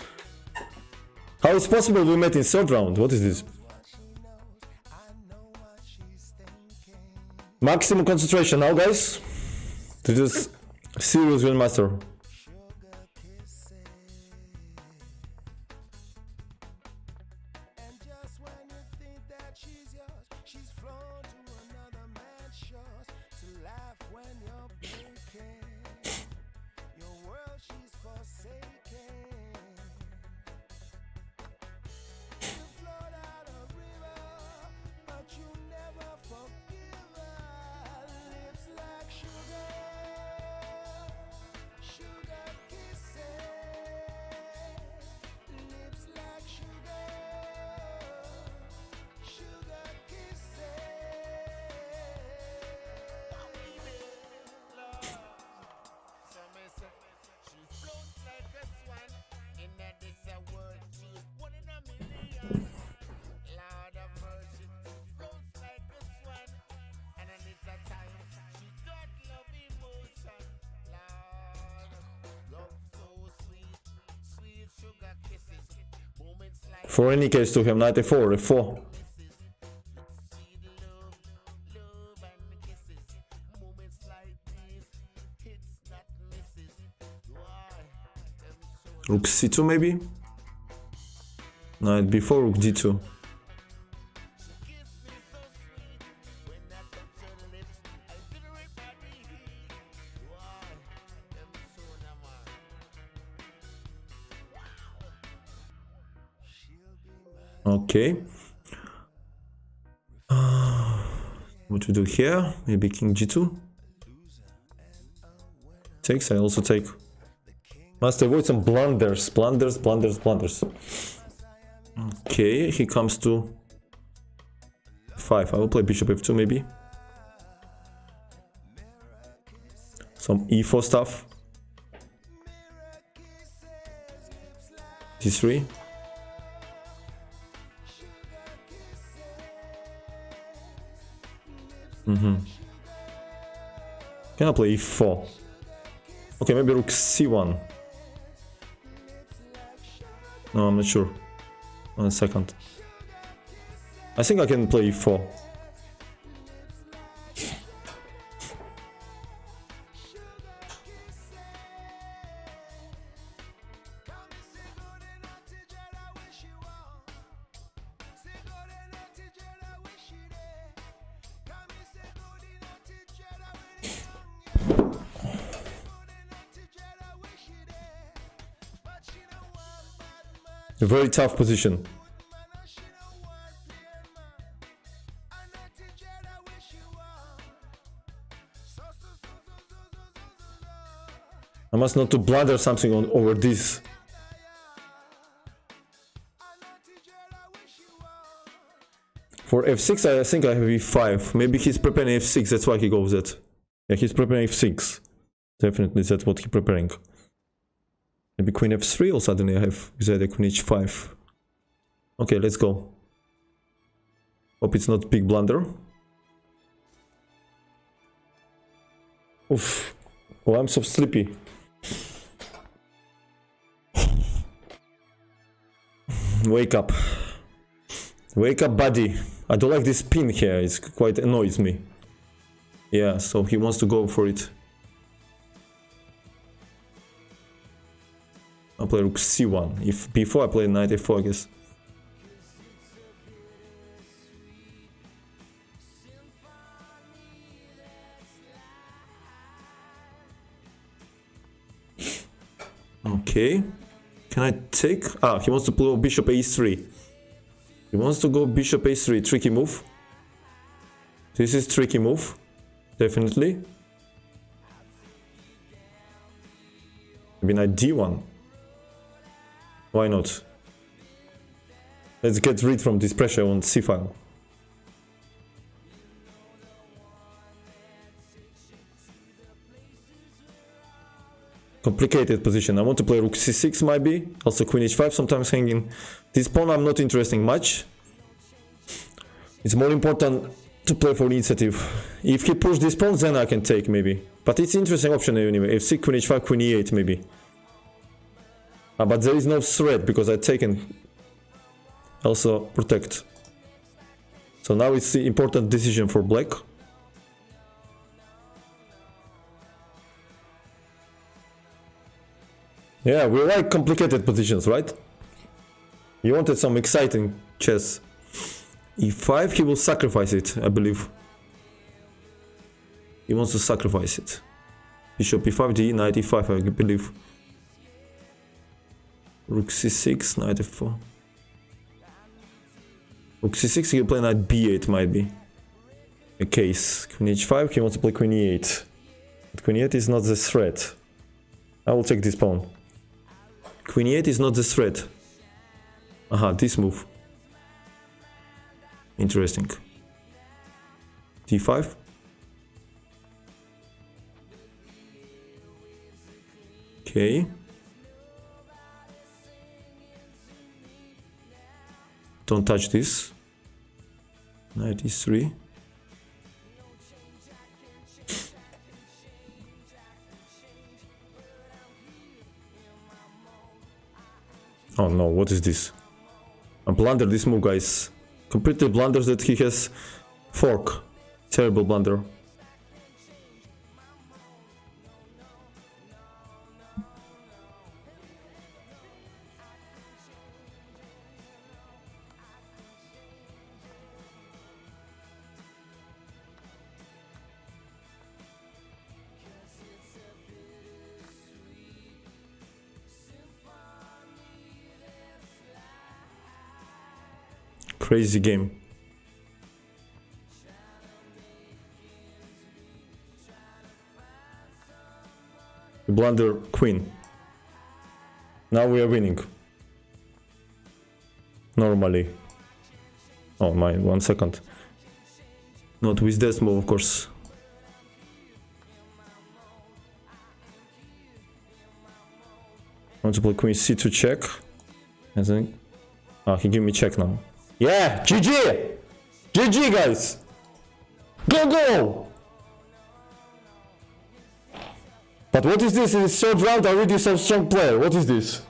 How is possible we met in third round? What is this? Maximum concentration now, guys. This is serious Grandmaster. And just when you think that she's yours, she's flown to another man's shores to laugh when you're breaking your world. She's forsaken. You float out a river, but you never forgive her. Lips like sugar, sugar kisses. Lips like sugar, sugar kisses. She floats like a swan in that this world. She's one in a million. Lord of mercy, she floats like a swan, and then it's a time she got love emotion. Lord, love so sweet, sweet sugar kisses. Moments like For any case to him, 94, a 4. misses. Sweet love, love and kisses. Moments like this, hits not misses. Why? Them so Rook C2 maybe? Knight B4, Rook D2. kiss me so sweet when I touch your lips. I feel right by me. Why? Them so naman. She'll be mine. Okay. What to do here? Maybe King G2. takes, I also take. Must avoid some blunders. Blunders. Okay, he comes to 5. I will play bishop f2 maybe. Some e4 stuff. d3. Can I play e4? Okay, maybe rook c1. No, I'm not sure. 1 second. I think I can play e4. A very tough position. I must not to blunder something on over this. For f6 I think I have e5. Maybe he's preparing f6, that's why he goes that. Yeah, he's preparing f6. Definitely that's what he's preparing. Maybe queen f3 or suddenly I have either queen h5. Okay, let's go. Hope it's not big blunder. Oof. Oh, I'm so sleepy. Wake up. Wake up, buddy. I don't like this pin here, it quite annoys me. Yeah, so he wants to go for it. I'll play rook c1. If before I play knight f4, I guess. Okay. Can I take? Ah, he wants to play bishop a3. He wants to go bishop a3. Tricky move. This is tricky move. Definitely. Maybe knight d1. Why not? Let's get rid from this pressure on c file. Complicated position. I want to play rook c6 maybe. Also queen h5 sometimes hanging. This pawn I'm not interested much. It's more important to play for initiative. If he pushes this pawn then I can take maybe. But it's interesting option anyway. F6, queen h5, queen e8 maybe. But there is no threat because I taken also protect. So now it's the important decision for black. Yeah, we like complicated positions, right? You wanted some exciting chess. e5, he will sacrifice it, I believe. He wants to sacrifice it. Bishop e5, d, knight e5, I believe. Rook c6, knight f4. Rook c6, he will play knight b8, might be a case. Queen h5, he wants to play queen e8. But queen e8 is not the threat. I will take this pawn. Queen e8 is not the threat. Aha, this move. Interesting. d5. Okay. Don't touch this. Knight e3. Oh no, what is this? I blundered this move, guys. Completely blunders that he has fork. Terrible blunder. Crazy game. He blunder queen. Now we are winning. Normally. Oh my, 1 second. Not with this move, of course. Want to play queen c2 check. I think. Ah, he give me check now. Yeah, GG! GG, guys! Go, go! But what is this? In the third round, I already so strong player. What is this?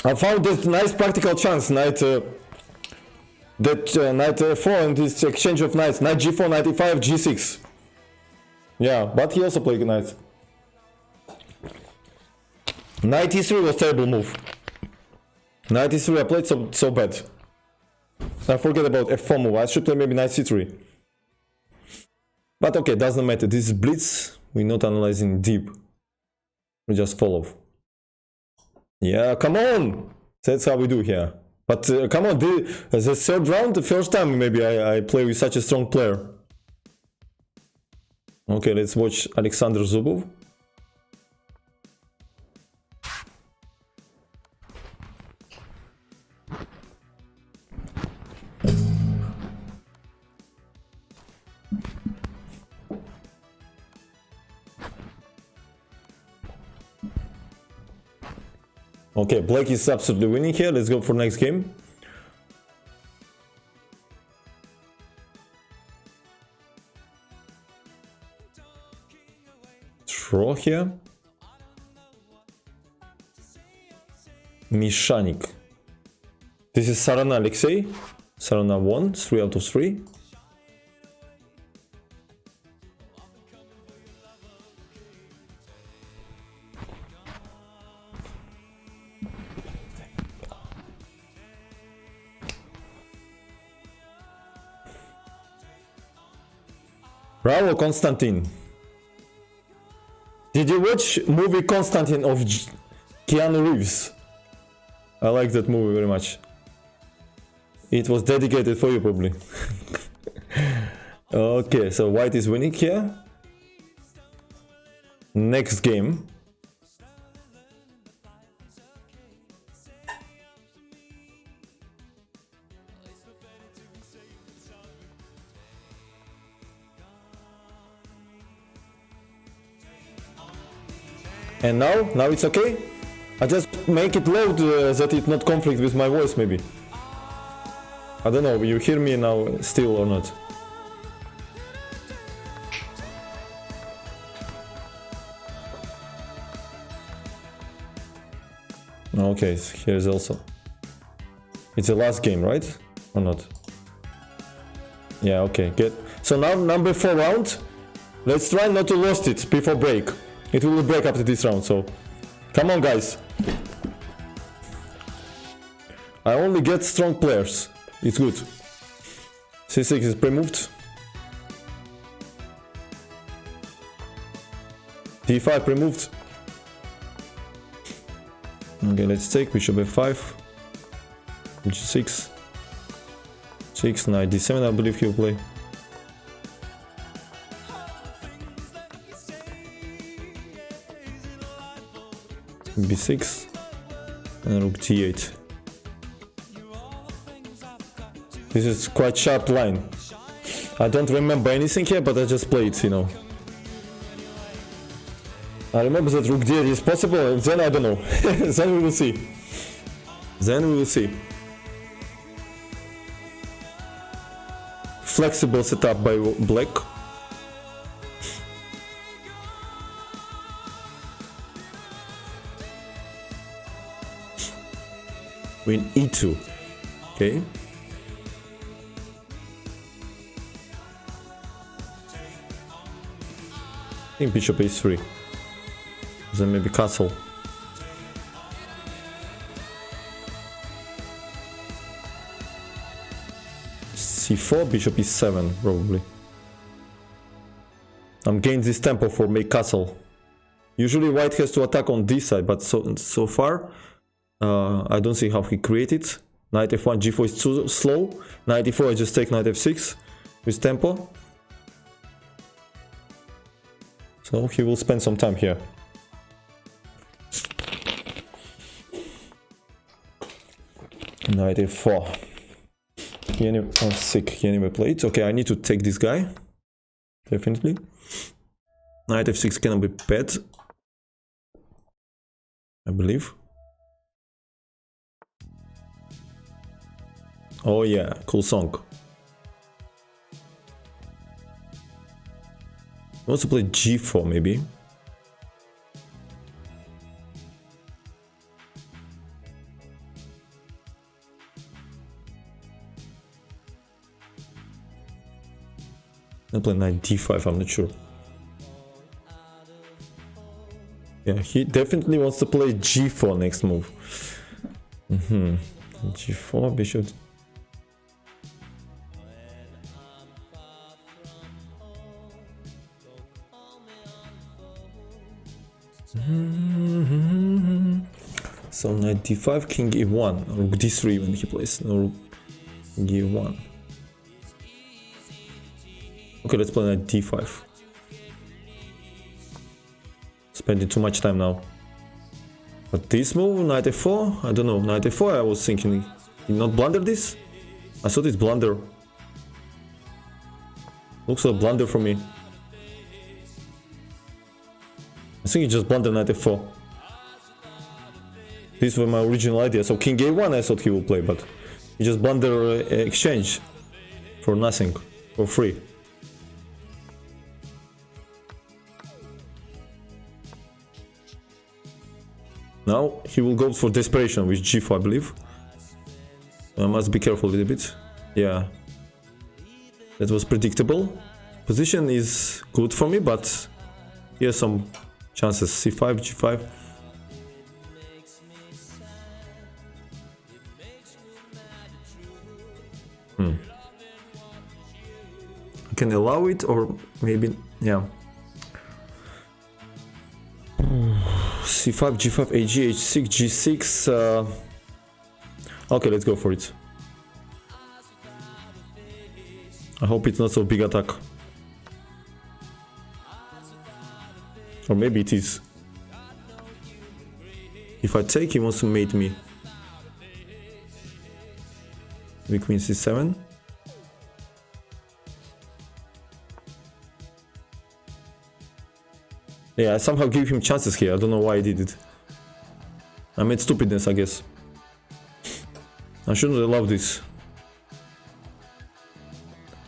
I found this nice practical chance. Knight, knight 4 and this exchange of knights. Knight g4, knight e5, g6. Yeah, but he also played knight. Knight e3 was terrible move. Knight e3 I played so bad. I forget about f4 move. I should play maybe knight c3. But okay, doesn't matter. This is blitz. We're not analyzing deep. We just follow. Yeah, come on! That's how we do here. But come on, the third round, the first time maybe I play with such a strong player. Okay, let's watch Alexander Zubov. Okay, Black is absolutely winning here. Let's go for next game. Draw here. Mishanik. This is Sarana Alexei. Sarana won, 3 out of 3. Bravo, Konstantin. Did you watch movie Konstantin of Keanu Reeves? I like that movie very much. It was dedicated for you probably. Okay, so white is winning here. Next game. And now it's okay? I just make it loud that it not conflict with my voice maybe. I don't know, you hear me now still or not? Okay, so here's also. It's the last game, right? Or not? Yeah, okay, good. So now number 4 round. Let's try not to lose it before break. It will break after this round, so come on guys. I only get strong players. It's good. C6 is pre-moved. D5 pre-moved. Okay, let's take bishop f5. G6. 6, knight d7 I believe he'll play. B6 and rook d8. This is quite sharp line. I don't remember anything here, but I just played, you know. I remember that rook d8 is possible, and then I don't know. Then we will see. Then we will see. Flexible setup by black. Queen e2. Okay. I think bishop a3. Then maybe castle. C4, bishop e7 probably. I'm gaining this tempo for make castle. Usually white has to attack on this side, but so far I don't see how he created. Knight f1, g4 is too slow. Knight e4, I just take knight f6 with tempo. So he will spend some time here. Knight a4. Oh, sick. He anyway played. Okay, I need to take this guy. Definitely. Knight f6 cannot be bad. I believe. Oh yeah, cool song. He wants to play g4 maybe. I'll play knight d5, I'm not sure. Yeah, he definitely wants to play g4 next move. G4, bishop. So knight d5, king e1, or d3 when he plays, or king e1. Okay, let's play knight d5. Spending too much time now. But this move, knight f4, I don't know, knight f4 I was thinking, he not blunder this? I thought it's blunder. Looks like a blunder for me. I think he just blundered knight f4. These were my original idea, so king a1 I thought he would play, but he just blunder exchange for nothing, for free. Now he will go for desperation with g4, I believe. I must be careful a little bit. Yeah, that was predictable. Position is good for me, but here's some chances. c5, g5. I can allow it, or maybe, yeah. c5, g5, ag, h6, g6. Okay, let's go for it. I hope it's not so big attack. Or maybe it is. If I take, he wants to mate me. Weak queen c7. Yeah, I somehow gave him chances here. I don't know why I did it. I made stupidness, I guess. I shouldn't allow this.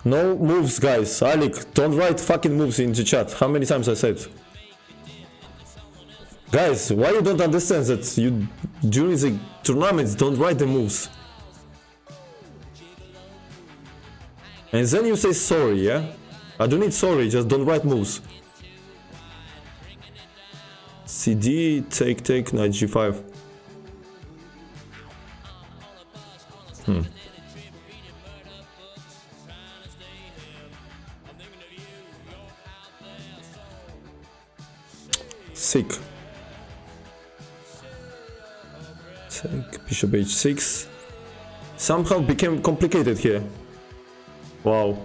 No moves, guys. Alec, don't write fucking moves in the chat. How many times I said? Guys, why you don't understand that you during the tournaments don't write the moves? And then you say sorry, yeah? I don't need sorry, just don't write moves. CD, take, knight g5. Sick. Take bishop h6. Somehow became complicated here. Wow.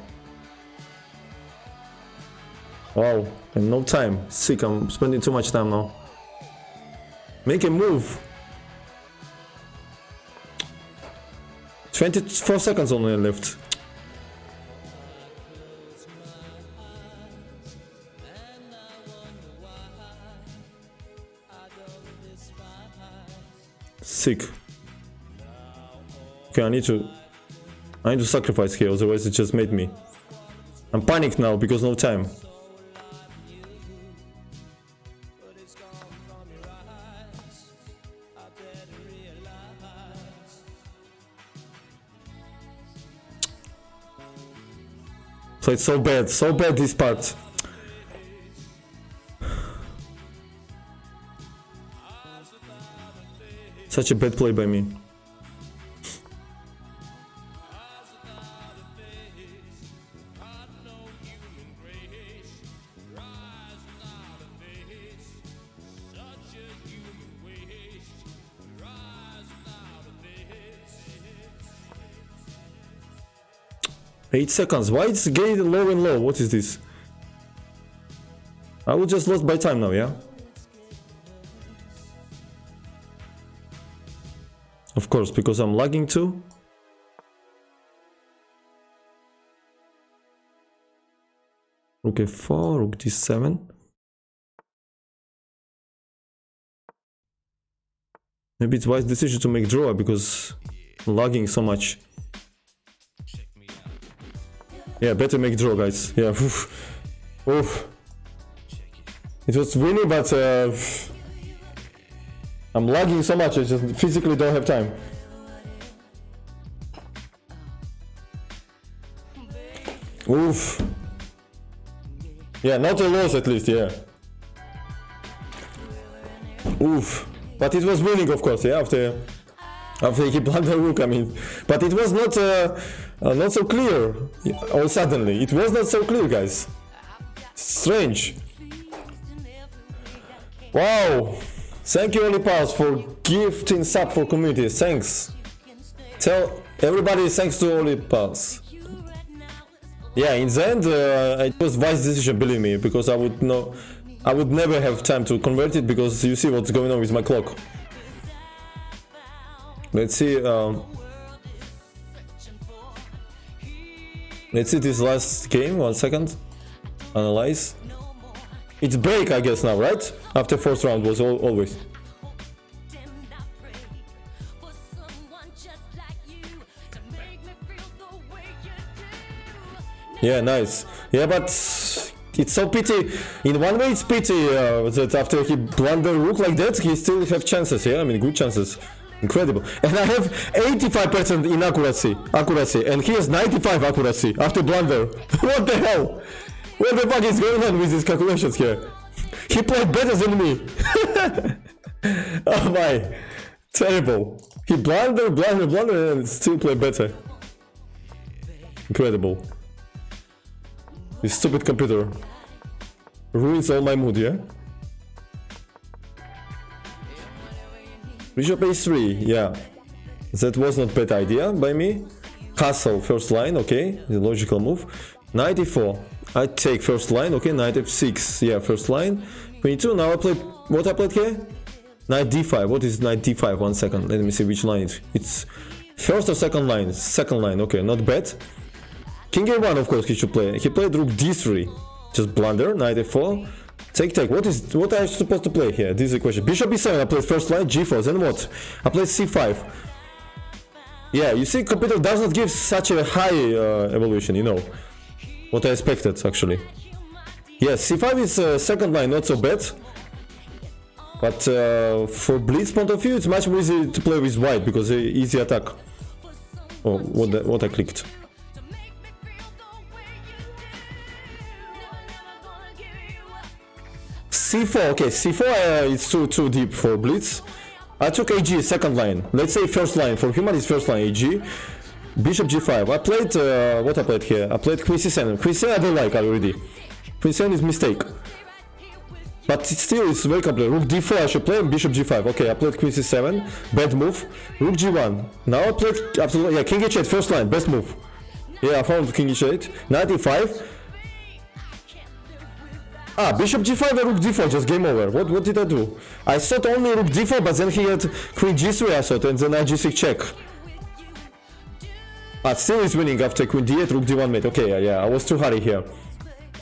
Wow, and no time. Sick, I'm spending too much time now. Make a move. 24 seconds only left. Sick. Okay, I need to sacrifice here, otherwise it just made me. I'm panicked now because no time. Played so bad this part. Such a bad play by me. Eight seconds. Why it's getting low and low? What is this? I will just lost by time now, yeah? Of course, because I'm lagging too. Rook f4, rook d7. Maybe it's wise decision to make draw because I'm lagging so much. Yeah, better make draw, guys. Yeah, oof. Oof. It was winning, but I'm lagging so much, I just physically don't have time. Oof. Yeah, not a loss at least, yeah. Oof. But it was winning, of course, yeah, after he blundered rook, I mean. But it was not so clear, all suddenly. It was not so clear, guys. Strange. Wow. Thank you, Olipals, for gifting sub for community. Thanks. Tell everybody thanks to Olipals. Yeah, in the end, it was wise decision, believe me, because I would never have time to convert it because you see what's going on with my clock. Let's see. Let's see this last game. 1 second. Analyze. It's break, I guess now, right? After first round was always. Yeah, nice. Yeah, but it's so pity. In one way, it's pity that after he blunder rook like that, he still have chances. Yeah, I mean, good chances. Incredible. And I have 85% in accuracy, and he has 95 accuracy after blunder. What the hell? What the fuck is going on with these calculations here? He played better than me. Oh my. Terrible. He blunder, and still played better. Incredible. This stupid computer ruins all my mood, yeah? Bishop a3, yeah. That was not bad idea by me. Castle, first line, okay. The logical move. Knight e4. I take first line, okay. Knight f6, yeah, first line. 22, now I play... What I played here? Knight d5. What is knight d5? 1 second. Let me see which line it's first or second line? Second line, okay, not bad. King a1, of course, he should play. He played rook d3. Just blunder, knight f4. Take. What are I supposed to play here? This is the question. Bishop e7, I played first line, g4, then what? I played c5. Yeah, you see, computer does not give such a high evolution, you know. What I expected, actually. Yes, c5 is second line, not so bad. But for Blitz point of view, it's much more easy to play with white, because easy attack. Oh, what I clicked. c4, okay, c4 it's too deep for Blitz. I took ag, second line. Let's say first line. For human it's first line, ag. Bishop g5. I played, what I played here? I played queen c7. Queen c7 I don't like already. Queen c7 is mistake. But still it's very complex. Rook d4 I should play, bishop g5. Okay, I played queen c7. Bad move. Rook g1. Now I played, absolutely, yeah, king h8, first line, best move. Yeah, I found king h8. Knight e5. Ah, bishop g5 and rook d4, just game over. What did I do? I thought only rook d4, but then he had queen g3 I thought, and then knight g6 check. But still is winning after queen d8, rook d1 mate. Okay, yeah, I was too hurry here.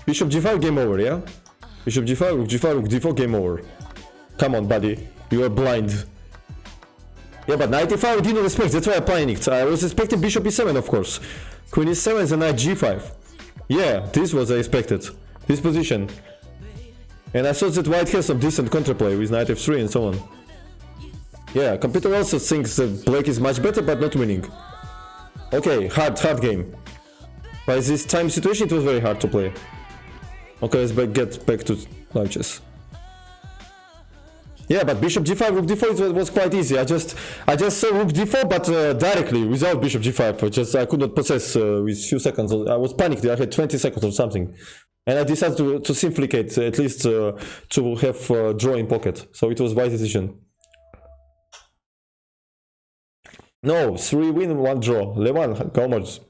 Bishop g5, game over, yeah? Bishop g5, rook d4, game over. Come on, buddy. You are blind. Yeah, but knight e5 I didn't expect, that's why I panicked. I was expecting bishop e7, of course. Queen e7 and then knight g5. Yeah, this was I expected. This position. And I thought that white has some decent counterplay with knight f3 and so on. Yeah, computer also thinks that black is much better, but not winning. Okay, hard game. By this time situation, it was very hard to play. Okay, let's get back to live chess. Yeah, but bishop g5, rook d4 it was quite easy. I just saw rook d4, but directly without bishop g5. I could not process with few seconds. I was panicked. I had 20 seconds or something. And I decided to simplify at least to have draw in pocket. So it was wise decision. No, 3 win, 1 draw. Levan, Gomers.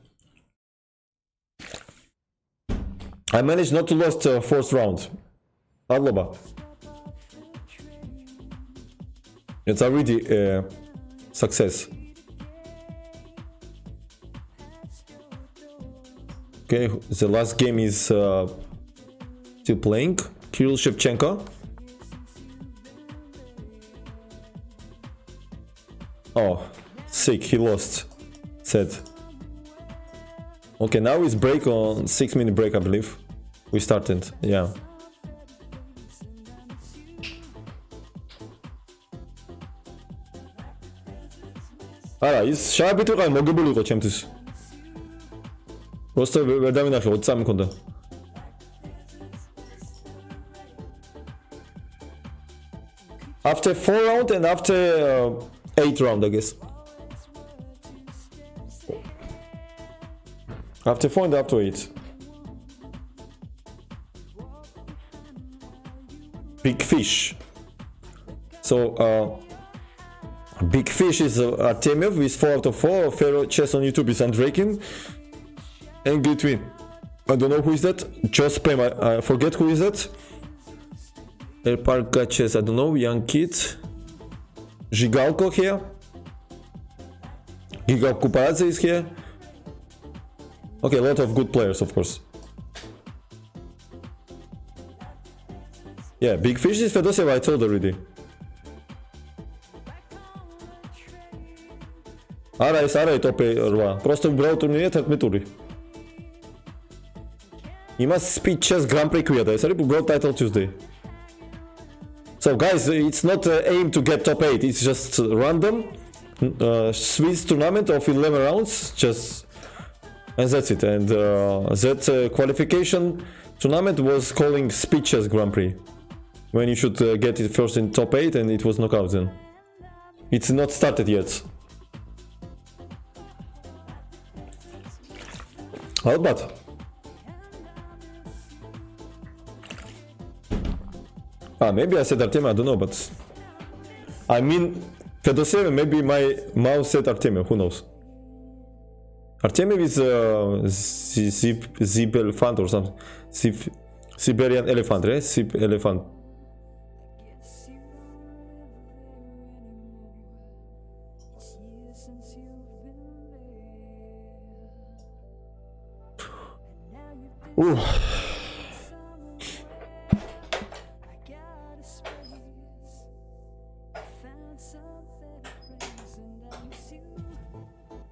I managed not to lose fourth round. Mადლობა. It's already a success. Okay, the last game is still playing. Kirill Shevchenko. Oh, sick, he lost. Sad. Okay, now it's break on 6-minute break, I believe. We started, yeah. არა, ის შაბით ვიყავი, მოგებული იყო ჩემთვის. Просто ვერ დავინახე, 23 მქონდა. After 4 round and after 8 round, I guess. After 4 and after 8. Big fish. So, Big Fish is Artemiev with 4 out of 4. Fair chess on YouTube is Andrakin. And between. I don't know who is that. Just Spam, I forget who is that. El Parka chess, I don't know. Young kid. Zhigalko here. Giga Kuparadze is here. Okay, a lot of good players, of course. Yeah, Big Fish is Fedosev, I told already. არა ეს არა ტოპ 8, просто უბრალოდ ტურნირია 11-ური. იმას Speed Chess Grand Prix ქვია და ეს არის უბრალოდ Title Tuesday. So guys, it's not aim to get top 8, it's just random Swiss tournament of 11 rounds, just and that's it. And that qualification tournament was calling Speed Chess Grand Prix, when you should get it first in top 8 and it was knockout then. It's not started yet. Albert. Maybe I said Artemiev, I don't know, but I mean Fedosev, maybe my mouse said Artemiev, who knows. Artemiev is Zip elephant or something. Siberian elephant, right? Zip elephant. Ooh.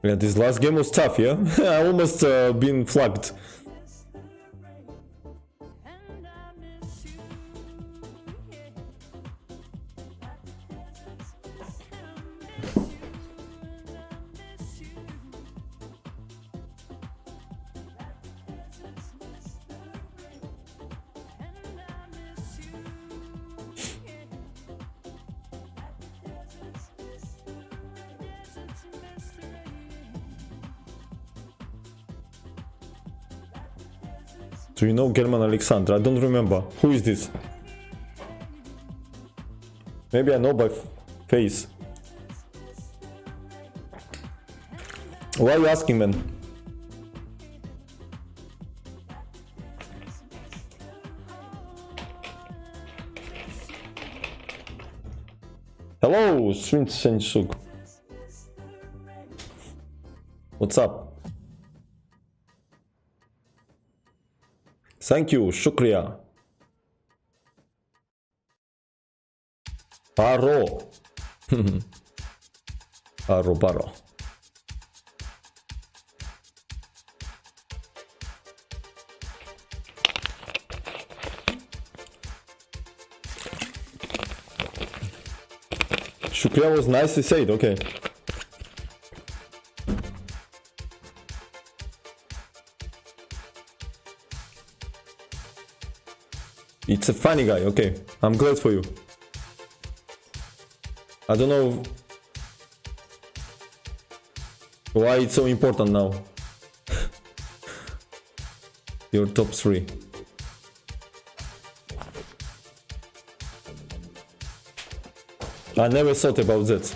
Yeah, this last game was tough, yeah? I almost been flagged. Do you know German Alexander? I don't remember. Who is this? Maybe I know by face. Why are you asking, man? Hello, Swint Sensug. What's up? Thank you, shukriya. Baro. Baro. Shukriya was nicely said, okay. It's a funny guy, okay. I'm glad for you. I don't know why it's so important now. Your top 3. I never thought about that.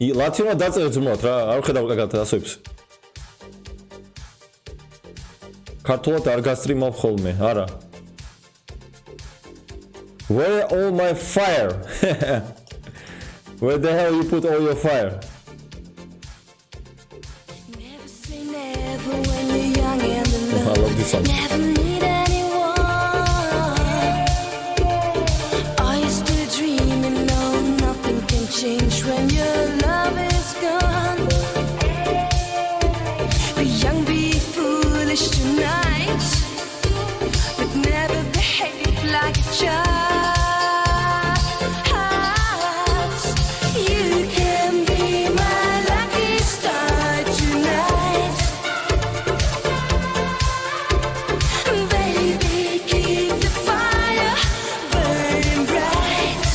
ლათინო დაწერეთ ზმოთ რა, არ ხედავ კარგად ასოებს. ქართულად არ გასტრიმავ ხოლმე, არა. Where all my fire? Where the hell you put all your fire? Never say never when you're young and in I love this song. Never need anyone. Are you still dreaming? No, nothing can change when your love is gone. Be young, be foolish tonight, but never behave like a child. You can be my lucky star tonight. Baby, keep the fire burning bright.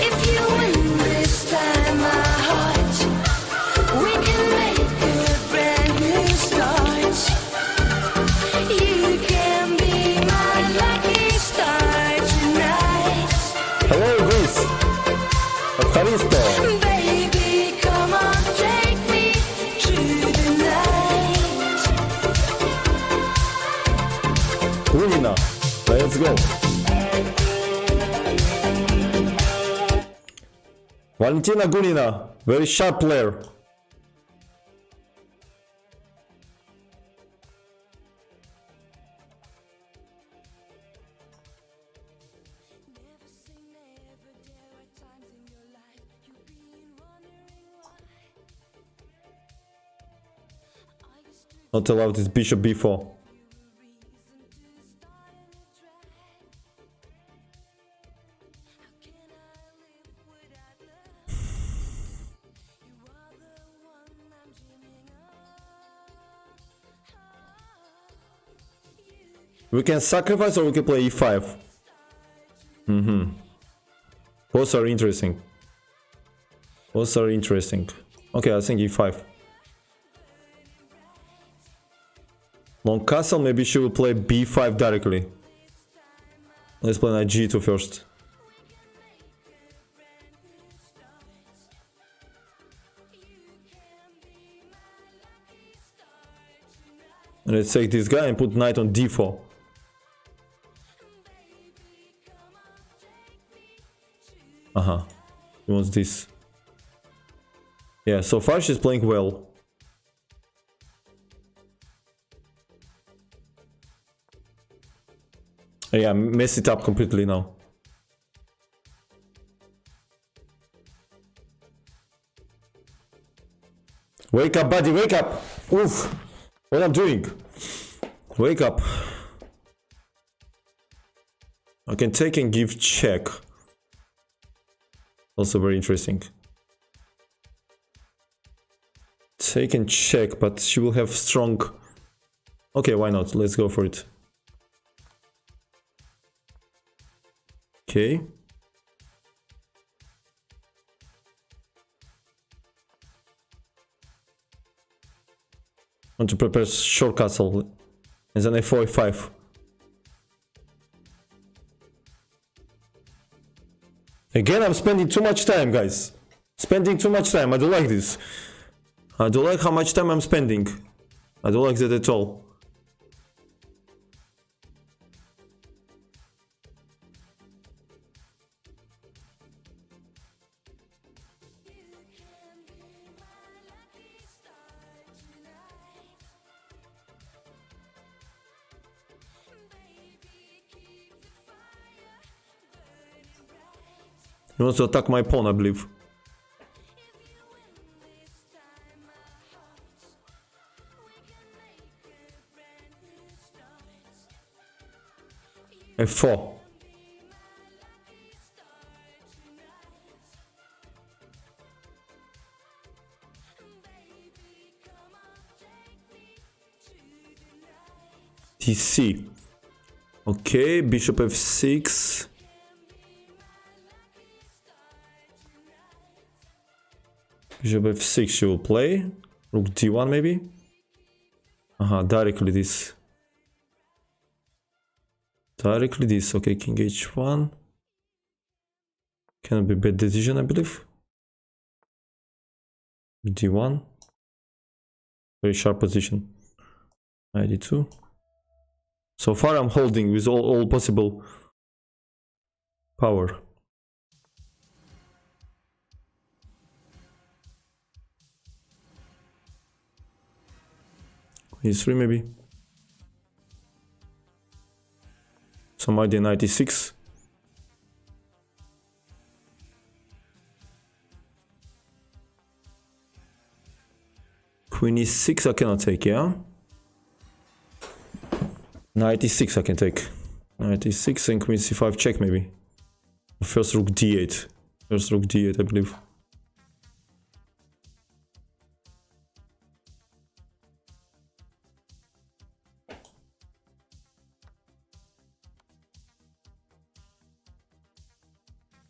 If you win this time, my heart, we can make a brand new start. You can be my lucky star tonight. Hello, Greece. Ευχαριστώ. Baby, come on, take me through the night. Gunina. Let's go. Valentina Gunina. Very sharp player. Never say never, there are times in your life you've been wondering why. I used to Not allowed this bishop b4. reason to start a new track. How can I live without love? You are the one I'm dreaming of. We can sacrifice or we can play e5. Both are interesting. Both are interesting. Okay, I think e5. Long castle, maybe she will play b5 directly. Let's play knight g2 first. And let's take this guy and put knight on d4. He wants this. Yeah, so far she's playing well. Yeah, mess it up completely now. Wake up, buddy, wake up! Oof! What I'm doing? Wake up. I can take and give check. Also very interesting. Take and check, but she will have strong... Okay, why not? Let's go for it. Okay. Want to prepare short castle. And then a4, a5. Again, I'm spending too much time, guys. Spending too much time. I don't like this. I don't like how much time I'm spending. I don't like that at all. He wants to attack my pawn, I believe. F4. TC. Okay, bishop f6. Bishop f6 she will play. Rook d1 maybe. Directly this. Directly this. Okay, king h1. Cannot be bad decision, I believe. d1. Very sharp position. 92. So far I'm holding with all possible power. Queen e3 maybe. Some idea 96. Queen e6 I cannot take, yeah? 96 I can take. 96 and queen c5 check maybe. First rook d8. First rook d8 I believe.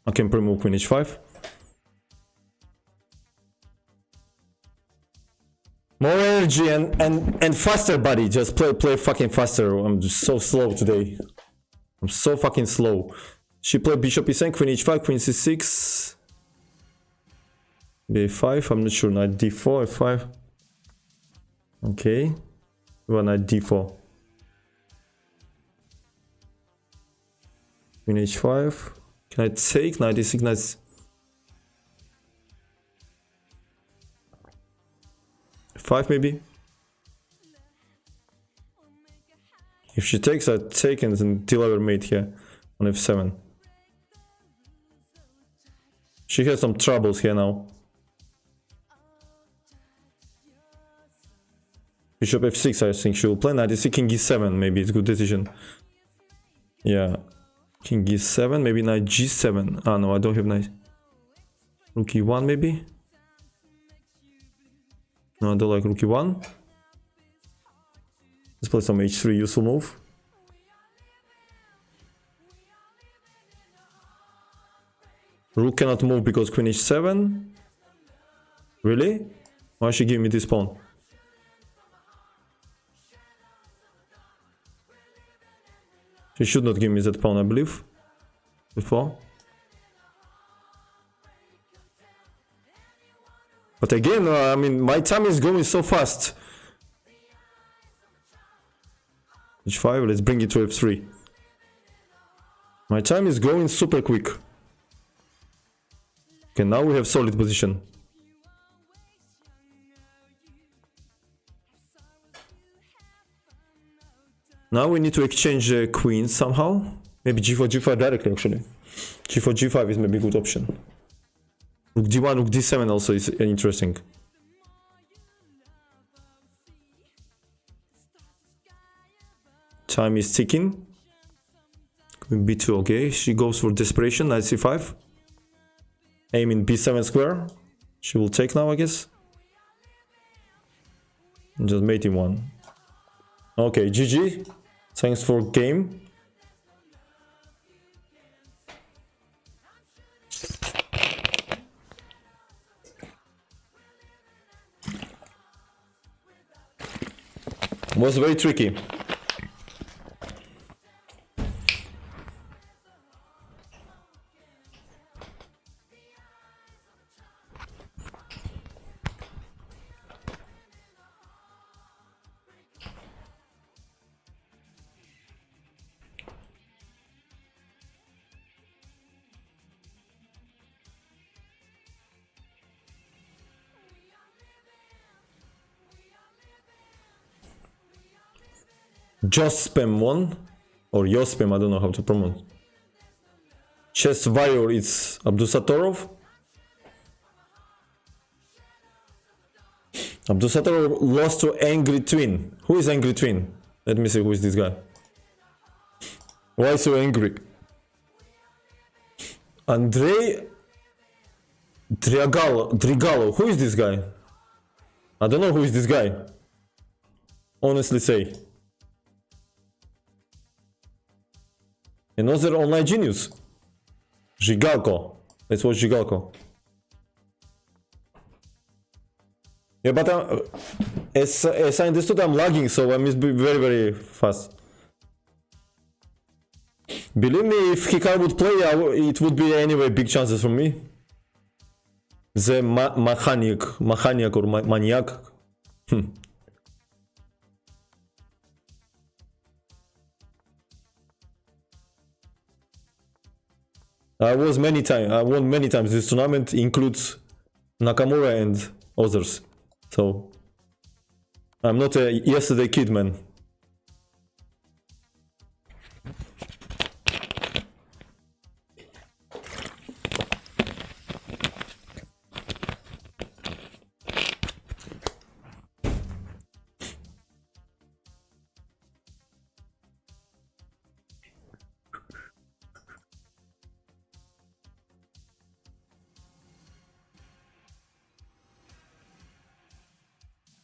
I can remove queen h5. More energy and faster, buddy. Just play fucking faster. I'm just so slow today. I'm so fucking slow. She played bishop e7, queen h5, queen c6, b5. I'm not sure. Knight d4, f5. Okay. Well, knight d4. Queen h5. Can I take knight d6? Knight. F5 maybe. If she takes, I take and then deliver mate here on f7. She has some troubles here now. Bishop f6, I think she will play. Knight d6, king e7, maybe it's a good decision. Yeah. King e7, maybe knight g7. Ah no, I don't have knight. Rook e1 maybe. No, I don't like rook e1. Let's play some h3, useful move. Rook cannot move because queen h7. Really? Why she give me this pawn? She should not give me that pawn, I believe. Before. But again, I mean, my time is going so fast. h5, let's bring it to f3. My time is going super quick. Okay, now we have solid position. Now we need to exchange queens somehow. Maybe g4, g5 directly actually. g4, g5 is maybe a good option. Rook d1, rook d7 also is interesting. Time is ticking. Queen b2, okay. She goes for desperation, knight c5. Aim in b7 square. She will take now, I guess. And just mating one. Okay, GG. Thanks for game. Was very tricky. Just spam one or your spam, I don't know how to pronounce. Chess warrior, it's Abdusatorov. Abdusatorov lost to Angry Twin. Who is Angry Twin? Let me see who is this guy. Why so angry? Andrei Drigalo. Who is this guy? I don't know who is this guy. Honestly say. Another online genius. Zhigalko. Let's watch Zhigalko. Yeah, but as I understood, I'm lagging, so I must be very, very fast. Believe me, if Hikaru would play, it would be anyway big chances for me. The Maniac or Maniac. I won many times. This tournament includes Nakamura and others. So I'm not a yesterday kid, man.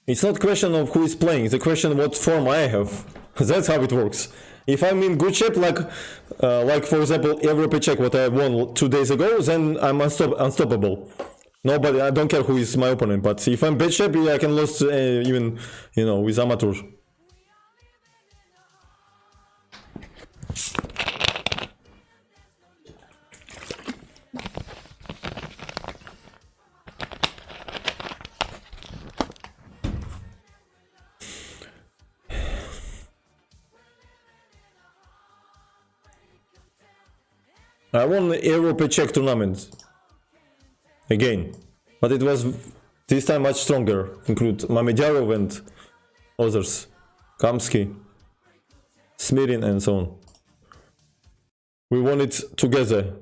It's not a question of who is playing, it's a question what form I have. That's how it works. If I'm in good shape, like for example, every check what I won 2 days ago, then I'm unstoppable. Nobody, I don't care who is my opponent. But if I'm bad shape, yeah, I can lose even, you know, with amateur. I won the Europe Czech tournament again, but it was this time much stronger. Include Mamedjarov and others, Kamsky, Smirin, and so on. We won it together,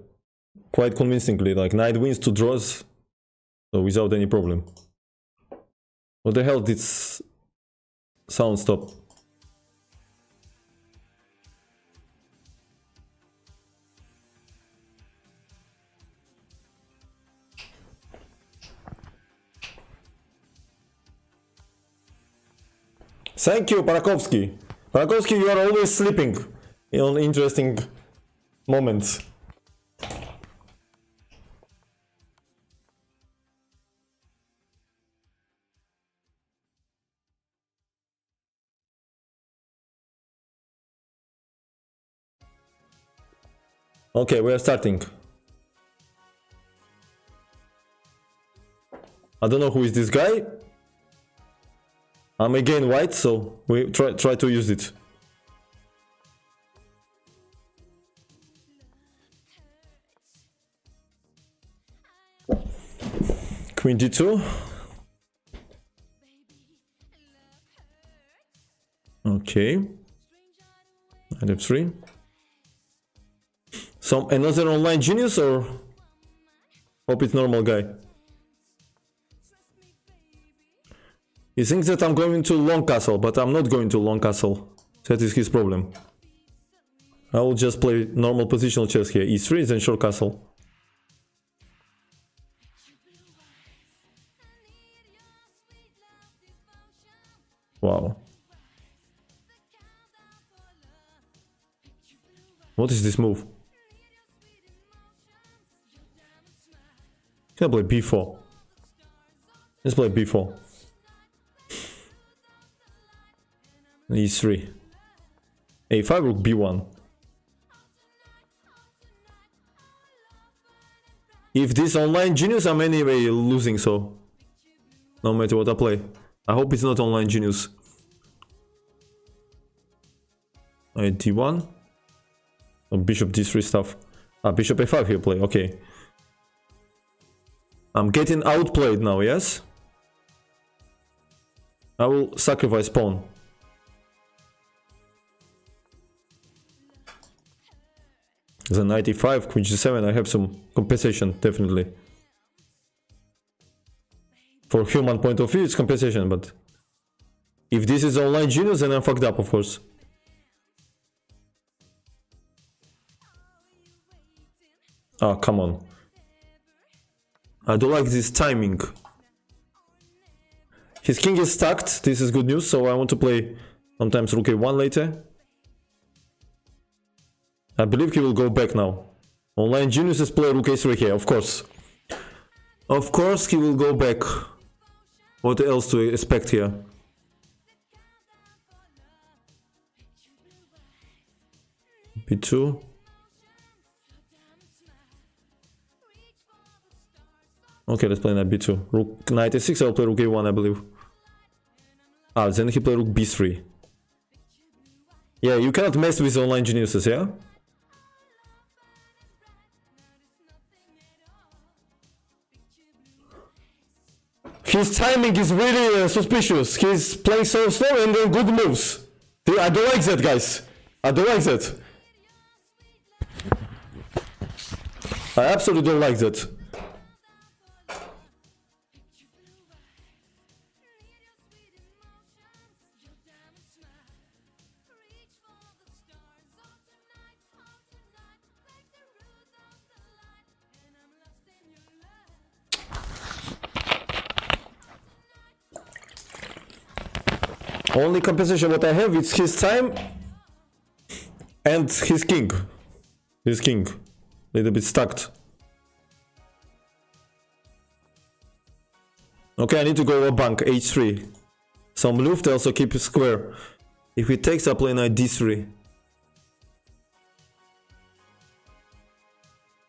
quite convincingly, like 9 wins, 2 draws, so without any problem. What the hell did sound stop? Thank you, Parakovsky. Parakovsky, you are always sleeping on interesting moments. Okay, we are starting. I don't know who is this guy. I'm again white, so we try to use it. Queen d2. Okay. Knight f3. Some another online genius, or hope it's normal guy. He thinks that I'm going to long castle, but I'm not going to long castle. That is his problem. I will just play normal positional chess here. e3, then short castle. Wow. What is this move? Can I play b4? Let's play b4. e3. a5, rook b1. If this online genius, I'm anyway losing, so no matter what I play. I hope it's not online genius. d1. Oh, bishop d3 stuff. Bishop a5 here play, okay. I'm getting outplayed now, yes? I will sacrifice pawn. Then knight e5, queen g7, I have some compensation, definitely. For human point of view, it's compensation, but if this is online genius, then I'm fucked up, of course. Oh, come on. I don't like this timing. His king is stacked, this is good news, so I want to play sometimes rook a1 later. I believe he will go back now. Online geniuses play rook a3 here, of course. Of course he will go back. What else to expect here? b2. Okay, let's play knight b2. Rook knight a6, I'll play rook a1, I believe. Then he play rook b3. Yeah, you cannot mess with online geniuses, yeah? His timing is really suspicious. He's playing so slow and then good moves. I don't like that, guys. I don't like that. I absolutely don't like that. Only compensation what I have is his time and his king. His king. Little bit stacked. Okay, I need to go a bank, h3. Some luft, I also keep it square. If he takes, I play knight d3.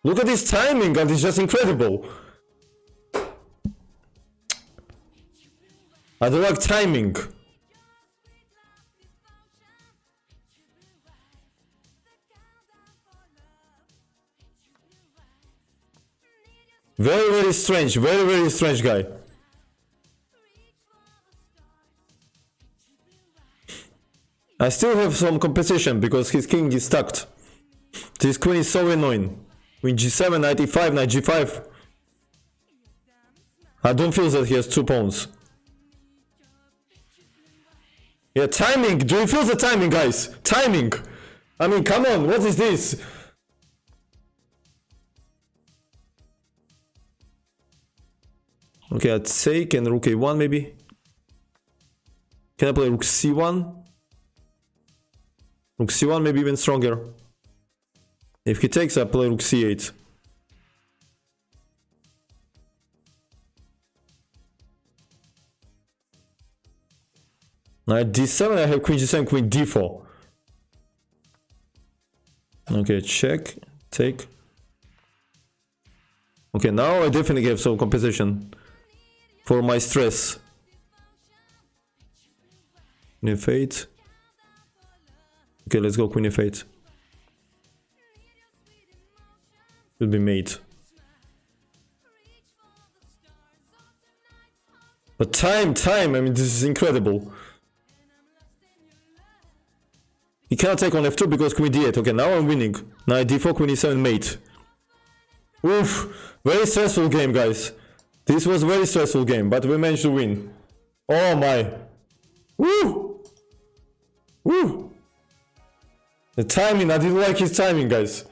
Look at this timing, and it's just incredible. I don't like timing. Very strange, very strange guy. I still have some compensation because his king is stacked. This queen is so annoying. Queen g7, knight e5, knight g5. I don't feel that he has 2 pawns. Yeah, timing. Do you feel the timing, guys? Timing. I mean, come on, what is this? Okay, I'd take and rook a1 maybe. Can I play rook c1? Rook c1 maybe even stronger. If he takes, I play rook c8. Knight d7, I have queen g7, queen d4. Okay, check, take. Okay, now I definitely have some compensation for my stress. Queen f8. Okay, let's go queen f8. Will be mate. But time, I mean, this is incredible. He cannot take on f2 because queen d8. Okay, now I'm winning. Knight d4, queen e7, mate. Oof, very stressful game, guys. This was a very stressful game, but we managed to win. Oh my. Woo! Woo! The timing, I didn't like his timing, guys.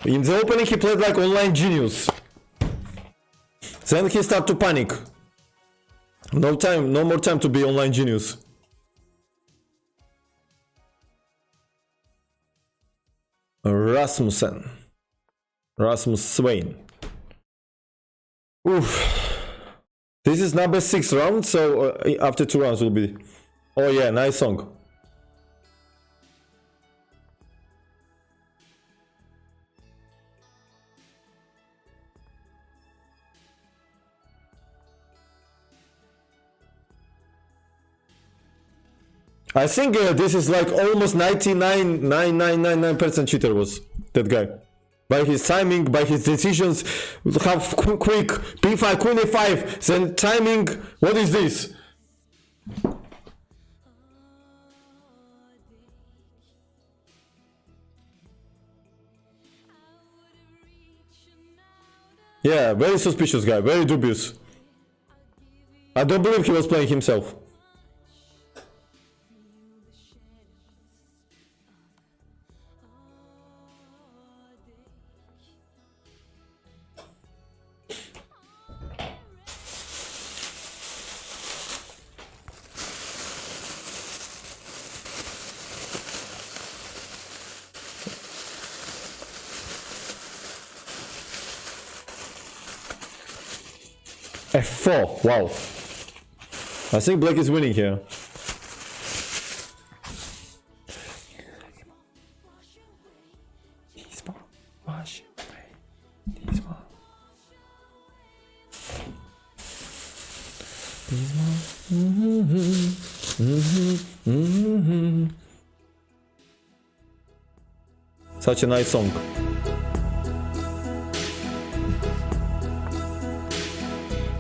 In the opening he played like online genius. Then he started to panic. No time, no more time to be online genius. Rasmussen. Rasmus Swain. Oof. This is number 6 round, so after 2 rounds will be... Oh yeah, nice song. I think this is like almost 99.9999% cheater was that guy. By his timing, by his decisions, how quick, b5, queen a5, then timing, what is this? Yeah, very suspicious guy, very dubious. I don't believe he was playing himself. F4, wow. I think black is winning here. Such a nice song.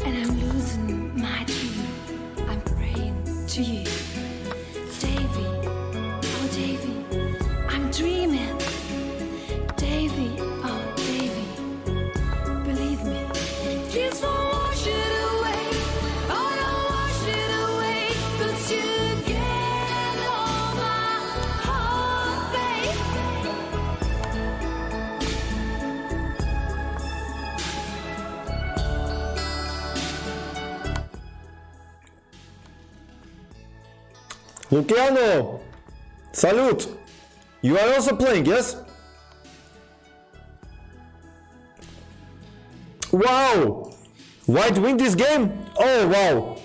And I'm losing my dream. I'm praying to you, Davy. Oh, Davy, I'm dreaming. Davy, oh, Davy, believe me. Please don't wash it away. Oh, don't wash it away. 'Cause you get all my heart, babe. Luciano! Salute! You are also playing, yes? Wow! White win this game? Oh, wow!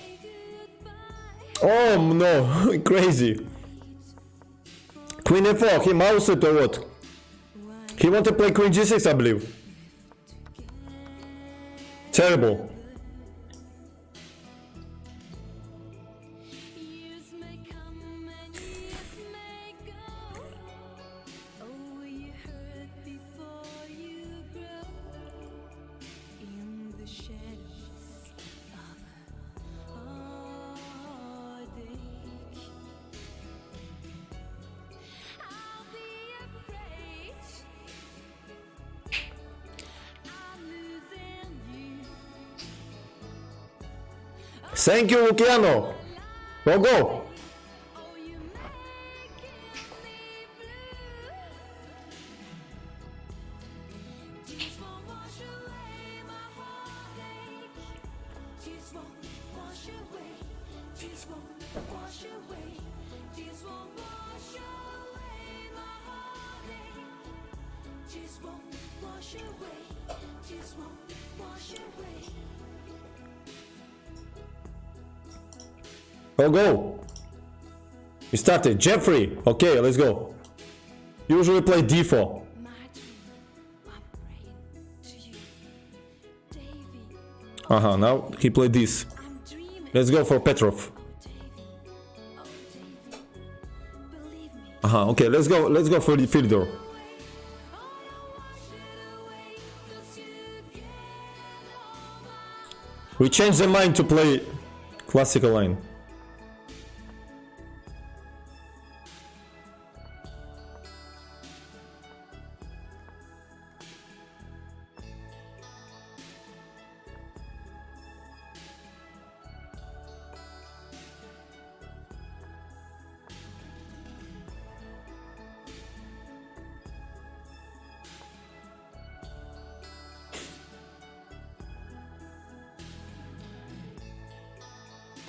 Oh, no. Crazy. Queen f4, he mouse it or what? He want to play Queen g6, I believe. Terrible. Years may come and years may go. Oh, you hurt before you grow. In the shadows of a heartache, I'll be afraid I'm losing you. Thank you, Luciano. Go, go. Oh, you making me blue. Tears won't wash away my heartache. Tears won't wash away. Tears won't wash away. Tears won't wash away my heartache. Tears won't wash away. Tears won't wash away. Go, go. We started. Jeffrey. Okay, let's go. Usually play d4. My dream, I'm praying to you, Davy. Uh-huh, now he played this. I'm dreaming. Let's go for Petrov. Oh, Davy. Oh, Davy. Believe me. Uh-huh, okay, let's go for the Fyodor. We changed the mind to play classical line.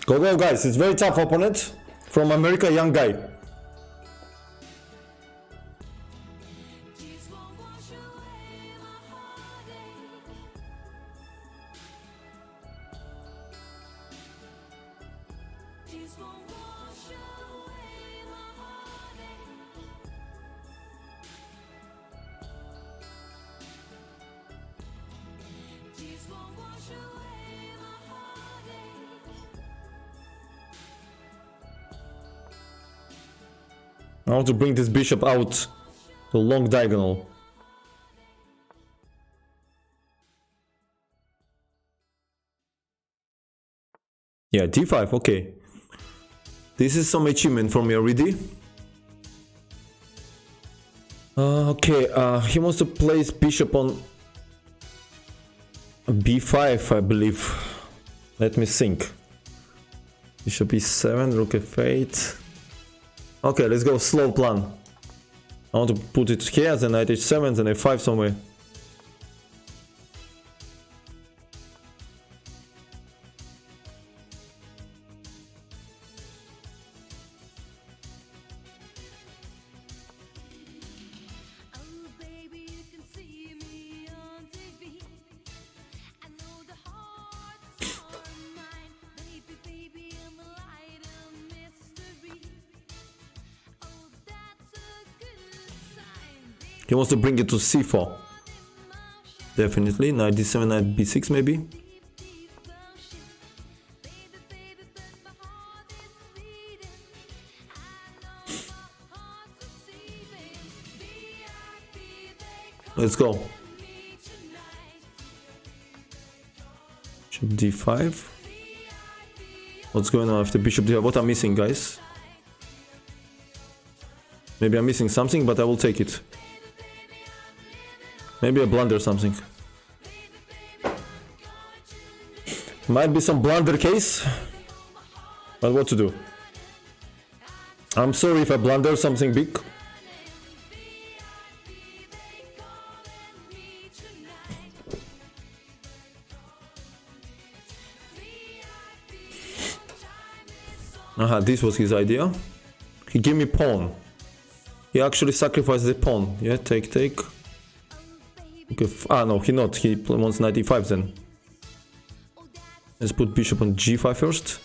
Go, go, guys. It's very tough opponent. From America, young guy. Tears won't wash away my heartache. Tears won't wash away my heartache. Tears won't wash away my heartache. I want to bring this bishop out to long diagonal. Yeah, d5, okay. This is some achievement for me already. Okay, he wants to place bishop on b5, I believe. Let me think. Bishop e7, rook f8. Okay, let's go slow plan. I want to put it here, then knight h7, then a5 somewhere. Oh, baby, you can see me on TV. I know the hearts are mine. Baby, baby, I'm a light of mystery. Oh, that's a good sign. He wants to bring it to c4. Definitely, knight d7, knight b6 maybe. Devotion. Baby, baby, but my heart is beating. I Let's go. Bishop d5. What's going on after bishop d5? What I'm missing, guys? Maybe I'm missing something, but I will take it. Maybe I blunder something. Might be some blunder case. But what to do? I'm sorry if I blunder something big. This was his idea. He gave me pawn. He actually sacrificed the pawn. Yeah, take. Okay, no, he not. He wants 95 then. Let's put bishop on g5 first.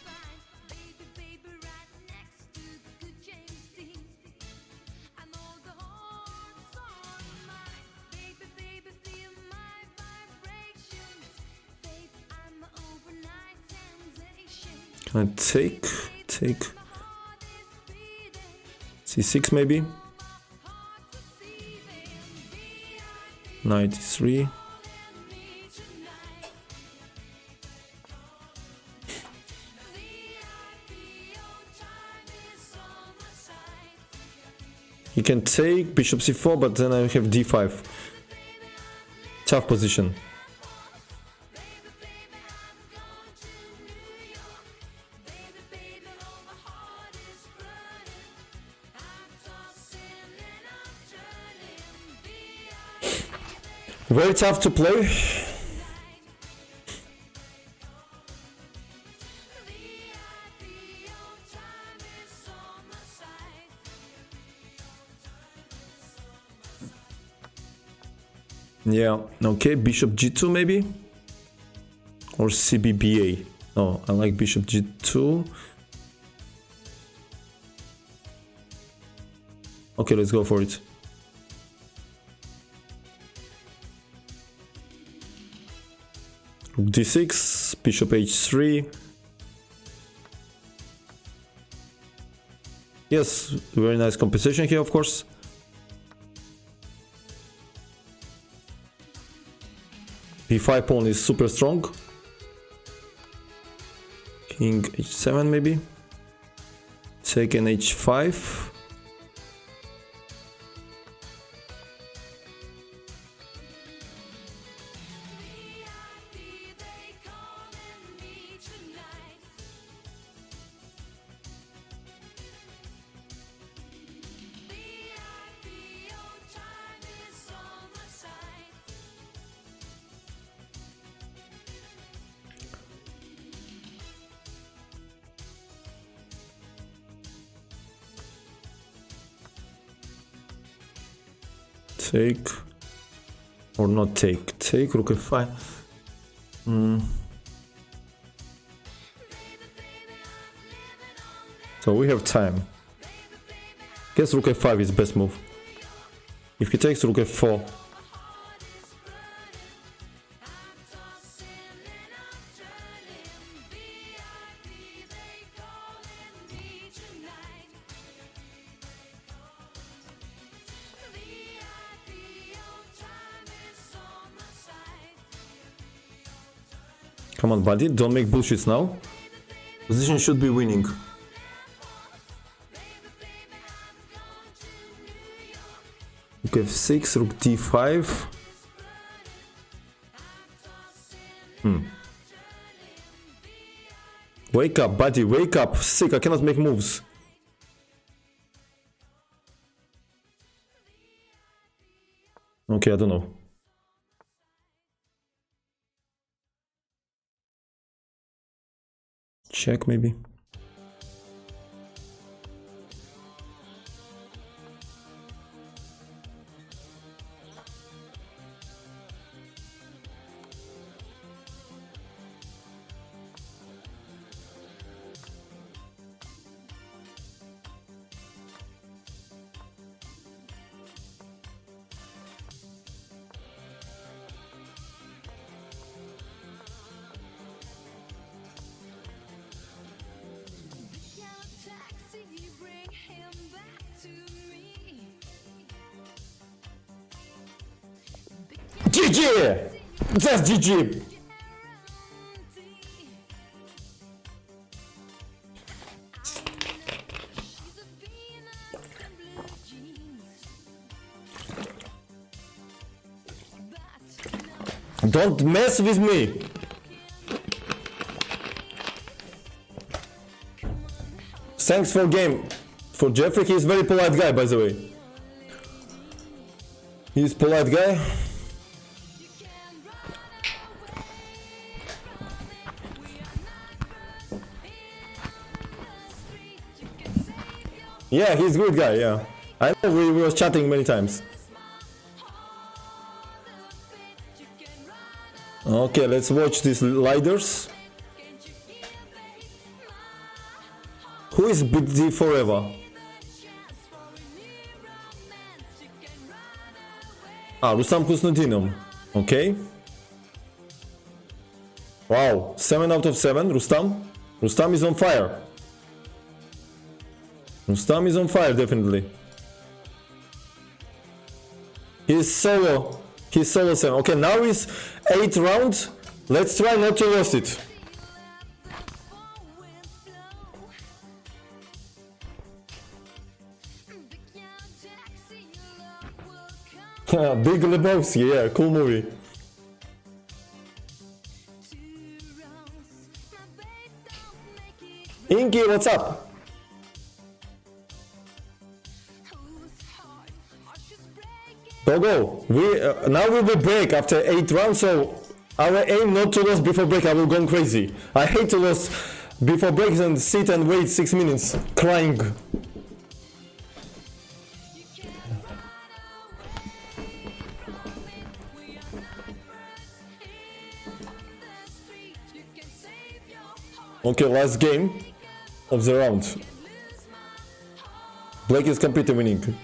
Can I take? c6 maybe. 93. You can take bishop c4, but then I have d5. Tough position. Very tough to play. Yeah, okay, bishop g2 maybe? Or cbba. No, I like bishop g2. Okay, let's go for it. d6, bishop h3. Yes, very nice composition here, of course. b5 pawn is super strong. King h7 maybe. Second h5. Take or not take? Take rook f5. So we have time. Guess rook f5 is best move. If he takes rook f4. Come on, buddy, don't make bullshits now. Position should be winning. Rook f6, rook d5. Wake up, buddy, wake up. Sick, I cannot make moves. Okay, I don't know. Check maybe. GG! Just GG! Don't mess with me! Thanks for game. For Jeffrey, he's very polite guy, by the way. He's polite guy. Yeah, he's good guy, yeah. I know we were chatting many times. Okay, let's watch these leaders. Who is BD forever? Rustam Kusnudinov. Okay. Wow, 7 out of 7, Rustam. Rustam is on fire. Rustam is on fire, definitely. He's solo 7. Okay, now is 8 rounds. Let's try not to lose it. Big Lebowski, yeah, cool movie. Inky, what's up? Togo, now we will break after 8 rounds, so our aim not to lose before break. I will go crazy. I hate to lose before breaks and sit and wait 6 minutes crying. Okay, last game of the round. Blake is completely winning.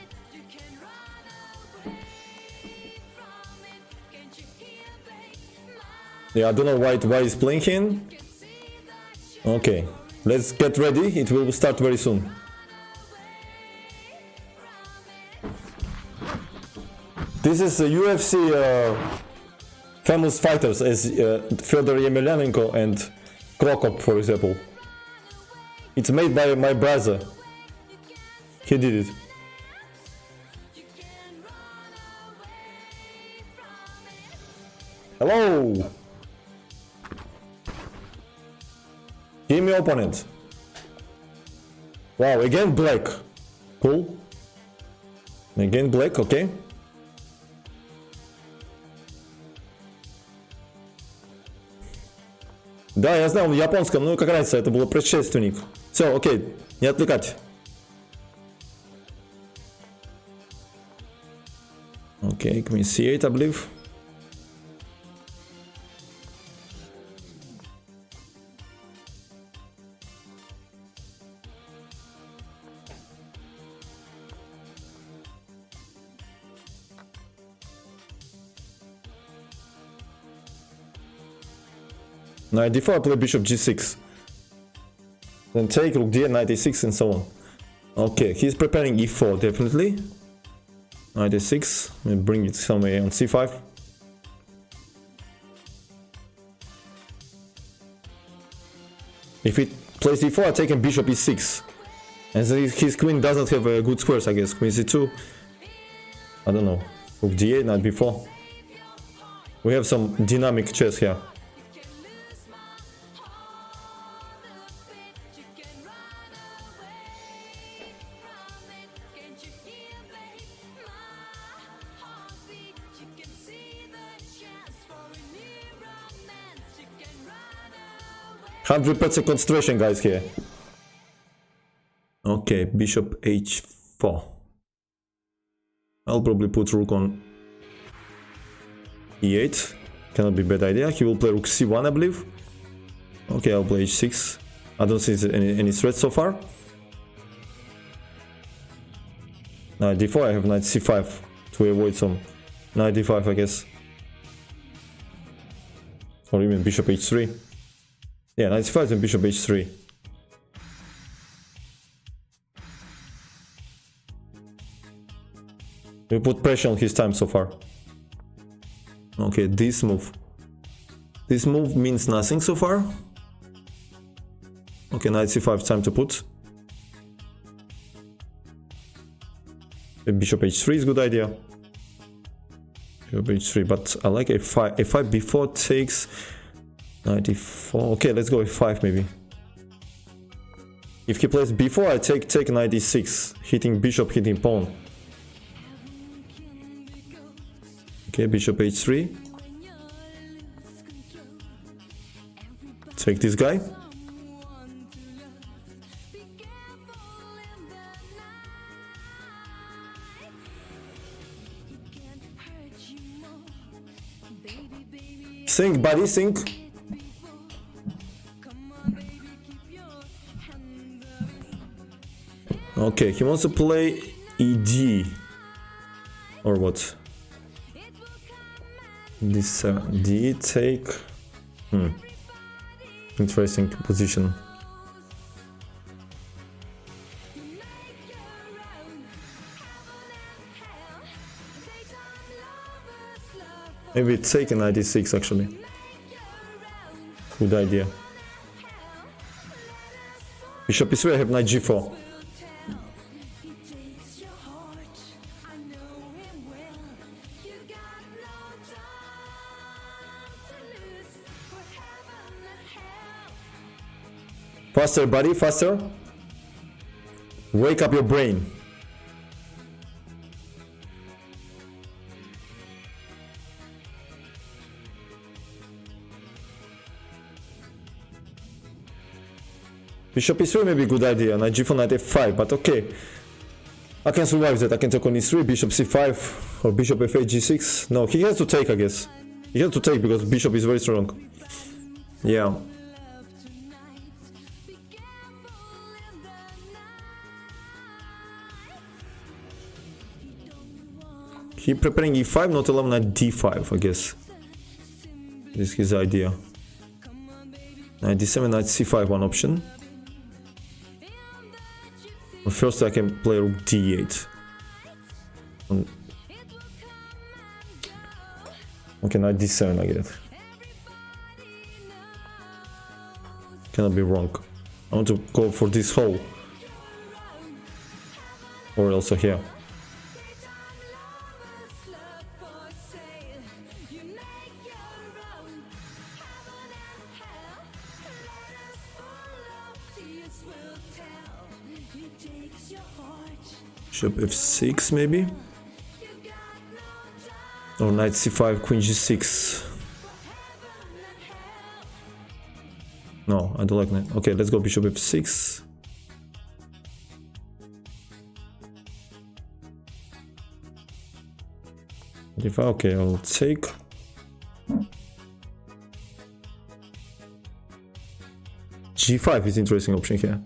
Yeah, I don't know why he's playing him. Okay, let's get ready. It will start very soon. This is a UFC famous fighters as Fyodor Emelianenko and Krokop, for example. It's made by my brother. He did it. Hello! Give me opponent. Wow, again black. Cool. Again black, okay. Да, я знаю, он в японском, ну как разница, это был предшественник. Все, окей, не отвлекать. Okay, queen c8, I believe. Knight d4, I play bishop g6. Then take, rook d8, knight a6, and so on. Okay, he's preparing e4, definitely. Knight a6, we'll bring it somewhere on c5. If he plays d4, I take him bishop e6. And so his queen doesn't have good squares, I guess. Queen c2. I don't know. Rook d8, knight b4. We have some dynamic chess here. Hundred percent concentration, guys, here. Okay, bishop h4. I'll probably put rook on e8. Cannot be a bad idea. He will play rook c1, I believe. Okay, I'll play h6. I don't see any threat so far. Knight d4, I have knight c5 to avoid some knight d5, I guess. Or even bishop h3. Yeah, knight c5 and bishop h3. We put pressure on his time so far. Okay, this move. This move means nothing so far. Okay, knight c5, time to put. Bishop h3 is a good idea. Bishop h3, but I like a5. a5 before takes knight e4. Okay, let's go a5 maybe. If he plays b4, I take knight e6, hitting bishop, hitting pawn. Okay, bishop h3. Take this guy. Think, buddy, think. Okay, he wants to play ed. Or what? This d take. Interesting position. Maybe take knight e6 actually. Good idea. Bishop e3, I have knight g4. Faster, buddy, faster. Wake up your brain. Bishop e3 may be a good idea. Knight g4, knight f5, but okay. I can survive that. I can take on e3, bishop c5, or bishop f8, g6. No, he has to take, I guess. He has to take because bishop is very strong. Yeah. He preparing e5, not allowing knight d5, I guess. This is his idea. Knight d7, knight c5, one option. But first I can play rook d8. Okay, knight d7 I get. Cannot be wrong. I want to go for this hole. Or also here. Bishop f6 maybe? Or knight c5, queen g6. No, I don't like knight. Okay, let's go bishop f6. Okay, I'll take. g5 is interesting option here.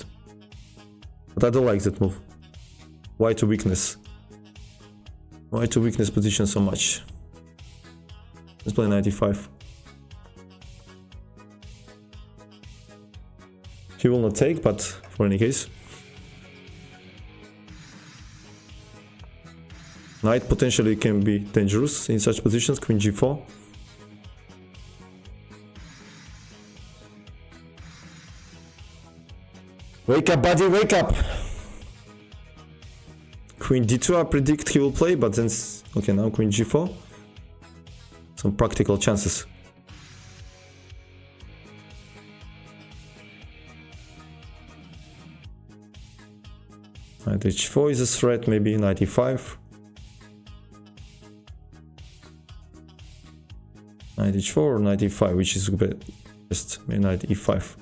But I don't like that move. Why to weakness? Why to weakness position so much? Let's play 95. He will not take, but for any case. Knight potentially can be dangerous in such positions. Queen g4. Wake up, buddy, wake up! Queen d2 I predict he will play, but then... Okay, now queen g4. Some practical chances. Knight h4 is a threat, maybe knight e5. Knight h4 or knight e5, which is best? Maybe knight e5.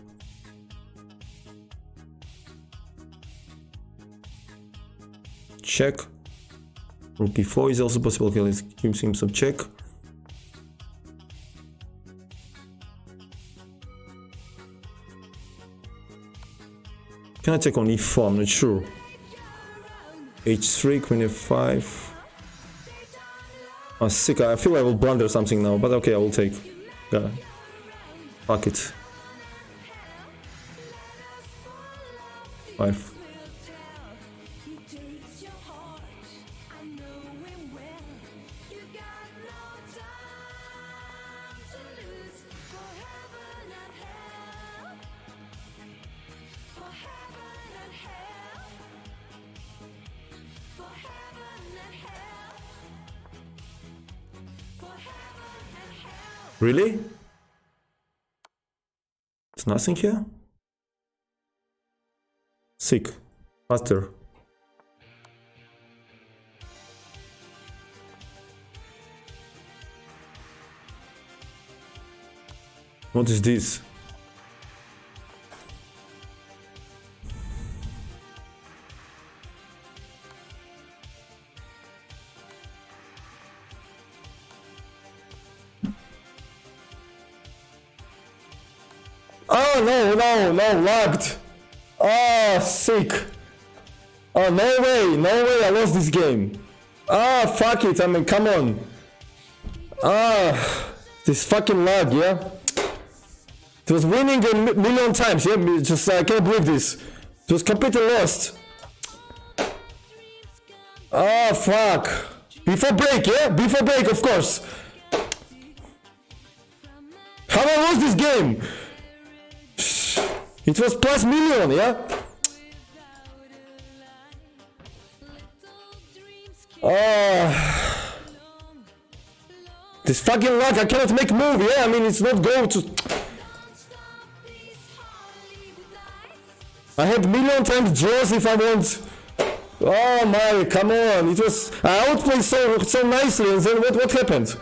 Check. Rook e4 is also possible. Okay, let's give him some check. Can I take on e4? I'm not sure. h3, queen f5. I'm sick. I feel I will blunder something now, but okay, I will take. Yeah. Fuck it. 5. Really? There's nothing here? Sick. Faster. What is this? Oh no, lagged. Oh, sick. Oh, no way, I lost this game. Ah, fuck it, I mean, come on. Ah, this fucking lag, yeah? It was winning a million times, yeah? Just, I can't believe this. It was completely lost. Ah, fuck. Before break, yeah? Before break, of course. How I lost this game? It was plus million, yeah? Oh, this fucking lag, I cannot make move, yeah? I mean, it's not going to... I had million times draws if I want... Oh my, come on, it was... I outplayed so nicely, and then what happened?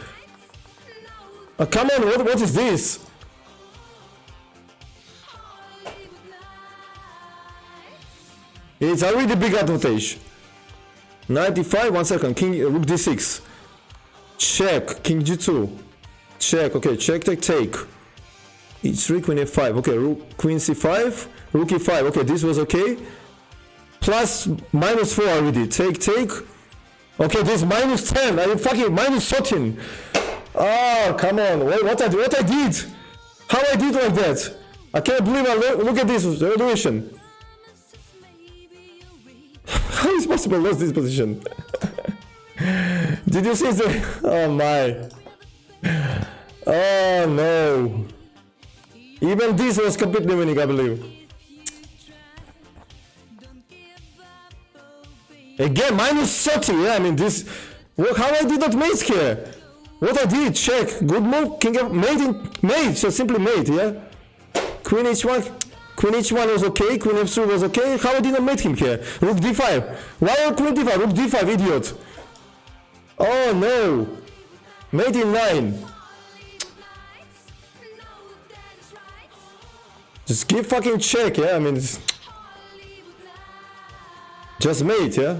Come on, what is this? It's a really big advantage. 95, 1 second, king, rook d6. Check, king g2. Check, okay, check, take. H3, queen f5, okay, rook, queen c5, rook e5, okay, this was okay. Plus, minus 4 already, take. Okay, this minus 10, are you fucking, minus 13. Oh, come on, what I did? How I did like that? I can't believe look at this resolution. How is possible to lose this position? Did you see the... Oh my. Oh no. Even this was completely winning, I believe. Again, minus 30, yeah, I mean this... How I did not mate here? What I did, check, good move, king of... Mate, so simply mate, yeah? Queen h1... Queen h1 was okay, queen f3 was okay. How I didn't mate him here? Rook d5. Why queen d5? Rook d5, idiot. Oh no. Mate in 9. Just give fucking check, yeah? I mean... Just mate, yeah?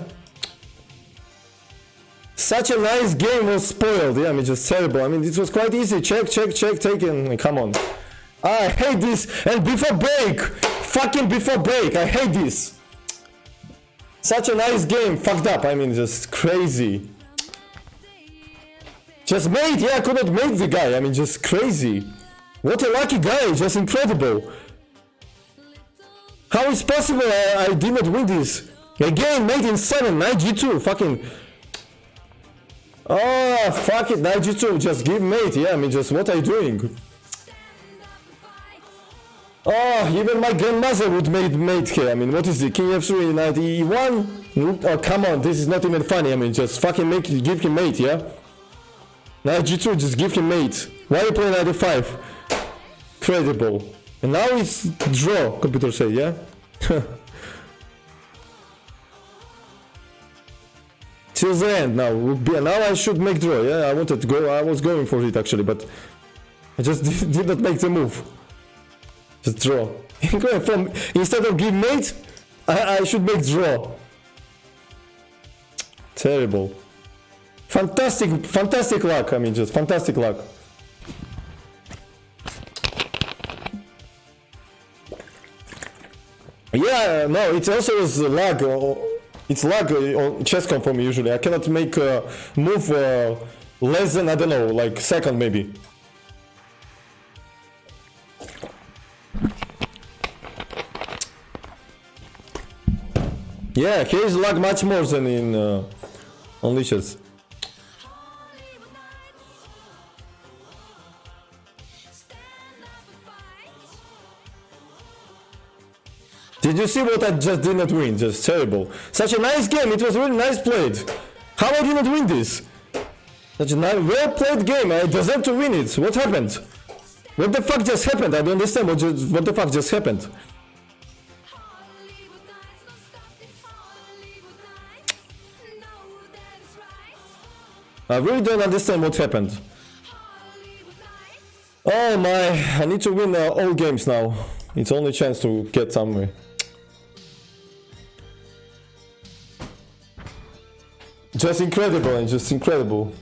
Such a nice game was spoiled, yeah? I mean, just terrible. I mean, it was quite easy. Check, take, and come on. I hate this, and before break, fucking before break, I hate this. Such a nice game, fucked up, I mean, just crazy. Just mate, yeah, I could not make the guy, I mean, just crazy. What a lucky guy, just incredible. How is possible I did not win this? Again, mate in 7, knight g2, fucking... Oh, fuck it, knight g2, just give mate, yeah, I mean, just what are you doing? Oh, even my grandmother would mate here. I mean, what is the king f3, knight e1? Oh, come on, this is not even funny. I mean, just fucking give him mate, yeah? Knight g2, just give him mate. Why you play knight e5? Incredible. And now it's draw, computer say, yeah? Till the end now. Now I should make draw, yeah? I wanted to go, I was going for it actually, but I just did not make the move. Just draw. Instead of give mate, I should make draw. Terrible. Fantastic luck. I mean, just fantastic luck. Yeah, no, it also is lag. It's lag on chess.com for me usually. I cannot make a move less than, I don't know, like second maybe. Yeah, here is lag much more than in on leashes. Did you see what I just did not win? Just terrible. Such a nice game. It was really nice played. How I did not win this? Such a well played game. I deserve to win it. What happened? What the fuck just happened? I don't understand what the fuck just happened. I really don't understand what happened. Oh my, I need to win all games now. It's only chance to get somewhere. Just incredible and just incredible.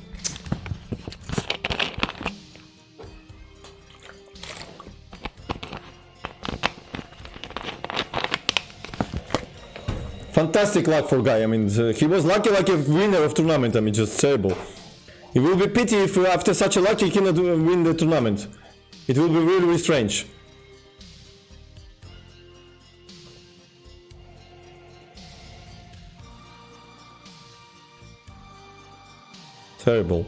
Fantastic luck for guy. I mean, he was lucky like a winner of tournament. I mean, just terrible. It will be pity if after such a luck he cannot win the tournament. It will be really, really strange. Terrible.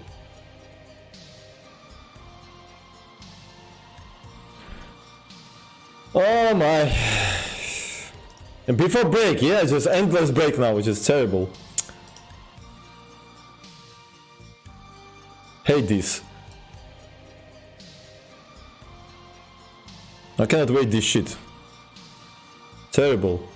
Oh my. And before break, yeah, just endless break now, which is terrible. Hate this. I cannot wait this shit. Terrible.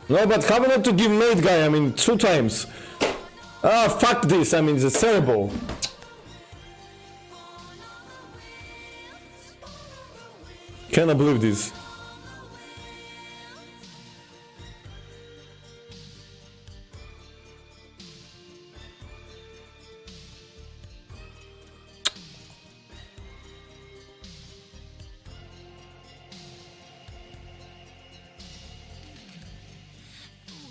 No, but how not to give mate guy, I mean, 2 times. Ah, fuck this, I mean, it's terrible. Cannot believe this.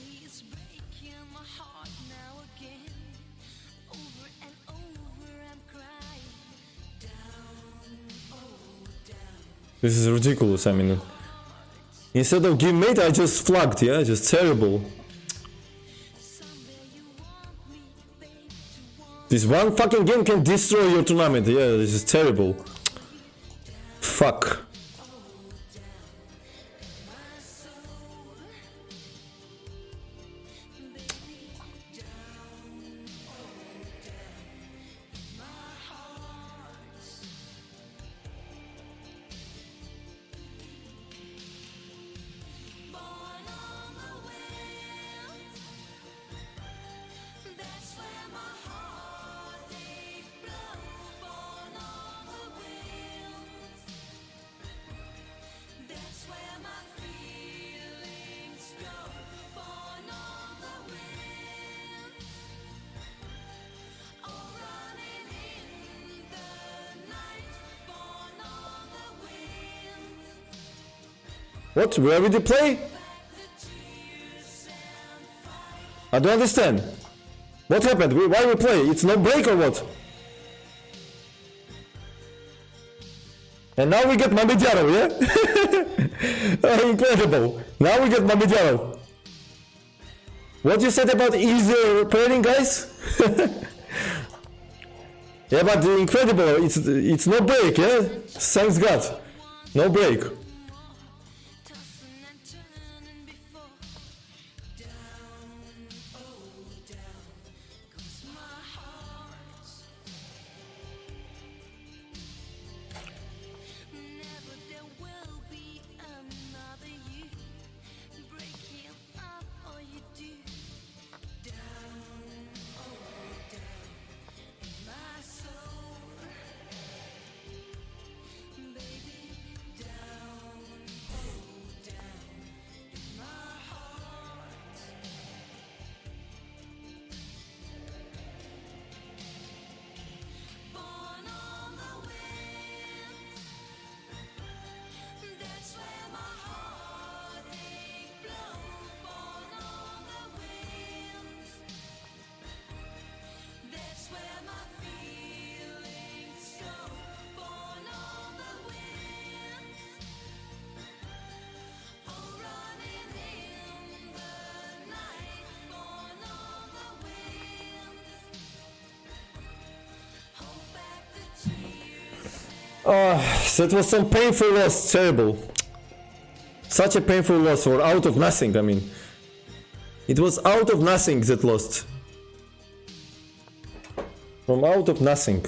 He's breaking my heart now again. Over and over I'm crying. Down, oh down. This is ridiculous, I mean. Instead of give mate, I just flagged, yeah, just terrible. Someday you want me, babe, to want This one fucking game can destroy your tournament, yeah, this is terrible. Fuck. That's where my heartache blows. Born on the winds. That's where my feelings go. Born on the winds. Oh, running in the night. Born on the winds. What? We already play? I don't understand. What happened? Why we play? It's no break or what? And now we get Mamediaro, yeah? Oh, incredible. Now we get Mamediaro. What you said about easier pairing, guys? Yeah, but incredible. It's no break, yeah? Thanks God. No break. Tossing and turning before. Down, oh down, goes my heart. Never there will be another you. Breaking up all you do. Down, oh down, in my soul. Baby, down, oh down, in my heart. Born on the winds. That's where my heartache blows. Born on the winds. That's where my feelings go. Born on the winds. Oh, running in the night. Born on the winds. Hold back the tears. That was some painful loss. Terrible. such a painful loss for out of nothing. I mean, it was out of nothing that lost. From out of nothing.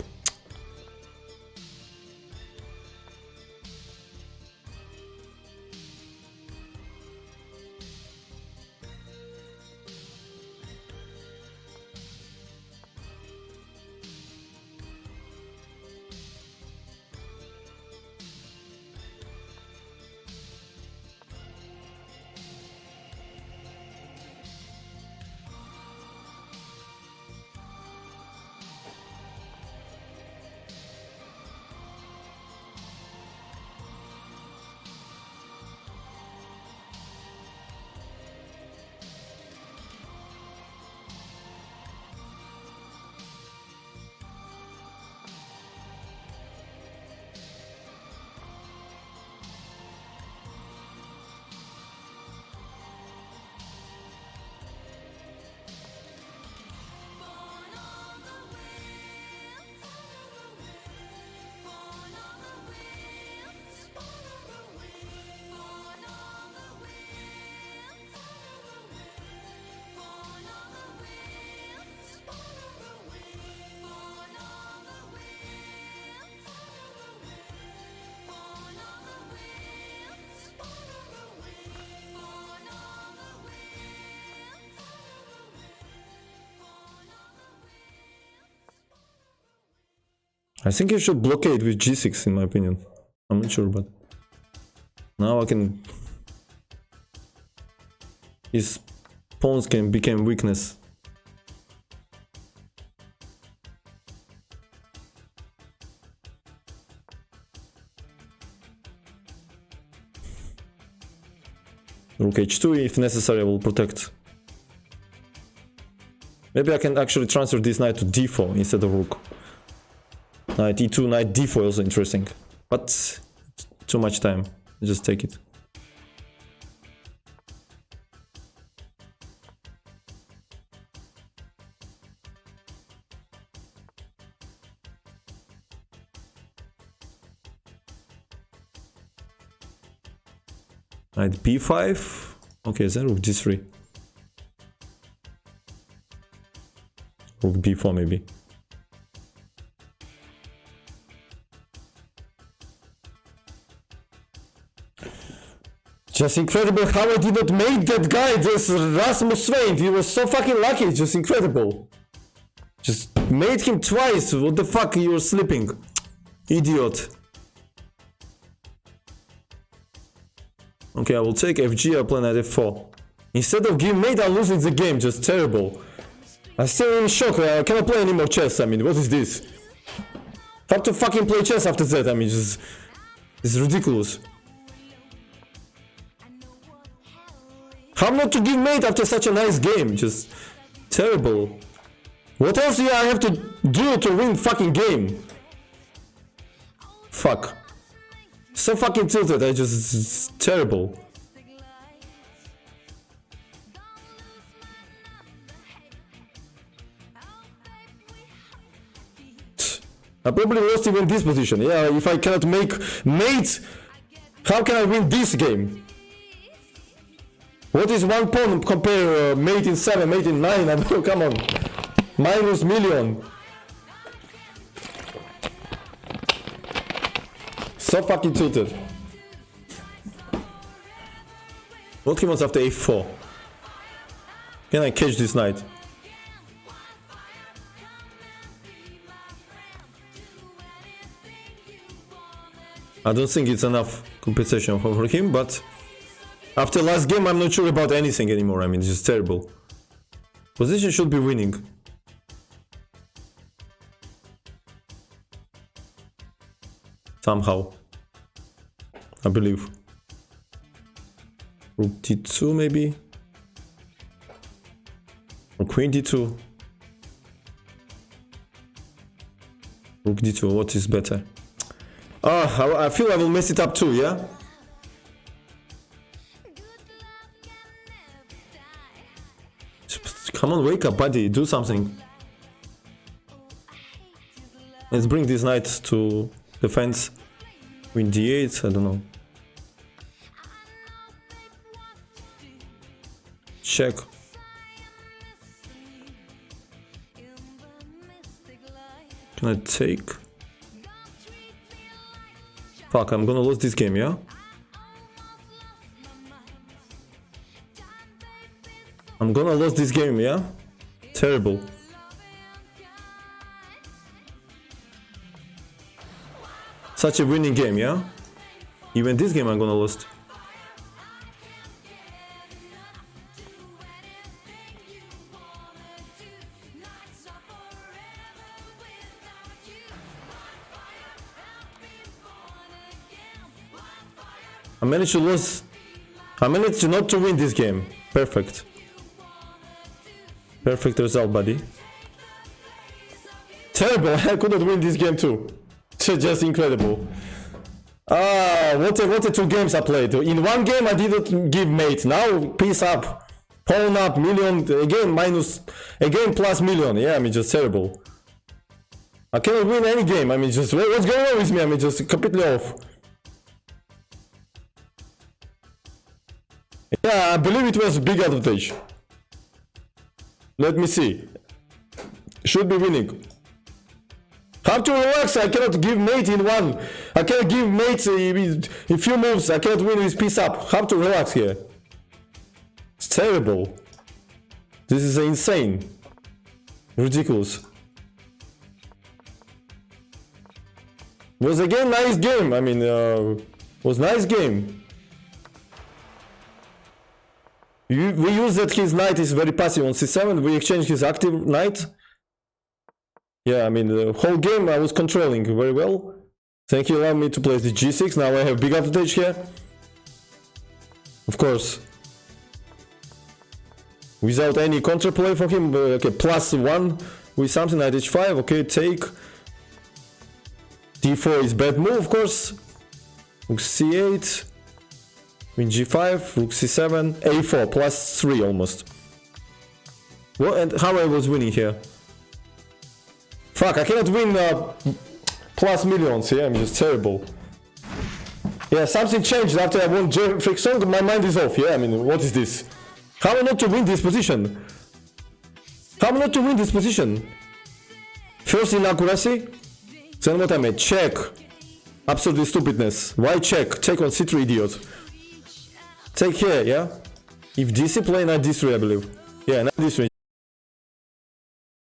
I think you should blockade with g6 in my opinion. I'm not sure, but now I can. His pawns can become weakness. Rook h2, if necessary, I will protect. Maybe I can actually transfer this knight to d4 instead of rook. Knight e2, knight d4 also interesting. But too much time. Just take it. Knight b5. Okay, then rook d3. Rook b4 maybe. Just incredible how I did not make that guy, this Rasmus Swain. He was so fucking lucky, just incredible. Just made him twice. What the fuck, you were sleeping? Idiot. Okay, I will take FG, I'll play knight f4. Instead of giving mate, I'm losing the game, just terrible. I'm still in shock, I cannot play any more chess, I mean, what is this? How to fucking play chess after that, I mean, just... It's ridiculous. How not to give mate after such a nice game? Just terrible. What else do I have to do to win fucking game? Fuck. So fucking tilted, it's terrible. I probably lost even this position. Yeah, if I cannot make mate, how can I win this game? What is one pawn compare mate in 7, mate in 9? I mean, come on. Minus million. So fucking tilted. What he wants after a4? Can I catch this knight? I don't think it's enough compensation for him, but after last game I'm not sure about anything anymore. I mean, it's just terrible. Position should be winning. Somehow. I believe. Rook d2 maybe? Or queen d2? Rook d2, what is better? I feel I will mess it up too, yeah? Come on, wake up, buddy, do something. Let's bring this knight to defense. Queen d8, I don't know. check. Can I take? Fuck, I'm gonna lose this game, yeah? I'm gonna lose this game, yeah? Terrible. Such a winning game, yeah? Even this game I'm gonna lose. I managed to lose. I managed to not to win this game. Perfect. Perfect result, buddy. Terrible. I could not win this game too. Just incredible. What a 2 games I played. In 1 game I didn't give mate. Now peace up. Pawn up, million, again minus, again plus million. Yeah, I mean just terrible. I cannot win any game. I mean just, what's going on with me? I mean just completely off. Yeah, I believe it was a big advantage. Let me see. Should be winning. Have to relax, I cannot give mate in 1. I cannot give mates in few moves, I cannot win with peace up. Have to relax here. It's terrible. This is insane. Ridiculous. Was again nice game, I mean, was nice game. We use that his knight is very passive on c7, we exchange his active knight. Yeah, I mean, the whole game I was controlling very well. Thank you, allowed me to play the g6. Now I have big advantage here. Of course. Without any counterplay for him. Okay, +1 with something, knight h5. Okay, take. d4 is bad move, of course. Rook c8. Queen g5. Rook c7. a4, +3 almost. Well, and how I was winning here? Fuck, I cannot win plus millions, yeah, I'm just terrible. Yeah, something changed after I won Jeffrey Song, my mind is off, yeah, I mean, what is this? How not to win this position? How not to win this position? First inaccuracy, then what I made, check. Absolutely stupidness. Why check? Check on c3, idiot. Take here, yeah? If DC play knight d3, I believe. Yeah, knight d3.